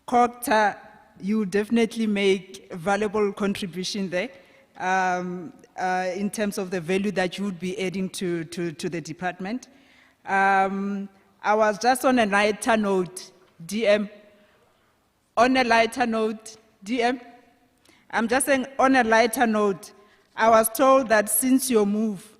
[SPEAKER 15] COGTA, you definitely make a valuable contribution there in terms of the value that you would be adding to the department. I was just on a lighter note, DM. On a lighter note, DM. I'm just saying on a lighter note, I was told that since your move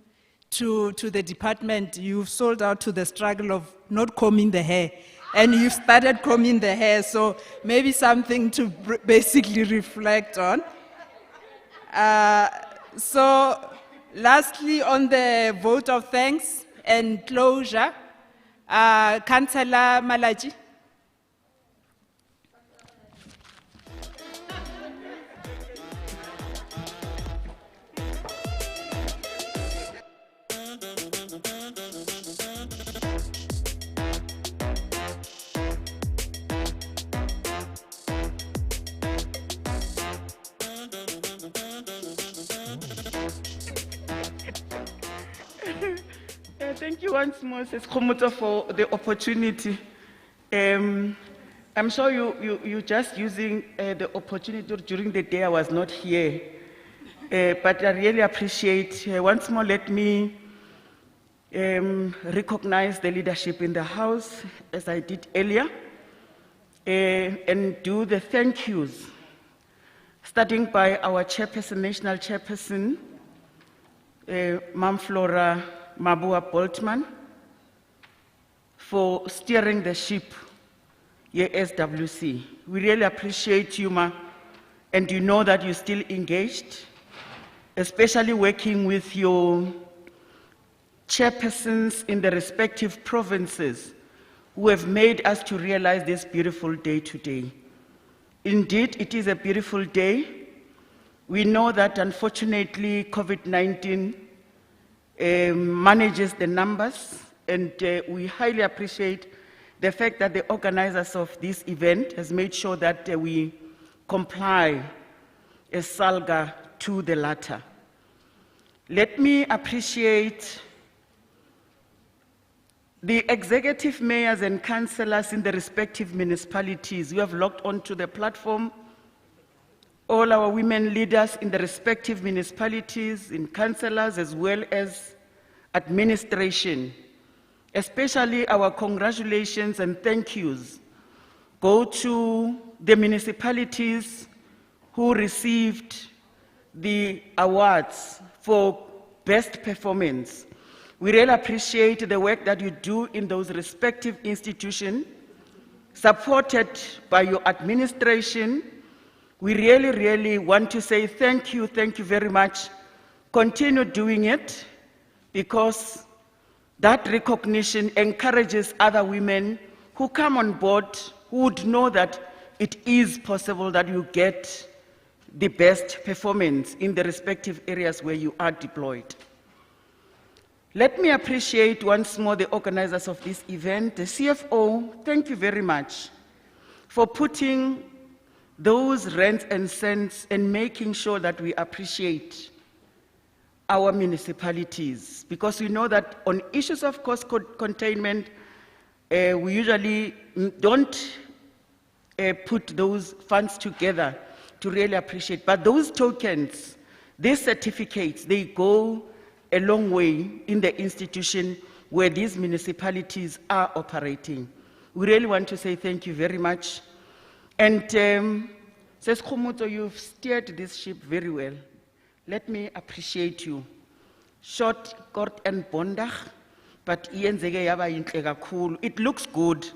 [SPEAKER 15] to the department, you've sold out to the struggle of not combing the hair. And you've started combing the hair, so maybe something to basically reflect on. So lastly, on the vote of thanks and closure, Councillor Malachi.
[SPEAKER 21] Thank you once more, Mrs. Khomoto, for the opportunity. I'm sure you're just using the opportunity during the day I was not here. But I really appreciate, once more, let me recognize the leadership in the House, as I did earlier, and do the thank yous, starting by our chairperson, national chairperson, Mam Flora Mabua Boltman, for steering the ship here at SWC. We really appreciate you, Ma, and you know that you're still engaged, especially working with your chairpersons in the respective provinces who have made us to realize this beautiful day today. Indeed, it is a beautiful day. We know that unfortunately COVID-19 manages the numbers, and we highly appreciate the fact that the organizers of this event has made sure that we comply as SALGA to the latter. Let me appreciate the executive mayors and councillors in the respective municipalities who have logged onto the platform, all our women leaders in the respective municipalities, in councillors, as well as administration. Especially our congratulations and thank yous go to the municipalities who received the awards for best performance. We really appreciate the work that you do in those respective institutions, supported by your administration. We really, really want to say thank you very much. Continue doing it, because that recognition encourages other women who come on board, who would know that it is possible that you get the best performance in the respective areas where you are deployed. Let me appreciate once more the organizers of this event, the CFO. Thank you very much for putting those rents and cents and making sure that we appreciate our municipalities, because we know that on issues of cost containment, we usually don't put those funds together to really appreciate. But those tokens, these certificates, they go a long way in the institution where these municipalities are operating. We really want to say thank you very much. And Ses Khumuto, you've steered this ship very well. Let me appreciate you. Short, kort, and bondag, but it looks good.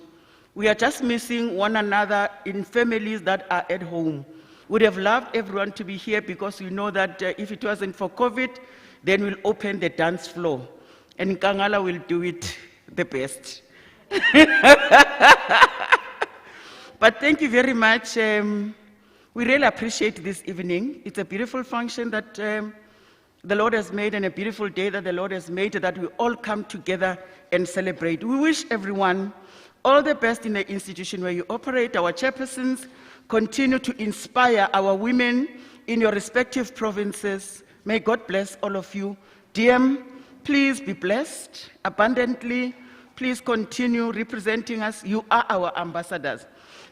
[SPEAKER 21] We are just missing one another in families that are at home. Would have loved everyone to be here, because we know that if it wasn't for COVID, then we'll open the dance floor, and Kangala will do it the best. But thank you very much. We really appreciate this evening. It's a beautiful function that the Lord has made, and a beautiful day that the Lord has made, that we all come together and celebrate. We wish everyone all the best in the institution where you operate. Our chairpersons, continue to inspire our women in your respective provinces. May God bless all of you. DM, please be blessed abundantly. Please continue representing us. You are our ambassadors.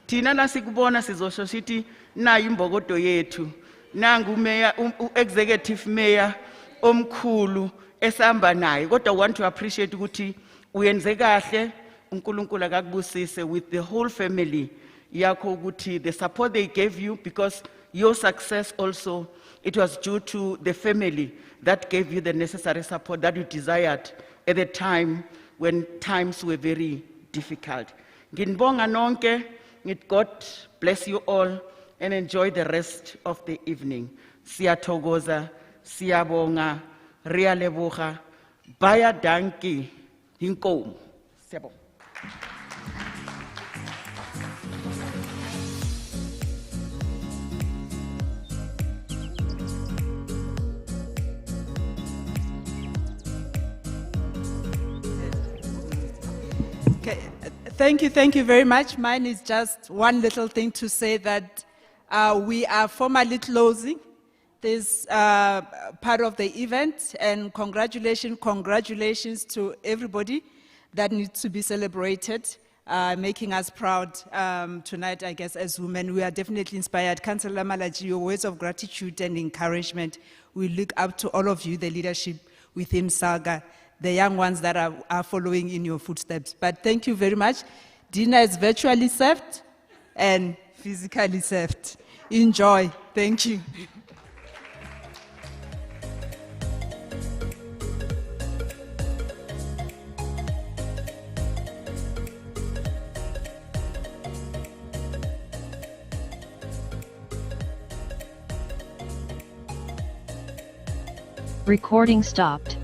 [SPEAKER 21] Tina nasikubona sizosho sithi na imbokodo yethu. Nangu mayor, executive mayor omkhulu esamba naye. Kodwa I want to appreciate ukuthi uyenze kahle, uNkulunkulu akakubusise with the whole family yakho, ukuthi the support they gave you, because your success also, it was due to the family that gave you the necessary support that you desired at the time when times were very difficult. Nginibonga nonke, God bless you all, and enjoy the rest of the evening. Siyathokoza, siyabonga, riyaleboga, baya danki, inkomo. Siyabonga.
[SPEAKER 15] Okay, thank you very much. Mine is just one little thing to say that we are formally closing this part of the event, and congratulations to everybody that needs to be celebrated, making us proud tonight, I guess, as women. We are definitely inspired. Councillor Malachi, your words of gratitude and encouragement, we look up to all of you, the leadership within SAGA, the young ones that are following in your footsteps. But thank you very much. Dinner is virtually served and physically served. Enjoy. Thank you.
[SPEAKER 5] Recording stopped.